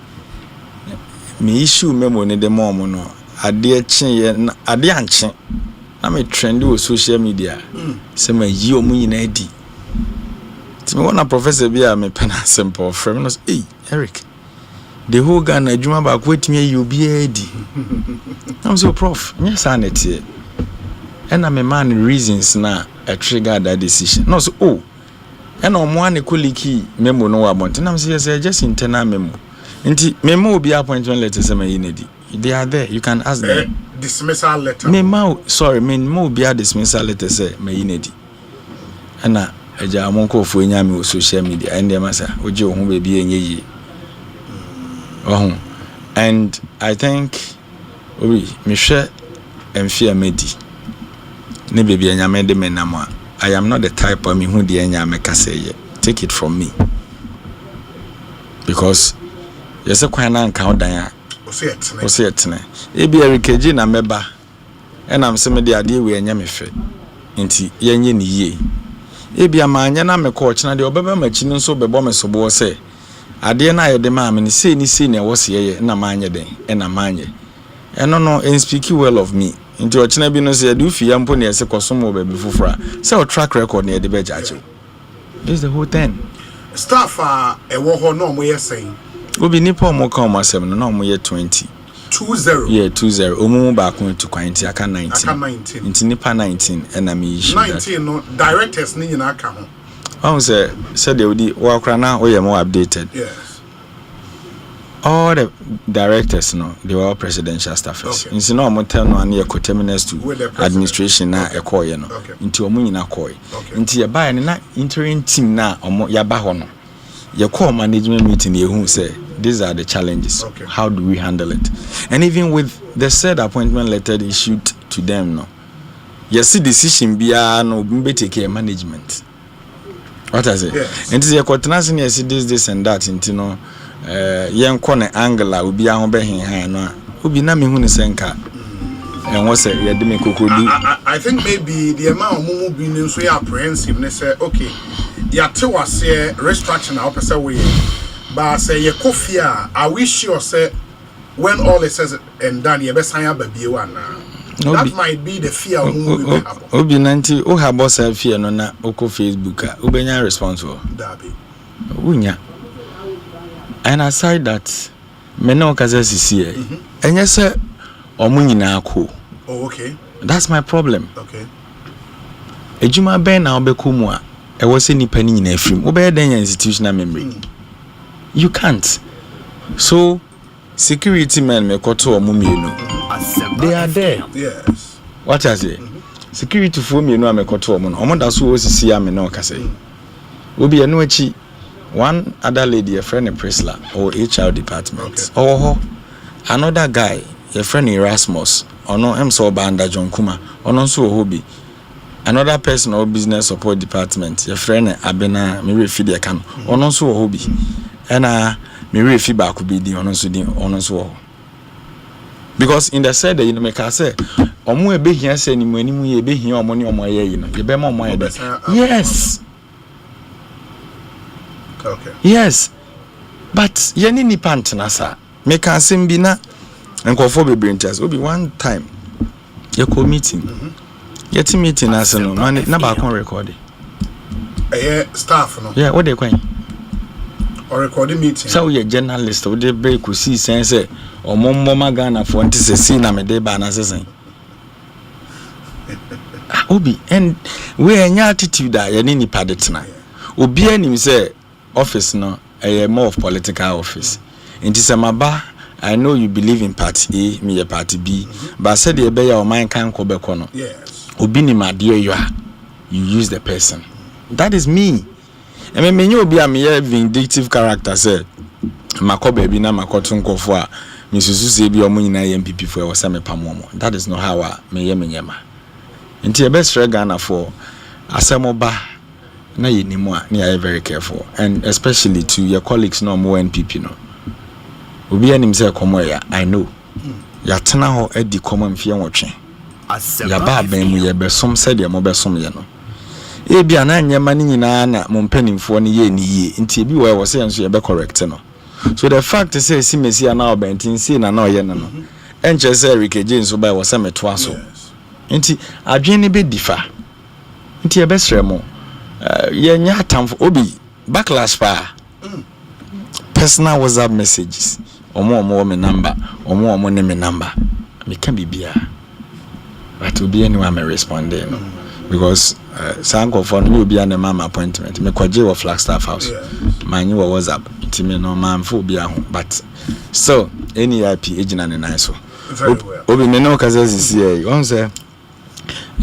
me issue memo ne de mom no ade anche na me trend wo social media say ma yi omu nyina adi. Me wanna professor be a me pen Asempa from us. Hey, Eric. The whole Ghana adwuma ba ko etimi you be edi. I'm so prof. Yes anete. And I'm a man reasons na a trigger that decision. No so oh. And on one equality memo no about. And I'm say just internal memo. Nti memo be appointment letter say me yinedi. They are there. You can ask them. Dismissal letter. Memo be a dismissal letter say me yinedi. And eja amonko fo nyame o social media and dem asa oje ohun be bi enye yi ohun. And I think obi me hwe emfi amedi ne bebi enyame de menam a I am not the type of me who the enyame ka say take it from me because yes kwan na nka odan a o se etene e bi erikeji na meba enam se me de ade we enyame fe nti yenye ni yie ebia maanya na mekọ china de obeba machi nso bebo mesobo se ade na ayede ma me se ni na wo se ye na maanya den na maanya eno no speak well of me nti o china bi no se adu fi ampo na ese kosomo bebi fufura se o track record na ede be jaje this is the whole thing staff ewo ho no mo ye saying obi nipa mo ka mo asem no mo ye 20 yeah 20 omumu ba kun to kwanti aka 19 nti nipa 19 na me issue 19 no directors ni nyina aka ho I said they would wakra na we more updated. Yes. All the directors no they were all presidential staffers. Okay. Insi no mo tell no na co-terminus to administration na ekoye no. Nti omo nyina koye. Nti ye ba na interim team na omo ya ba ho no. Ye call management meeting ye hu say these are the challenges. Okay. How do we handle it? And even with the said appointment letter issued to them no. Yes, decision bia no be take management. What I say? Yes. And the coordination yes this and that into no yen kone angle obi a ho be hen no obi na me hu ne senka and what's it? Yeah, me kukudu. I think maybe the amount of mumu being so apprehensive. They say, okay, yeah, to us here restriction. I say we, but say you coffee. I wish you say when all is said and done, you best sign up a B one now. That might be the fear of mumu. Obi nanti o ha boss fear no na oko Facebook. Ubenya responsible. Dabi. Unya. And aside that, me no kaza sisi e. Enye se omo nyina akọ. Oh, okay. That's my problem. Okay. Ejuma ben na obeko mu a e wo se nipa ni nyina afrim. Obey den institutional memory. You can't. So security men me koto omo mienu. They are there. Yes. What I say? Security for me no amekoto omo no. Omo da so osisi ame na okase. Obi enu achi one other lady, a friend in Prisla or HR department. Okay. Oh, another guy, a friend Erasmus, or no, I'm so banda John Kuma, or no, so hobby. Another person or business support department, your friend Abena, Miri Fidia can, or no, so hobby. And Miri feedback could be the honor so. Because in the said that you make us say, or more be here saying, when you be here money on my ear, you know, you bear more money. Yes. Okay. Yes, but yeni ni pantana sa. Me can simbi na nkofo be branches. Obi one time ye ko meeting. Yeti meeting na se no man na ba kon record. Staff no. Yeah, what they kwan? Or recording meeting. So we journalist we dey break ku see sense omommo magana for nti se see na me dey ba na sesen. Obi and we enya attitude da yeni ni padetna. Obi anim say office no more of political office. Inti semaba I know you believe in party A, me a party B, but said the be your mind can go back on. Yes. Obi ni ma dear you are. You use the person. That is me. And me you be a me vindictive character say makobe bi na makoto nkofo a me susu se bi omo nyina MPP for we say me pamomo. That is not how me ye me nyema. Inti e best Ghana for asemoba na yenimu a na very careful, and especially to your colleagues no more NPP no obi anim say komo ya I know ya tena ho edi komo mfie nwotwe ya ba ban mu ye besom said ye mo besom ye no e bia na nyema ni nyina na mo mpanimfo no ye ni ye nti ebi wo say enso ye be correct no. So the fact is say simesi na obentin see na na oye no no enche say rikeje nso ba wo say meto aso nti adwen ne be difa nti e be sremo yenya atamfo obi backlash pa personal WhatsApp messages omo me number omo ne me number me can be bia but obi anyone me respond no because sanko for no obi an mama appointment me kwaje wo Flagstaff house manyi wo WhatsApp ntime no man fo obi aho but so NEIP ejina ne nan so obi me no kaza sisi e won say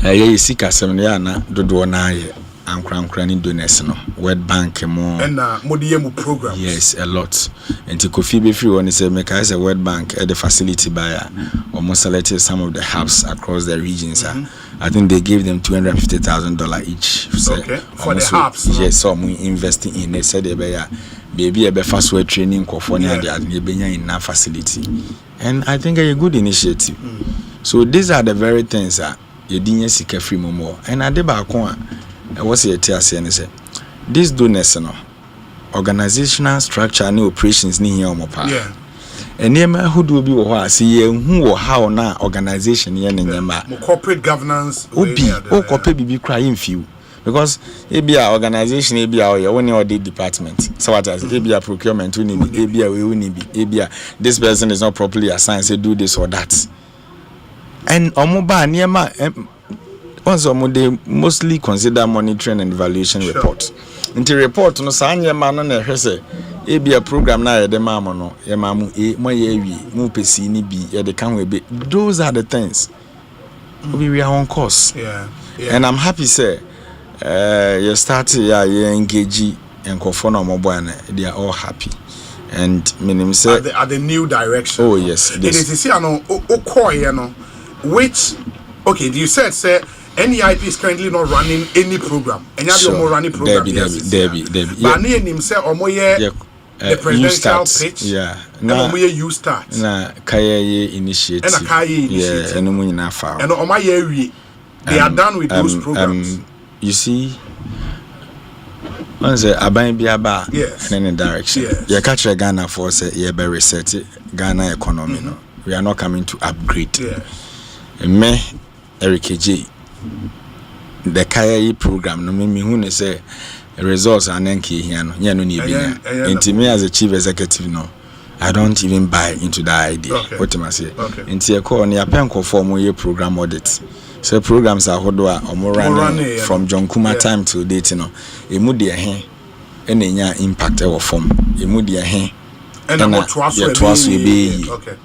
ye sika sem ne ya na dodo na ye ankra ni donors no World Bank mo and modiyemu program. Yes, a lot. And to Kofi be free when he say make us a World Bank at the facility buyer almost selected some of the hubs across the regions. I think they gave them $250,000 each. Okay. For the hubs. Yes, so we investing in. They said they be a fast way training California in that facility. And I think a good initiative. So these are the very things that you didn't see free more. And I did back I was here to say this donors no organizational structure and operations ni here omopa. Yeah. And nema who do be wo see who or how na organization here nyema. Corporate governance. Obi o corporate bibi cry in few because ebia organization ebia or one or the department. So what as ebia procurement we need ebia we need ebia this person is not properly assigned say do this or that. And omoba nyema also they mostly consider monitoring and evaluation report. Into report no sanye man no na hwese e bia program na ye de mamo no ye mamu e mo ye wi mu pesi ni bi ye de kan we be. Those are the things we are on course. Yeah. And I'm happy say you start you engage and no mobile and they are all happy. And minim say at the new direction. Oh yes. It is see which okay, you said say NEIP is currently not running any program. And you have more running program. Debbie. But near him say the presidential pitch. Yeah. Na you start. Na kaya initiative. And kaya initiative. Yeah, and we na fa. And on my year they are done with those programs. You see, once aban bi aba in any direction. You catch a Ghana for say you be reset Ghana economy no. We are not coming to upgrade. Me Eric J. The kaya program no me hu ne say results are nanki here no. Nya no ni bi nya. Enti me as a chief executive no. I don't even buy into that idea. What am I say? Enti e call on ya penko form ye program audit. So programs are hodwa running from John Kuma time to date no. Emu de he enya impact e form. Emu de he na twice we be. Okay.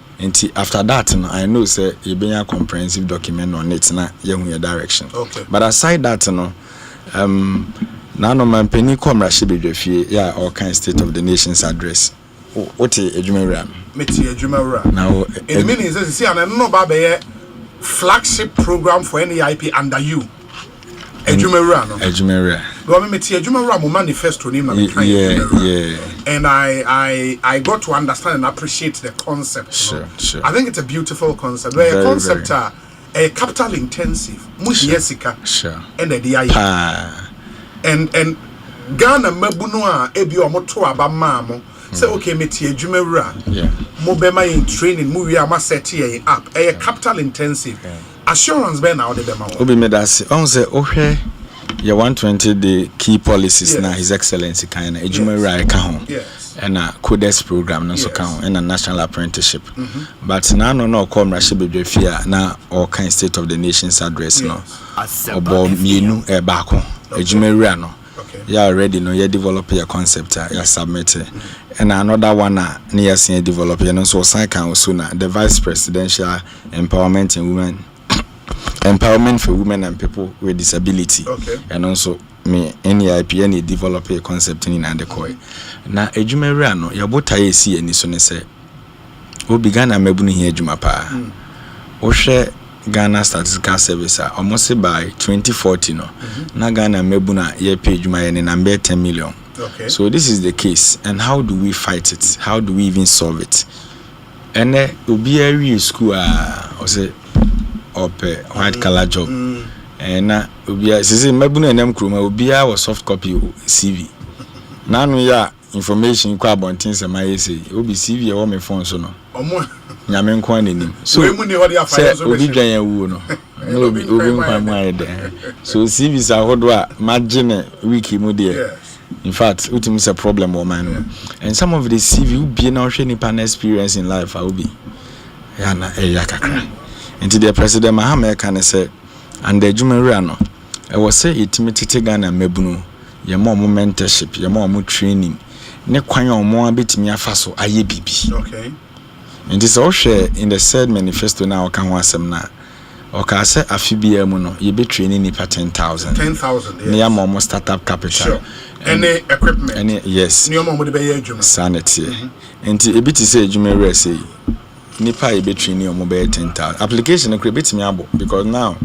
After that no, I know say you be a comprehensive document on it na ye hu your direction. But aside that no na no man penny commercial bedwafie ya all kind state of the nation's address. What ejumera meti ejumera now in the meaning is see and no ba be flagship program for NEIP under you ejumera no ejumera go me meti ejumera mo manifesto name na yeah and I got to understand and appreciate the concept. Sure. I think it's a beautiful concept. Where a concept a capital intensive yesika sure and the DI and Ghana mabuno a ebi omoto aba maamo say okay meti adwumawura mo be my in training mo wi ama set here up a capital intensive assurance be na o de be ma obi me that say on say ohwe ye 120 the key policies na his excellency kind adwumawura ka ho and a codes program no so ka ho and a national apprenticeship but na no come rashe bedwafia na all kind state of the nation's address no obo mienu e ba ko adwumawura no you already know you develop your concept you submit it and another one near senior develop you know so sign can also na the vice presidential empowerment in women empowerment for women and people with disability and also me NEIP any develop a concept in and the koi na ejumere no ya botaye si ani so ne se obi Ghana mabunu hi ejuma pa o hwe Ghana Statistical Service almost by 2040 no na Ghana mebuna ye pay juma ye number 10 million. So this is the case and how do we fight it? How do we even solve it? And obi every school or say up white collar job and obi say mebuna nem kroma obi was soft copy CV. Now no ya information kwa bontin se my say obi CV e wo me phone so no. Nyame nkwa nenim so we mu ne hodi afa so obi dwan yawu no obi nkwa mu ayede so CVs ahodo a magine wiki mu de in fact ultimate is a problem o man and some of the CV ubi na hwe nipa na experience in life obi ya na yakakra into the president Mahama can say and the jumere no e was say itimiti Ghana mabunu ye mo mentorship ye mo training ne kwan o mo abetimi afa so aye bibi and this all share in the said manifesto now can want some na or can say a fibia muno you be training nipa 10,000 near more startup capital any equipment any yes near more be sanity and a bit say jumere say nipa you be training or mobile 10,000 application a bit me abo because now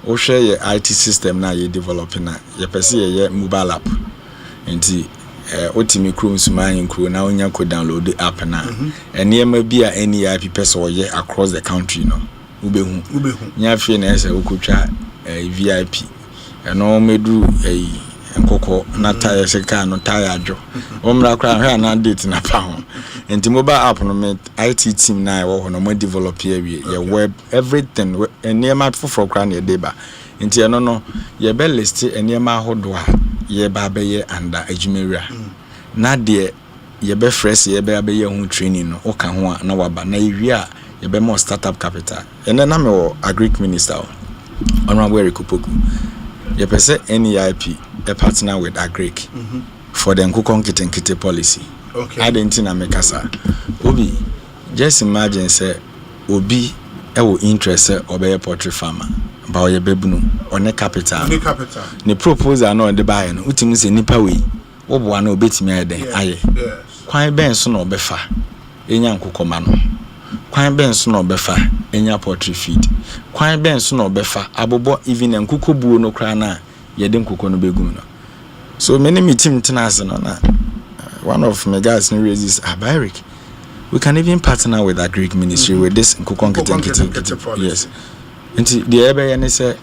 all share your IT system now you developing na you perceive your mobile app and otimi chrome suman crew na onya ko download the app na enema bia NEIP person oye across the country no ubehu nya fie na ese okotwa VIP eno medu nkoko na tire seka no tire adwo omra kra hwe na date na pa ho enti mobile app no me IT team na wo no mo develop here ye web everything enema for kra na deba enti eno no ye be list enema hodo a ye ba be ye under ejumera na de ye be fresh ye be ye hu training no o ka ho na waba na ewi a ye be more startup capital ene na me wo agric minister honorable Erikupoku ye pese NEIP a partner with agric for the nkukon nkite policy identity na mekasa obi just imagine say obi e wo interest obey poultry farmer ba oye bebunu one capital ni proposal na de buy no utimi se nipa we wo bo na obetimi eden aye kwan ben so na obefa enya nkukoma no kwan ben so na obefa enya poultry feed kwan ben so na obefa abobo even nkukobuo no kra na ye de nkuko no begum no so many meeting tenase no na one of my guys in raises Abaric. We can even partner with the Greek ministry with this Nkukon. Yes. And the Ebe say,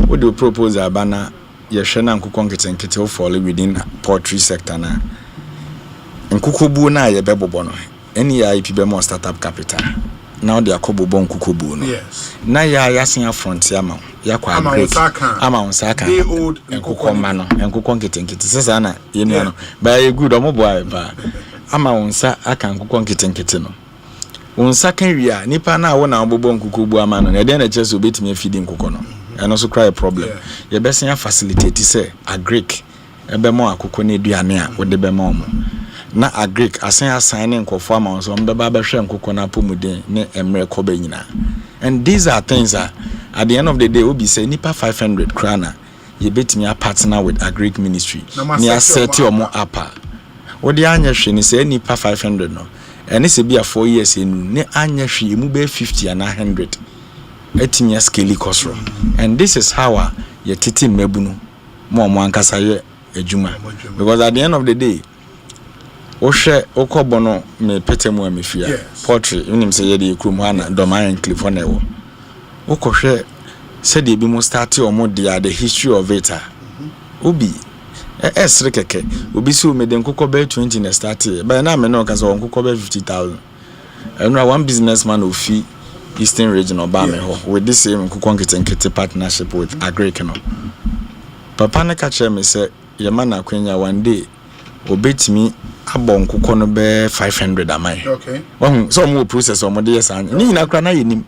what do you propose Abana? Yeshana Nkukon Kitten fall within poultry sector now. Nkukubu na ye bebo bono. NEIP be more startup capital. Now they are kobo bon kukubu no. Yes. Na ya yasin frontier ma. Ya kwa Greek. Ama onsaka. They old Nkukon mano. Nkukon kitten. Sasa na ye no. Ba ye good omo boy ba. Ama onsa aka Nkukon kitten no. Onsa kan wi a nipa na wo na obobo nkukubu ama no. Na dey na cheso betimi afidi nkukon no. And also cry a problem. You best facilitate say a Greek ebe mo akoko na eduane a wo de be mo na a Greek asan assigning ko for ma so mbeba be hwe nkoko na pomuden ne emre ko be nyina. And these are things that at the end of the day will be say nipa 500 krana you betimi a partner with a Greek ministry ni asset omo apa wo de anya hwe ni say nipa 500 no and it be a 4 years enu ne anya hwe mu be 50 and 100 etimi scale cost. And this is how your titi mebunu mo ankasa ye ejuma, because at the end of the day ohwe okobono me petemu amefia poultry unim say ye de krum ha na domain cliff on ewo okohwe said e bi mo start omo the history of it obi esre keke obi si o me den kokko be 20 na start by na me no kasa on kokko be 50,000 and one businessman ofi Eastern region of Bame with this same Nkukon partnership with Agrikino. Papa ne catch me say Yamana Quenya one day obey me abon Nkukon be 500 amai. Okay. Some more process or more years and Nina Krana in.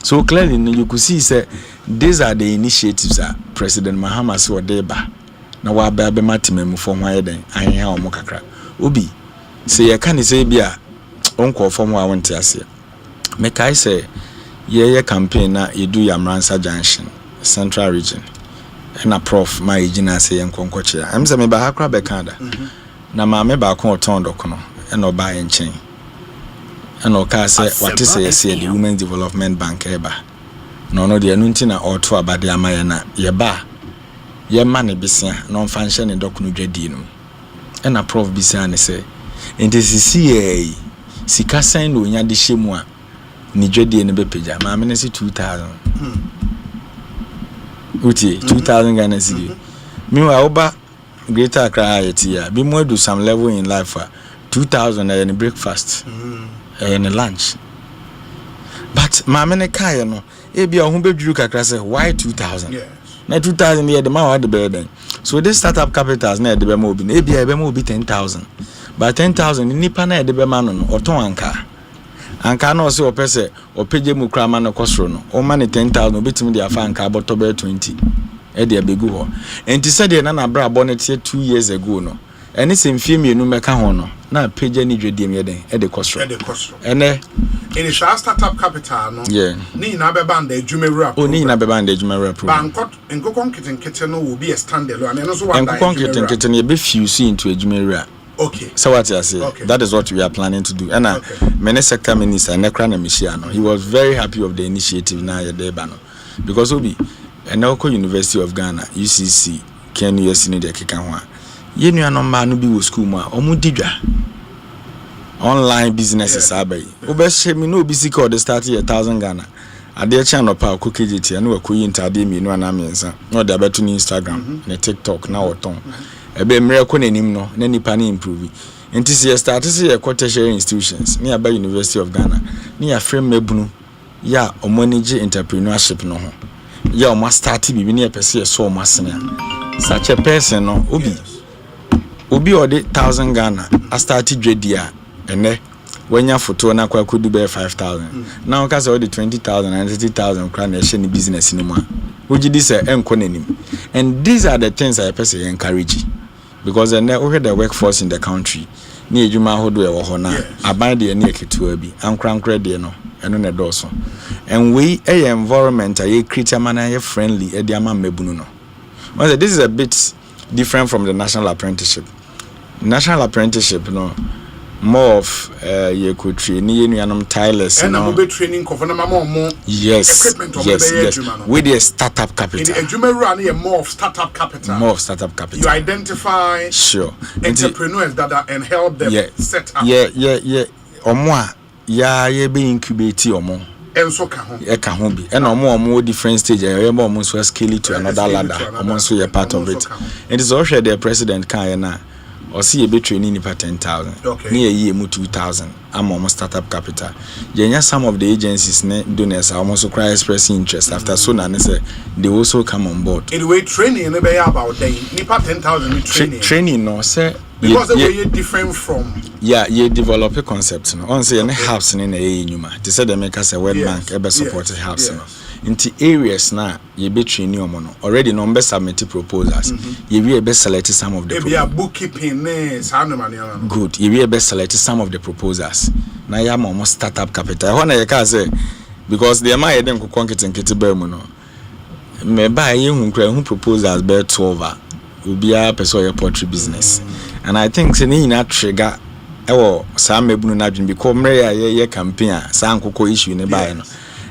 So clearly you could see say these are the initiatives that President Mahama saw deba. Now wa baby matimem from why then I hear mokakra. Obi say you can say bia uncle from where I went to see. Make I say, ye campaign na you do Yamransa Junction, Central Region, and a prof my agent say and concoche. I'm saying by Hakra Bekanda. Na mamma back on Tondokono, and no buying chain. And no car say what is say the Women's Development Bank eba. No, the Anuntina or two about the Amayana, ye ba. Ye money bisia, non function in Dokunu Jedino. And a prof bisia say, and this is CA, Sikasan no yadi shimwa. Ni jedi ne be peja ma me say 2000 uti 2000 Ghana cedi me wa oba greater Accra ya be more do some level in life 2000 and breakfast and lunch, but ma me ne kai no e bia ho beduru kakra say why 2000 na 2000 here the man wa the burden. So this startup capitals na de be ma obi na e bia be ma obi 10,000, but 10,000 nipa na de be ma no oton anka anka no se opese opeje mu krama no kosoro no o ma ne 10,000 obetimi de afa anka boto be 20 e de abegu ho enti se de na bra bonnet 2 years ago no ene se mfie mienu meka ho no na peje ni dwedie me den e de kosoro ene in startup capital no ni na be band adwumawura o ni na be band adwumawura pro bankot Nkukon kitten no will be a standalone and also one Nkukon kitten e be fuse into adwumawura. Okay. So what I say, that is what we are planning to do. And many sector minister Nekrana Mishiano, he was very happy of the initiative now at Debano. Because Obi, Enoko University of Ghana, UCC, Ken US in the Kikanwa. Yenu anomba no bi school ma omudidwa. Online businesses abai. Obeshe mi no bi sika the start 1,000 Ghana. Ade channel pa ko KGT anu akoyi ntade mi no anamensa. No da betu ni Instagram, ne TikTok na oton. Ebe mre ko nanim no na nipa na improve enti se start se ye tertiary institutions ni aba University of Ghana ni ya frame mebunu ya o manage entrepreneurship no ho ya o ma start bibi ni epese ye so o masene such a person no obi ode 1,000 Ghana a start dwedia ene wanya photo na kwa kudu be 5,000 now ka say ode 20,000 and 30,000 kra na she ni business ni mu a ojidi se enko nanim. And these are the things I personally encourage, because we have the workforce in the country. Ni ejuma hodo e wo ho na aban de ne ketua bi ankrankra de no eno ne doso. And we environment a creature man friendly e de ama mebunu no. Well, this is a bit different from the national apprenticeship. National apprenticeship no more of you could train ni nuanom tilers and no be training ko na mama mo Yes. Equipment Yes. With the startup capital. In the Ejumera, more of startup capital. More of startup capital. You identify entrepreneurs that and help them set up. Yeah. Omo ya be incubate omo. Enso ka ho. E ka ho bi. E na omo different stage e be omo so scale it to another ladder. Omo so ye part of it. And it's also the president kan na or see a bit training for 10,000. Okay. Near year 2,000. I'm almost startup capital. Yeah, some of the agencies donors are almost expressing interest after so they also come on board. Anyway, training about nipa 10,000 training. Training no say because the way you different from you develop a concept no. On say any hubs in the nyuma. They say they make us a World Bank ebe support hubs no. Into areas na you be training omo already no be submit proposals. You be select some of the bookkeeping good. You be select some of the proposals. Na ya mo startup capital. When you can say because the amount dem ko nkete ba mu no. Me buy you hu proposals be 12 obi a person your poultry business. And I think say ni na trigger ewo sa mebunu na dwin because mre ya campaign sa nkoko issue ne buy no.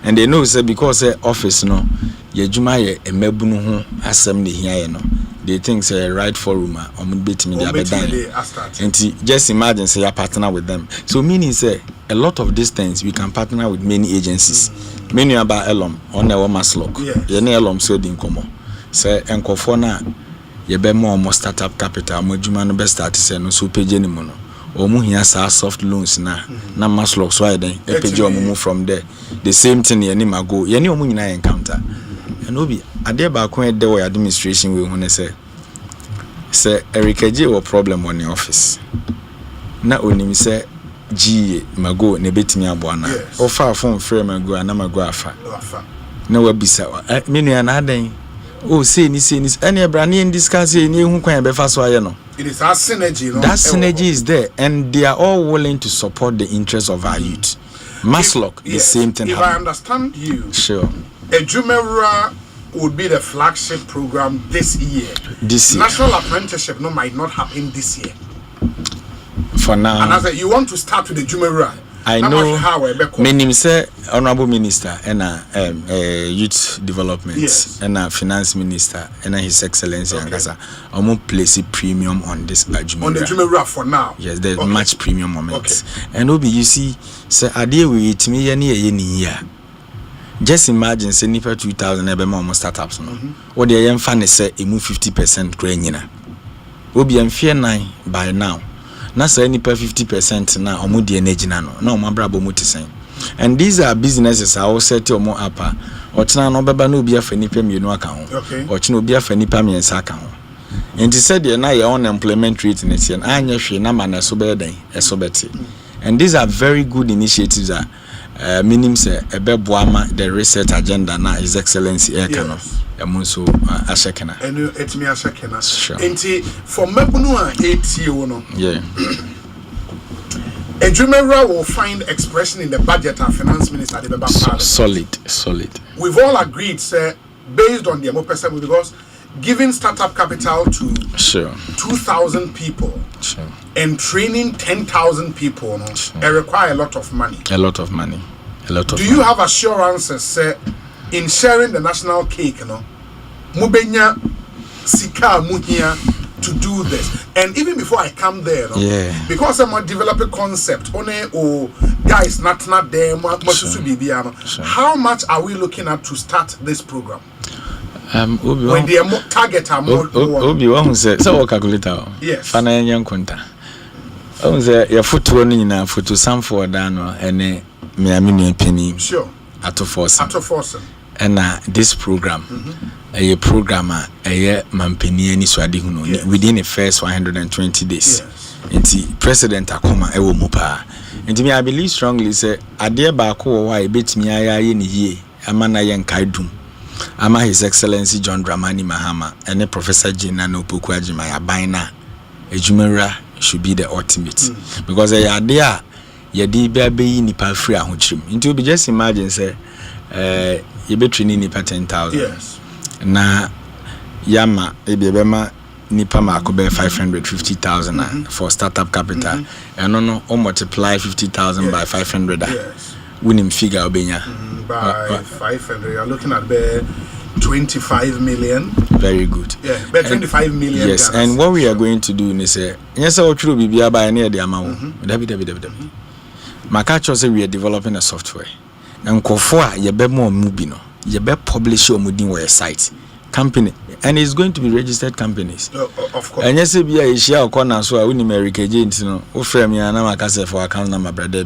And they know say because office no ye juma ye emebunu ho asem ne hia ye no they think say right forum omo betimi dey abedan and just imagine say you partner with them so meaning say a lot of these things we can partner with many agencies many about elom on our maslok ye na elom so din komo say enkofo na ye be more startup capital mo juma no be start say no so page ni mo no omu hia sa soft loans na maslok so den e page omu from there the same thing ye ni mago ye ni omu nyina encounter and obi ade ba ko e de wo administration we hu say Erika J wo problem on the office na onim say G mago ne betimi abo na o fa phone frame mago na mago afa na wabisa me nua na adan o say ni any brand discuss ni hu kwan be fa so aye no. It is our synergy, no? That synergy is there, and they are all willing to support the interests of our youth. Maslock, the same thing. If I understand you, sure. Ejumera would be the flagship program this year. National apprenticeship might not happen this year. For now. And as you want to start with the Ejumera. I know my name is Honorable Minister and Youth Development and Finance Minister and His Excellency Angasa place a premium on this Jumera. On the Jumera for now. Yes, there's much premium moments. And Obi, you see, say Ade we it me year. Just imagine say nipa 2,000 ebe more startups no. What the young fan say e move 50% growing. Obi am fear 9 by now. Na say nipa 50% na omo de energy na no na omo brabo mutisen and these are businesses are all set omo up otena no beba na obi afa nipa mienu aka ho ochina obi afa nipa miensa aka ho and said there na your unemployment rate in it anya hwe na ma na so be den eso beti and these are very good initiatives that meaning say ebeboama the research agenda na His Excellency Ekano Bonsu ashekena and it me ashekena enti for mebunu a etie no Ejumera will find expression in the budget and finance minister the Baba solid we've all agreed say based on the person because giving startup capital to 2,000 people and training 10,000 people it require a lot of money. Do you have assurances say in sharing the national cake mubenya sika muhia to do this? And even before I come there because I'm develop a concept guys not there how much are we looking at to start this program? When the target are more Obi who say so calculator fana yen konta who say your footwo no nyina photo sam for dano ene me aminu penny ato force and this program a program a mampeni ani so ade hunu within the first 120 days enti president akoma ewo mu pa enti me I believe strongly say ade ba ko wa e betimi ayaye ne hie amana yen kaidum ama His Excellency John Dramani Mahama and Professor Jina no Poku Ajima ya baina Ejumera should be the ultimate because ya there ye di be nipa free ahochim into you just imagine say you be training nipa 10,000 na yama ebema nipa mako be 550,000 for startup capital and no multiply 50,000 by 500 winning figure obenya by 500 you're looking at the 25 million. Very good. Yeah, but 25 million. Yes, and what we are going to do is yes, I will be by near the amount. My catcher say we are developing a software. And Kofoa, you be more mubino. You be publish your moving website. Company. And it's going to be registered companies. Of course. And yes, be a share corner so I win America James, who frame me and I'm a for account number, brother.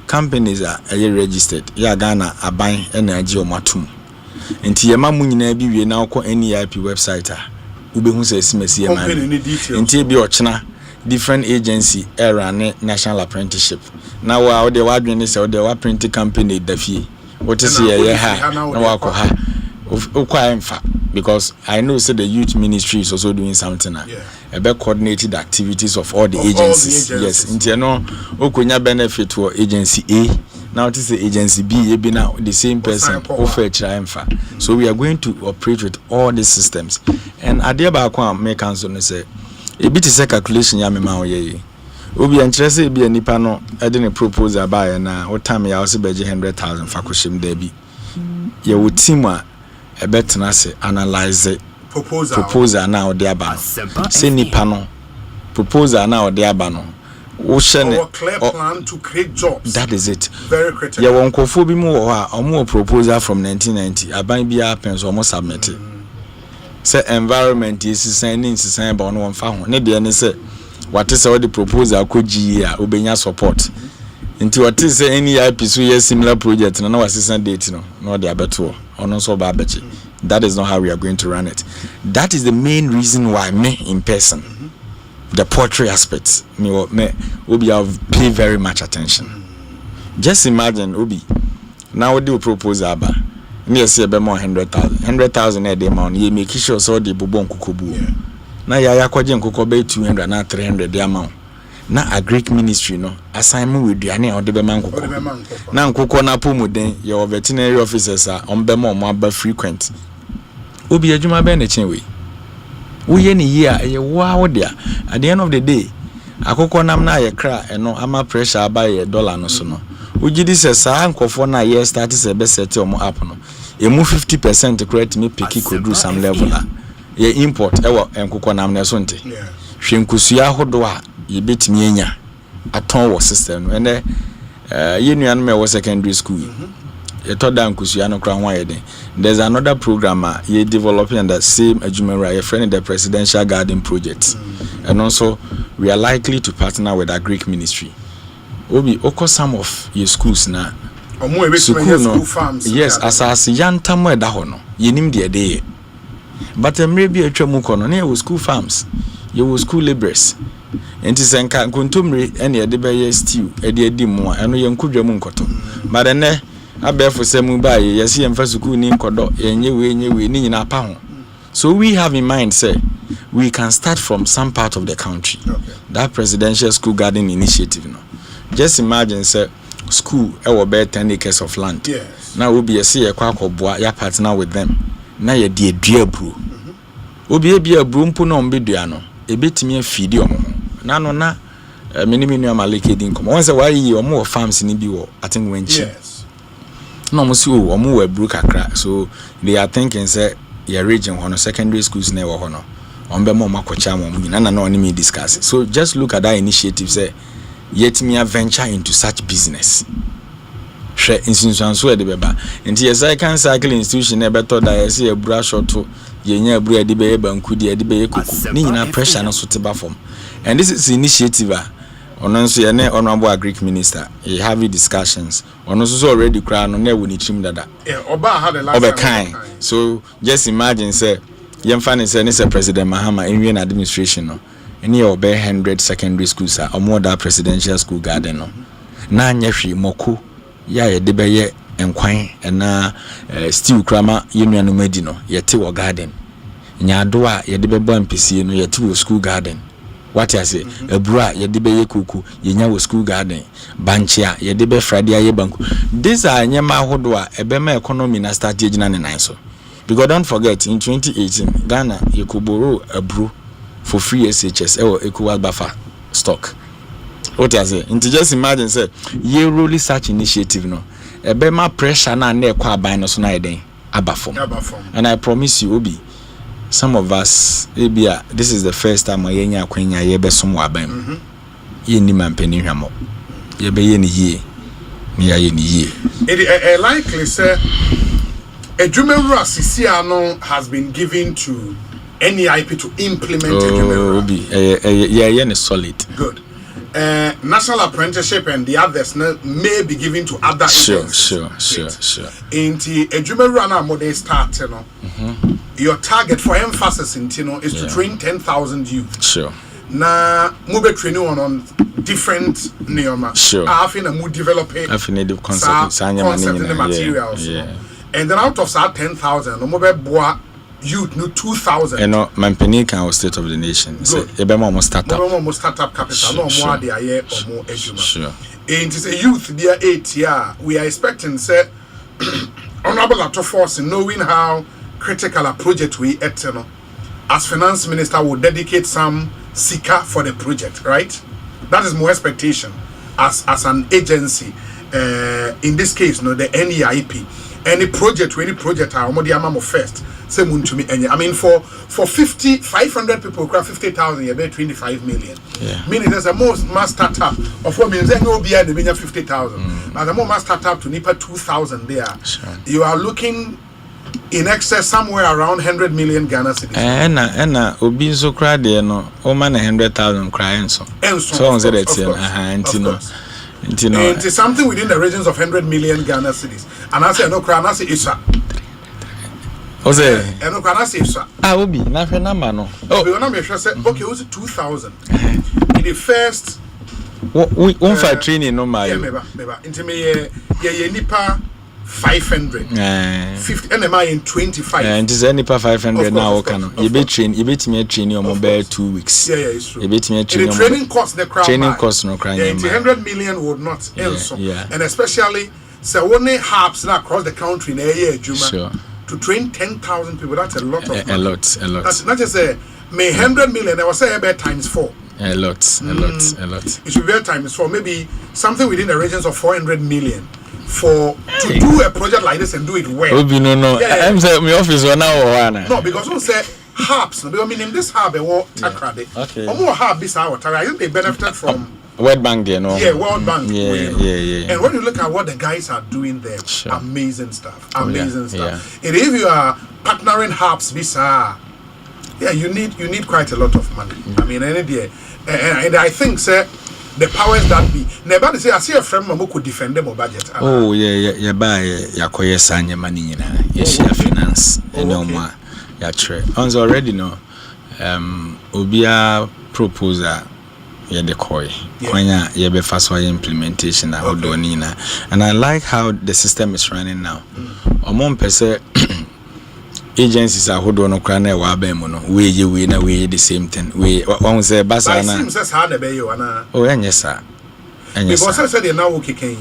Companies are registered. Ya Ghana, a buying energy or matum. Nti yema mu nyina bi wie na akọ NEIP website a ubehu se simesi yema nti bi ochena different agency era ne national apprenticeship na wa de wa adwene se de wa print company dafie what is here ha na wa akọ ha ukwa emfa because I know say the youth ministry is also doing something about coordinated activities of all the agencies. Yes nti no okonya benefit for agency A. Now it is the agency B, be now the same person offer triumph. So we are going to operate with all these systems. And at the back make answer say a bit is a calculation yamma ye. Obi interested be a nipano, I didn't propose a buyer now. What time I also budget 100,000 for Kushim Debbie. You would team a better analyze it. Proposal now thereby. Say nipano. Proposal now thereby. Our clear plan to create jobs. That is it. Very critical. Yeah, one kofobi more proposal from 1990. Aban bi happens almost submitted. Say environment is sending about no one found. Ne dey say what is all the proposal could GA obenya support. Until what is any NEIP so yes similar project no assistant date no dey abeto ono so ba bechi. That is not how we are going to run it. That is the main reason why me in person the poetry aspects, Obi, I've paid very much attention. Just imagine, Obi, now do propose Abba. Me say be more 100,000 a day amount. You make sure so the bubon kukubu. Now ya kwaje nkoko be 200 na 300 the amount. Na a Greek ministry no assignment with duane or the be man nkoko. Na nkoko na pomu den your veterinary officers are on be more ba frequent. Obi adwuma be na chenwe. We any year wow there at the end of the day akoko nam na ye kra eno ama pressure buy $1 no so no ugi this sa nkofo na ye start se be set omo app no e mu 50% credit me pick could do some level ye import ewo enkoko nam na so nte hwenkusua hodo a ye betimi anya aton wo system no ene ye nuan me wo secondary school there's another program you're developing in the same a friend in the presidential garden project. And also we are likely to partner with our Greek ministry. Obi oko some of your schools now. School farms. Yes, as yanta mo da ho no. Yenim de dey. But maybe a tramuko no na school farms. You school laborers. Enti senka kontomre ene ye de be stew e de adi mu a eno ye nkudwa mu nkoto. But ene abefo semu ba ye yesi emfa school ni nkodo enye we ni nyina pa ho. So we have in mind say we can start from some part of the country. That presidential school garden initiative no. Just imagine say school e will be 10 acres of land. Yes. Now we be see ekwakoboa ya partner with them. Na ye de dua bru. Obi e bia bru mpo na ombedua no. Ebetimi afidi omo. Na no na minimum amaleke din kom. Once why yi omo farms ni bi wo I think when yes. No mo si o omo we bru kakra. So they are thinking say your region hono secondary schools na wo hono. Ombe mo makocha mo nyina na no me discuss. So just look at that initiative say yet me venture into such business. Share insinsanso e de beba. Nti yes I can cycle institution e beto da yes e bra short to yenya bru e de be banku de de be kuku. Ni nyina pressure no so teba form. And this is initiative ono nso ye ne honorable Greek minister he have discussions ono so already cry no na we ni chim dada. Oba had the last time. So just imagine say yemfa ne say President Mahama in administration no. Any obe 100 secondary schools are more that presidential school garden no. Na nyehwe moku ya ye de beye enkwan na steel krama yenuanu madi no yete wo garden. Nyaado a ye de bebo mpisi no yete wo school garden. What I say ebura ye de beye kuku yenya wo school garden. Banchia ye de be Friday aye banku. These are nyema hodo a ebema economy na start agina ne nan so. Because don't forget in 2018 Ghana you could borrow a brew for free SHS or equal buffer stock. What I say? Into just imagine say ye really such initiative no. ebe ma pressure na na ekwa aban no so na eden abafom. And I promise you Obi, some of us this is the first time yenya akwenya ye be som aban. Ye ni mampeni hwamo. Ye be ye ni yie. Ni ya ye ni yie. It likely say Ejumewura Sisiano has been given to NEIP to implement Ejumewura. Obi yeah solid. Good. National apprenticeship and the others may be given to other agencies. Sure. In the Ejumewura na model start, your target for emphasis in is to train 10,000 youth. Sure. Na mube training on different neoma. Sure. I think mu developing concept in the materials. And then out of that 10,000, mube boa youth no 2,000. And no mampeni can state of the nation. So ebe mo startup. Mo startup capital no more dey aye or more ejuma. Sure. And it's a youth there 8 year. We are expecting say honorable Atofos knowing how critical a project we eternal. As finance minister will dedicate some seeker for the project, right? That is more expectation as an agency. In this case, the NEIP. Any project I'm first. Say to me, I mean for 500 people, 50,000, you bet 25 million. Yeah. Meaning there's a more mass startup of what means no be the million 50,000. Now the more mass startup to NIPA 2,000 there. Sure. You are looking in excess somewhere around 100 million Ghana cedis. And obi so cry there no o man 100,000 cry so on say that it is something within the regions of 100 million Ghana cedis. And I say no cry, and I say Isha. Osei. And no cry, and I say Isha. Obi na fe number no. Oh, we want to say okay, was it 2,000? In the first we for training no my. Yeah, meba. Into me nipa 500. 50 and am I in 25? And is any per 500 now can you be train me train your mobile 2 weeks. Yeah, it's true. You bet me train the training cost the crowd. Training cost no crying. 100 million would not also. Yeah. And especially so only hubs now across the country in a year Juma. Sure. To train 10,000 people, that's a lot of money. A lot. That's not just a 100 million, I was say about times 4. A lot. It should be times 4, maybe something within the regions of 400 million. To do a project like this and do it well. No. I'm saying my office now. No, because we say hubs. Because meaning this hub takrade. Okay. Or more hub this hour. I think they benefited from World Bank there, no? Yeah, World Bank. Yeah. And when you look at what the guys are doing there, amazing stuff. And if you are partnering hubs, you need quite a lot of money. I mean, and I think, sir, the powers that be. Never say I see a friend who could defend them or budget. Oh yeah. Buy yakoye sanya money nyina. Yes, finance. No more. Ya tre. Ons already know. Obia proposal. Yeah, the koi. Kwanya ye be fast implementation na hodo nina. And I like how the system is running now. Omon pese agencies are hodo no kra na wa ba mu no. We na we the same thing. We one say basa na. Seems as hard be you ana. Oh yes. Because I said they now kicking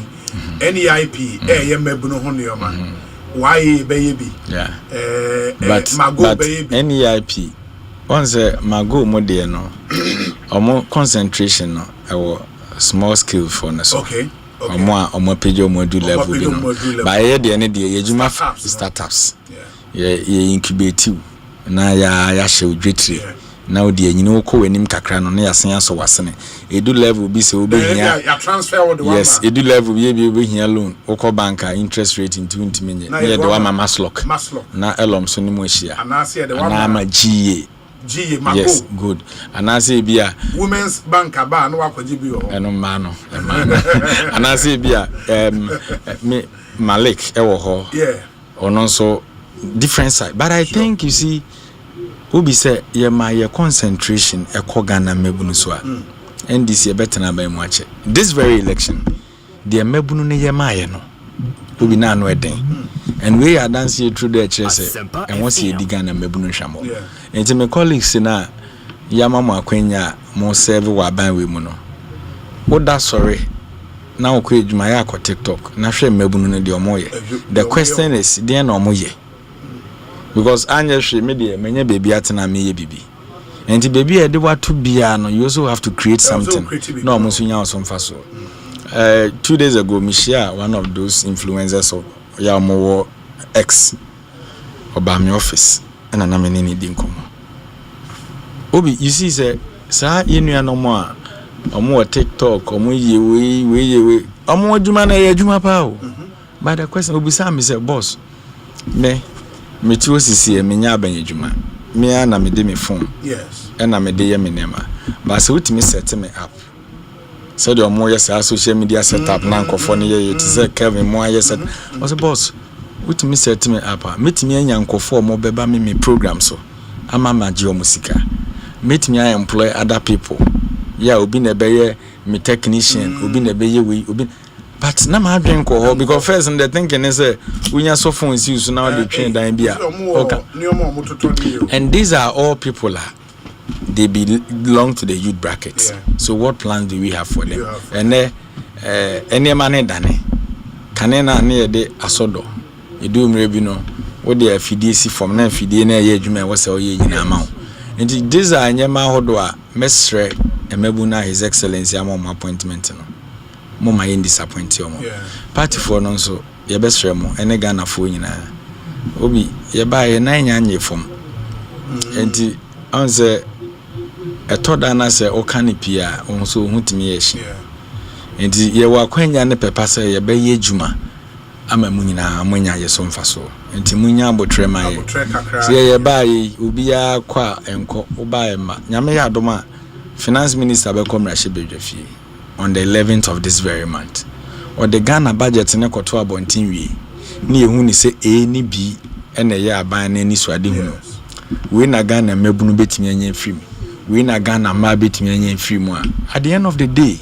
NEIP ye mebuno ho ne yoma. Why baby? Yeah. But NEIP once mago model no omo concentration no ewo small scale for na so okay omo pejo module level bi no ba ye de ne de yejuma startups ye incubate na ya hye odwetire na odi anyini okọ wanim kakra no na yasen aso wasene edu level bi se obehia ya transfer wo de yes edu level bi obehia loan okọ banka interest rate into menye na ye de wa maslock na elom so ni mo ahia anase de wa na GA Mago. Yes, good. And I say bia Women's Bank aba no akwaji bi ho. Eno ma no. And I say bia me Malik ewo ho. Yeah. Ono so different side. But I think you see Obi say ye ma ye concentration Ghana mebunu so a. NDC e better na ba mu ache. This very election the mebunu ne ye ma ye no. Obi na no eden. And we are dancing through the church and once you dig Ghana mebunu hwamo. And my colleagues na yamama akwenya mo serve wa ban we mu no. What that sorry. Now ko edwuma ya ko TikTok na hwe mebunu no de omoye. The question is dey na omoye. Because anya hwe me de menye baby atena me ye bibi. And baby e de watu bia no you also have to create something. No omo so nya osomfa so. 2 days ago Michelle, one of those influencers of Yamowo X about my office and I'm in any dinkomo. Obi, you see, say, you no more. Or TikTok, or we, or more Jumana, Juma Pao. But the question will be some, Mr. Boss. Me too, see a minya ben Juma. Me and I'm a demi phone. Yes. And I'm a day minema. But so to me set me up. So the more yes, social media set up, Nanko Phony, it is a Kevin Moya said, was a boss. What me set me up? Meet me and Yanko for more beba me program so. I'm a Magio Musica. Meet me, I employ other people. Yeah, obi na be me technician, obi na be we obi. But na ma drink ko because first and the thinking is we nya so phones use now the train dan bia. Okay. And these are all people they belong to the youth brackets. Yeah. So what plans do we have for them? And any man dane. Kanena na de asodo. You do mrebi no. What they FDC from na FDC na ye adwuma wo se oye nyina ma. And these are nyama hodo a mesre emebuna His Excellency among appointment no. Mama yin disappoint you mo. Party for no so ye besre mo ene Ghana fo nyina. Obi ye ba ye nan nyanye fom. Enti on say etoda na say o kan pia on so hutimi ye hye. Enti ye wa kwanya ne pepa say ye be ye djuma ama mu nyina amonya ye so mfa so. Enti munya abotre ma ye. Se ye ba ye obi ya kwa enko oba ye ma. Nyame ya adoma Finance Minister be come Bedwafie on the 11th of this very month. Or the Ghana budget ne koto abontin wie. Ni ehu ni se A ni B ene ye aban na ni swade hu no. We na Ghana mebunu betimi anya film. We na Ghana ma betimi anya film a. At the end of the day,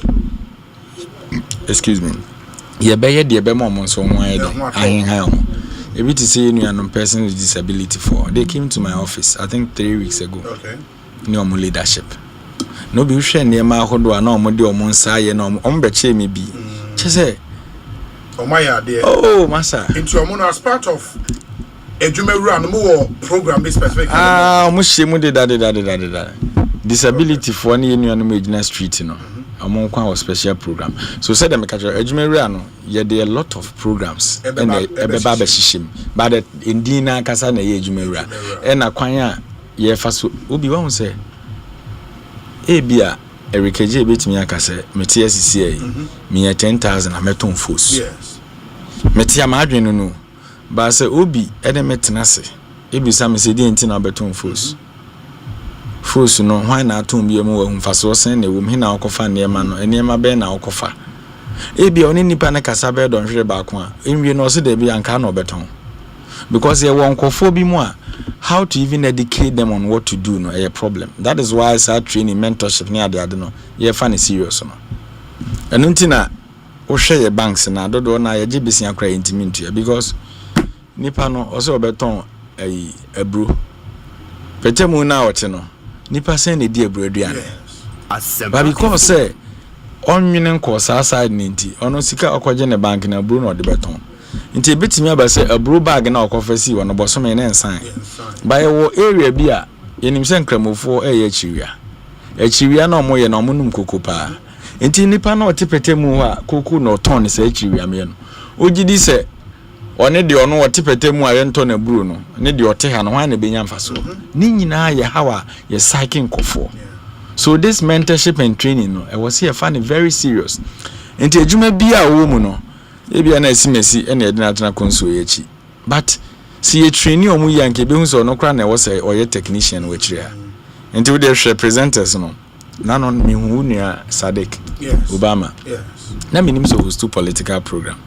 excuse me. Ye be ye de be mo so ho aye de. Ahen ha ho. Ebi to say no person with disability for. They came to my office I think 3 weeks ago. Okay. No more leadership. No be hwe nneema ahodo na omode omonsa ye na ombeche me bi chese omaya de oh masa into omono as part of edwumawura no mo program this specific omo hye mu de da disability for na yenu no magina street no omon kwa special program so said them catch edwumawura no ye there a lot of programs and ebeba be hihim but indina kasa na ye edwumawura e na kwan a ye fa so obi wa hu say ebia erikeje betimi akase meti asisi me 10,000 ameton force yes meti amadwen no ba se obi ede metenase ebisa me se di enti na beton force no hwan na atom bia mu wa mfaso sen na wom hina okofa niema no niema be na okofa ebia oni nipa na kasa be don hwere ba ko a enwie no se de bia nka na obeton because ye won kofo bi mu a how to even educate them on what to do no a problem. That is why I start training mentorship near the other no ye fan serious no and untina o share banks na dodo na ye gibisi akra intimate because nipa no also beton ebru petemu na wote no nipa sen na di ebru aduane but because say onwene nko sa side ninti ono sika okoje ne bank na ebru no de beton nti betimi abase abro bag na okofasi wono bosome na ensan by wo area bi a yenim se nkramofo eye achiwia na omoye na omunum kokopa nti nipa na otipetemu ho a koku na oton se achiwia me no ogidi se one de ono otipetemu a yento na buru no ne de ote ha no hwan na benya mfaso ni nyina ye hawa ye cycling kofo so this mentorship and training no I was here finding very serious nti adwuma bi a wo mu no ebia na esimesi ene ede na tena konso yechi but si ye train omu yanke be hu so no kra na wo say oye technician we kire nti we dey representatives no na no me hu nua Sadek Obama na me nim so host to political program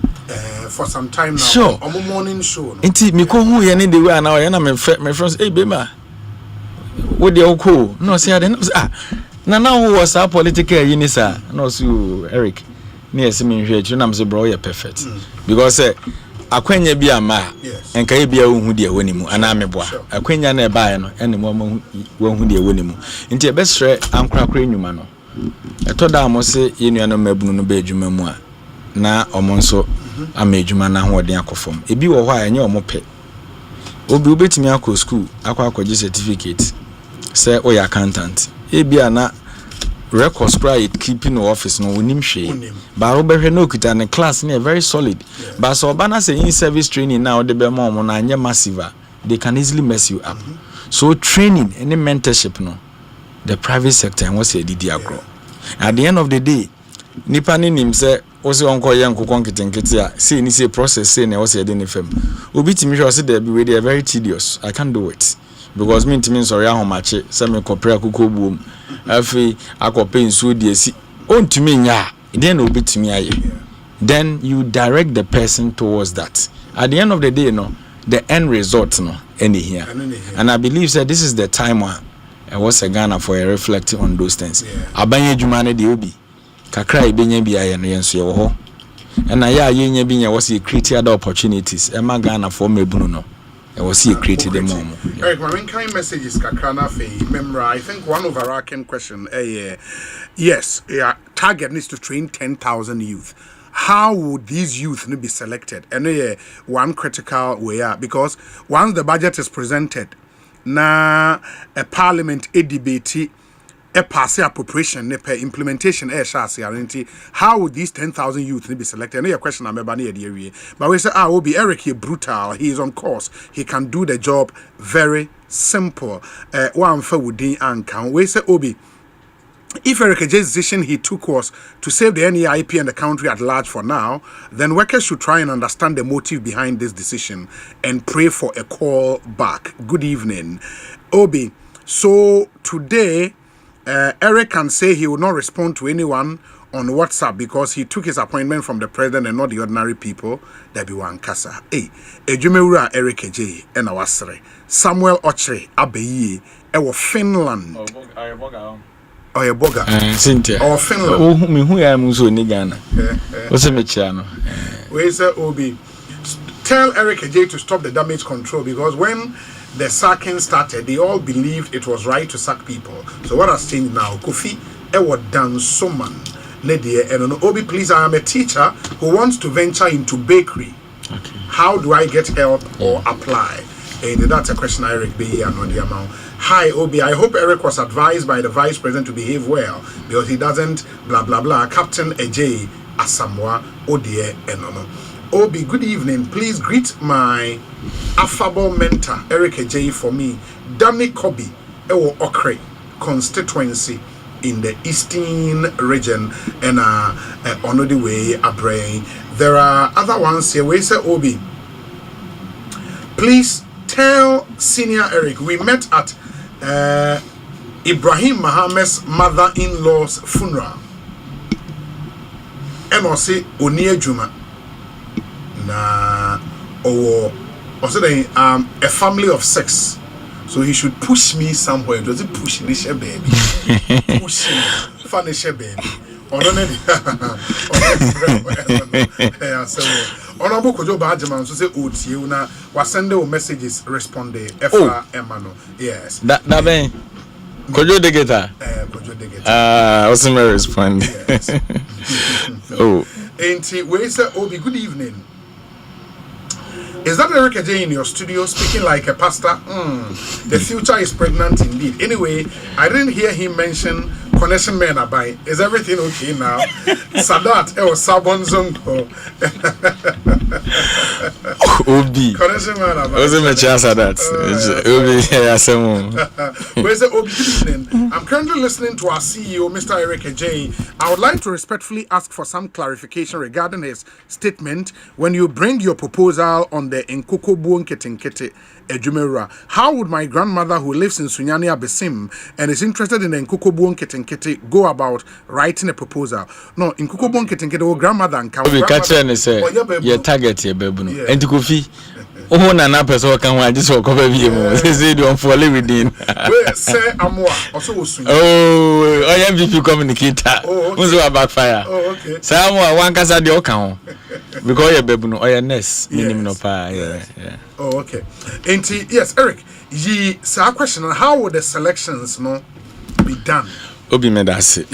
for some time now sure. On morning show no nti me ko hu ye ne de we na oye na me friends bema wo de okwo no say ade na who was a political unisa no so Eric near Simin Hedge, I'm the bro, you're perfect. Because akwenya bi ama enka e bia ohu de awanimu ana meboa akwenya na eba ye no ene mo ohu de awanimu nti ebesre ankrakra enwuma no etoda amose yenua no mabunu no ba adwuma mu a na omonso ama adwuma na hoden akofom ebi wo ho a enye omope obi obetimi akọ school akọ akọje certificate say oya accountant ebia na records cry keeping no office no unim she but obehwe no kita ne class ne very solid but so bana say in service training now the be mom na anya massive they can easily mess you up so training any mentorship no the private sector and what's a didi agro at the end of the day nipa ni nim say osi onko ye nkokon kitenkete a say ni say process say na what's a dey fam obi timi sure say they be we very tedious I can't do it because me timi sorry ahomache say me kopre akoko buom afi akope nsuo de asi ontumi nya then obi timi aye then you direct the person towards that at the end of the day no the end result no any here and I believe that this is the time where I was a Ghana for a reflecting on those things abanye dwuma ne de obi kakra ibenya bia ye no yenso ye wo ho and na ya ye nya binya was create other opportunities e ma Ghana for mebunu no e was created the mom Eric when kind messages kakra na fe remember I think one overarching question yes target needs to train 10,000 youth. How would these youth be selected? And one critical way because once the budget is presented na a parliament a debate a pass appropriation per implementation how would these 10,000 youth be selected? And your question I'm about near but we say Obi Eric he brutal, he is on course, he can do the job very simple. One for within and count we say Obi if Eric J's decision he took was to save the NEIP and the country at large for now, then workers should try and understand the motive behind this decision and pray for a call back. Good evening, Obi. So today, Eric can say he will not respond to anyone on WhatsApp because he took his appointment from the president and not the ordinary people. There be one kasa. Hey, Ejumewura Eric J. and Awasre Samuel Ochre Abeyi ewo Finland. Oh, your boga. Cynthia. Or Finland. Oh, me who I am so in Ghana. What's a mechano? Where's Obi? Tell Eric J to stop the damage control because when the sacking started, they all believed it was right to sack people. So what has changed now? Kofi Ewo Dan Soman. Nedie and Obi, please. I am a teacher who wants to venture into bakery. Okay. How do I get help or apply? And that's a question Eric B and on the amount. Hi Obi, I hope Eric was advised by the vice president to behave well because he doesn't blah blah blah. Captain Ajay Asamoah Odie Enono. Obi, good evening. Please greet my affable mentor Eric Ajay for me. Danny Kobi Ewo Okre constituency in the eastern region and on the way Abrain. There are other ones here. We say Obi, please tell Senior Eric we met at Ibrahim Mohammed's mother-in-law's funeral. And I say Onie Juma na or say a family of 6. So he should push me somewhere. Does he push this baby? Push him, finish baby. Or Honorable Kojo Bajaman, so say Uti, na was sending messages responding. Efra Emano, yes. That ben Kojo de Geta. Kojo de Geta. Osei respond. Yes. Oh. Ain't we say Obi, good evening. Is that Eric J in your studio speaking like a pastor? The future is pregnant indeed. Anyway, I didn't hear him mention connection men abai. Is everything okay now? Sadat or Sabonzongo. Obi. Connection men abai. What's the chance of that? Obi Asempa. Where's the Obi? Good evening. I'm currently listening to our CEO, Mr. Eric J. I would like to respectfully ask for some clarification regarding his statement when you bring your proposal on the Nkoko Buon Ketenkete Ejumewura. How would my grandmother who lives in Sunyani Abesim and is interested in the Nkoko Buon Ketenkete go about writing a proposal? No, Nkoko Buon Ketenkete, oh grandmother and we catch and say your target here, baby. And to Kofi. Oh, na person can I just walk over here. Say don't fall within. Where say Amwa also Sunyani. Oh, I am VP communicator. Oh, okay. Backfire. Oh, okay. Say Amwa one casa de Okan. Because your baby no your nest minimum no pa yeah. Oh, okay. And yes, Eric, ye say a question on how would the selections no be done? Obi medasi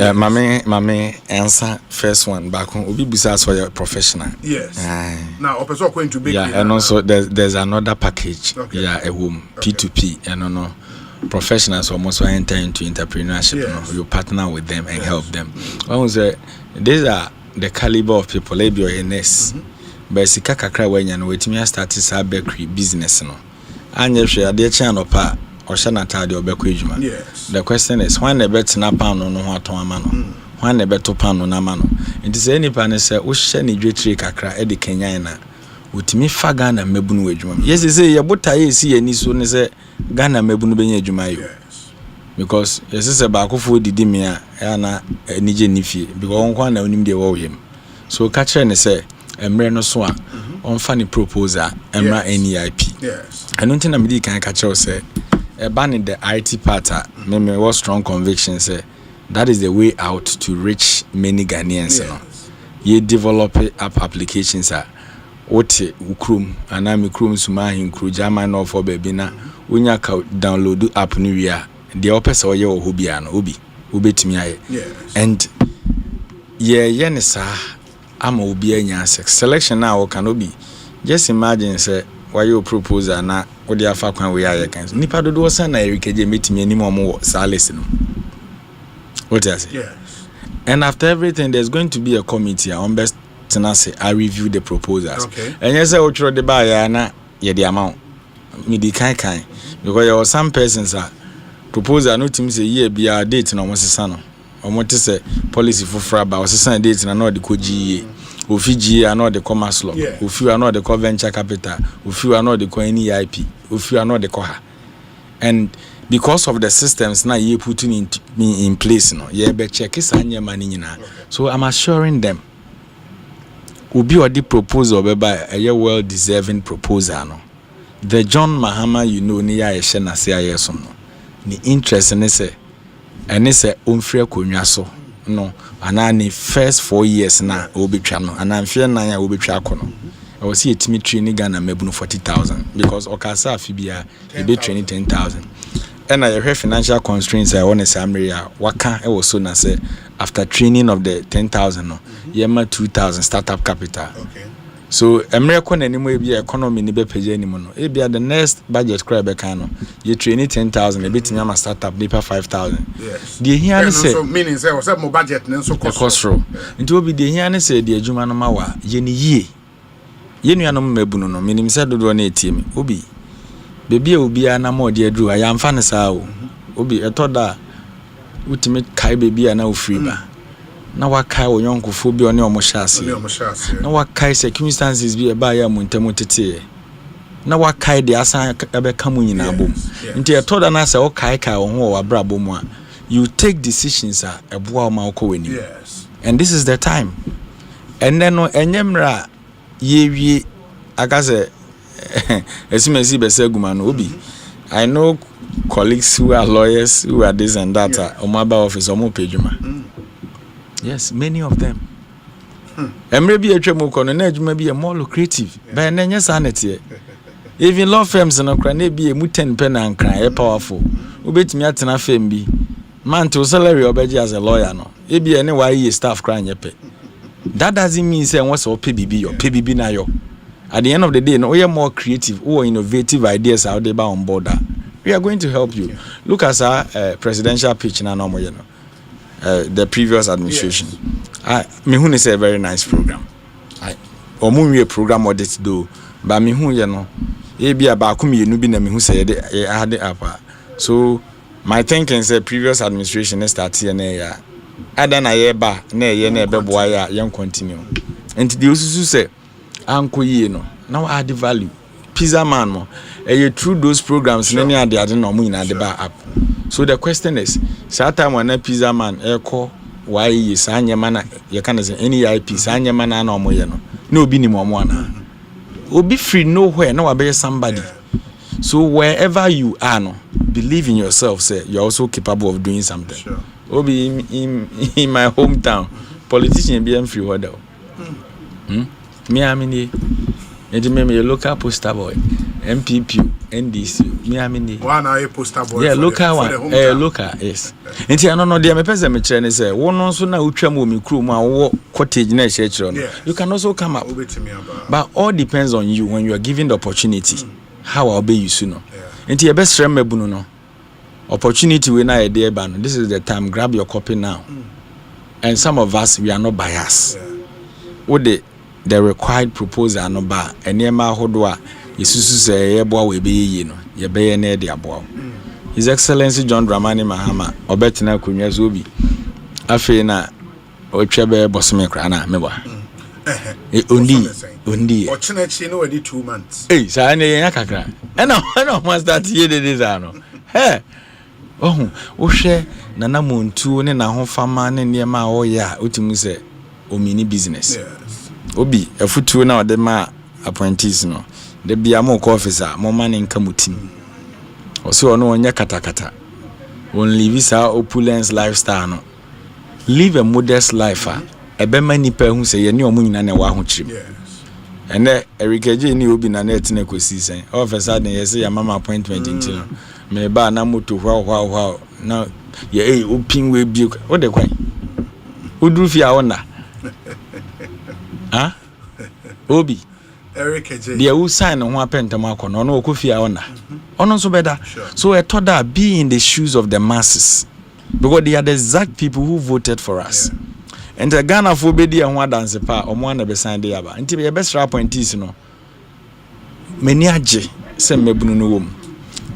mame answer first one back on Obi bisa for your professional. Yes. Now opeso going to be and also there's another package. Okay. Yeah, a home P2P and no professionals almost enter into entrepreneurship. You partner with them and help them. One say these are the caliber of people. Maybe you're a nurse, but sika kakra when you know it me start this bakery business no. And you share the channel pa or shana tadi or bakery juma. The question is when the bet na pan no what to amano. When the bet to pan no amano. It is any pan say we share ni dretri kakra edi Kenya na. Utimi fa Ghana mebunu adwuma. Yes say ye bota ye si ani so ne say Ghana mebunu benya adwuma yo. Because yes say ba akofo didi me a na anije nifie because on kwa na onim de wo yem. So ka kire ne say emre no so a on fa ni proposal emra NEIP. Yes. Eno ntina me di kan ka kire say e ba ni the IT part me was strong conviction say that is the way out to reach many Ghanaians. Ye develop app applications wote ukrum anami krum sumahi nkru jama no for baby na wonya ka download app ni wia de opese oye wo hobia no obi obetimi aye and ye ne sa ama obi anya selection na wo kan obi just imagine say why you proposal na wo de afa kwan we aye kan nipa dodo sa na erikeje metimi anim omo sales no what I say and after everything there's going to be a committee on best say I review the proposals. And yes, I will throw the buyer na ye the amount. Me di kind because there were some persons proposal no team say ye be a date no almost sano. Almost say policy for fraba or say date na no the GE. Ofiji are not the commerce law. Ofi are not the venture capital. Ofi are not the NEIP. Ofi are not the COHA. And because of the systems na ye putting in place no ye be check is anya money nyina. So I'm assuring them Ubi or the proposal by a well deserving proposal no. The John Mahama ni ya na say ayeso no. Ni interest ne say ene say omfre konwa so no ana ni first 4 years na obetwa no ana mfie nan ya obetwa akono. I was see etimi training Ghana mebunu 40,000 because okasa afibia e be training 10,000. And I heard financial constraints I want to say waka e was so na say after training of the 10,000 no yema 2,000 startup capital. So America na anymore be economy ni be page anymore no e be the next budget cry be kan no you training 10,000 e be tinya ma startup nipa 5,000. The here say so meaning say was more budget nso cost nti obi the here say the adwuma no ma wa ye ni yie ye nuanom mabunu no menim say dodo na etiem obi bebi obi ana mo de adru ayamfa ne saa o obi etoda utimi kai bebi ana ofri ba na wakai onyonkofo bi one omoshase na wakai circumstances bi e ba ya muntemu tete na wakai de asan ebe kamu nyina bom nti etoda na say o kai wo ho wa brabo mu a you take decisions eboa ma okowani and this is the time and then no enyemra yewie akase esimesi beseguma no obi I know colleagues who are lawyers who are this and that omaba office omo pejuma yes many of them emre bi atwam kono na adwuma bi e more lucrative but na nya sanete even law firms no kra na bi e mu 10 pen and kra e powerful obetimi atena firm bi man to salary obeji as a lawyer no e bi ene why staff kra nyepe that doesn't mean say won so pay bibi your pay bibi na yo. At the end of the day, no, we are more creative or innovative ideas out there on board. We are going to help you. Look at our presidential pitch now, the previous administration. Mihun is a very nice program. Omunwe program what it do, but mihun you know, ebi abakumi you nubi na mihun say had apa. So my thinking is the previous administration start here na ya. Ada na ye ba na ye na ebe boa ya yen continue. And the ususu say anko ye no now add the value pizza man mo through those programs many are there no mo ina the bar up. So the question is that time when a pizza man call why ye sanya mana you can say NEIP sanya mana na omo ye no obi ni mo ana obi free nowhere no be somebody. So wherever you are no believe in yourself, say you're also capable of doing something. Obi in my hometown politician be free order. Me amini me a local poster boy MPP NDC me amini one a poster boy local one local yes nti ano no dey me pese me kire ne say wo no so na utwam wo me kru mu a wo cottage na chire no you can also come up but all depends on you when you are given the opportunity how I'll be you soon nti e be srem mabunu no opportunity we na dey ba no. This is the time. Grab your copy now. And some of us, we are not biased. What the required proposal no ba enema hodoa yesusu say yeboa we be yi no ye be na de aboa. His Excellency John Dramani Mahama obetina kunwa so bi afi na otwa be bosome kra na meba. Ondi o chinechi no wedi 2 months. Sa na yen kakra. Ena mo start ye de this ano. Oh, ohwe nana montu ne na ho fama ne niema a oya otimu se omini business. Obi afutuo na ode ma apprentice no. De bia mo ko officer mo ma ne nka mutim. Osi ono onye katakata. Won live sa opulence lifestyle no. Live a modest life ebe ma nipa hu se ye ne omu nyina na wa ho chirim. Ene erikeje ni obi na net na Ekosiisen. Officer den ye se ya mama appointment ntino. Me ba na moto hwa na ye opin we bi o de kwan oduru fi a wona ha obi erikeje dia u sign ho apentam akono no okofi a wona ono so beda so e toda be in the shoes of the masses because they are the exact people who voted for us. And the Ghana for bedi ho dance pa omo na be sign dey aba nti be best appointees no mani age se mebunu no wom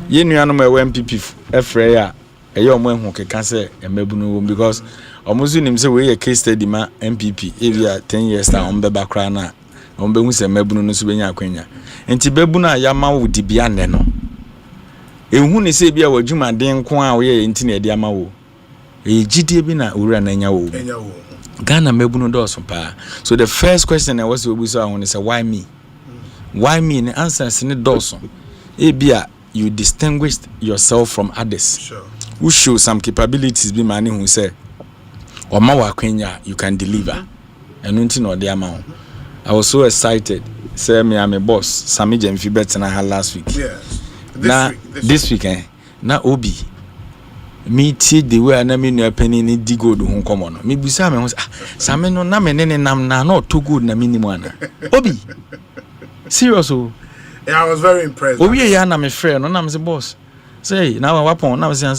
ye nuanom e MPP efre ya eye omo ehu keka se emebunu wom because omo zu nim se we ye case study ma MPP evia 10 years ta ombe bakra na ombe hu se emebunu no so benya akwanya enti bebunu a ya ma wo dibia ne no ehu ni se bia wadwuma den ko a wo ye enti na e dia ma wo e gidie bi na owura na nya wo Ghana mebunu do so pa. So the first question I was obuso I want say why me? Why me? The answer is ni doso. Ebia you distinguished yourself from others. Sure. Who show some capabilities be mani who say Oma wa kwenya you can deliver. And unti no de ama. I was so excited. Say me am a boss. Sami Jemfi bet na last week. Yes. This week na obi me ti the way na me no penny ni di gold ho komo no me busa me ho same no na me ne nam na no to good na minimum ana obi serious o. Yeah, I was very impressed. Obi ya na me frɛ no na me say boss say na wapon na me say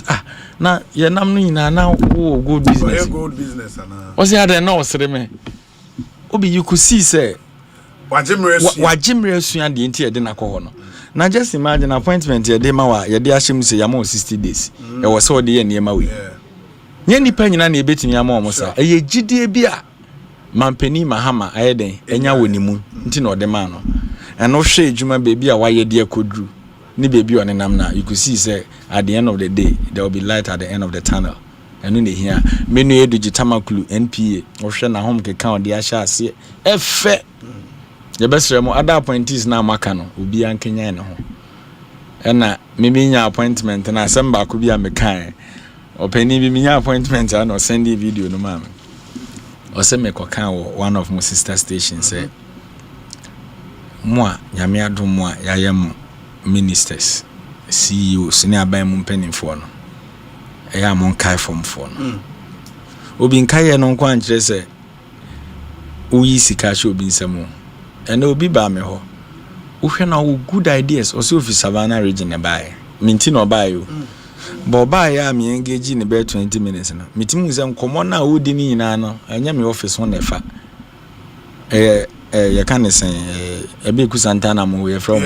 na ye nam no nyina na wo gold business. Gold business ana o say ada na osere me obi you could see say wajimre asua de enti e de na kɔ no. Now just imagine appointment ye de ma wa ye de ahyem say yama 60 days. E wo so de ye niema we. Nye nipa nyina na ebetimi ama omo sa. E ye gidie bi a mampani mahama ayeden enya wonimu nti na ode ma no. And no hwe adwuma baby a waye de akodru. Ni baby on nam na you could see say at the end of the day there will be light at the end of the tunnel. Enu ne hia menu edu gitamakulu NPA. Wo hwe na hom keka ode ahya ase. Efe the best remo other appointees na maka no obi ankenya ne ho ena me nya appointment na Asemba ko bi a mekan opani bi nya appointment na o send video no ma me o se me kokan wo one of my sister stations say mo nyame adom mo yayem ministers CEOs ne aban mu mpanimfo no eya mon kai form for no obi nkai no nko ankyere se uyi sika sho obi nsemo and obi ba me ho uhwe na wo good ideas o se ofi Savannah region e bae minti no bae yo bo bae ya me engage ne be 20 minutes na mitimu se nkomo na odi ni nyina no anya me office ho na fa ya kan sen be ku Santana mo we from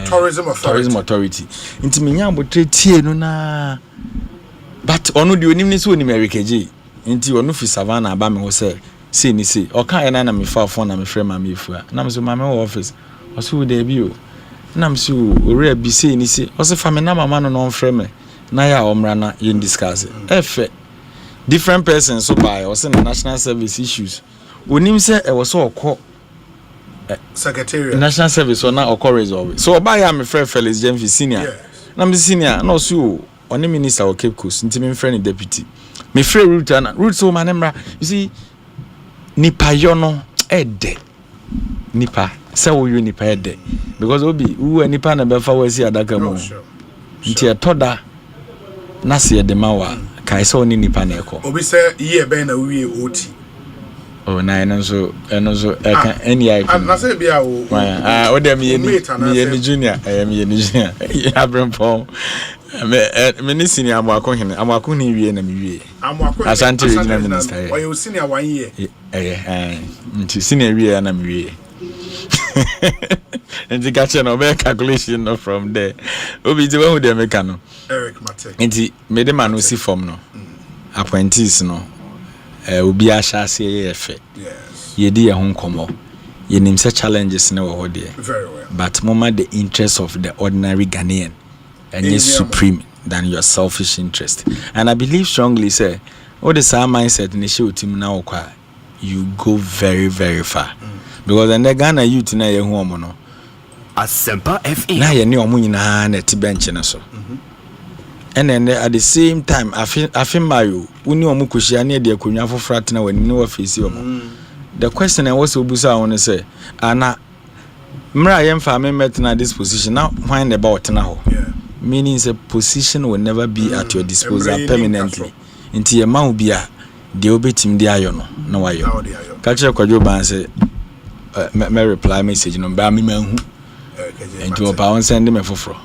tourism authority inti me nya abotre tie no na but onu de onim ni so onim erikeji inti onu fi Savannah ba me ho se see ni see o kan na me fa phone na me frɛ ma me efua na me so ma me office o so dey bi o na me so ore bi see ni see o so fa me na mama no no frɛ me na ya omra na you discuss efe different persons so by o say national service issues onim say e was so okọ secretariat national service or na okọ resolve so oba ya me frɛ Felix Jemfi senior na me senior na o so oni minister o Cape Coast nti me frɛ ni deputy me frɛ route so manemra you see nipa yono ede nipa se wo yo nipa ede because obi wu nipa na be fa wasi adaka mu nti etoda na se ede mawa kai se oni nipa na eko obi se ye be na wie oti oh na enso eka NEIP na se bia o o dem ye ni junior me ye ni junior abrempon me ni senior amwako ni wie na me wie Asante regional minister why you senior 1 year nti senior wie na me wie nti catch no be calculation no from there obi ti who dey make no Eric Mate nti me de man no si form no appointees no obi a sha se ye fe ye di ye ho nkomo ye nim se challenges na wo there very well but mama the interest of the ordinary Ghanaian and is supreme than your selfish interest. And I believe strongly, say, all the same mindset in the show team now, you go very, very far. Because in the Ghana youth na ye home no. Asempa FM. Na ye ni omo nyina na ti bench na so. And then at the same time, I feel mayo. Uni omo kushia na de akonwa fofra tena wani no office omo. The question I was obusa I want to say, ana mra yemfa me met na this position now when about now. Meaning a position will never be at your disposal permanently. Inti a man be a the obetim the iron no why you catch a quadruban say my reply message no ba me man and to power send him a fofro.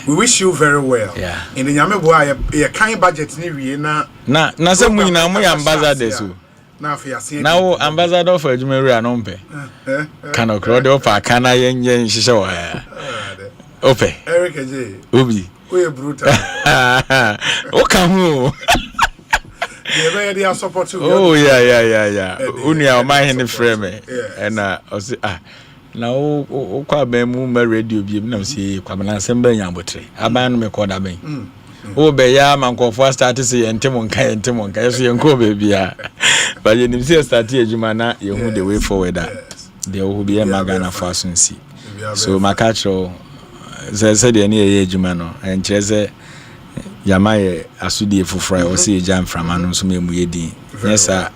We wish you very well. Yeah. In the Yame boy a kind budget ni na some we na mo ambassadors so. Now ambassador for Jumeri anompe. Kana crowd of kana yen shisha wa. Ope. Eric J. Obi. We brutal. Oka hu. They support you. Oh yeah. Uni our mind frame. And say na o kwa be mu ma radio bi na say kwabana sembe nyambotre. Aban me koda ben. O be ya mankofo start say entemo nka so yenko be bia. But you nim say start ejuma na you hu the way forward that. There will be a magana fashion see. So makacho said any ejuma no and chese yamaye asudi fufra o se jam from anu so memu yedi. Yes sir.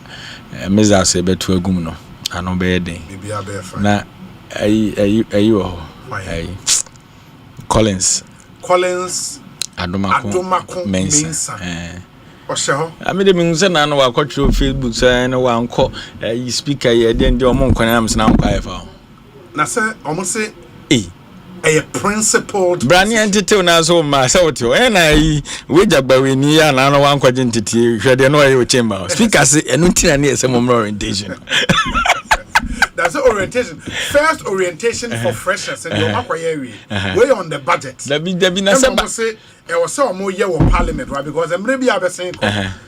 Meza se betu agum no. Ano be den. Na ayi Collins Adomako Mensa Osho amede minse na no akotro Facebook say na wanko speaker ye den de omo nkwana am na nkwa efa na say omo say a principled brand entity na so ma say wote na yi wejagbawe ni ya na no wankwaje entity hwede no ayo chamber speaker say enu ntina na ese mo orientation. That's the orientation. First orientation for freshers and your macquarie. Way on the budget. There be na say I was so more year of parliament, right? Because I'm maybe I saying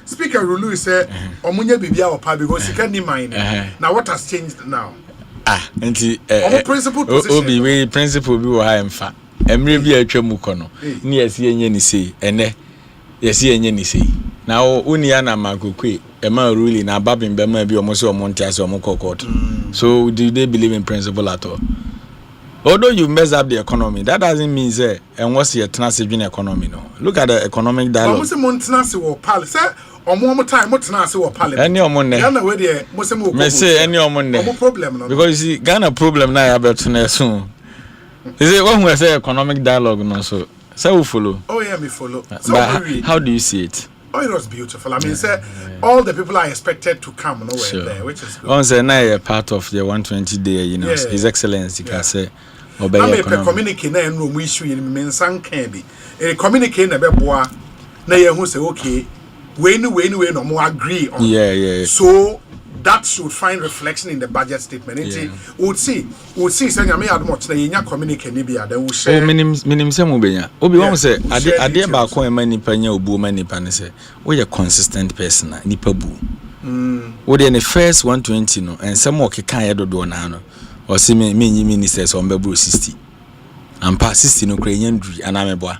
Speaker Rulu say Omunya Bibia or because he can't mind. Now what has changed now? Principle position. Obi we principle bi wo ha emfa. Emre bi atwa mu kono. Ni yesi enye ni sei. Ene yesi enye ni sei. Na uni ya na makokwe ema ruling na babin bema bi omo se omo ntiase omo court. So do they believe in principle at all? Although you mess up the economy, that doesn't mean say and what's your transition economy no. Look at the economic dialogue. Say montenase wo pal say omo time montenase wo parliament. Any omo ne. Ghana we dey mo say mo me say any omo ne. Omo problem no. Because you see Ghana problem na ya beto na soon. Is it when we say economic dialogue no so say we follow. Oh yeah, me follow. So how do you see it? Oh, it was beautiful. I mean, all the people are expected to come nowhere there, which is good. On say now a part of the 120 day, you know, His Excellency can say. Obey. I'm a communicate na room issue in mensan can be. A communicate na be boa. Na ye who say okay, we no more agree on. Yeah. So that should find reflection in the budget statement. We'll see. Say you may add much na yenya communicate ni bia then we'll share. Oh, minim say mo benya. Obi won say ade ba ko e mani panya obu mani pa say we a consistent person na nipa bu. Wo dey the first 120 no and some more keka ye dodo na no. O say me ministers on bebro 60. Ampa 60 no kra nyanduri anameboa.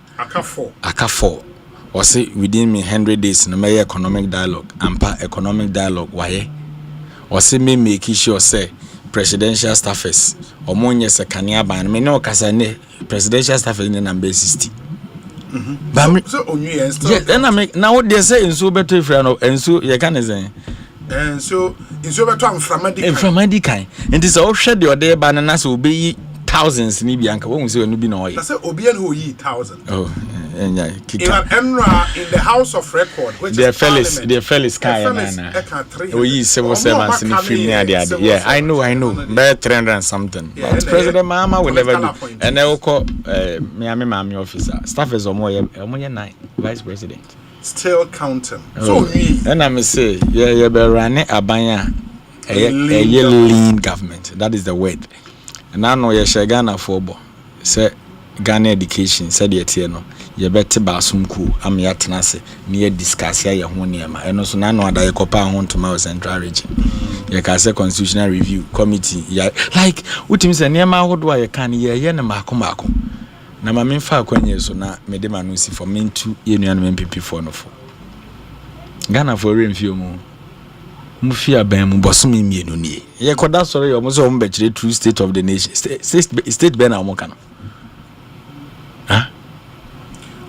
Aka 4. O say within me 100 days no may economic dialogue. Ampa economic dialogue waye. Or say me make sure say presidential staffers or monye se kania ban me no kasa ne presidential staffers in number 60. So only and stuff. Yeah, then I make now they say in so better friend and so you can say. And so in so better from Medicaid. And this all shed your day banana so be thousands ni bianca won't say no be no. I say obian who ye 1,000. Oh, in the House of Record, which the is fellas we civil servants in the film near the yeah, I know, but 300 and something. Yeah, but President Mahama will never do. And I will call Miami officer. Staff is Omoye 9, Vice President. Still counting. So and I say, yeah, be running Abanya a lean government. That is the word. And I know you Ghana for say Ghana education said the no you better basumku am yatenase near discuss ya ho niema eno so na no ada yekopa ho ntoma central region ye ka say constitutional review committee ya like utimi say niema hodo ye kan ye ne mako na ma memfa akwanye so na mede manusi for mentu ye nuanu MPP for no for Ghana for remfio mu fi aban mu bosom mienu nie ye koda sori yo mo so mo be kire true state of the nation state be na mo kana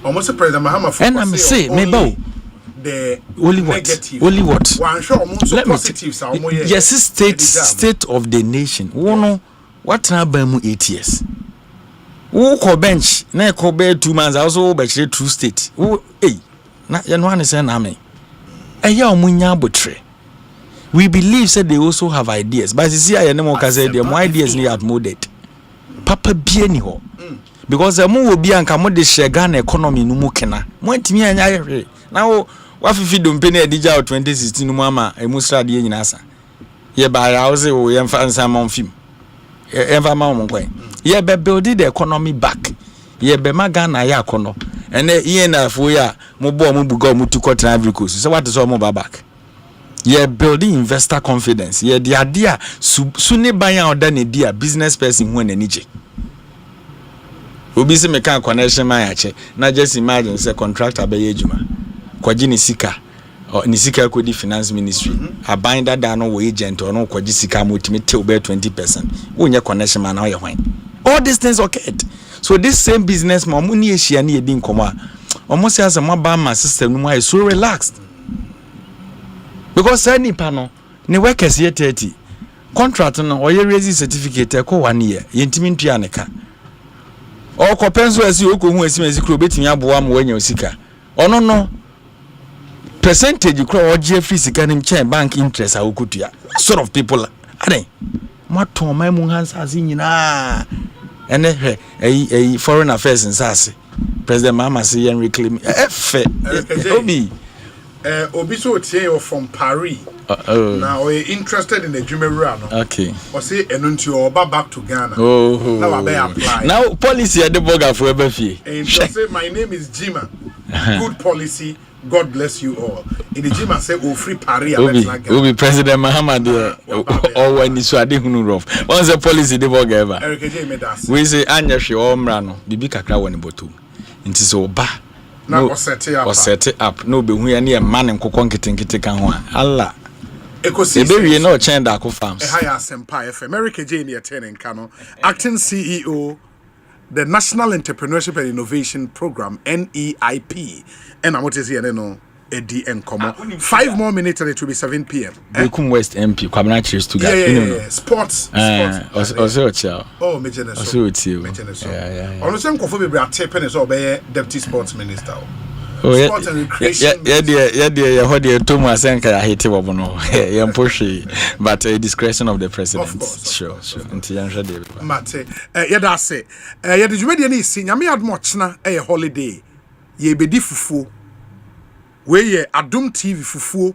almost President Mahama for and I'm say maybe the only what one sure let me yes state of the nation what na ban mu 8 years wo ko bench na ko be 2 months also be kire true state wo na ye no ane say na me eya omunya abotre we believe said they also have ideas but see I no more say them ideas ni outmoded papa bie ni ho because mu will be anka mo de share Ghana economy no mu kena mo antimi anya hwe na wo wafifi dompe na edija 2016 mu ama emusra de nyina asa ye ba ya wo se wo ye mfa nsa ma mfim ye mfa ma mo kwen ye be build the economy back ye be ma Ghana ya akono ene ye na afo ya mo bo mo buga mo tukọ Ivory Coast so what is all mo back ye building investor confidence ye the idea su ne ban ya oda ne dia business person hu na nije obi se meka connection man yache na just imagine say contractor be ejuma kwaji ni sika kodi finance ministry aban dada no wo agent or no kwaji sika mo ultimate be 20% wonye connection man na ye hwan all these things occurred so this same business man mo ni ehia na yedi nkomo a omo se asa mo ba ma system no mo is so relaxed because any pano ne workers ye 30 contract no oye raise certificate ko 1 year yentimi ntua ne ka o ko penso asi o ko hu asi kro betimi aboa mo wanya osika ono no percentage kro o je free sika nim chain bank interest a okutua sort of people ade mato mai mu hansa asi nyina ene hwe foreign affairs nsase president Mahama say yen reclaim efe obi so tie from Paris now we interested in the Jumera no okay o say enu nti o back to Ghana now I be apply now policy at the burger for ebefie and say my name is Jima good policy God bless you all in the Jima say o free Paris Obi President Mahama there or when you ade hunu rough once the policy the burger ever we say anya hwe o mra no bibi kakra woni botom nti so ba no set up no be hu ya na man nkokon kitenkite kan ho Allah Ekosiisen we no chenda ko farms Asempa FM America J near 10 and Kano acting CEO the National Entrepreneurship and Innovation Program NEIP and I'm what is here no Edi and Komo 5 more minutes and it will be 7 p.m. Bekum West MP Kwabena cheers to guys yeah. Sports also chao me jealous also with you yeah on the same kofo be tapen is obey deputy sports minister sports and recreation yeah hodi tomu asenka ya hiti bobo no yeah push but a discretion of the president of course, sure until yanhwe dey mate da say yeah the jumedi na isi nyame admochna holiday ye bedi fufuo we ye Adum TV fufuo